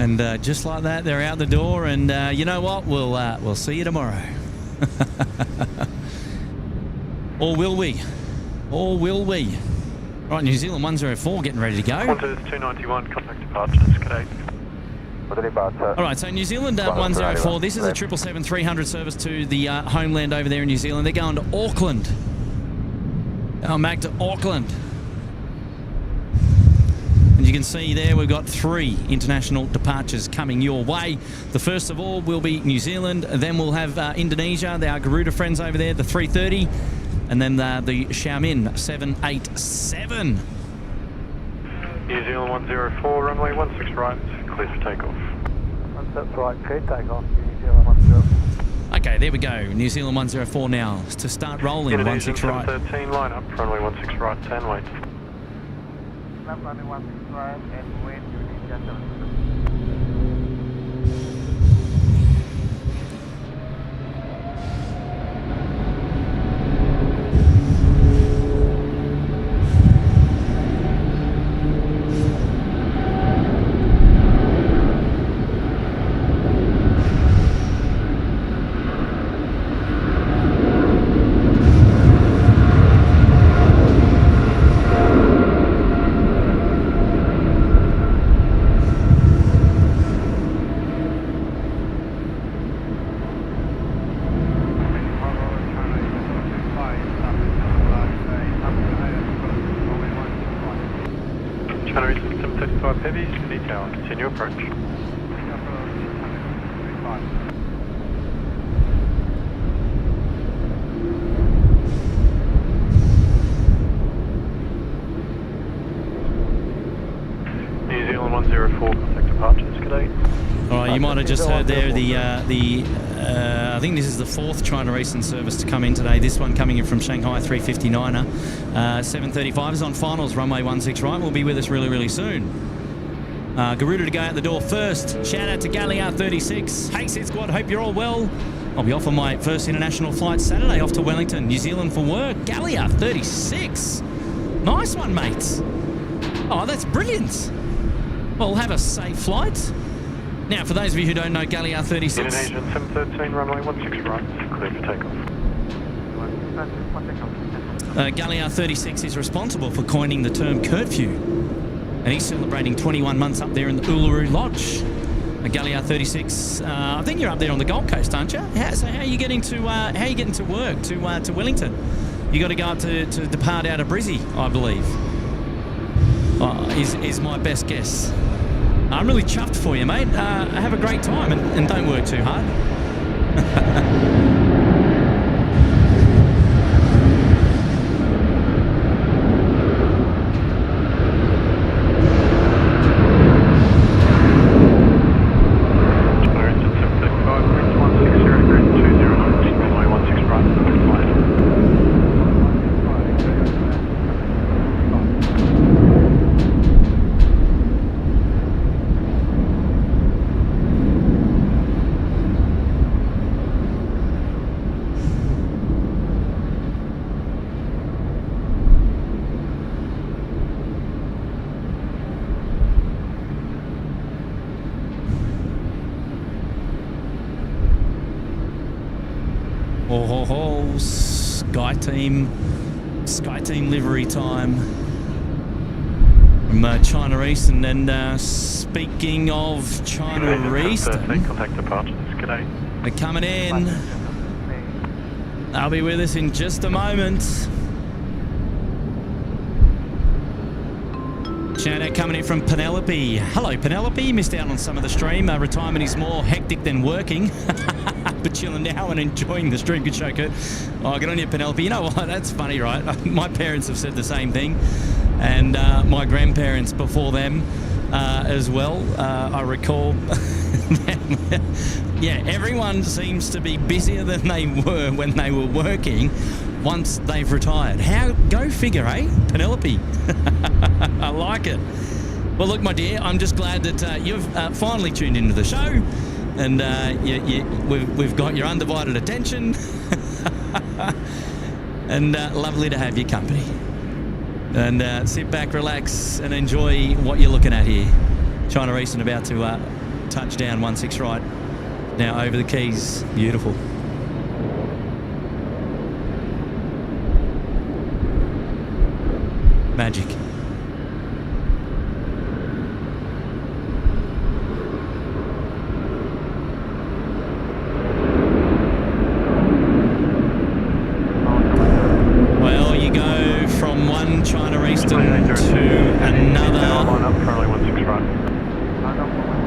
Speaker 2: And just like that, they're out the door. And you know what? We'll see you tomorrow. Or will we? Or will we? Right, New Zealand 104 getting ready to go.
Speaker 6: Qantas 291, contact departures. G'day.
Speaker 2: All right, so New Zealand 104, this is a 777-300 service to the homeland over there in New Zealand. They're going to Auckland. Going back to Auckland. And you can see there we've got 3 international departures coming your way. The first of all will be New Zealand, then we'll have Indonesia, our Garuda friends over there, the 330, and then the Xiamen 787.
Speaker 6: New Zealand 104, runway 16 right, clear for takeoff.
Speaker 8: That's right, clear takeoff, New Zealand 104.
Speaker 2: Okay, there we go. New Zealand 104 now to start rolling.
Speaker 6: Indonesian
Speaker 2: 16 right.
Speaker 6: 713, line up, runway 16 right, 10 wait.
Speaker 8: Runway 16 right and wait, Indonesia 7.
Speaker 6: Heavy, Sydney Tower, continue approach. New Zealand 104, contact departures, g'day.
Speaker 2: All right, you might have just heard there I think this is the 4th China Eastern service to come in today. This one coming in from Shanghai 359er. 735 is on finals, runway 16 right. Will be with us really, really soon. Garuda to go out the door first. Shout out to Gallia 36. Hey, SydSquad, hope you're all well. I'll be off on my first international flight Saturday off to Wellington, New Zealand for work. Gallia 36. Nice one, mates. Oh, that's brilliant. Well, have a safe flight. Now, for those of you who don't know Gallia 36...
Speaker 6: Indonesian 713, runway 16 right, clear for takeoff.
Speaker 2: Gallia 36 is responsible for coining the term curfew. And he's celebrating 21 months up there in the Uluru Lodge. Gallia 36, I think you're up there on the Gold Coast, aren't you? So how are you getting to work, to Wellington? You got to go up to depart out of Brizzy, I believe. is my best guess. I'm really chuffed for you, mate. Have a great time and don't work too hard. Sky Team livery time from China Eastern. And speaking of China Eastern,
Speaker 9: contact departures. G'day.
Speaker 2: They're coming in. They'll be with us in just a moment. Shout out coming in from Penelope. Hello, Penelope. Missed out on some of the stream. Retirement is more hectic than working. But chilling now and enjoying the stream. Good show, Kurt. Oh, good on you, Penelope. You know what? That's funny, right? My parents have said the same thing. And my grandparents before them as well. I recall. Yeah, everyone seems to be busier than they were when they were working once they've retired. How? Go figure, eh? Penelope. I like it. Well, look, my dear, I'm just glad that you've finally tuned into the show. And we've got your undivided attention. And lovely to have your company. And sit back, relax, and enjoy what you're looking at here. China Eastern about to touch down 16 right. Now over the keys. Beautiful. Magic. Well, you go from one China Eastern to another.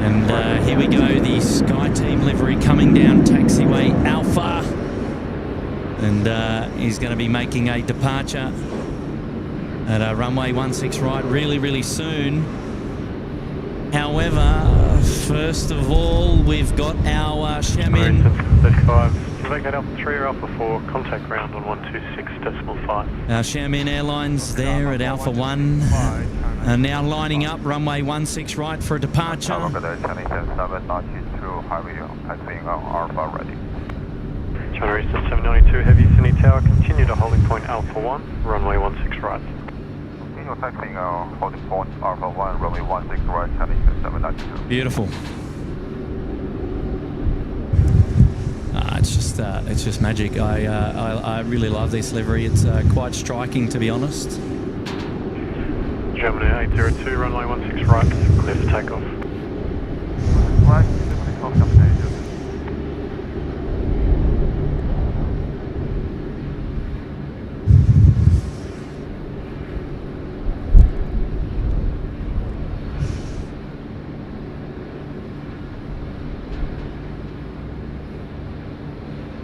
Speaker 2: And here we go, the Sky Team livery coming down taxiway Alpha. And he's going to be making a departure at runway 16 right really, really soon. However, first of all, we've got our Xiamen.
Speaker 9: 35. Vacate Alpha 3 or Alpha 4, contact ground on 126.5.
Speaker 2: Our Xiamen Airlines there at Alpha 1 are now lining up runway 16 right for a departure.
Speaker 9: China Eastern 792 Heavy, Sydney Tower, continue to holding point Alpha 1, runway 16 right. Continue taxiing holding point Alpha 1, runway 16 right, China Eastern 792.
Speaker 2: Beautiful. It's just magic. I really love this livery. It's quite striking, to be honest.
Speaker 9: Germany 802, runway 16 right, clear for takeoff. Right,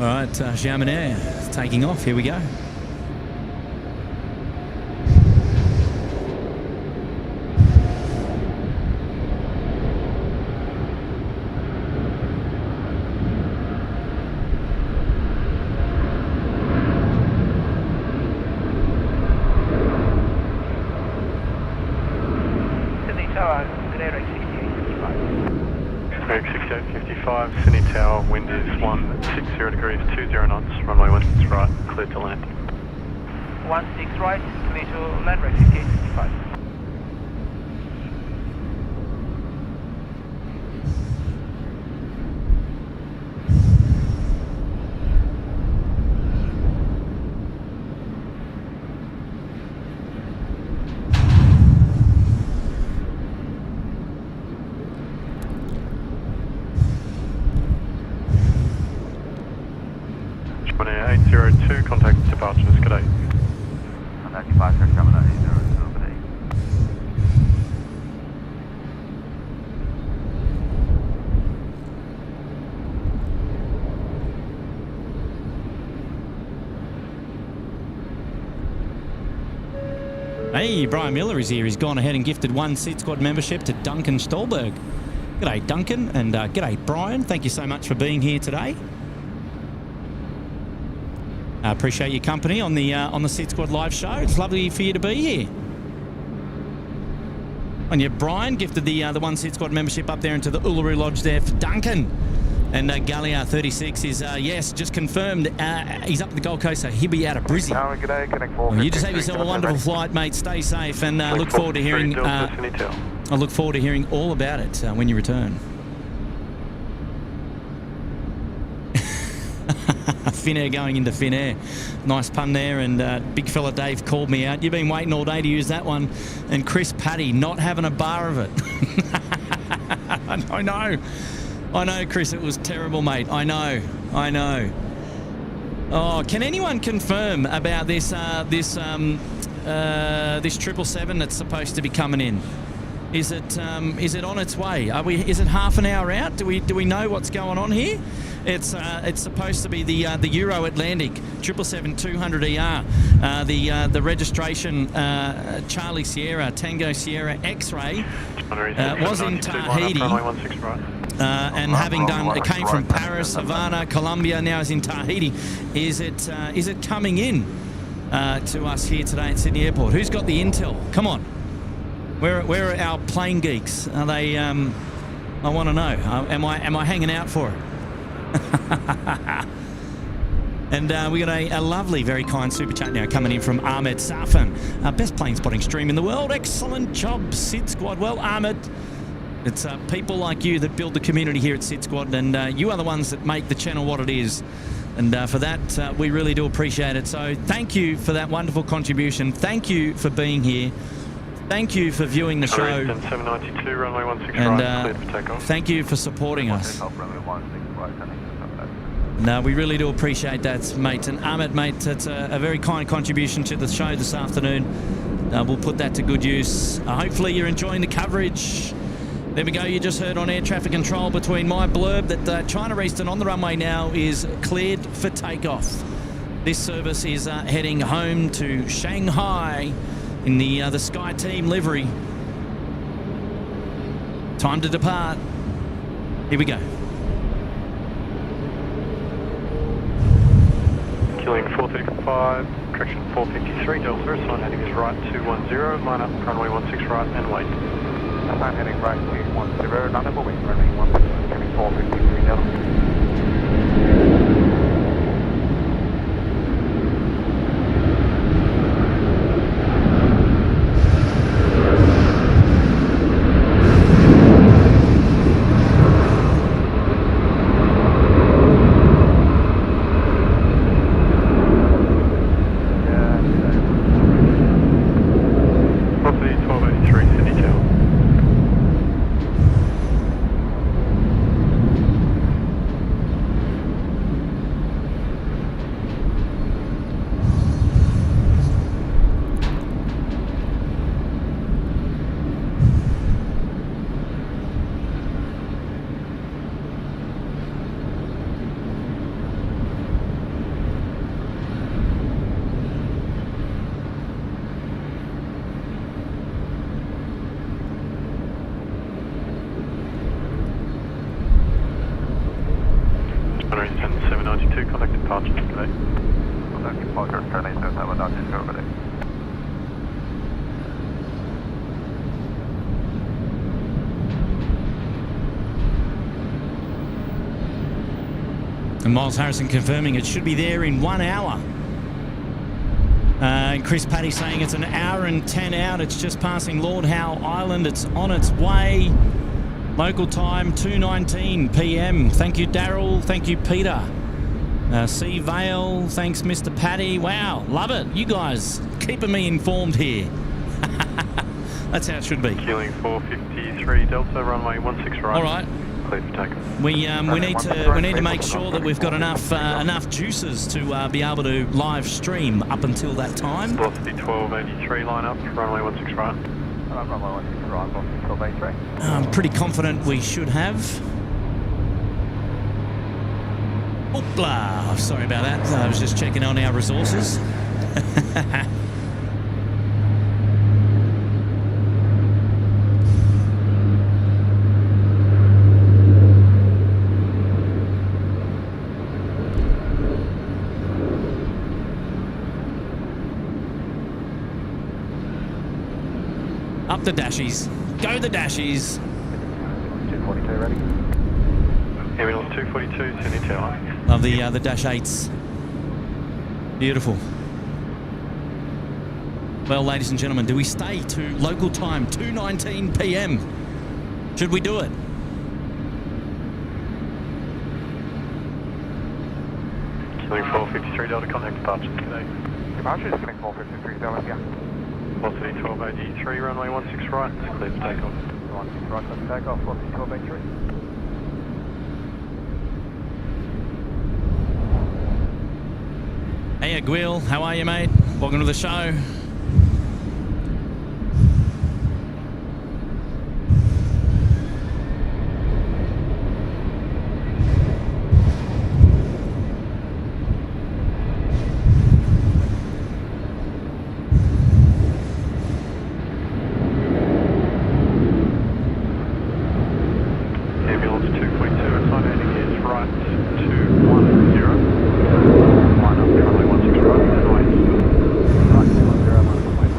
Speaker 2: All right, Xiamen Air taking off. Here we go.
Speaker 6: Sydney Tower, good air
Speaker 9: 6855, Sydney Tower, wind is 160 degrees, 20 knots, runway 16 right, clear to land.
Speaker 6: 16 right, clear to land rate 5855.
Speaker 9: Gemini 802, contact departures, g'day.
Speaker 8: Contact departure, Gemini 802, g'day.
Speaker 2: Hey, Brian Miller is here. He's gone ahead and gifted one SydSquad membership to Duncan Stolberg. G'day, Duncan, and g'day, Brian. Thank you so much for being here today. I appreciate your company on the SydSquad live show. It's lovely for you to be here. And yeah, Brian gifted the one SydSquad membership up there into the Uluru Lodge there for Duncan. And Gallia 36 is, yes, just confirmed. He's up at the Gold Coast, so he'll be out of Brizzy. Well, you just have yourself a wonderful flight, mate. Stay safe, and look forward to hearing. I look forward to hearing all about it when you return. Finnair going into Finnair. Nice pun there, and big fella Dave called me out. You've been waiting all day to use that one. And Chris Paddy not having a bar of it. I know, Chris, it was terrible, mate. I know. Oh, can anyone confirm about this 777 that's supposed to be coming in? Is it on its way? Is it half an hour out? Do we know what's going on here? It's supposed to be the Euro Atlantic 777-200ER. The registration Charlie Sierra Tango Sierra X-ray was in Tahiti. And having done, it came from Paris, Havana, Colombia, now is in Tahiti. Is it coming in to us here today at Sydney Airport? Who's got the intel? Come on. Where are our plane geeks? Are they? I want to know. Am I hanging out for it? And we got a lovely, very kind super chat now coming in from Ahmed Safan. Best plane spotting stream in the world. Excellent job, SydSquad. Well, Ahmed, it's people like you that build the community here at SydSquad, and you are the ones that make the channel what it is. And for that, we really do appreciate it. So thank you for that wonderful contribution. Thank you for being here. Thank you for viewing the show.
Speaker 9: 792, runway 16
Speaker 2: and
Speaker 9: right, cleared for takeoff.
Speaker 2: Thank you for supporting us. No, we really do appreciate that, mate. And Ahmed, mate, it's a very kind contribution to the show this afternoon. We'll put that to good use. Hopefully you're enjoying the coverage. There we go. You just heard on air traffic control between my blurb that China Eastern on the runway now is cleared for takeoff. This service is heading home to Shanghai in the Sky Team livery. Time to depart. Here we go.
Speaker 9: Killing 435, correction 453, Delta, sign heading is right 210, line up runway 16 right and wait.
Speaker 8: Sign heading right 210, not number wait, runway 16, killing 453, Delta.
Speaker 2: And Miles Harrison confirming it should be there in 1 hour. And Chris Paddy saying it's an hour and 10 out. It's just passing Lord Howe Island. It's on its way. Local time 2:19 p.m. Thank you, Daryl. Thank you, Peter. C. Vale. Thanks, Mr. Paddy. Wow, love it. You guys keeping me informed here. That's how it should be.
Speaker 9: Killing 453 Delta, runway 16 right.
Speaker 2: All right.
Speaker 9: Cleared for takeoff.
Speaker 2: We need to make sure that we've got enough juices to be able to live stream up until that time.
Speaker 9: Velocity 1283, line up, runway 16 right.
Speaker 8: Runway 16 right, velocity 1283.
Speaker 2: I'm pretty confident we should have. Oopla! Sorry about that. I was just checking on our resources. the dashies. Go the dashies.
Speaker 6: 242 ready.
Speaker 9: Ambulance 242, Sydney Tower.
Speaker 2: Love the Dash 8s. Beautiful. Well, ladies and gentlemen, do we stay to local time 2:19 p.m? Should we do it?
Speaker 9: Killing 453 Delta, contact departure today.
Speaker 6: Departure is killing 453 Delta, yeah.
Speaker 9: Velocity 1283, runway 16 right, it's clear for takeoff.
Speaker 6: 16 right, let's take off, velocity 1283.
Speaker 2: Hey, Aguil, how are you, mate? Welcome to the show.
Speaker 9: Ambulance 242, acclimating is right 210. Line up, runway 16 right, and wait.
Speaker 6: Right, 210, line up, wait.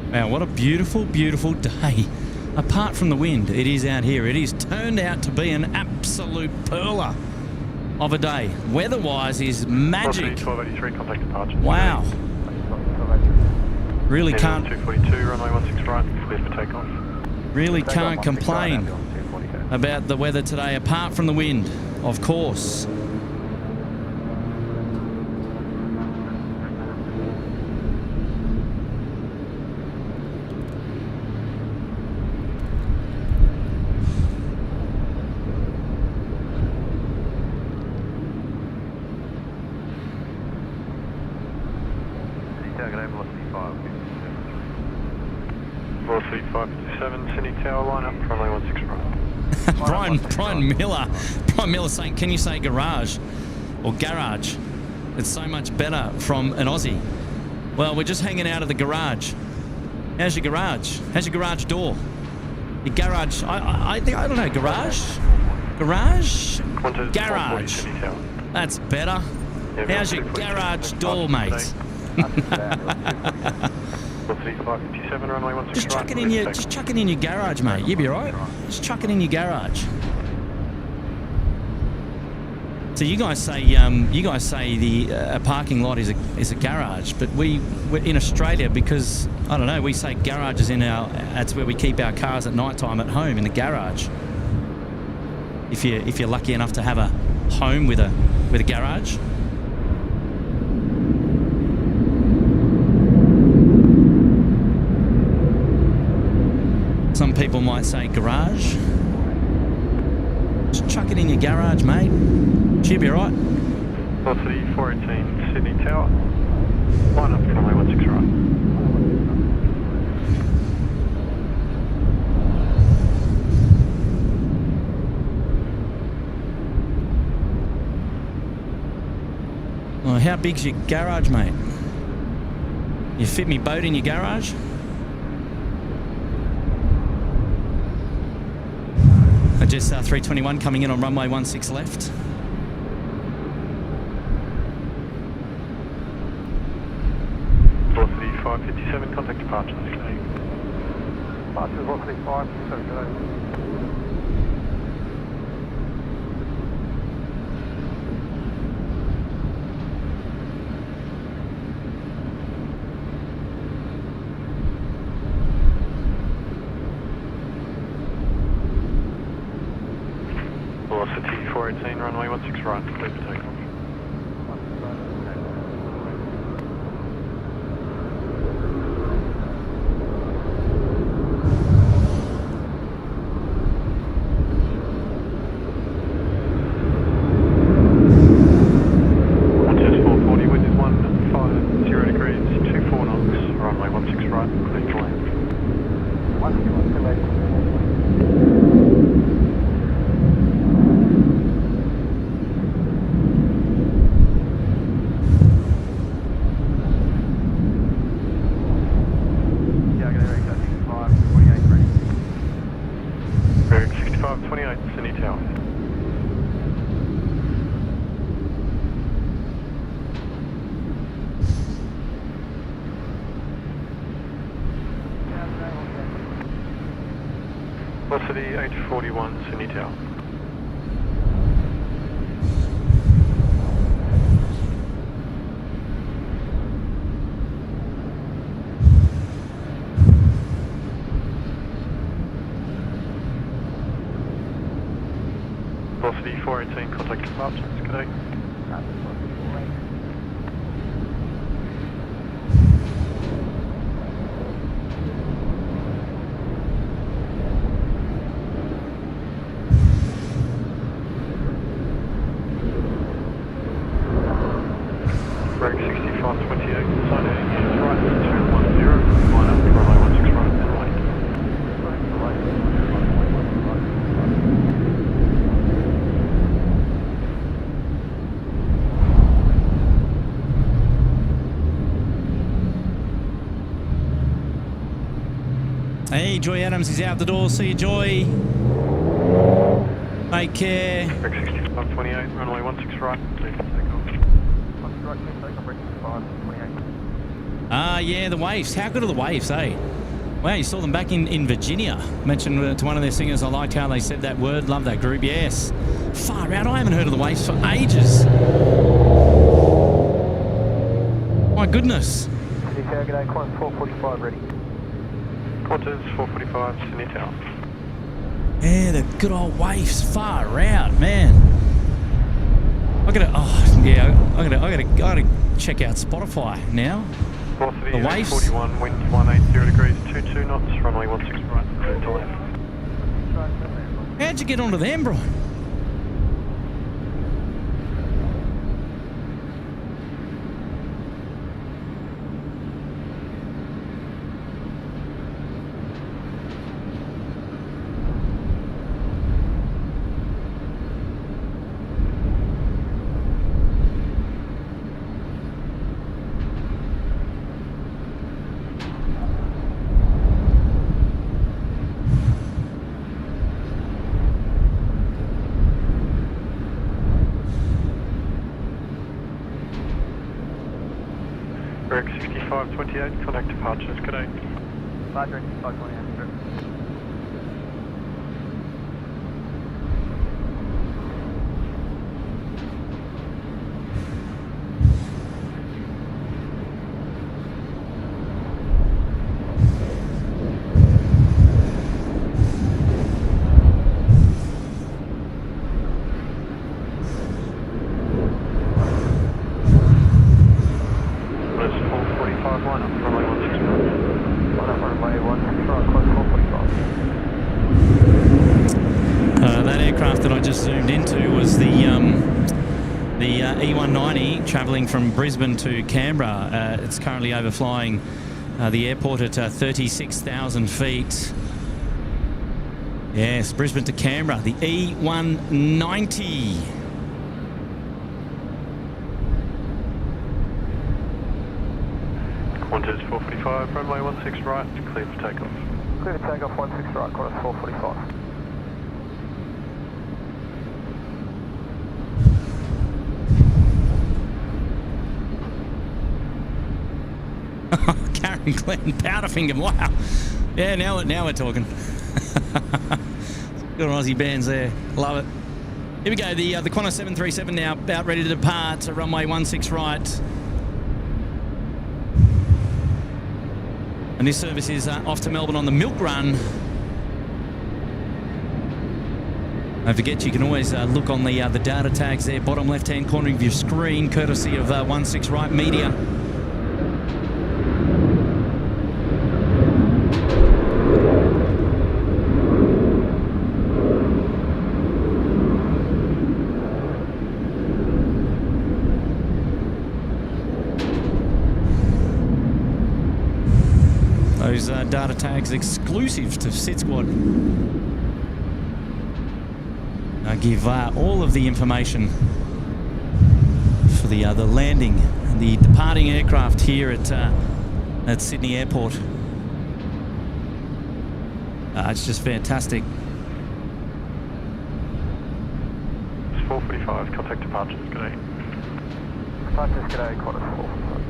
Speaker 2: Wow, what a beautiful, beautiful day. Apart from the wind, it is out here. It is turned out to be an absolute perler of a day. Weather-wise is magic.
Speaker 9: Velocity 1283, contact departure.
Speaker 2: Wow. Really
Speaker 9: Ambulance
Speaker 2: can't,
Speaker 9: 242, runway 16 right, clear for takeoff.
Speaker 2: really can't complain about the weather today, apart from the wind, of course.
Speaker 9: Velocity 557, Sydney Tower, line up, runway 16 right.
Speaker 2: Brian Miller saying, can you say garage or garage? It's so much better from an Aussie. Well, we're just hanging out of the garage. How's your garage? How's your garage door? Your garage, I think, I don't know, garage? Garage?
Speaker 9: Qantas
Speaker 2: Garage.
Speaker 9: Sydney Tower.
Speaker 2: That's better. How's your garage door, mate?
Speaker 9: Velocity 557, runway 16
Speaker 2: Just
Speaker 9: right.
Speaker 2: chuck it in your, just chuck it in your garage, mate. You'll be right. Just chuck it in your garage. So you guys say the a parking lot is a garage, but we're in Australia, because I don't know, we say garage is in our, that's where we keep our cars at night time at home, in the garage. If you're lucky enough to have a home with a garage. Some people might say garage. Just chuck it in your garage, mate. She'll be right.
Speaker 9: Velocity 418, Sydney Tower. Line up, runway 16 right.
Speaker 2: Oh, how big's your garage, mate? You fit me boat in your garage? Just 321 coming in on runway 16 left.
Speaker 9: Velocity 557, contact departure.
Speaker 6: Departure velocity 557 today.
Speaker 9: Velocity 418, runway 16 right, clear for takeoff. Qantas 440, wind is 150 degrees, 24 knots, runway 16 right, clear for land.
Speaker 6: 161 280.
Speaker 9: Sydney Tower. Velocity 841 Sydney Tower. Velocity 418, contact departures, good day. Break 6528, sign A, right 210, line up, runway 16 right, and wait.
Speaker 2: Hey, Joy Adams is out the door. See you, Joy. Take care.
Speaker 9: Break 6528, runway 16 right, clear for takeoff.
Speaker 2: Ah, yeah, the Waifs. How good are the Waifs, eh? Wow, you saw them back in Virginia. Mentioned to one of their singers, I liked how they said that word. Love that group, yes. Far out. I haven't heard of the Waifs for ages. My goodness.
Speaker 6: G'day, Qantas 445 ready.
Speaker 9: Qantas 445 Sydney Tower.
Speaker 2: Yeah, the good old Waifs. Far out, man. I gotta check out Spotify now.
Speaker 9: Velocity
Speaker 2: The Waifs.
Speaker 9: 841, wind 180 degrees, 22 knots, runway 16 right, clear to left.
Speaker 2: How'd you get onto them, Brian?
Speaker 9: Break 6528, contact departures, good day.
Speaker 6: 528, trip.
Speaker 2: That aircraft that I just zoomed into was the E190 travelling from Brisbane to Canberra. It's currently overflying the airport at 36,000 feet. Yes, Brisbane to Canberra, the E190.
Speaker 9: Qantas 445, runway 16 right, clear for takeoff.
Speaker 6: Clear to takeoff 16 right, Qantas 445.
Speaker 2: Karen Glenn, Powderfinger, wow. Yeah, now we're talking. Good Aussie bands there, love it. Here we go, the Qantas 737 now about ready to depart, runway 16 right. And this service is off to Melbourne on the Milk Run. Don't forget, you can always look on the data tags there, bottom left-hand corner of your screen, courtesy of 16 Right Media. Those data tags exclusive to SydSquad. Give all of the information for the landing and the departing aircraft here at Sydney Airport. It's just fantastic.
Speaker 9: 445, contact departures, good day.
Speaker 6: Departures, good day, Qantas 445.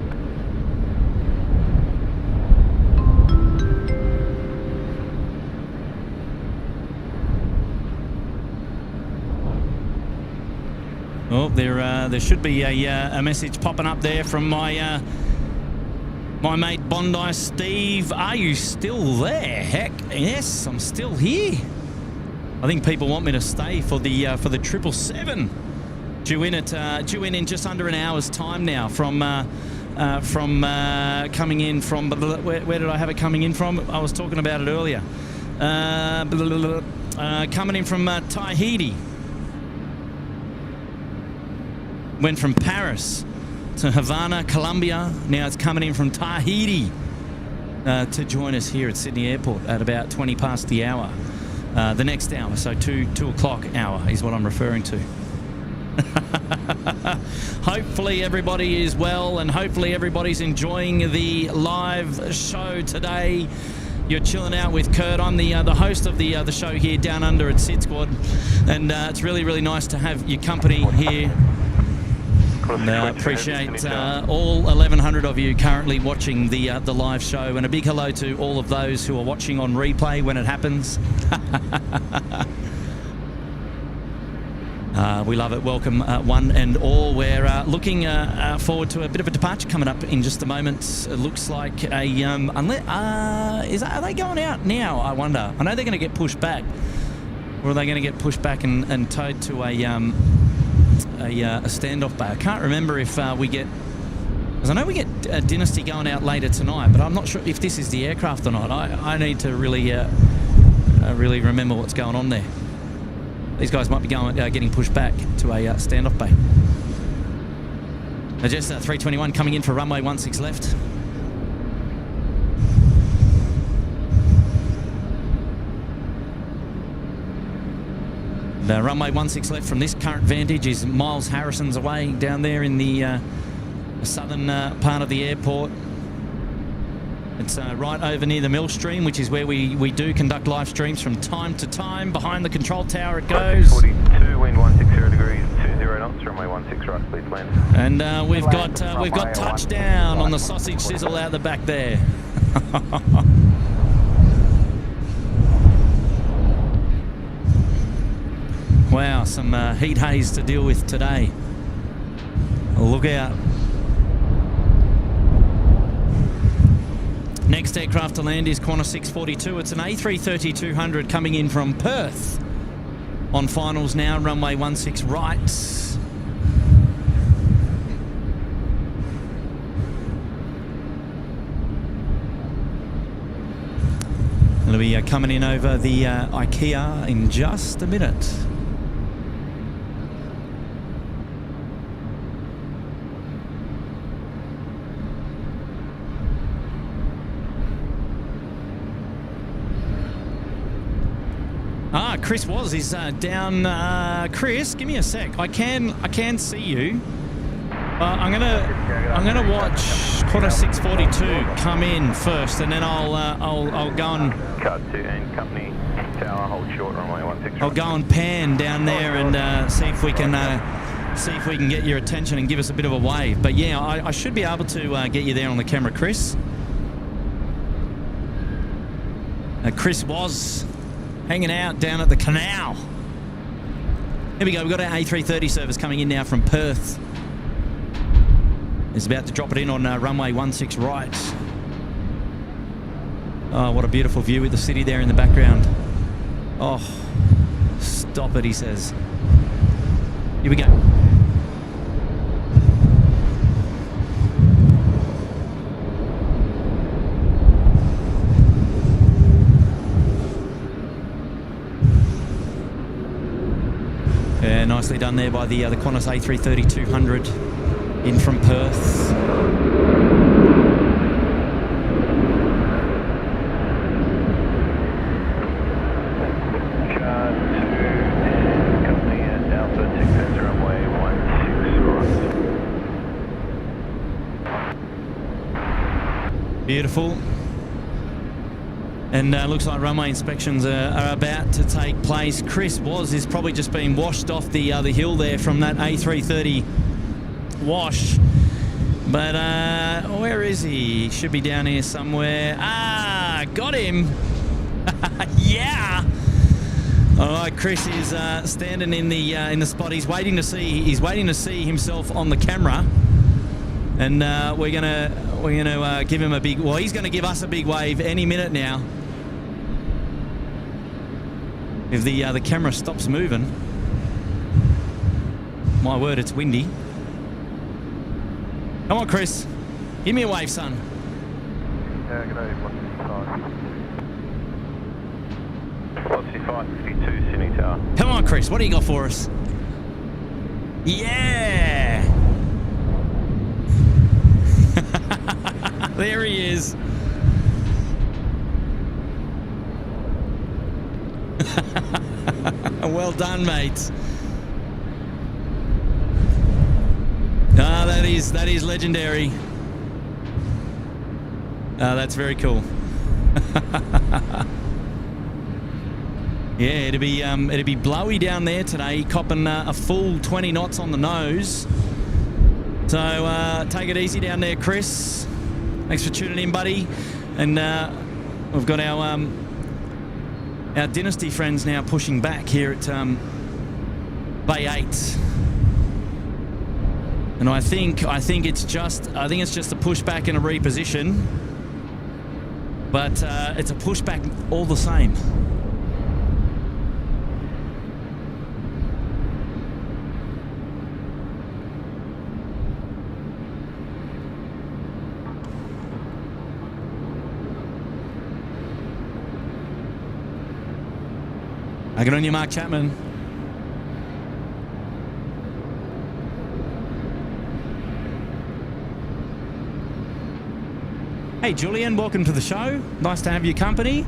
Speaker 2: Oh, there should be a message popping up there from my my mate Bondi Steve. Are you still there? Heck, yes, I'm still here. I think people want me to stay for the 777. Due in just under an hour's time now from coming in from where did I have it coming in from? I was talking about it earlier. Coming in from Tahiti. Went from Paris to Havana, Colombia. Now it's coming in from Tahiti to join us here at Sydney Airport at about 20 past the hour. The next hour, so 2 o'clock hour is what I'm referring to. Hopefully everybody is well and hopefully everybody's enjoying the live show today. You're chilling out with Kurt. I'm the host of the show here down under at SydSquad, and it's really, really nice to have your company here. And appreciate all 1,100 of you currently watching the live show, and a big hello to all of those who are watching on replay when it happens. We love it. Welcome one and all. We're looking forward to a bit of a departure coming up in just a moment. It looks like are they going out now? I wonder. I know they're going to get pushed back, or are they going to get pushed back and towed to a standoff bay? I can't remember if we get, because I know we get a Dynasty going out later tonight, but I'm not sure if this is the aircraft or not. I need to really remember what's going on there. These guys might be getting pushed back to a standoff bay. Just 321 coming in for runway 16 left. The runway 16 left from this current vantage is Miles Harrison's away down there in the southern part of the airport. It's right over near the mill stream, which is where we do conduct live streams from time to time. Behind the control tower it goes.
Speaker 5: 42, wind 160 degrees, 20 knots, runway 16 right, please land.
Speaker 2: And we've got touchdown on the sausage sizzle out the back there. Wow, some heat haze to deal with today. Look out. Next aircraft to land is Qantas 642. It's an A330-200 coming in from Perth. On finals now, runway 16 right. It'll be coming in over the IKEA in just a minute. Chris is down. Chris, give me a sec. I can see you. I'm gonna watch Qantas 642 come in first, and then I'll go and
Speaker 5: cut to and company tower, hold short runway 16.
Speaker 2: I'll go and pan down there and see if we can get your attention and give us a bit of a wave. But yeah, I should be able to get you there on the camera, Chris. Chris was hanging out down at the canal. Here we go. We've got our A330 service coming in now from Perth. It's about to drop it in on runway 16 right. Oh, what a beautiful view with the city there in the background. Oh, stop it, he says. Here we go. Yeah, nicely done there by the Qantas A330-200 in from Perth.
Speaker 5: Company at Alpha 6 runway 16 right.
Speaker 2: Beautiful. And looks like runway inspections are about to take place. Chris is probably just been washed off the hill there from that A330 wash. But where is he? Should be down here somewhere. Ah, got him. Yeah. All right, Chris is standing in the spot. He's waiting to see himself on the camera, and we're gonna give him a big. Well, he's gonna give us a big wave any minute now. If the camera stops moving. My word, it's windy. Come on, Chris. Give me a wave, son.
Speaker 6: Yeah, good day.
Speaker 9: Velocity 552, Sydney Tower.
Speaker 2: Come on, Chris. What do you got for us? Yeah! There he is. Well done, mates. Ah, that is legendary. That's very cool. Yeah, it'd be blowy down there today, copping a full 20 knots on the nose. So take it easy down there, Chris. Thanks for tuning in, buddy. And we've got our Dynasty friends now pushing back here at Bay 8. And I think it's just a pushback and a reposition, but it's a pushback all the same. Get on your mark, Chapman. Hey, Julian, welcome to the show. Nice to have your company.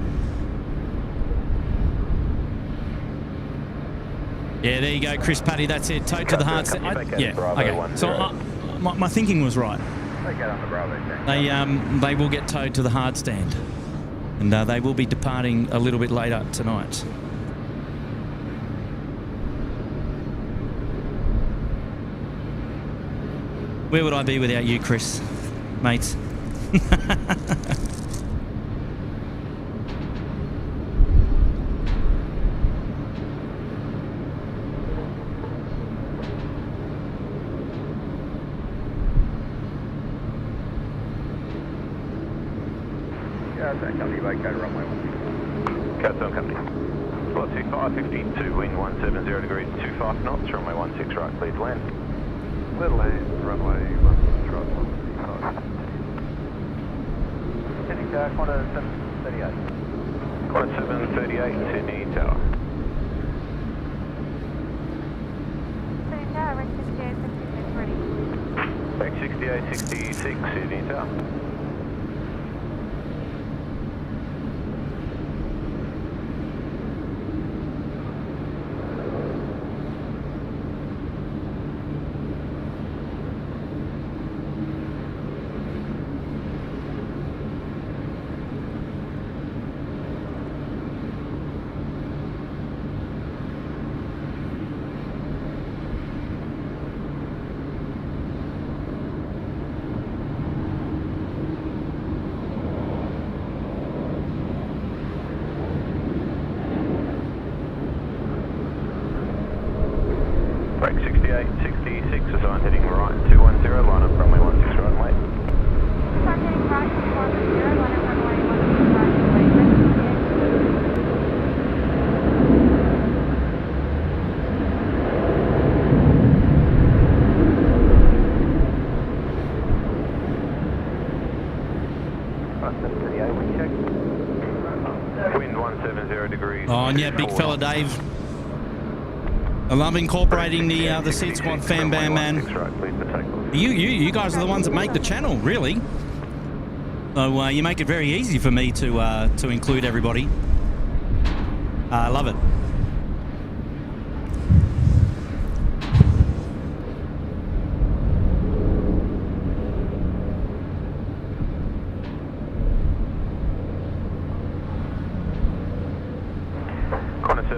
Speaker 2: Yeah, there you go, Chris Paddy. That's it. Tote to the heart. Yeah, okay. So my thinking was right. They will get towed to the hard stand, and they will be departing a little bit later tonight. Where would I be without you, Chris, mates?
Speaker 8: Company vacated runway 16.
Speaker 9: Catstone Company. Velocity 552, wind 170 degrees, 25 knots, runway 16 right, clear to land.
Speaker 6: Little land, runway 16 right, 165. Sydney Tower, Qantas 738.
Speaker 9: Qantas 738, Sydney Tower.
Speaker 7: Sydney Tower, range 68, 66 ready.
Speaker 9: Back 68, 66, Sydney Tower. Break 68, 66, assigned heading right, 210, line up runway 16 right, wait.
Speaker 7: Start heading right, 210, line up runway 16 right, wait.
Speaker 9: Wind 170 degrees.
Speaker 2: Oh, and yeah, big fella, Dave. I love incorporating the SydSquad fan band, man. You guys are the ones that make the channel, really. So you make it very easy for me to include everybody. I love it.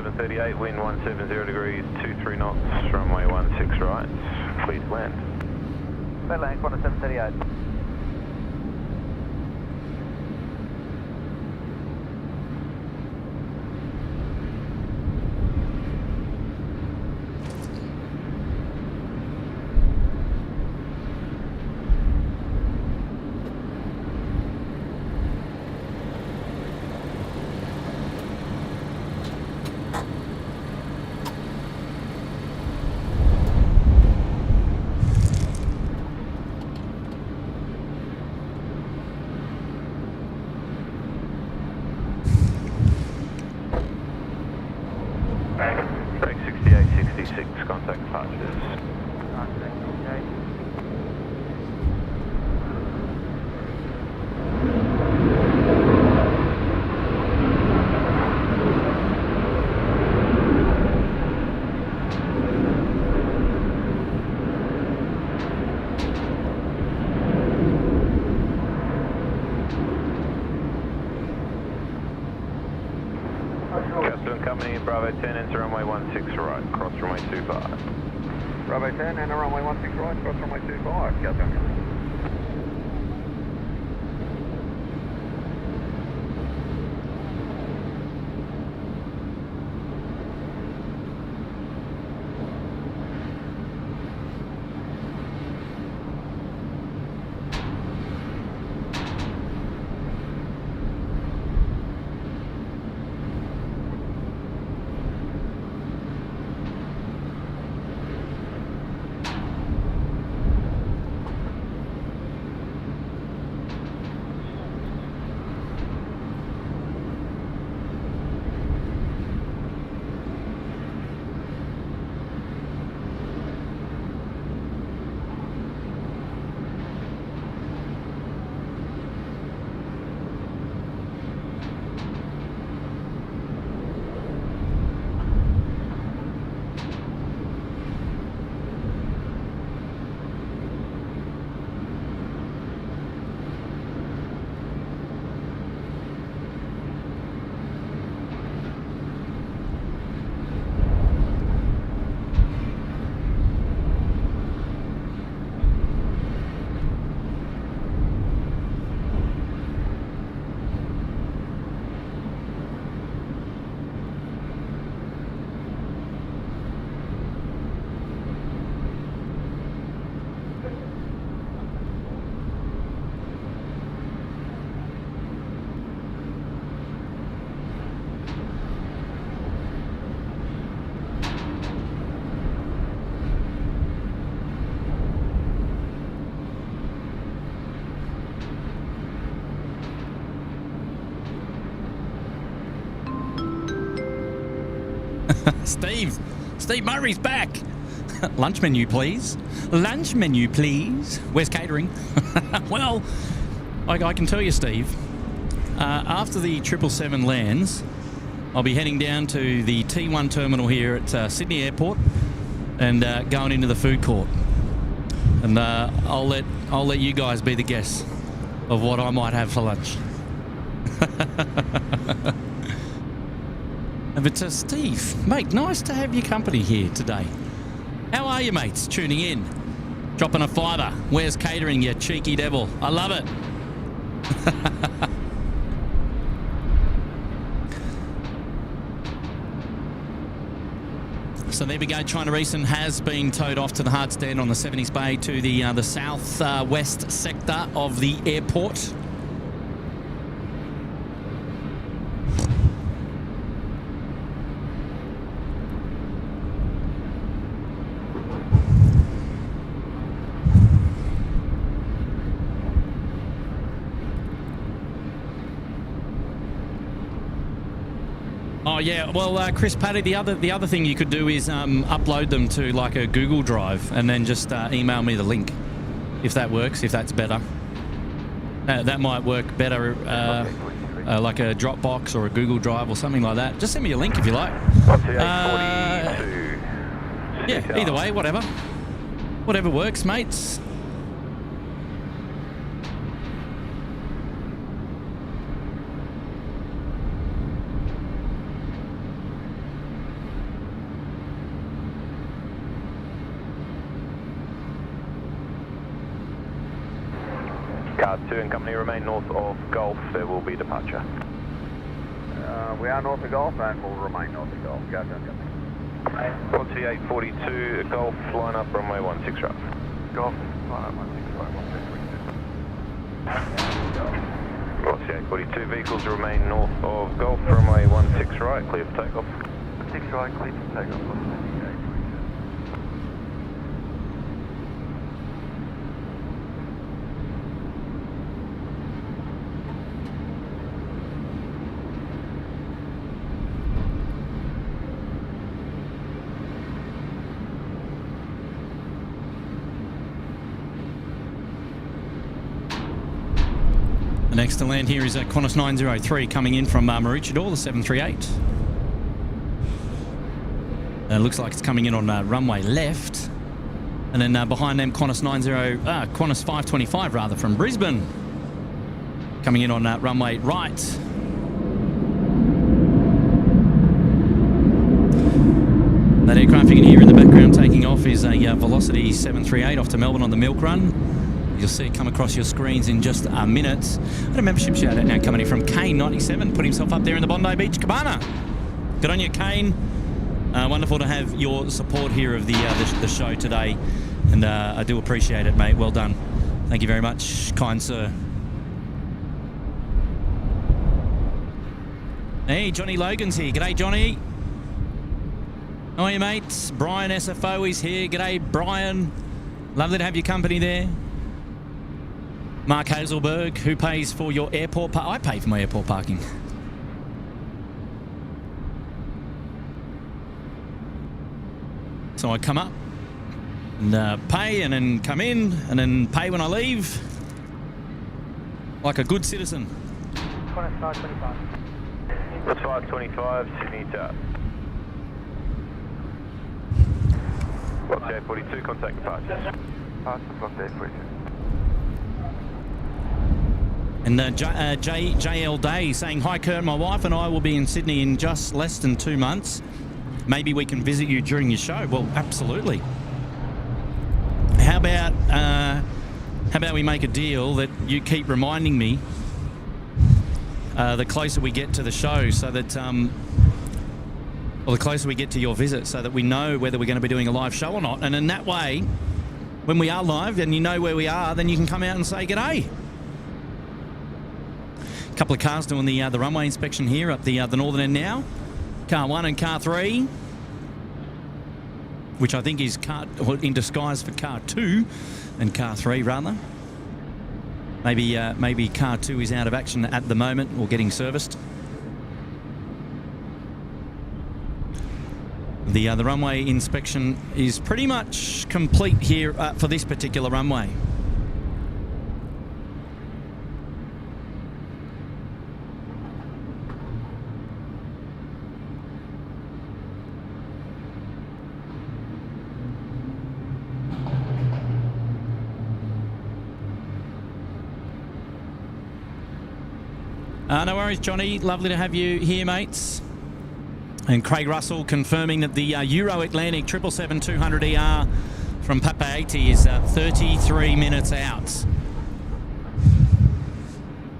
Speaker 5: 738, wind 170 degrees, 23 knots, runway 16 right, please land.
Speaker 6: Clear land, Qantas 738.
Speaker 5: Break 6866, contact departures. Custom company, Bravo 10, enter runway 16 right, cross runway 25.
Speaker 8: Bravo 10 and runway 16 right, cross runway 25. Custom company.
Speaker 2: Steve Murray's back. Lunch menu, please. Lunch menu, please. Where's catering? Well, I can tell you, Steve, after the 777 lands, I'll be heading down to the T1 terminal here at Sydney Airport and going into the food court. And I'll let you guys be the guests of what I might have for lunch. But Steve, mate, nice to have your company here today. How are you, mates? Tuning in, dropping a fiver. Where's catering, you cheeky devil? I love it. So there we go. China Recent has been towed off to the hard stand on the 70s Bay to the south-west sector of the airport. Oh yeah, well, Chris Paddy, the other thing you could do is upload them to like a Google Drive and then just email me the link, if that works, if that's better. That might work better, like a Dropbox or a Google Drive or something like that. Just send me a link if you like. Yeah, either way, whatever works, mates.
Speaker 5: Car 2 and company remain north of Gulf. There will be departure.
Speaker 8: We are north of Gulf and will remain north of Gulf. Go down,
Speaker 5: Qantas A380 Gulf, line up runway 16 right.
Speaker 8: Gulf, line up 16 right, 16
Speaker 5: Qantas A380 vehicles remain north of Gulf, runway 16 right, clear for takeoff.
Speaker 8: 6 right, clear for takeoff.
Speaker 2: The next to land here is Qantas 903 coming in from Maroochydore, the 738. Looks like it's coming in on runway left. And then behind them, Qantas 525 rather, from Brisbane. Coming in on runway right. That aircraft you can hear in the background taking off is a Velocity 738 off to Melbourne on the Milk Run. You'll see it come across your screens in just a minute. And a membership shout out now coming in from Kane97, put himself up there in the Bondi Beach Cabana. Good on you, Kane. Wonderful to have your support here of the show today, and I do appreciate it, mate. Well done. Thank you very much, kind sir. Hey, Johnny Logan's here. G'day, Johnny. How are you, mate? Brian SFO is here. G'day, Brian. Lovely to have your company there. Mark Hazelberg, who pays for your airport I pay for my airport parking. So I come up and pay, and then come in, and then pay when I leave. Like a good citizen.
Speaker 6: Qantas 525.
Speaker 5: That's 525, Sydney Tower. Block A42, contact departures.
Speaker 8: Block A42.
Speaker 2: And JL Day saying, hi Kurt, my wife and I will be in Sydney in just less than 2 months. Maybe we can visit you during your show. Well, absolutely. How about we make a deal that you keep reminding me the closer we get to the show, so that or the closer we get to your visit, so that we know whether we're going to be doing a live show or not. And in that way, when we are live and you know where we are, then you can come out and say g'day. A couple of cars doing the runway inspection here up the northern end now. Car 1 and car 3, which I think is in disguise for car 2 and car 3 rather. Maybe car 2 is out of action at the moment or getting serviced. The runway inspection is pretty much complete here for this particular runway. No worries, Johnny. Lovely to have you here, mates. And Craig Russell confirming that the Euro Atlantic 777-200ER from Papa 80 is 33 minutes out.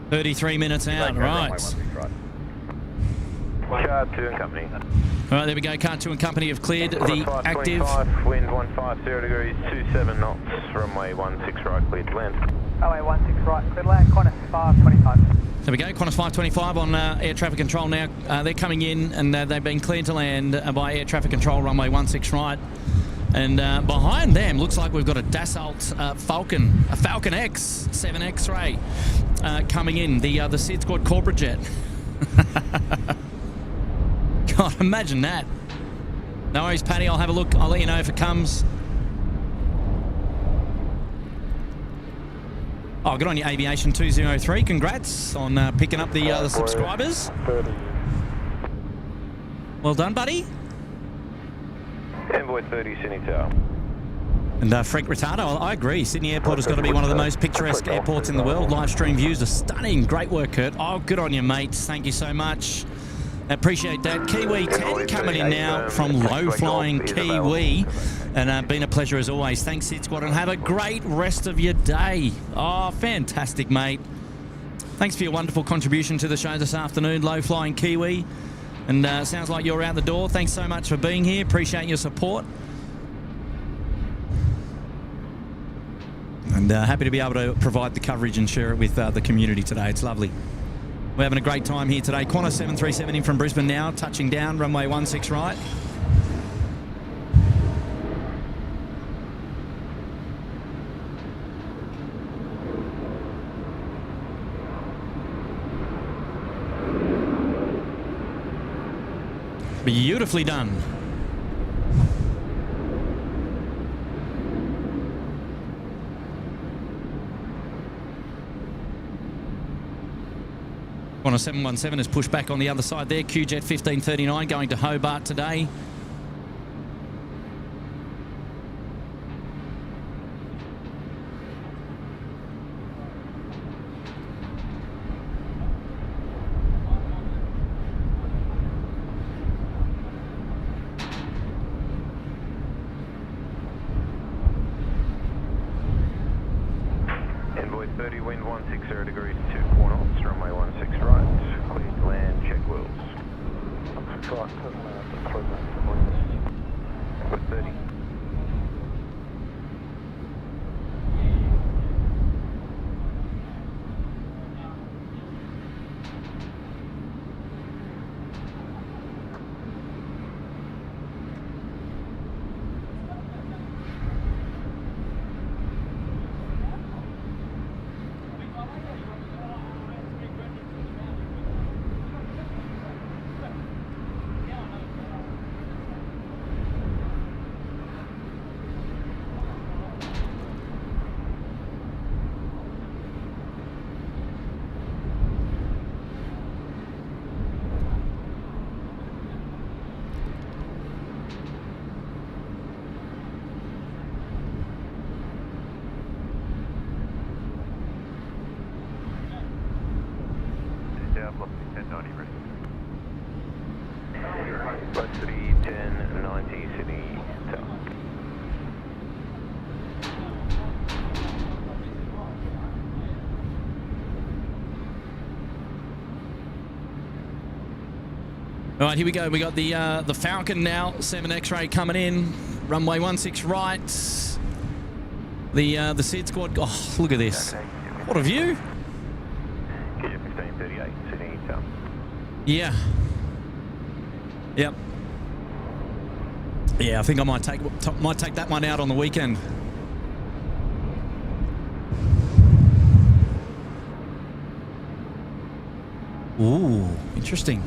Speaker 2: 33 minutes out, right.
Speaker 5: Car 2 and company.
Speaker 2: All right, there we go. Car 2 and company have cleared the active.
Speaker 5: Wind 150 degrees, 27 knots, runway 16 right, cleared to land.
Speaker 6: Runway 16 right, cleared to land, Qantas 525.
Speaker 2: There we go, Qantas 525 on air traffic control now. They're coming in, and they've been cleared to land by air traffic control, runway 16 right. And behind them, looks like we've got a Dassault Falcon, a Falcon X 7 X-ray coming in, the SydSquad corporate jet. God, imagine that. No worries, Paddy, I'll have a look. I'll let you know if it comes. Oh, good on you, Aviation 203. Congrats on picking up the subscribers.
Speaker 6: 30.
Speaker 2: Well done, buddy.
Speaker 5: Envoy 30, Sydney Tower.
Speaker 2: And Frank Retardo, I agree. Sydney Airport has got to be one of the most picturesque airports in the world. Live stream views are stunning. Great work, Kurt. Oh, good on you, mates. Thank you so much. Appreciate that. Kiwi 10 coming in now from low-flying Kiwi. And been a pleasure as always. Thanks, SydSquad, and have a great rest of your day. Oh, fantastic, mate. Thanks for your wonderful contribution to the show this afternoon, Low Flying Kiwi. And sounds like you're out the door. Thanks so much for being here. Appreciate your support. And happy to be able to provide the coverage and share it with the community today. It's lovely. We're having a great time here today. Qantas 737 in from Brisbane now, touching down, runway 16 right. Beautifully done. Qantas 717 has pushed back on the other side there. QJet 1539 going to Hobart today.
Speaker 5: Envoy 30, wind 160 degrees, 24 knots, runway 16 right, clear to land, check wheels. Envoy 30. Velocity 1090 Sydney Tower.
Speaker 2: All right, here we go. We got the Falcon now, 7 X-ray coming in, runway 16 right. The SydSquad. Oh, look at this! What a view!
Speaker 5: QJet 1538 Sydney Tower.
Speaker 2: Yeah. Yep. Yeah, I think I might take that one out on the weekend. Ooh, interesting.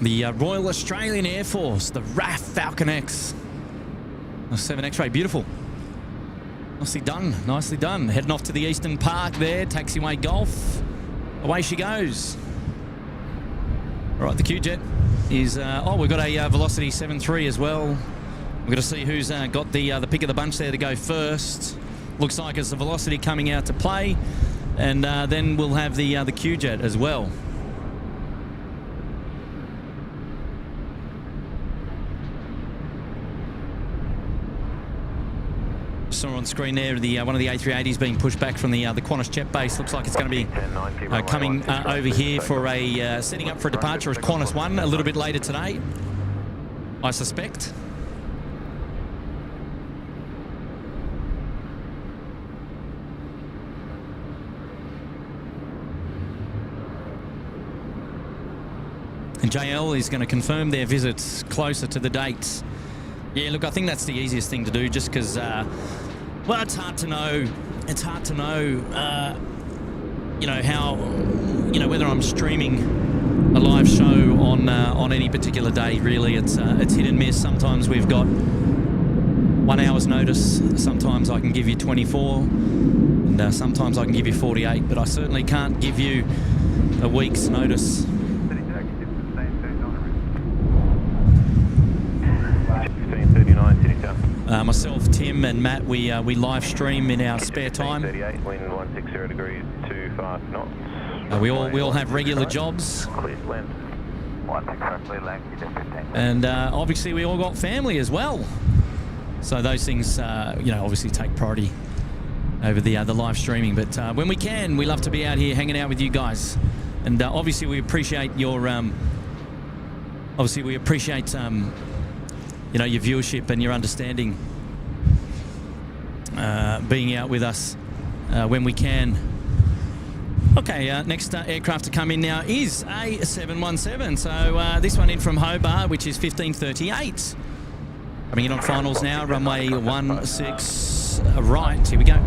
Speaker 2: The Royal Australian Air Force, the RAF Falcon X. 7 X-ray, beautiful. Nicely done, nicely done. Heading off to the Eastern Park there, taxiway Golf. Away she goes. All right, the QJet is... we've got a Velocity 73 as well. We've got to see who's got the pick of the bunch there to go first. Looks like it's the Velocity coming out to play. And then we'll have the QJet as well. Saw on screen there one of the A380s being pushed back from the Qantas jet base. Looks like it's going to be coming over here for a setting up for a departure as Qantas 1 a little bit later today, I suspect. And JL is going to confirm their visits closer to the dates. Yeah, look, I think that's the easiest thing to do, just because, well, it's hard to know. It's hard to know, you know, how, you know, whether I'm streaming a live show on any particular day. Really, it's hit and miss. Sometimes we've got 1 hour's notice. Sometimes I can give you 24, and sometimes I can give you 48. But I certainly can't give you a week's notice Myself, Tim, and Matt, we live stream in our spare time.
Speaker 5: 38, wind 160 degrees, 25 knots.
Speaker 2: We all have regular jobs.
Speaker 5: Clear to land.
Speaker 8: 165 clear land, QJ 15.
Speaker 2: And obviously we all got family as well. So those things, you know, obviously take priority over the live streaming. But when we can, we love to be out here hanging out with you guys. And obviously we appreciate your, you know, your viewership and your understanding, being out with us when we can. Okay, next aircraft to come in now is A380. So this one in from Hobart, which is 1538. Coming in on finals now, runway 16 right. Here we go.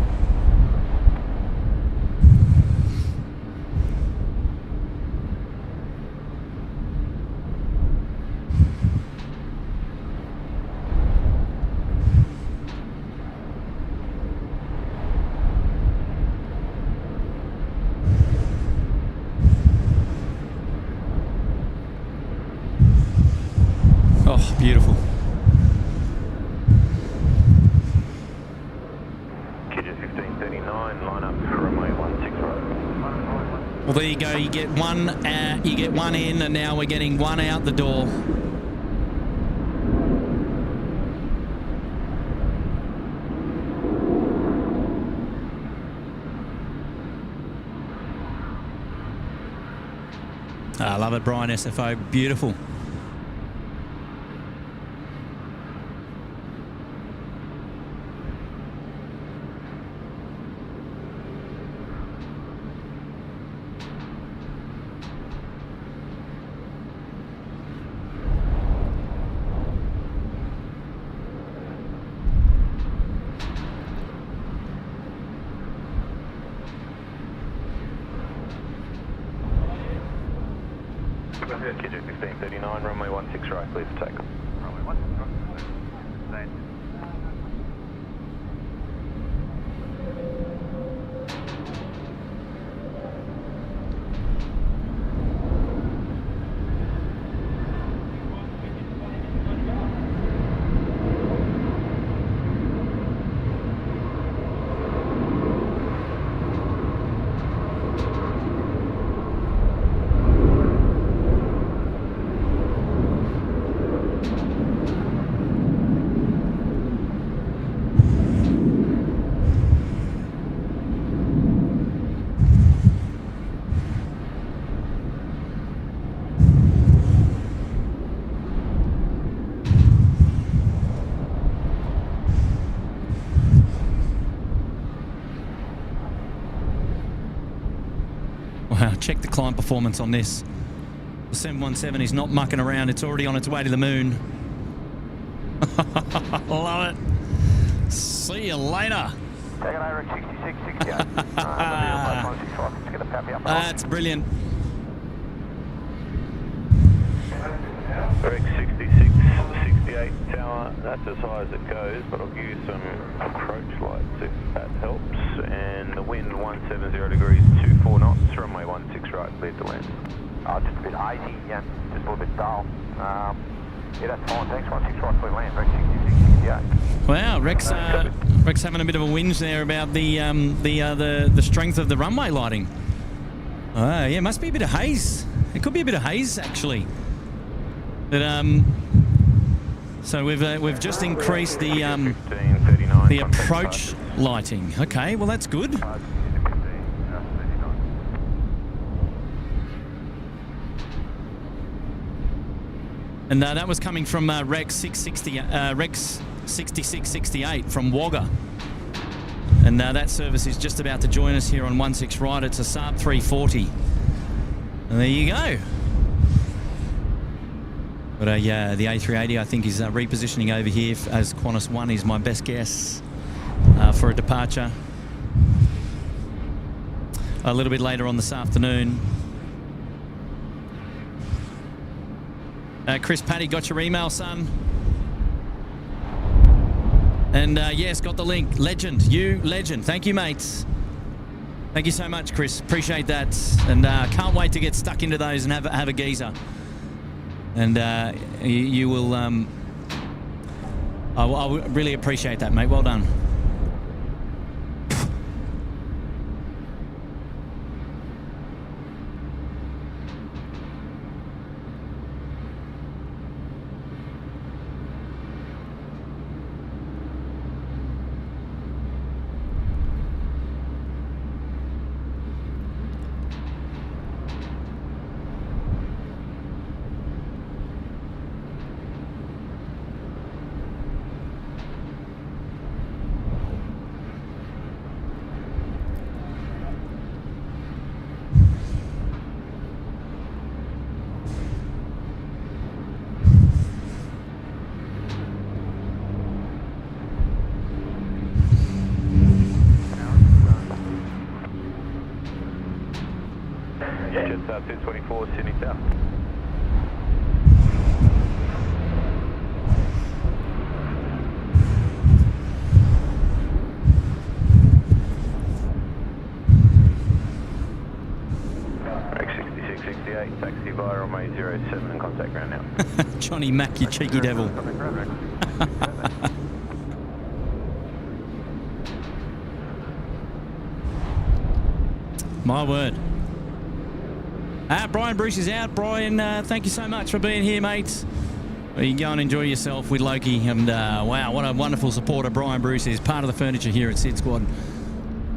Speaker 2: Oh, beautiful.
Speaker 5: QJ 1539, line up runway 16 right.
Speaker 2: Well, there you go. You get one in, and now we're getting one out the door. I love it, Brian SFO. Beautiful.
Speaker 5: QJ 1539, runway 16 right, clear for takeoff.
Speaker 8: Runway 16 right, land.
Speaker 2: Wow, check the climb performance on this. The 717 is not mucking around. It's already on its way to the moon. Love it. See you later.
Speaker 8: Taking over at 6668.
Speaker 2: That's brilliant.
Speaker 5: Rex 6668 tower, that's as high as it goes, but I'll give you some approach lights if that helps. And the wind 170 degrees, 24 knots, runway 16 right, clear to land.
Speaker 8: Just a bit hazy, yeah, just a little bit dull. Yeah, that's fine, thanks, 16 right, clear land, Rex 6668.
Speaker 2: Wow, Rex having a bit of a whinge there about the strength of the runway lighting. Oh, yeah, must be a bit of haze. It could be a bit of haze, actually. But so we've just increased the approach lighting. Okay, well that's good. And that was coming from Rex 6668 from Wagga. And that service is just about to join us here on 16 right. It's a Saab 340. And there you go. But yeah, the A380 I think is repositioning over here as Qantas 1 is my best guess for a departure. A little bit later on this afternoon. Chris Paddy, got your email, son? And yes, got the link. Legend, you legend. Thank you, mates. Thank you so much, Chris. Appreciate that. And can't wait to get stuck into those and have a geezer. And you will I really appreciate that, mate. Well done.
Speaker 8: Just 224 Sydney South. X6668, taxi via runway 07 and contact ground now.
Speaker 2: Johnny Mac, you cheeky devil. My word. Brian Bruce is out. Brian, thank you so much for being here, mate. You can go and enjoy yourself with Loki. And wow, what a wonderful supporter Brian Bruce is. Part of the furniture here at SydSquad.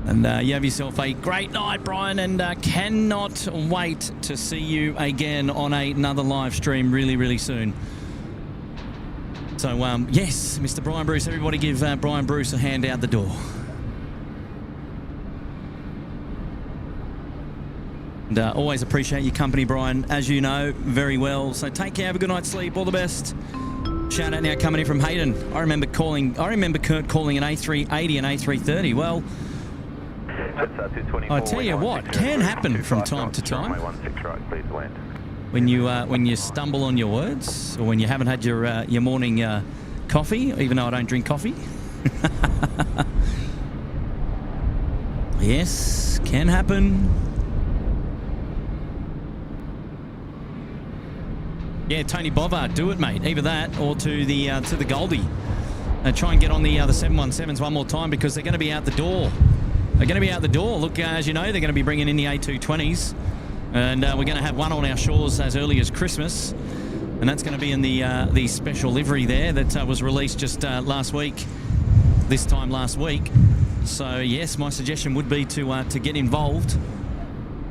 Speaker 2: And you have yourself a great night, Brian. And cannot wait to see you again on another live stream really, really soon. So, yes, Mr. Brian Bruce. Everybody give Brian Bruce a hand out the door. And always appreciate your company, Brian, as you know very well. So take care, have a good night's sleep, all the best. Shout out now coming in from Hayden. I remember Kurt calling an A380 and A330. Well, I tell you what, can happen from time to time. When you stumble on your words, or when you haven't had your morning coffee, even though I don't drink coffee. Yes, can happen. Yeah, Tony Bobbard, do it, mate. Either that or to the Goldie. Try and get on the 717s one more time because they're going to be out the door. They're going to be out the door. Look, as you know, they're going to be bringing in the A220s. And we're going to have one on our shores as early as Christmas. And that's going to be in the special livery there that was released just last week. This time last week. So, yes, my suggestion would be to get involved.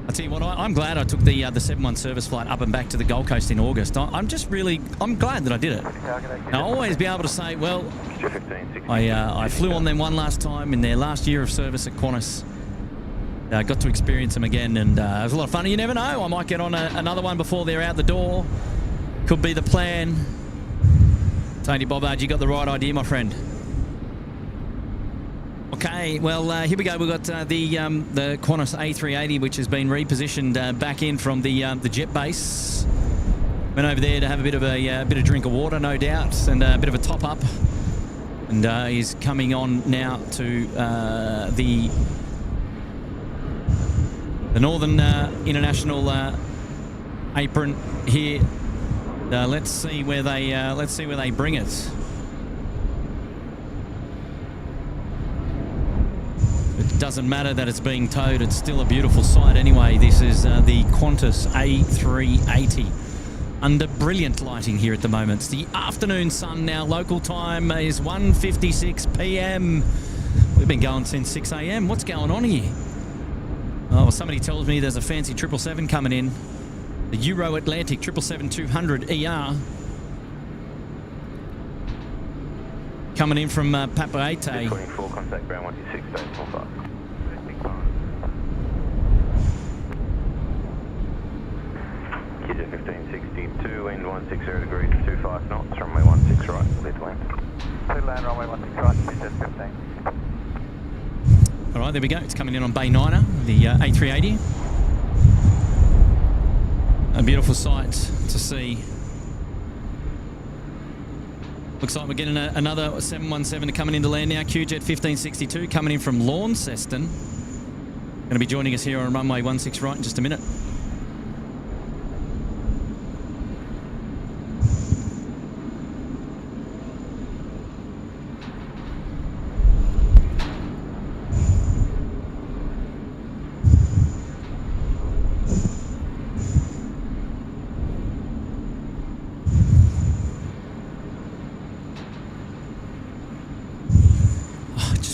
Speaker 2: I'll tell you what, I'm glad I took the 7-1 service flight up and back to the Gold Coast in August. I'm glad that I did it. I'll always be able to say, well, I flew on them one last time in their last year of service at Qantas. I got to experience them again, and it was a lot of fun. You never know, I might get on another one before they're out the door. Could be the plan. Tony Bobbard, you got the right idea, my friend. Okay, well, here we go. We've got the Qantas A380, which has been repositioned back in from the jet base. Went over there to have a bit of drink of water, no doubt, and a bit of a top up. And he's coming on now to the Northern International apron here. Let's see where they bring it. It doesn't matter that it's being towed, it's still a beautiful sight anyway. This is the Qantas A380 under brilliant lighting here at the moment. It's the afternoon sun now. Local time is 1:56 p.m. We've been going since 6 a.m. What's going on here? Oh, somebody tells me there's a fancy 777 coming in. The Euro Atlantic 777-200 ER. Coming in from Papeete.
Speaker 8: 24, contact ground 126, don't fall fast. QJ 1562, wind 160 degrees, 25 knots, runway 16 right, clear to land.
Speaker 6: Clear to land, runway 16 right, QJ 15.
Speaker 2: All right, there we go. It's coming in on Bay 9er, the A380. A beautiful sight to see. Looks like we're getting another 717 coming into land now. QJ 1562 coming in from Launceston. Going to be joining us here on runway 16 right in just a minute.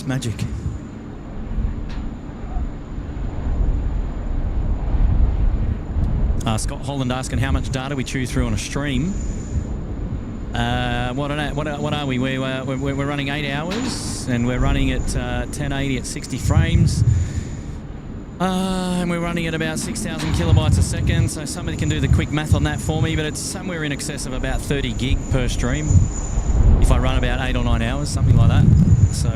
Speaker 2: It's magic. Scott Holland asking how much data we chew through on a stream. What are we? We're running 8 hours, and we're running at 1080 at 60 frames. And we're running at about 6,000 kilobytes a second, so somebody can do the quick math on that for me, but it's somewhere in excess of about 30 gig per stream if I run about 8 or 9 hours, something like that. So,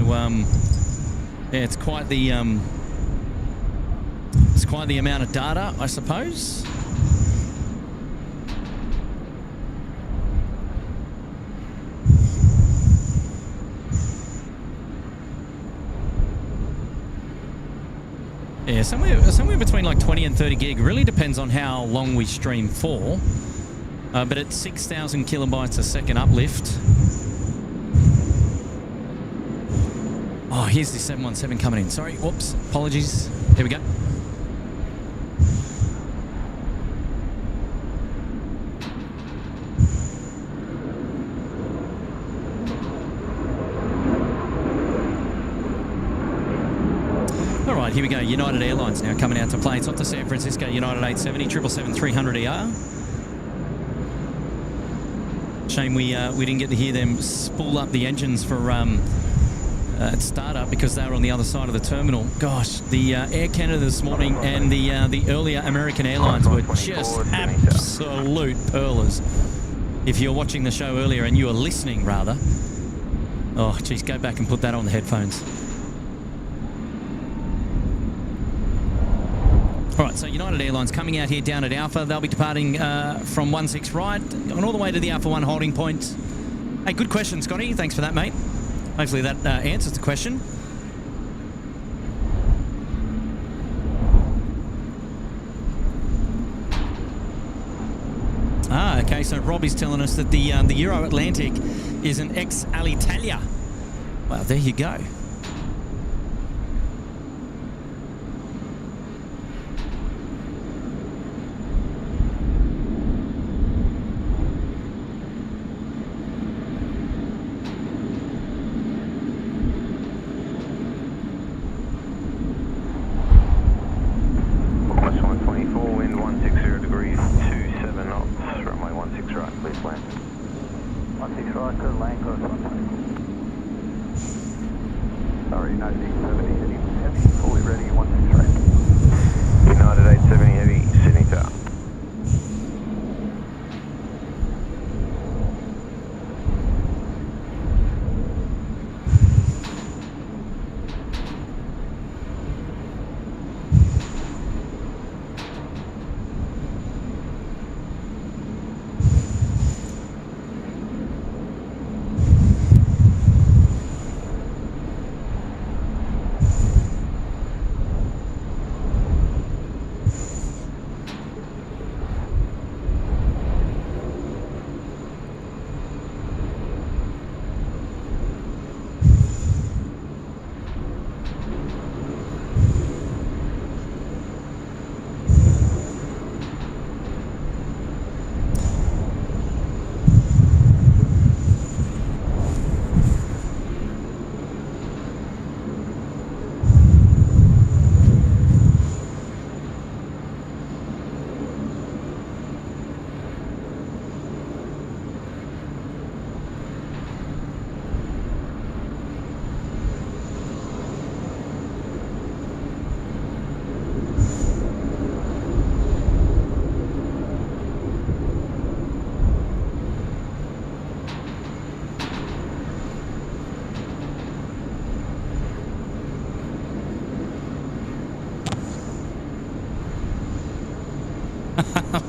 Speaker 2: yeah, it's quite the amount of data, I suppose. Yeah, somewhere between like 20 and 30 gig. Really depends on how long we stream for. But it's 6,000 kilobytes a second uplift. Oh, here's the 717 coming in. Sorry, whoops, apologies. Here we go. Here we go, United Airlines now coming out to play. It's off to San Francisco, United 870, 777-300ER. Shame we didn't get to hear them spool up the engines for at startup because they were on the other side of the terminal. Gosh, the Air Canada this morning and the earlier American Airlines were just absolute pearlers. If you're watching the show earlier and you were listening, rather. Oh, geez, go back and put that on the headphones. All right, so United Airlines coming out here down at Alpha. They'll be departing from 16 right, going all the way to the Alpha 1 holding point. Hey, good question, Scotty. Thanks for that, mate. Hopefully that answers the question. Ah, okay, so Robbie's telling us that the Euro Atlantic is an ex-Alitalia. Well, there you go.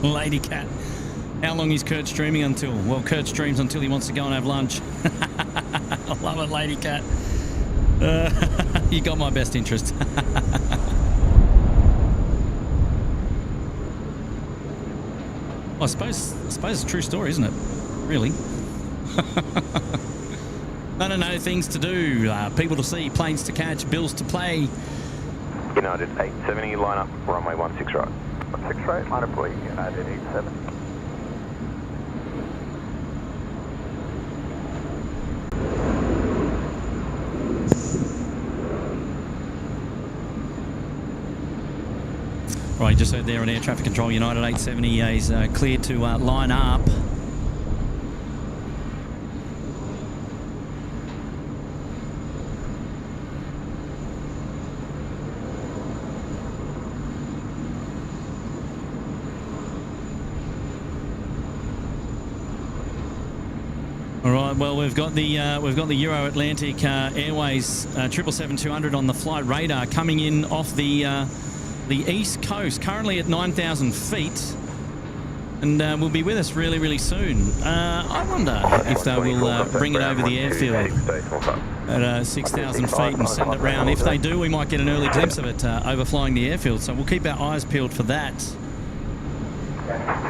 Speaker 2: Lady Cat. How long is Kurt streaming until? Well, Kurt streams until he wants to go and have lunch. I love it, Lady Cat. You got my best interest. Well, I suppose it's a true story, isn't it? Really? No, things to do, people to see, planes to catch, bills to play.
Speaker 8: United 870, line up, runway 16 right.
Speaker 6: 16 right, line up, United 87.
Speaker 2: Right, just heard there on air traffic control, United 870 is cleared to line up. All right, well, we've got the Euro Atlantic Airways 777-200 on the flight radar coming in off the east coast, currently at 9,000 feet, and will be with us really, really soon. I wonder if they will bring it over the airfield at 6,000 feet and send it round. If they do, we might get an early glimpse of it overflying the airfield, so we'll keep our eyes peeled for that.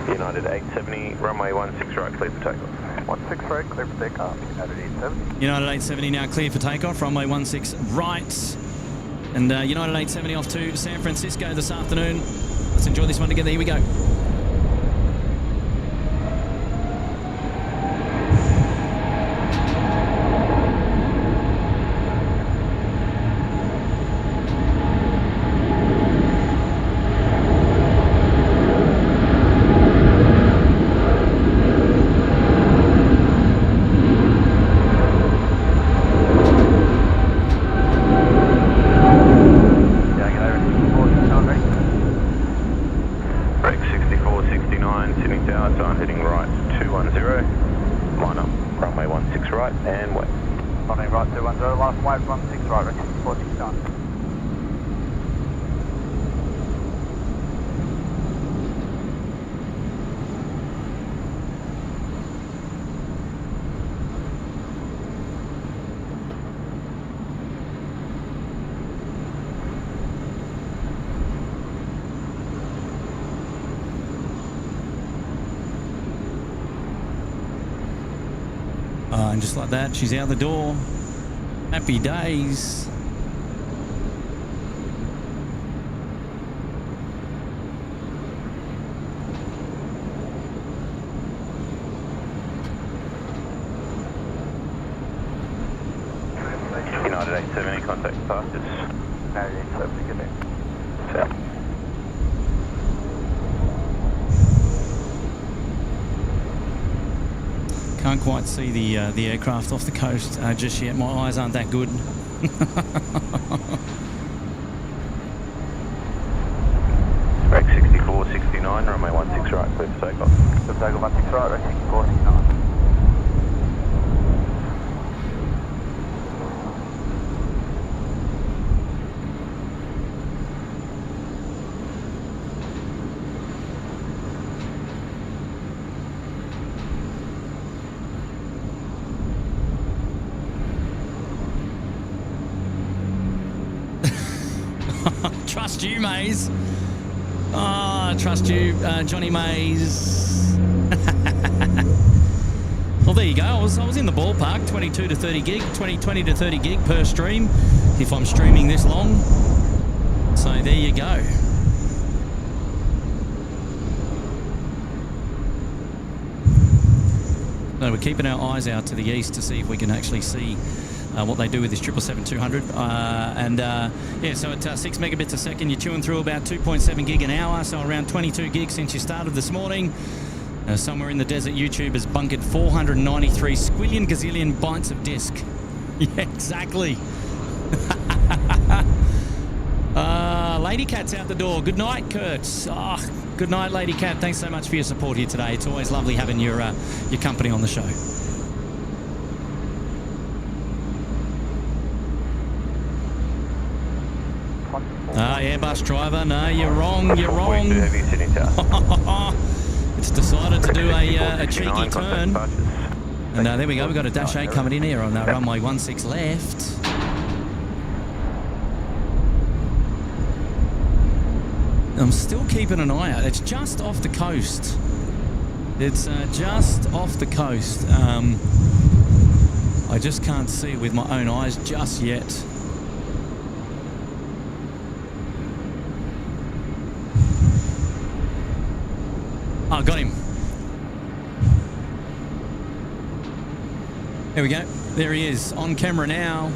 Speaker 5: United 870, runway 16 right, clear for takeoff.
Speaker 6: 16 right, clear for takeoff. United 870.
Speaker 2: United 870 now clear for takeoff, runway 16 right. And United 870 off to San Francisco this afternoon. Let's enjoy this one together. Here we go. And just like that, she's out the door. Happy days.
Speaker 5: United 870, contact departures.
Speaker 6: United 870, good day.
Speaker 5: South.
Speaker 2: Can't quite see the aircraft off the coast just yet. My eyes aren't that good.
Speaker 5: Break 64, 69, runway 16 right, clear for takeoff.
Speaker 6: Clear for takeoff, 16 right, break 64, 69.
Speaker 2: Trust you, Mays. Oh, trust you, Johnny Mays. Well, there you go. I was in the ballpark, 22 to 30 gig, 20 to 30 gig per stream, if I'm streaming this long. So there you go. So we're keeping our eyes out to the east to see if we can actually see what they do with this 777-200. Yeah, so at 6 megabits a second, you're chewing through about 2.7 gig an hour, so around 22 gigs since you started this morning. Somewhere in the desert, YouTube has bunkered 493 squillion gazillion bytes of disk. Yeah, exactly. Lady Cat's out the door. Good night, Kurt. Oh, good night, Lady Cat. Thanks so much for your support here today. It's always lovely having your company on the show. Airbus driver, no, you're wrong, you're wrong. It's decided to do a cheeky turn. And there we go, we've got a Dash 8 coming in here on runway 16 left. I'm still keeping an eye out. It's just off the coast. It's just off the coast. I just can't see it with my own eyes just yet. Oh, got him. There we go. There he is on camera now.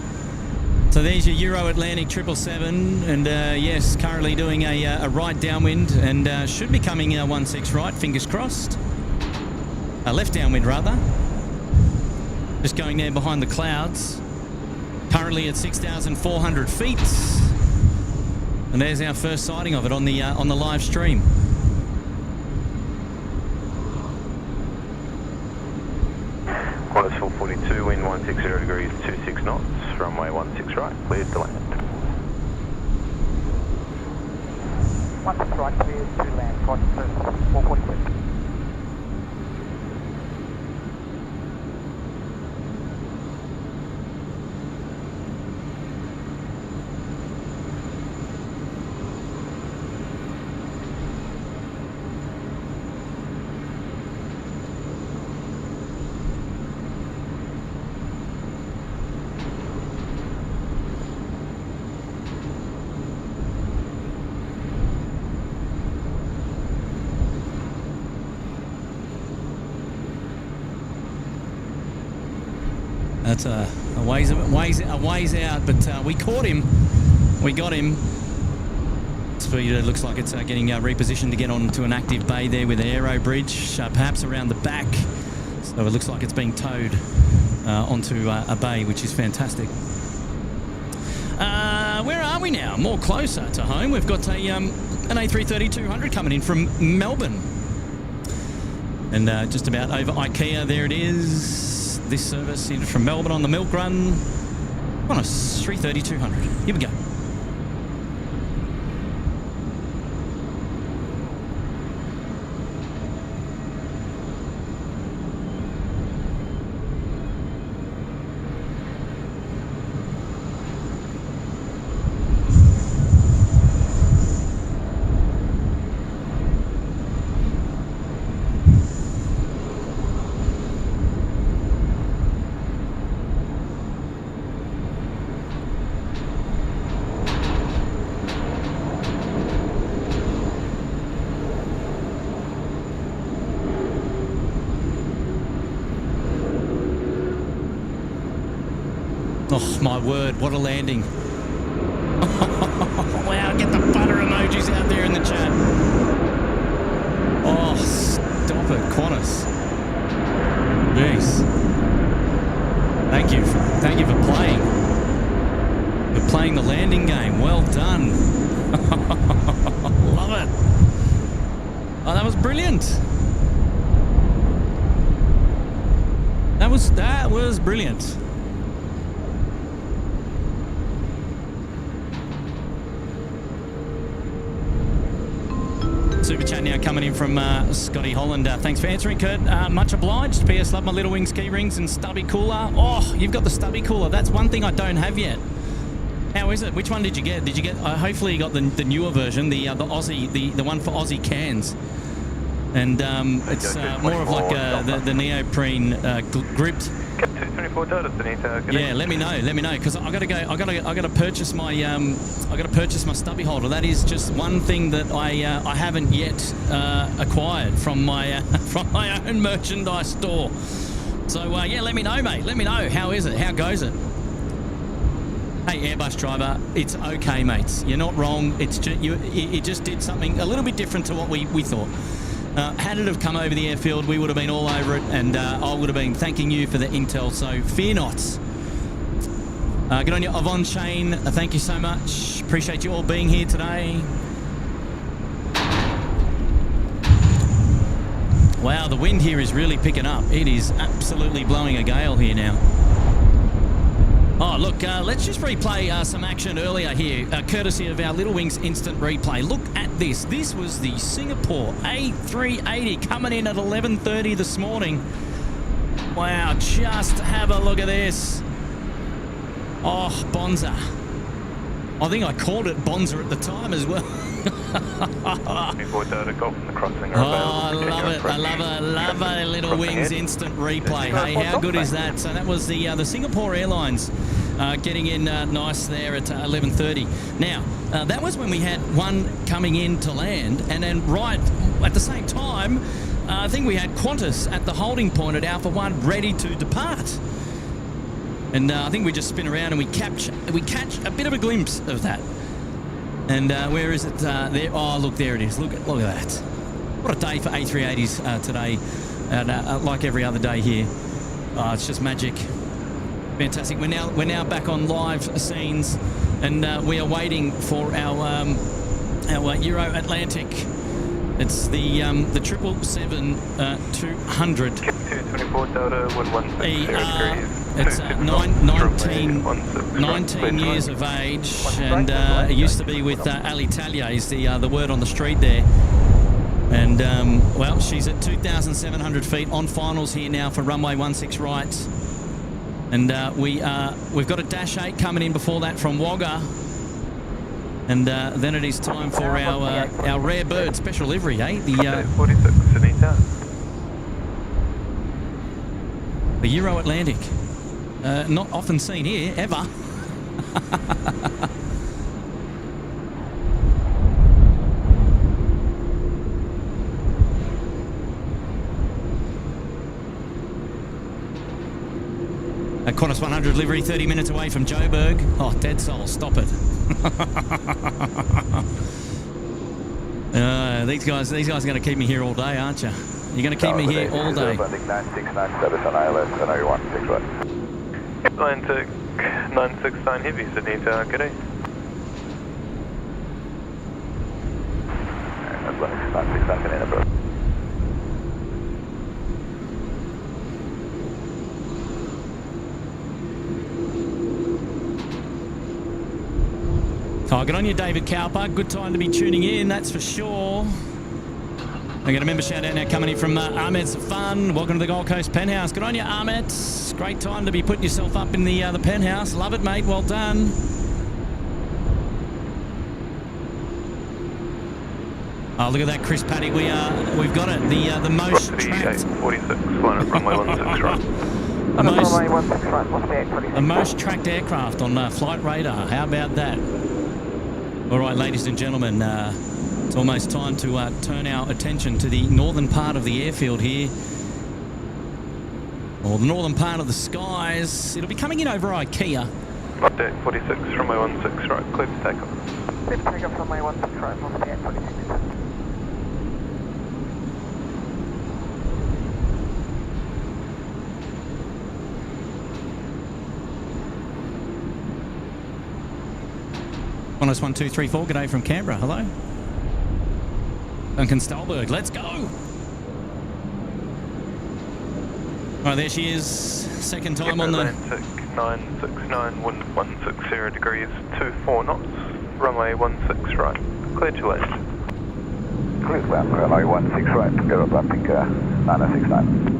Speaker 2: So there's your Euro Atlantic 777, and yes, currently doing a right downwind, and should be coming 16 right, fingers crossed. Left downwind rather. Just going there behind the clouds. Currently at 6,400 feet, and there's our first sighting of it on the live stream.
Speaker 5: Qantas 442, wind 160 degrees, 26 knots, runway 16 right, cleared to land.
Speaker 6: 16 right, cleared to land, Qantas 440 cleared.
Speaker 2: That's a ways out, but we caught him. We got him. Speed, it looks like it's getting repositioned to get onto an active bay there with the aero bridge, perhaps around the back. So it looks like it's being towed onto a bay, which is fantastic. Where are we now? More closer to home. We've got an A330-200 coming in from Melbourne. And just about over IKEA, there it is. This service in from Melbourne on the Milk Run on a 330-200. Here we go. Oh, my word, what a landing. Wow, get the butter emojis out there in the chat. Oh, stop it, Qantas. Jeez. Thank you for playing. You're playing the landing game. Well done. Love it. Oh, that was brilliant. That was brilliant. Super chat now coming in from Scotty Holland. Thanks for answering, Kurt. Much obliged. PS, love my Little Wings key rings and stubby cooler. Oh, you've got the stubby cooler. That's one thing I don't have yet. How is it? Which one did you get? Did you get? Hopefully, you got the newer version, the Aussie, the one for Aussie cans. And it's more of like the neoprene gripped.
Speaker 5: 224 Delta,
Speaker 2: yeah, let me know, because I gotta purchase my stubby holder. That is just one thing that I haven't yet acquired from my from my own merchandise store. So yeah, let me know, mate. Let me know, how is it? How goes it? Hey, Airbus driver, it's okay, mates. You're not wrong. It's just it just did something a little bit different to what we thought. Had it have come over the airfield, we would have been all over it, and I would have been thanking you for the intel, so fear not. Good on you, Yvonne Shane. Thank you so much. Appreciate you all being here today. Wow, the wind here is really picking up. It is absolutely blowing a gale here now. Oh, look, let's just replay some action earlier here, courtesy of our Little Wings instant replay. Look at this. This was the Singapore A380 coming in at 11:30 this morning. Wow, just have a look at this. Oh, Bonza. I think I called it Bonza at the time as well. Oh, I love it. I love a Little Wings instant replay. Hey, how good is that? So that was the Singapore Airlines getting in nice there at 11:30. Now, that was when we had one coming in to land, and then right at the same time, I think we had Qantas at the holding point at Alpha 1 ready to depart. And I think we just spin around and we catch a bit of a glimpse of that. And where is it? There. Oh, look, there it is. Look at that. What a day for A380s today. Like every other day here. Oh, it's just magic. Fantastic. We're now back on live scenes, and we are waiting for our Euro Atlantic. It's the 777-200.
Speaker 6: 224 Delta 116.
Speaker 2: It's 19 years of age, and it used to be with Alitalia is the word on the street there. And well, she's at 2,700 feet on finals here now for runway 16 right. And we've got a Dash 8 coming in before that from Wagga. And then it is time for our rare bird special livery, eh? The
Speaker 6: 46 Sunita.
Speaker 2: The Euro Atlantic. Not often seen here, ever. A Qantas 100 livery, 30 minutes away from Joburg. Oh, dead soul, stop it. These guys are going to keep me here all day, aren't you? You're going to keep me here all day.
Speaker 6: Atlantic 969 Heavy, Sydney Tower, g'day.
Speaker 8: Atlantic 969 Canada, bro.
Speaker 2: Oh, good on you, David Cowper. Good time to be tuning in, that's for sure. I got a member shout out now coming in from Ahmed Safan. Welcome to the Gold Coast Penthouse. Good on you, Ahmed. Great time to be putting yourself up in the penthouse. Love it, mate. Well done. Oh, look at that, Chris Paddy. We've got it. The most tracked.
Speaker 6: 46, flying at runway 16 right.
Speaker 2: The most tracked aircraft on Flight Radar. How about that? All right, ladies and gentlemen, it's almost time to turn our attention to the northern part of the airfield here. Or the northern part of the skies. It'll be coming in over IKEA.
Speaker 6: Update 46, runway 16 right, clear for takeoff.
Speaker 3: Clear for takeoff, runway 16 right, on the 46.
Speaker 2: Qantas 1234, g'day from Canberra, hello. Duncan Stolberg, let's go. All right, there she is, second time on the...
Speaker 6: Atlantic 969, wind 160 degrees, 24 knots, runway 16 right, clear to land.
Speaker 8: Clear to land, runway 16 right, go Atlantic 969.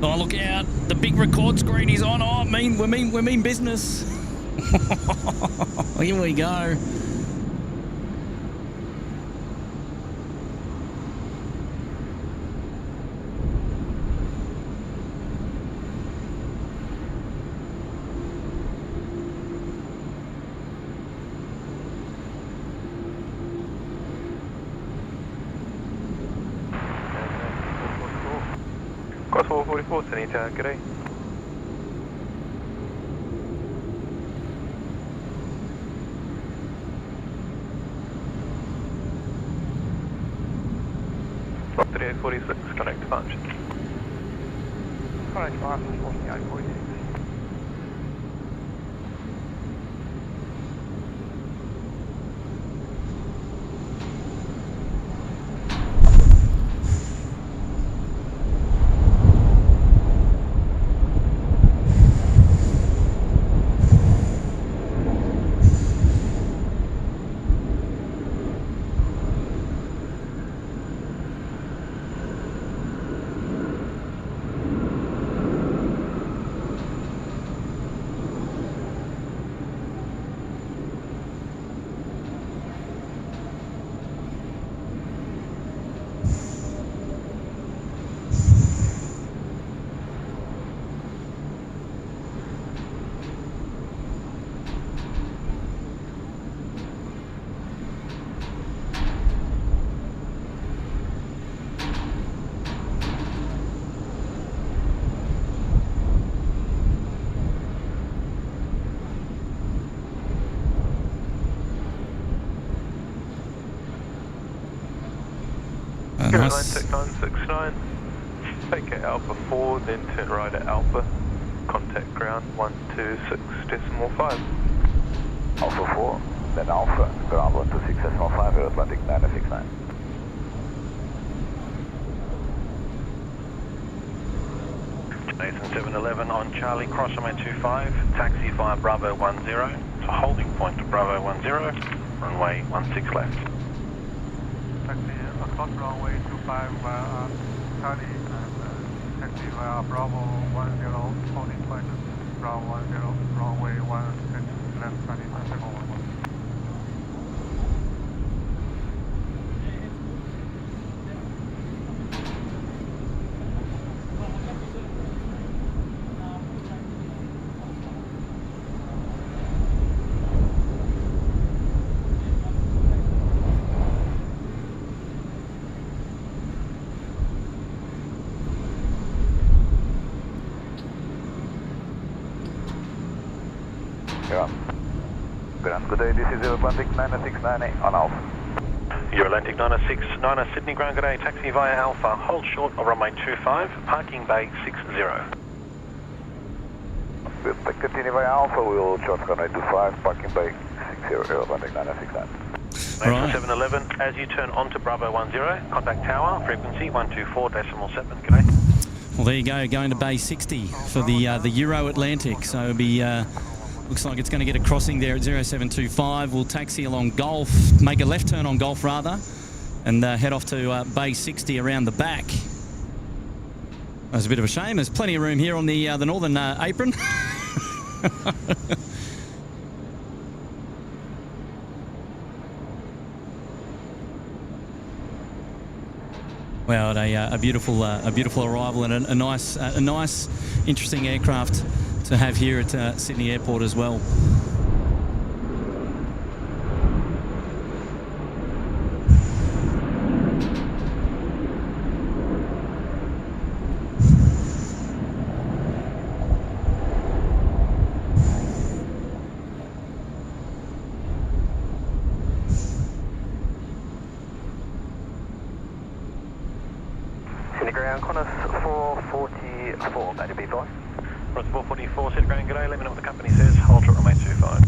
Speaker 2: Oh, look out. The big record screen is on. Oh, we mean business. Here we go.
Speaker 6: Cross 444, Sydney Tower, g'day. Block 3846, connect departure.
Speaker 3: Connect departure, 4846.
Speaker 2: Nice.
Speaker 5: Tech 969. Vacate Alpha 4, then turn right at Alpha. Contact ground 126.5.
Speaker 8: Alpha 4, then Alpha, ground 126.5, Air Atlantic 969.
Speaker 5: Nathan 711 on Charlie, cross runway 25, taxi via Bravo 10, to holding point to Bravo 10, runway 16 left.
Speaker 6: Taxi across runway 25 via Charlie and taxi via Bravo 10, holding point to Bravo 10, runway 16 left, Charlie, takeoff 11.
Speaker 8: Grand, good day, this is Air Atlantic 9698 on Alpha.
Speaker 5: Your Atlantic 969 Sydney ground, good day, taxi via Alpha, hold short of runway 25, parking bay 60.
Speaker 8: We'll continue via Alpha, we'll short runway 25, parking bay 60, Air Atlantic 969.
Speaker 5: Nathan 711, as you turn onto Bravo 10, contact tower, frequency 124.7, good day.
Speaker 2: Well, there you go, going to Bay 60 for the Euro Atlantic. So it'll be, looks like it's going to get a crossing there at 0725. We'll taxi along Gulf, make a left turn on Gulf rather, and head off to Bay 60 around the back. That's a bit of a shame. There's plenty of room here on the northern apron. Well, a beautiful arrival and a nice, interesting aircraft to have here at Sydney Airport as well.
Speaker 6: Sydney ground, Qantas 444, that'd be fine.
Speaker 5: Qantas 444, Sydney ground, good day, let me know what the company says, hold short runway 25.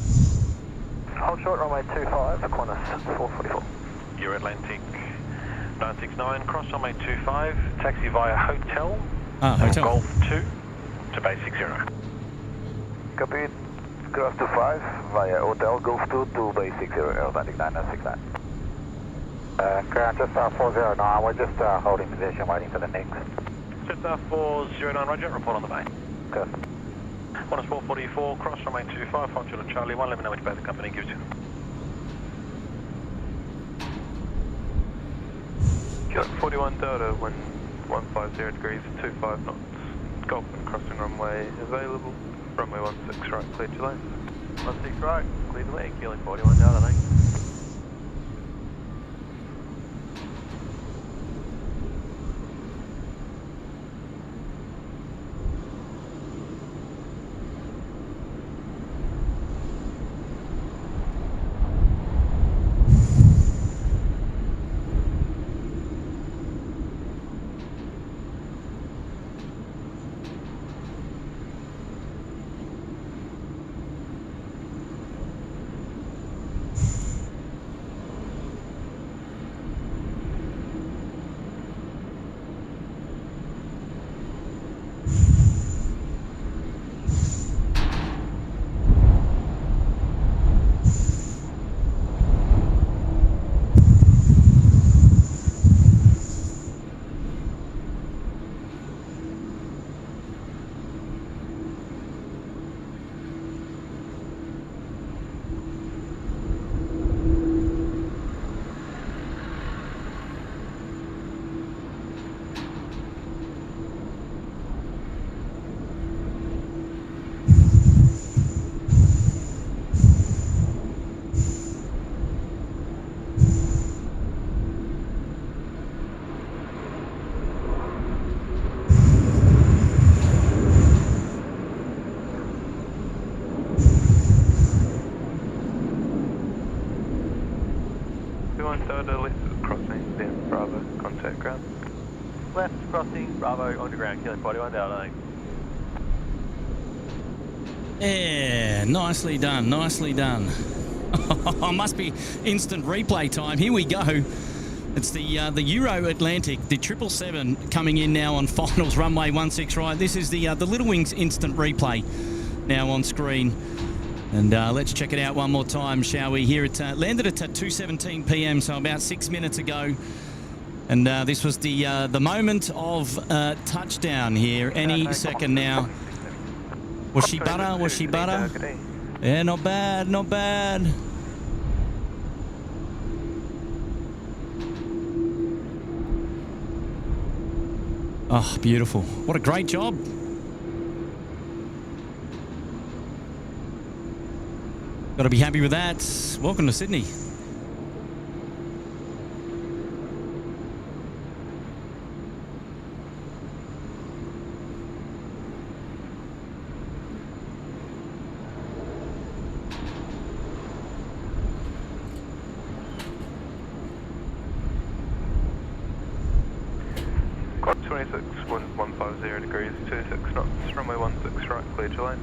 Speaker 6: Hold short runway 25, Qantas 444.
Speaker 5: Euro Atlantic 969, cross runway 25, taxi via hotel,
Speaker 2: Hotel.
Speaker 5: Golf 2 to Bay 60.
Speaker 8: Copy, cross 25 via Hotel Golf 2 to Bay 60, Air Atlantic 969.
Speaker 6: Ground just 409, we're just holding position waiting for the next.
Speaker 5: Jetstar 409, roger, report on the bay.
Speaker 6: Good.
Speaker 5: Qantas 444, cross runway 25, Foxtrot to Charlie 1, let me know which bay the company gives you. Got 41 Delta, 150 degrees, 25 knots. Golf and crossing runway available. Runway 16 right, clear to lane. 16 right, clear to lane, Kilo 41 Delta, thanks. contact ground.
Speaker 6: Left crossing, Bravo, on the ground, Kilo 41 Delta.
Speaker 2: Yeah, nicely done, nicely done. Must be instant replay time. Here we go. It's the Euro Atlantic, the 777 coming in now on finals, runway 16 right. This is the Little Wings instant replay now on screen. And let's check it out one more time, shall we? Here it landed at 2:17 p.m, so about 6 minutes ago. And this was the moment of touchdown here. Any second now. Was she butter? Was she butter? Yeah, not bad, not bad. Oh, beautiful. What a great job. Got to be happy with that. Welcome to Sydney.
Speaker 5: Got 26, 150 degrees, 26 knots, runway 16 right, clear to land.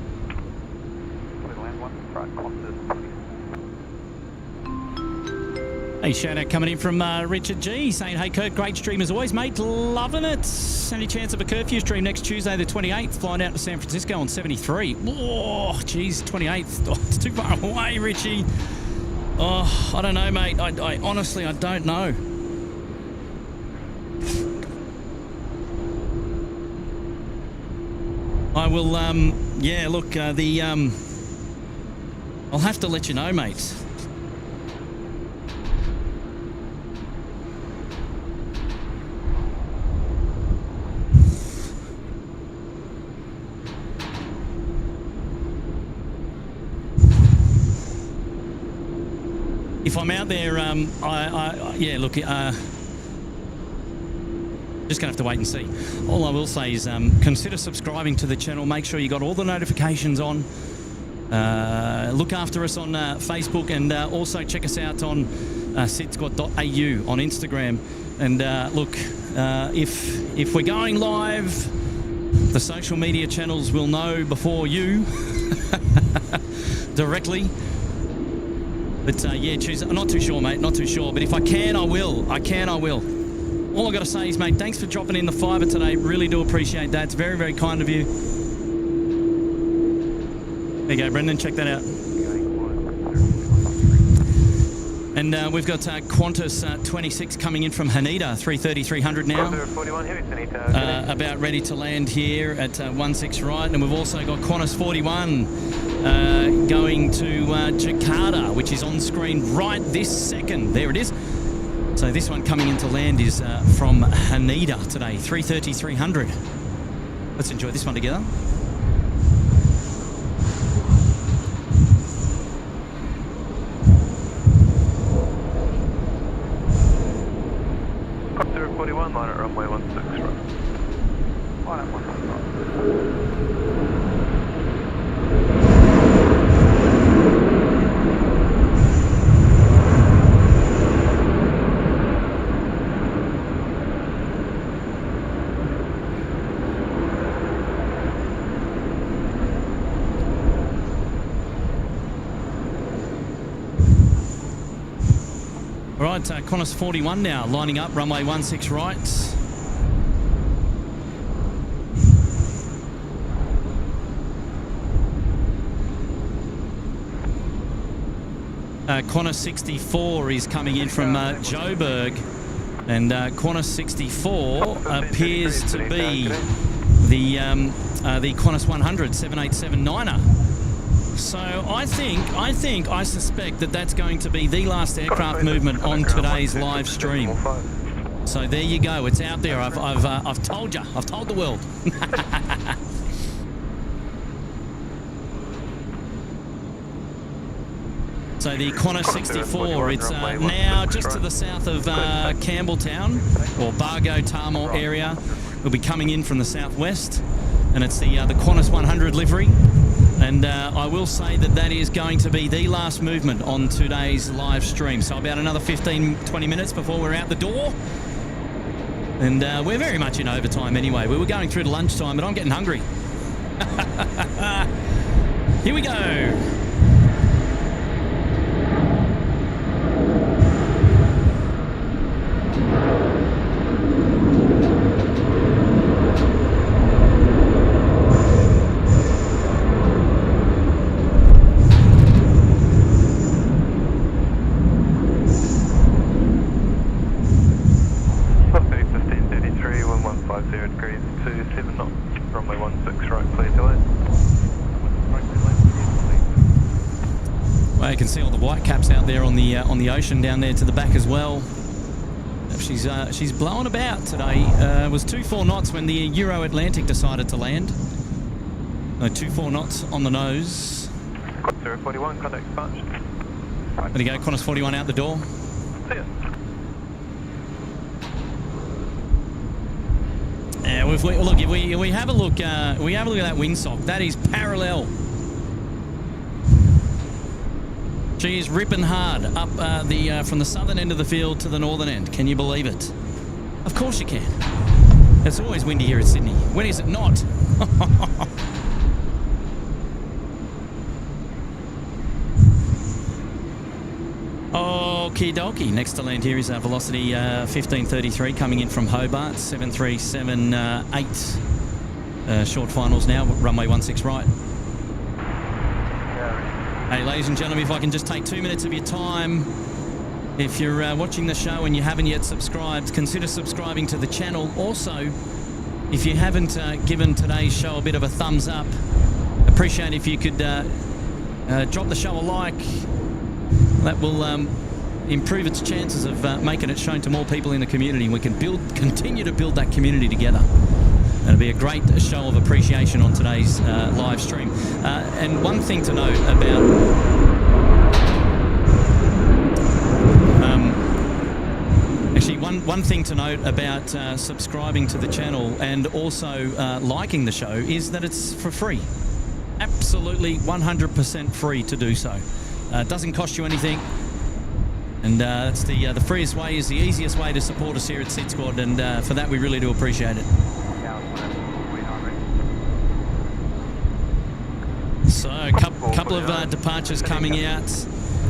Speaker 2: Hey, shout out coming in from Richard G saying, hey Kurt, great stream as always, mate. Loving it. Any chance of a curfew stream next Tuesday the 28th? Flying out to San Francisco on 73. Oh, geez, 28th. Oh, it's too far away, Richie. Oh, I don't know, mate. I honestly, I don't know. I will, yeah, look, I'll have to let you know, mate. If I'm out there, yeah, look, just gonna have to wait and see. All I will say is consider subscribing to the channel. Make sure you got all the notifications on. Look after us on Facebook, and also check us out on SydSquad.au on Instagram. And look, if we're going live, the social media channels will know before you directly. But yeah, choose. I'm not too sure, mate. Not too sure. But if I can, I will. I will. All I got to say is, mate, thanks for dropping in the fiver today. Really do appreciate that. It's very, very kind of you. There you go, Brendan. Check that out. And we've got Qantas 26 coming in from Haneda, 330-300 now. About ready to land here at 16 right. And we've also got Qantas 41 going to Jakarta, which is on screen right this second. There it is. So this one coming into land is from Haneda today, 330-300. Let's enjoy this one together.
Speaker 5: Qantas 41, line at runway 16 right. Line at 16 right.
Speaker 2: All right, Qantas 41 now, lining up, runway 16 right. Qantas 64 is coming in from Joburg, and Qantas 64 appears to be the Qantas 100 787-9er. So I suspect that that's going to be the last aircraft movement on today's live stream. So there you go. It's out there. I've told you. I've told the world. So the Qantas 64, it's now just to the south of Campbelltown or Bargo Tamor area. Will be coming in from the southwest, and it's the Qantas 100 livery. And I will say that that is going to be the last movement on today's live stream. So about another 15-20 minutes before we're out the door. And we're very much in overtime anyway. We were going through to lunchtime, but I'm getting hungry. Here we go. You can see all the white caps out there on the ocean down there to the back as well. She's blowing about today. It was 24 knots when the Euro Atlantic decided to land. No, 24 knots on the nose.
Speaker 6: 041, contact departure.
Speaker 2: There you go, Qantas 41 out the door.
Speaker 6: See ya.
Speaker 2: Yeah, if we have a look at that windsock, that is parallel. She is ripping hard up from the southern end of the field to the northern end. Can you believe it? Of course you can. It's always windy here at Sydney. When is it not? Okie dokie. Next to land here is our Velocity 1533 coming in from Hobart, 737-8. Short finals now, runway 16 right. Hey, ladies and gentlemen, if I can just take 2 minutes of your time. If you're watching the show and you haven't yet subscribed, consider subscribing to the channel. Also, if you haven't given today's show a bit of a thumbs up, appreciate if you could drop the show a like. That will improve its chances of making it shown to more people in the community. We can continue to build that community together. It'll be a great show of appreciation on today's live stream. And one thing to note about... one thing to note about subscribing to the channel and also liking the show is that it's for free. Absolutely 100% free to do so. It doesn't cost you anything. And that's the freest way, is the easiest way to support us here at SydSquad. And for that, we really do appreciate it. So, a couple of departures coming out.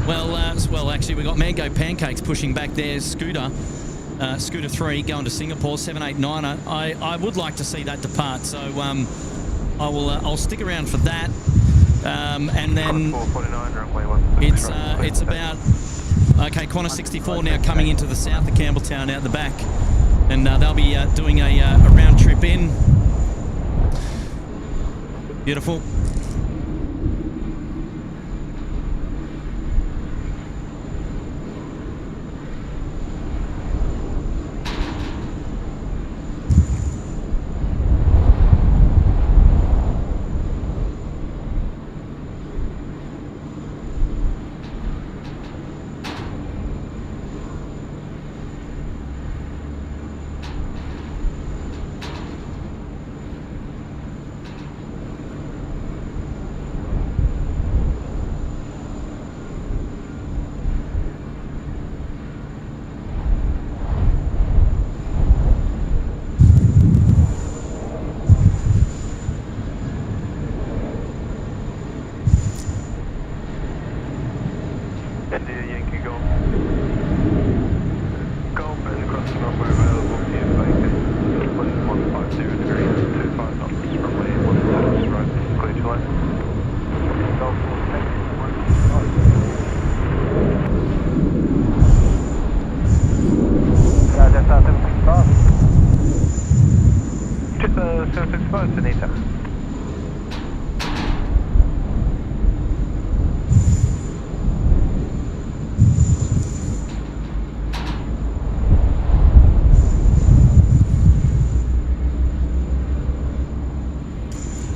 Speaker 2: Well, actually, we've got Mango Pancakes pushing back there. Scooter 3 going to Singapore, 789. I would like to see that depart, so I'll stick around for that. And then it's about Qantas 64 now coming into the south of Campbelltown out the back, and they'll be doing a round trip in. Beautiful.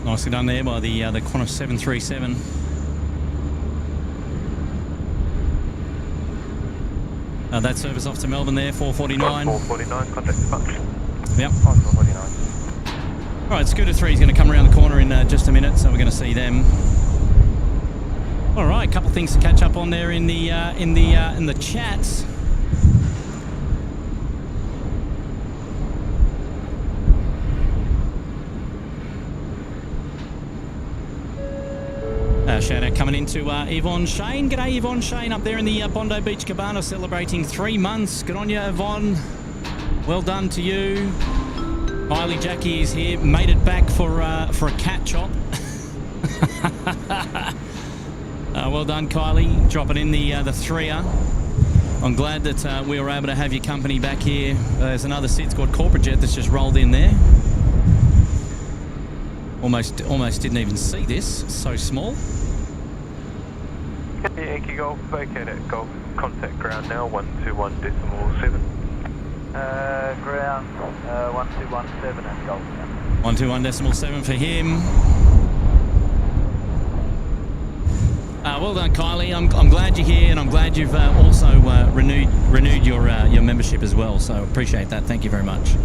Speaker 2: Nicely done there by the Qantas 737. That service off to Melbourne there, 449.
Speaker 6: 449, contact departure.
Speaker 2: Yep.
Speaker 6: 449.
Speaker 2: All right, Scooter 3 is going to come around the corner in just a minute, so we're going to see them. All right, a couple of things to catch up on there in the chat. Shout out coming into Yvonne Shane. G'day, Yvonne Shane, up there in the Bondi Beach Cabana celebrating 3 months. Good on you, Yvonne. Well done to you. Kylie Jackie is here. Made it back for a cat chop. Well done, Kylie. Dropping in the 3er. I'm glad that we were able to have your company back here. There's another SydSquad corporate jet that's just rolled in there. Almost didn't even see this. So small.
Speaker 6: Yankee Golf, vacate at Golf, contact ground now, 121.7. Ground 1217 at Golf now.
Speaker 2: 121.7 for him. Well done, Kylie. I'm glad you're here, and I'm glad you've also renewed your membership as well. So appreciate that. Thank you very much.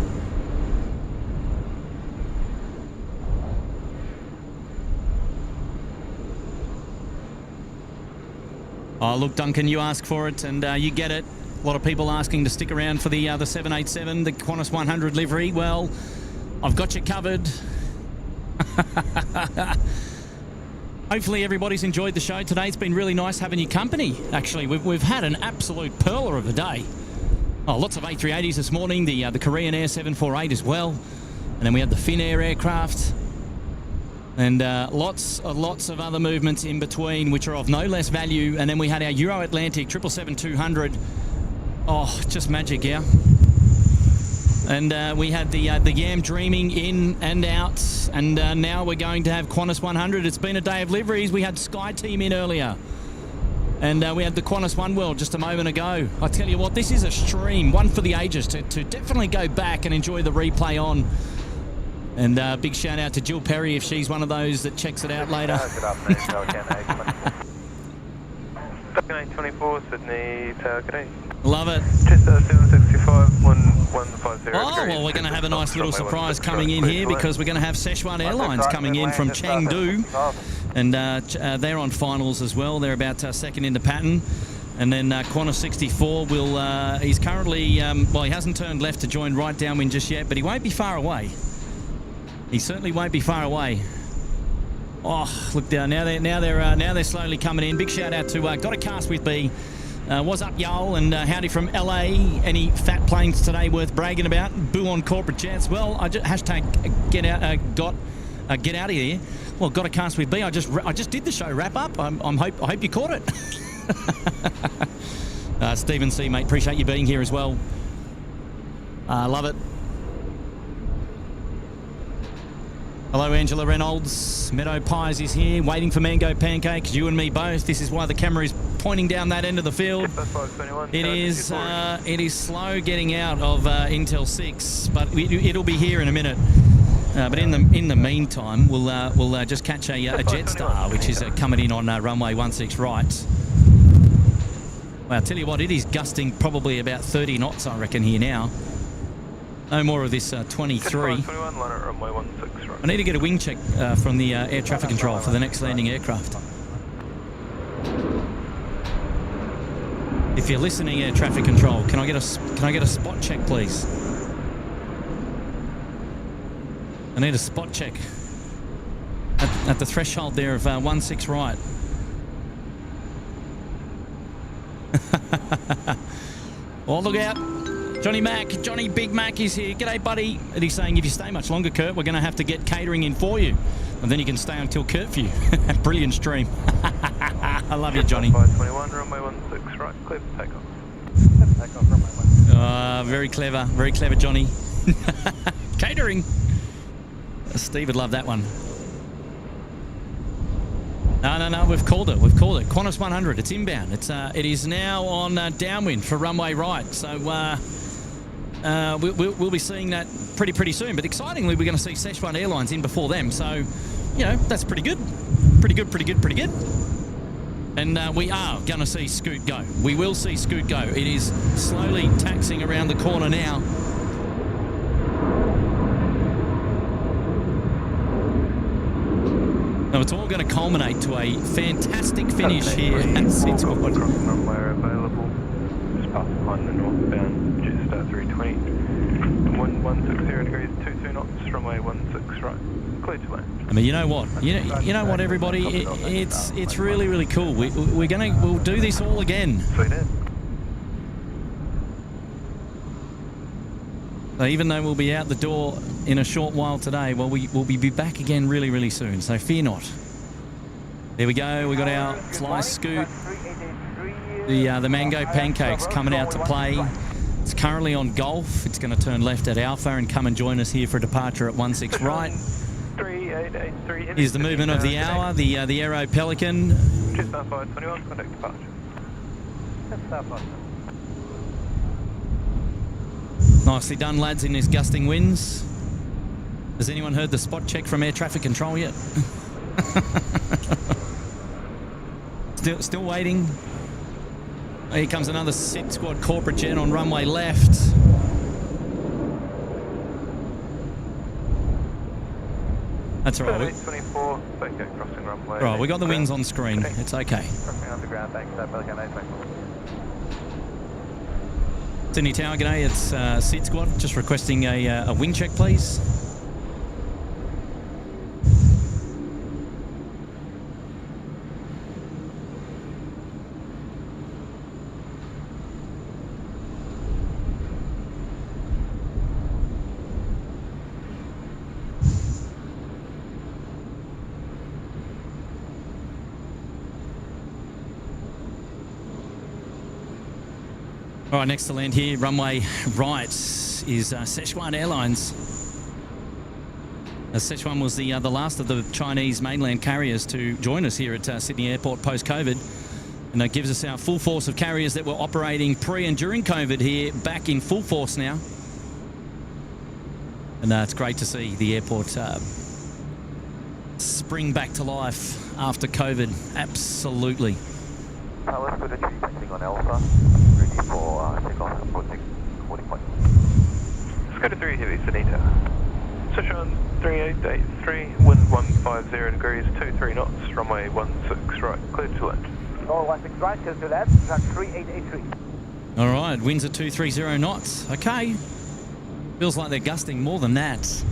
Speaker 2: Oh, look, Duncan, you ask for it, and you get it. A lot of people asking to stick around for the 787, the Qantas 100 livery. Well, I've got you covered. Hopefully everybody's enjoyed the show today. It's been really nice having your company, actually. We've had an absolute pearler of a day. Oh, lots of A380s this morning, the Korean Air 748 as well. And then we had the Finnair aircraft. And lots of other movements in between, which are of no less value. And then we had our Euro Atlantic 777-200. Oh, just magic, yeah. And we had the Yam Dreaming in and out. And now we're going to have Qantas 100. It's been a day of liveries. We had Sky Team in earlier. And we had the Qantas One World just a moment ago. I tell you what, this is a stream, one for the ages, to definitely go back and enjoy the replay on. And big shout out to Jill Perry if she's one of those that checks it out later.
Speaker 6: Good afternoon, Falcon A24, Sydney Tower, good day.
Speaker 2: Love it.
Speaker 6: Just 765, 1150.
Speaker 2: Oh, well, we're going to have a nice little surprise coming in here because we're going to have SsedSquad Airlines coming in from Chengdu. And they're on finals as well. They're about second into pattern. And then Qantas 64 will, he's currently, well, he hasn't turned left to join right downwind just yet, but he won't be far away. He certainly won't be far away. Oh, look down now. Now they're slowly coming in. Big shout out to Got a Cast with B. What's up, y'all? And howdy from LA. Any fat planes today worth bragging about? Boo on corporate jets. Well, hashtag get out of here. Well, Got a Cast with B. I just did the show wrap up. I hope you caught it. Stephen C, mate. Appreciate you being here as well. Love it. Hello, Angela Reynolds. Meadow Pies is here, waiting for Mango Pancakes. You and me both. This is why the camera is pointing down that end of the field. It is slow getting out of Intel 6, but it'll be here in a minute. But in the meantime, we'll just catch a Jetstar, which is coming in on runway 16 right. Well, I'll tell you what, it is gusting probably about 30 knots, I reckon, here now. No more of this 23. I need to get a wing check from the air traffic control for the next landing aircraft. If you're listening, air traffic control, can I get a spot check, please? I need a spot check at the threshold there of 16 right. Oh, look out. Johnny Big Mac is here. G'day, buddy. And he's saying, if you stay much longer, Kurt, we're going to have to get catering in for you. And then you can stay until curfew. Brilliant stream. I love you, Johnny.
Speaker 6: 521, runway 16 right, clear for takeoff. Takeoff, runway 16.
Speaker 2: Very clever, Johnny. Catering. Steve would love that one. No, we've called it. Qantas 100, it's inbound. It is now on downwind for runway right. So we'll be seeing that pretty soon. But excitingly, we're going to see SsedSquad Airlines in before them. So, you know, that's pretty good. Pretty good. And we are going to see Scoot go. We will see Scoot go. It is slowly taxiing around the corner now. Now, it's all going to culminate to a fantastic finish here at SydSquad.
Speaker 6: Runway available. Just past behind the northbound Jetstar A380. wind 160 degrees, 22 knots, runway 16 right. Clear to land.
Speaker 2: I mean, you know what? You know what, everybody? It's really, really cool. We'll do this all again.
Speaker 6: Sweet in.
Speaker 2: So even though we'll be out the door in a short while today, well, we'll be back again really, really soon. So fear not. There we go. We got our fly scoot. The mango pancakes coming out to play. It's currently on Golf. It's going to turn left at Alpha and come and join us here for departure at 16 right.
Speaker 6: 3883.
Speaker 2: Here's the movement of the hour. The Aero Pelican.
Speaker 6: Just outside 21, contact departure. Just outside.
Speaker 2: Nicely done, lads, in these gusting winds. Has anyone heard the spot check from air traffic control yet? Still waiting. Here comes another SydSquad corporate jet on runway left. That's all right.
Speaker 6: 24, okay, crossing runway.
Speaker 2: Right, we got the winds on screen. It's okay.
Speaker 6: Crossing underground, thanks, Pelican A380.
Speaker 2: Sydney Tower, g'day. It's SydSquad. Just requesting a wind check, please. All right, next to land here, runway right, is Sichuan Airlines. Sichuan was the last of the Chinese mainland carriers to join us here at Sydney Airport post-COVID. And that gives us our full force of carriers that were operating pre and during COVID here back in full force now. And it's great to see the airport spring back to life after COVID. Absolutely.
Speaker 8: Let's put a tree taxiing on Alpha. Ready for takeoff and 40 points.
Speaker 6: Let's go to 3 heavy, Sydney Tower. Sichuan 3883, wind 150 degrees, 23 knots, runway 16 right, clear to land.
Speaker 3: North 16 right, clear to land, track 3883.
Speaker 2: All right, winds at 230 knots. Okay. Feels like they're gusting more than that.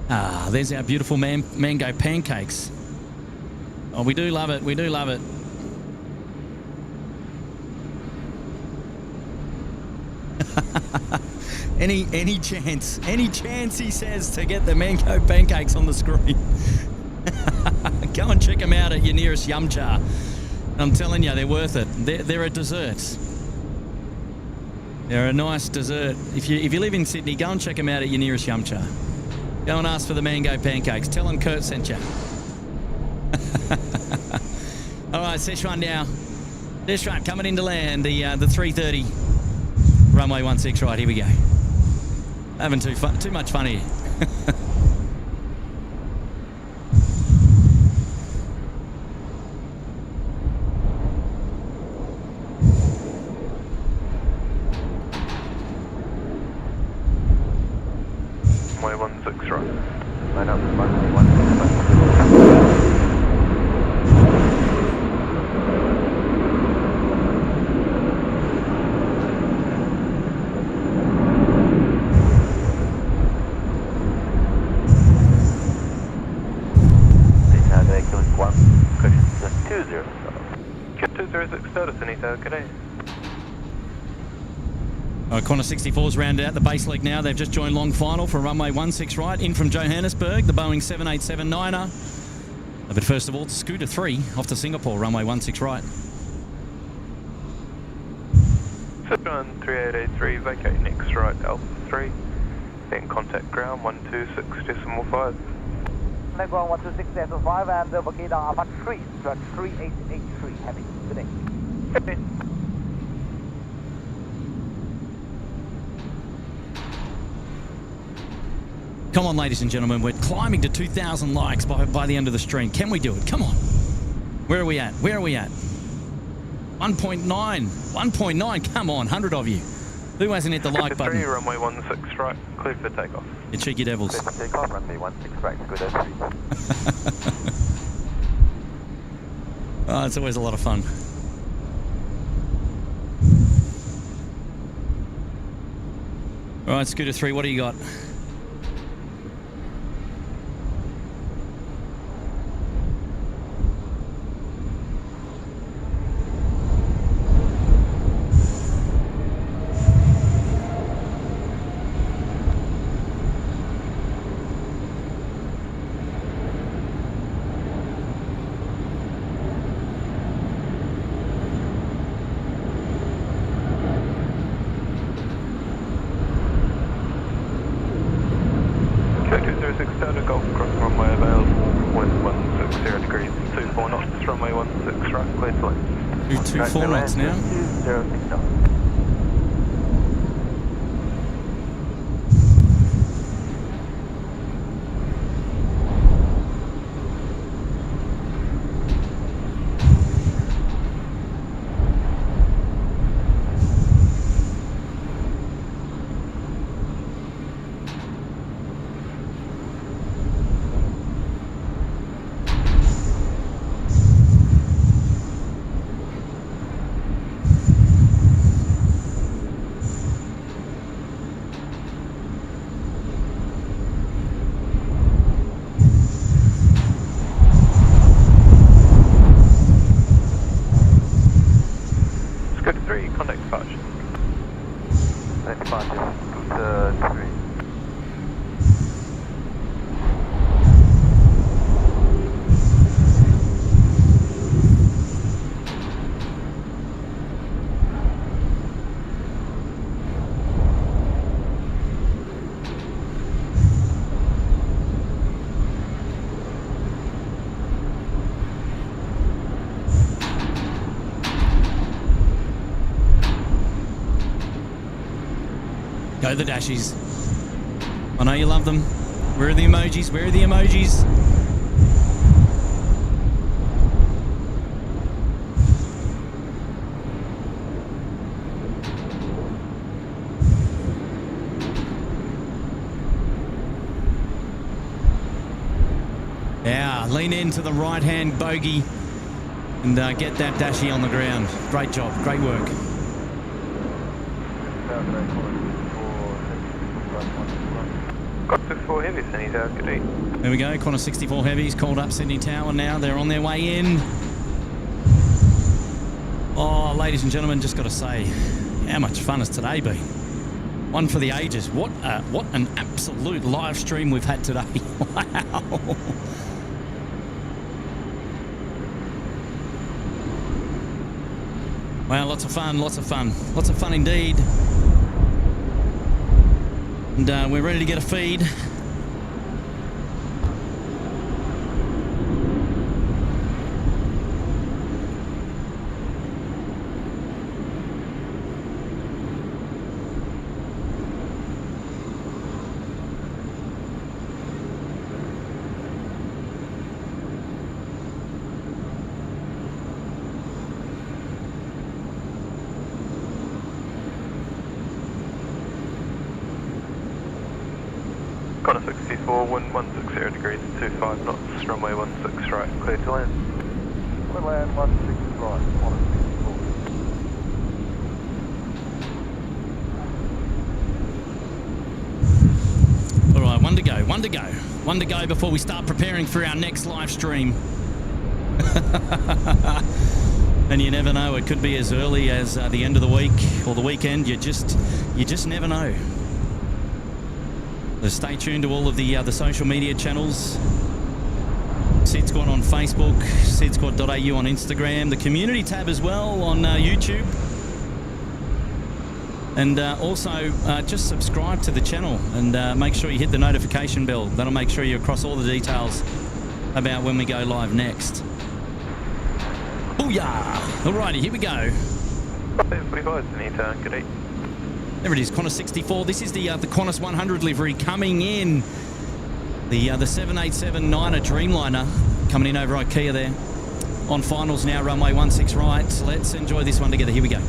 Speaker 2: Ah, there's our beautiful mango pancakes. Oh, we do love it. We do love it. Any chance, he says, to get the mango pancakes on the screen. Go and check them out at your nearest yum-cha. I'm telling you, they're worth it. They're a dessert. They're a nice dessert. If you live in Sydney, go and check them out at your nearest yum-cha. Go and ask for the mango pancakes. Tell them Kurt sent you. All right, Sichuan now. Sichuan coming into land. The 330. Runway 16 right. Here we go. Having too much fun here.
Speaker 6: Runway 16 right.
Speaker 8: Line up, runway 16 right.
Speaker 2: Qantas 64's rounded out the base leg now. They've just joined long final for runway 16 right. In from Johannesburg, the Boeing 787-9er. But first of all, Scooter 3 off to Singapore, runway 16 right.
Speaker 6: Sichuan 3883, vacate next right, Alpha 3. Then contact ground 126.5.
Speaker 3: Contact ground 126.5 and vacate Alpha 3, track 3883, heavy. Good day.
Speaker 2: Come on, ladies and gentlemen, we're climbing to 2,000 likes by the end of the stream. Can we do it? Come on. Where are we at? Where are we at? 1.9. 1.9. Come on, 100 of you. Who hasn't hit the like button?
Speaker 6: 3, runway 16 right, clear for takeoff.
Speaker 2: You cheeky devils.
Speaker 8: Clear for takeoff, runway 16 right, good as 3.
Speaker 2: Oh, it's always a lot of fun. All right, Scooter 3, what do you got? Two 4 knots now.
Speaker 6: 206 knots.
Speaker 2: Go the dashies. I know you love them. Where are the emojis? Where are the emojis? Yeah, lean into the right-hand bogey and get that dashie on the ground. Great job. Great work.
Speaker 5: Got to 4 heavies and he's out. Good day.
Speaker 2: There we go. Qantas 64 heavies called up Sydney Tower now. They're on their way in. Oh, ladies and gentlemen, just got to say, how much fun has today been? One for the ages. What an absolute live stream we've had today. Wow. Wow, lots of fun, lots of fun. Lots of fun indeed. And we're ready to get a feed.
Speaker 5: Qantas 64, wind 160 degrees, 25 knots, runway 16 right, clear to land.
Speaker 6: We'll land 16 right, Qantas 64.
Speaker 2: All right, one to go before we start preparing for our next live stream. And you never know, it could be as early as the end of the week or the weekend. You just never know. So stay tuned to all of the social media channels. SydSquad on Facebook, SydSquad.au on Instagram, the community tab as well on YouTube. And also just subscribe to the channel and make sure you hit the notification bell. That'll make sure you're across all the details about when we go live next. Booyah! Alrighty, here we go.
Speaker 5: 45 Anita, good day.
Speaker 2: There it is, Qantas 64. This is the Qantas 100 livery coming in. The 787-9er Dreamliner coming in over IKEA there. On finals now, runway 16 right. Let's enjoy this one together. Here we go.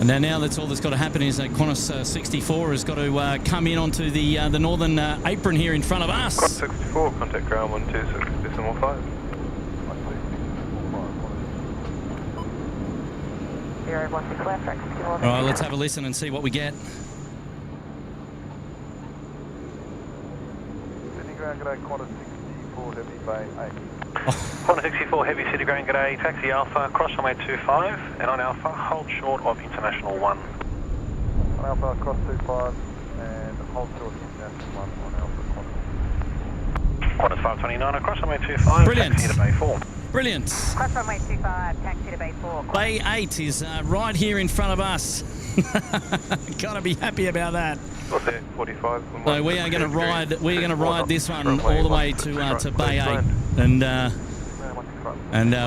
Speaker 2: And now that's all that's got to happen is that Qantas 64 has got to come in onto the northern apron here in front of us.
Speaker 9: Qantas 64, contact ground 126.5.
Speaker 4: 016 left, track 61.
Speaker 2: All right, let's have a listen and see what we get.
Speaker 6: Sydney ground, g'day, Qantas 64, heavy bay 8.
Speaker 5: Qantas 64 heavy city ground, g'day, taxi Alpha, cross runway 25, and on Alpha, hold short of International 1.
Speaker 6: On Alpha, cross 25, and hold short of International 1 on Alpha,
Speaker 5: Qantas 529, across runway 25,
Speaker 2: Brilliant.
Speaker 5: taxi to Bay 4.
Speaker 2: Brilliant.
Speaker 4: Cross runway 25, taxi to Bay 4.
Speaker 2: Bay 8 is right here in front of us. Gotta be happy about that.
Speaker 9: What's that? 45.
Speaker 2: So we are going to ride. We're going to ride this one all the way to Bay 8, and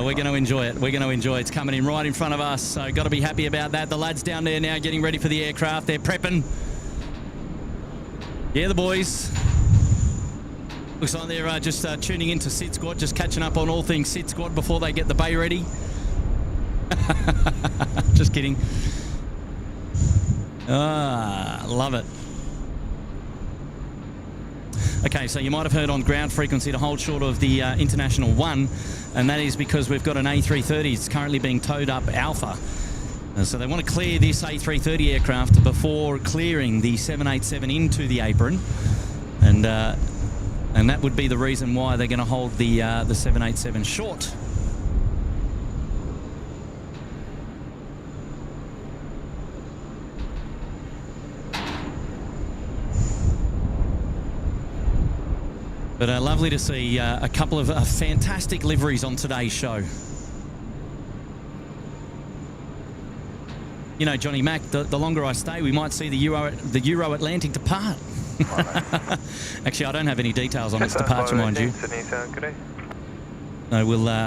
Speaker 2: we're going to enjoy it. We're going to enjoy it. It's coming in right in front of us. So got to be happy about that. The lads down there now getting ready for the aircraft. They're prepping. Yeah, the boys. Looks like they're just tuning into SydSquad, just catching up on all things SydSquad before they get the bay ready. Just kidding. Ah, love it. Okay, so you might have heard on ground frequency to hold short of the International 1, and that is because we've got an A330. It's currently being towed up Alpha. So they want to clear this A330 aircraft before clearing the 787 into the apron, and that would be the reason why they're going to hold the 787 short. But lovely to see a couple of fantastic liveries on today's show. You know, Johnny Mac, the longer I stay, we might see the Euro Atlantic depart. Actually, I don't have any details on its departure, mind you. No, we'll I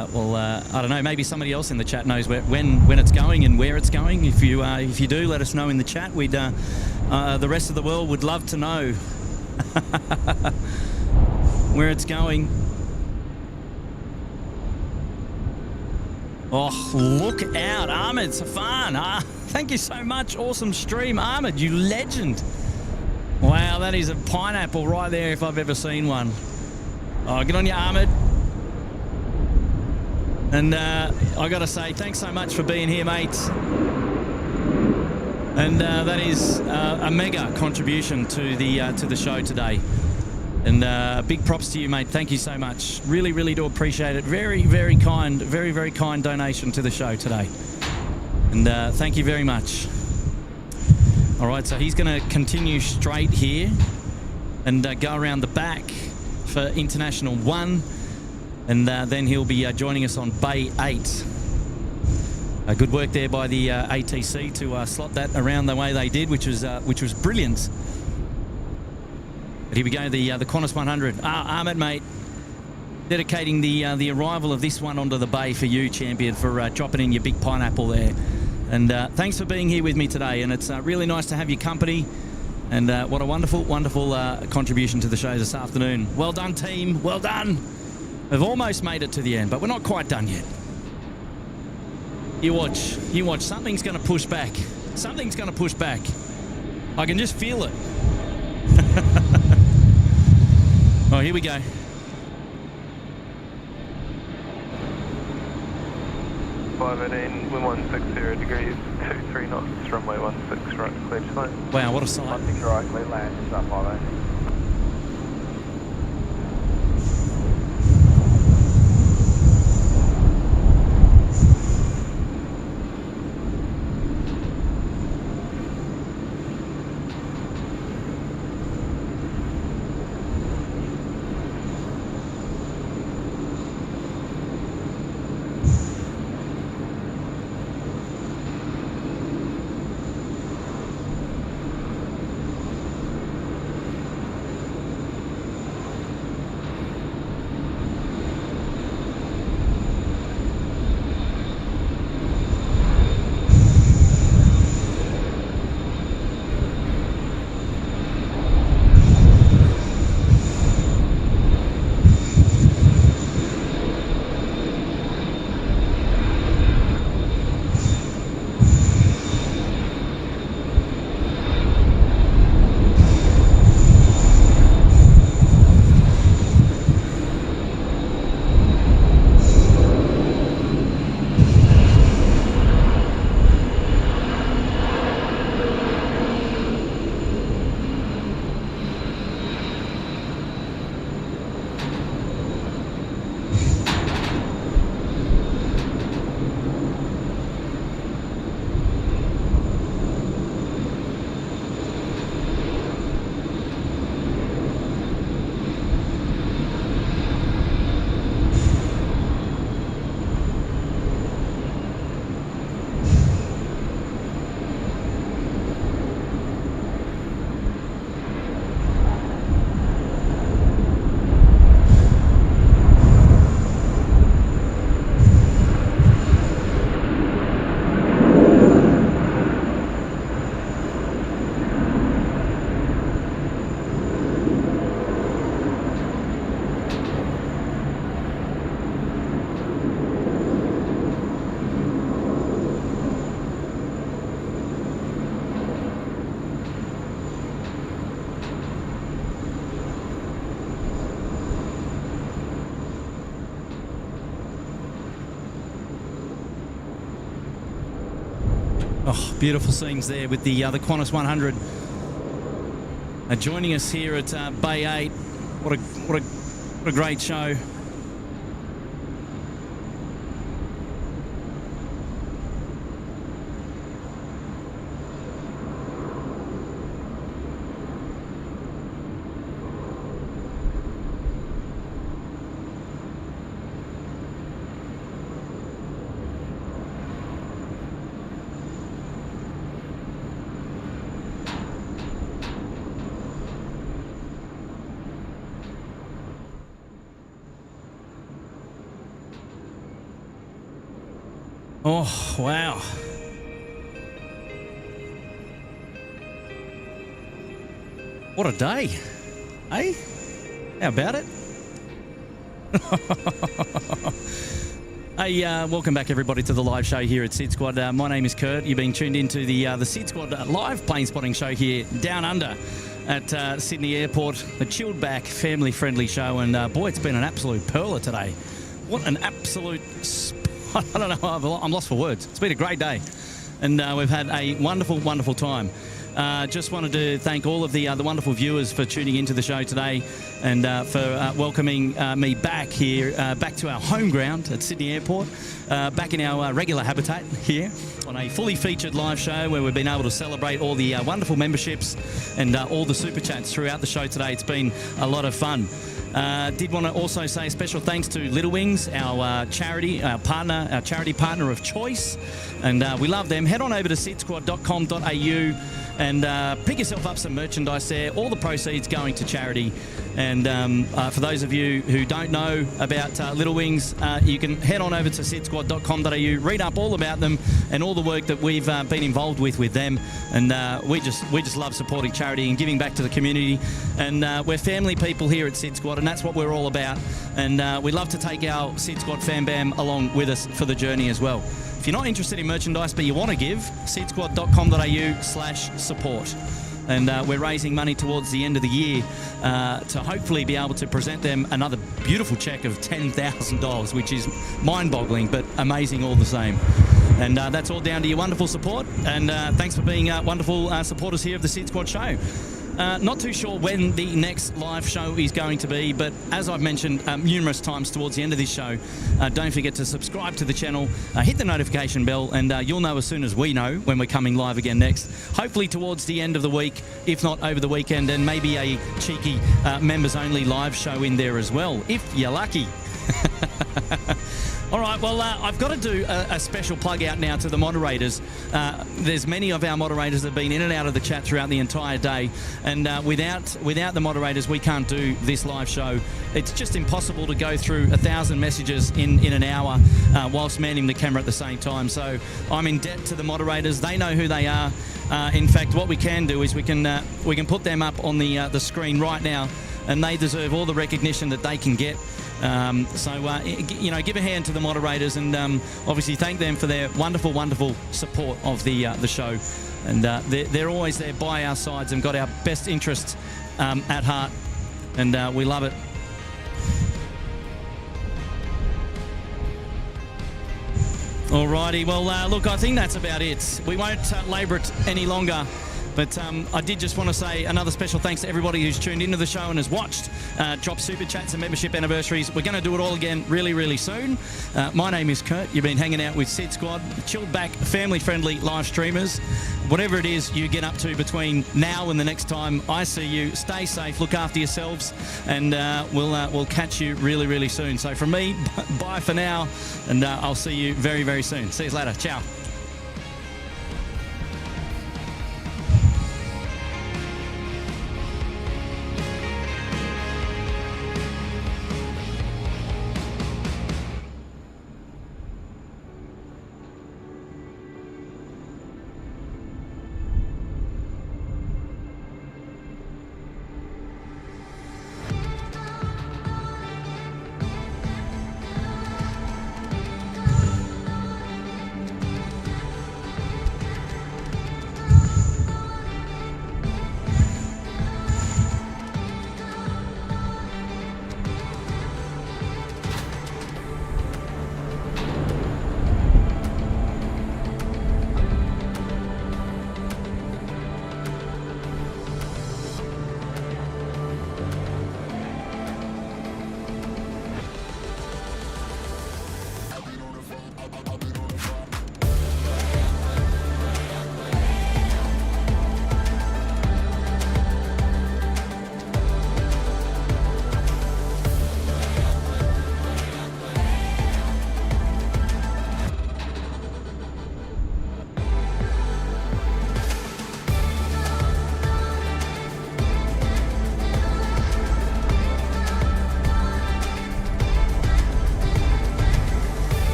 Speaker 2: don't know. Maybe somebody else in the chat knows when it's going and where it's going. If you do, let us know in the chat. We'd the rest of the world would love to know where it's going. Oh, look out, Ahmed Safan. Thank you so much. Awesome stream, Ahmed, you legend. Wow, that is a pineapple right there if I've ever seen one. Oh, good on you, Ahmed. And I got to say, thanks so much for being here, mate. And that is a mega contribution to the show today. And big props to you, mate. Thank you so much. Really, really do appreciate it. Very, very kind donation to the show today. And thank you very much. All right, so he's going to continue straight here and go around the back for International 1. And then he'll be joining us on Bay 8. Good work there by the ATC to slot that around the way they did, which was brilliant. But here we go, the Qantas 100. Ahmed, mate, dedicating the arrival of this one onto the bay for you, champion, for dropping in your big pineapple there. And thanks for being here with me today. And it's really nice to have your company. And what a wonderful, wonderful contribution to the show this afternoon. Well done, team. Well done. We've almost made it to the end, but we're not quite done yet. You watch. Something's going to push back. Something's going to push back. I can just feel it. Oh, here we go.
Speaker 9: 518, wind 160 degrees, 23 knots, runway 16 right, clear to land.
Speaker 2: Wow, what a sight.
Speaker 6: 16 right, clear land, it's up 518.
Speaker 2: Oh, beautiful scenes there with the Qantas 100 joining us here at Bay 8. What a great show. Oh, wow. What a day, eh? How about it? Hey, welcome back everybody to the live show here at SydSquad. My name is Kurt. You've been tuned into the SydSquad live plane spotting show here down under at Sydney Airport. A chilled back, family-friendly show, and boy, it's been an absolute perler today. What an absolute... I don't know, I'm lost for words. It's been a great day, and we've had a wonderful, wonderful time. Just wanted to thank all of the wonderful viewers for tuning into the show today, and for welcoming me back here, back to our home ground at Sydney Airport, back in our regular habitat here on a fully featured live show where we've been able to celebrate all the wonderful memberships and all the super chats throughout the show today. It's been a lot of fun. Did want to also say special thanks to Little Wings, our charity, our charity partner of choice, and we love them. Head on over to sydsquad.com.au and pick yourself up some merchandise there. All the proceeds going to charity. And for those of you who don't know about Little Wings, you can head on over to sydsquad.com.au, read up all about them and all the work that we've been involved with them. And we just love supporting charity and giving back to the community. And we're family people here at SydSquad, and that's what we're all about. And we love to take our SydSquad fam bam along with us for the journey as well. If you're not interested in merchandise but you want to give, sydsquad.com.au/support. And we're raising money towards the end of the year to hopefully be able to present them another beautiful cheque of $10,000, which is mind-boggling but amazing all the same. And that's all down to your wonderful support. And thanks for being wonderful supporters here of the SydSquad show. Not too sure when the next live show is going to be, but as I've mentioned numerous times towards the end of this show, don't forget to subscribe to the channel, hit the notification bell, and you'll know as soon as we know when we're coming live again next. Hopefully towards the end of the week, if not over the weekend, and maybe a cheeky members-only live show in there as well, if you're lucky. All right, well, I've got to do a special plug out now to the moderators. There's many of our moderators that have been in and out of the chat throughout the entire day, and without the moderators, we can't do this live show. It's just impossible to go through 1,000 messages in an hour whilst manning the camera at the same time. So I'm in debt to the moderators. They know who they are. In fact, what we can do is we can put them up on the screen right now, and they deserve all the recognition that they can get. You know, give a hand to the moderators, and obviously thank them for their wonderful, wonderful support of the show. And they're always there by our sides and got our best interests at heart, and we love it. Alrighty, well, look, I think that's about it. We won't labour it any longer. But I did just want to say another special thanks to everybody who's tuned into the show and has watched, drop super chats and membership anniversaries. We're going to do it all again really, really soon. My name is Kurt. You've been hanging out with SydSquad, chilled back, family-friendly live streamers. Whatever it is you get up to between now and the next time I see you, stay safe, look after yourselves, and we'll catch you really, really soon. So from me, bye for now, and I'll see you very, very soon. See you later. Ciao.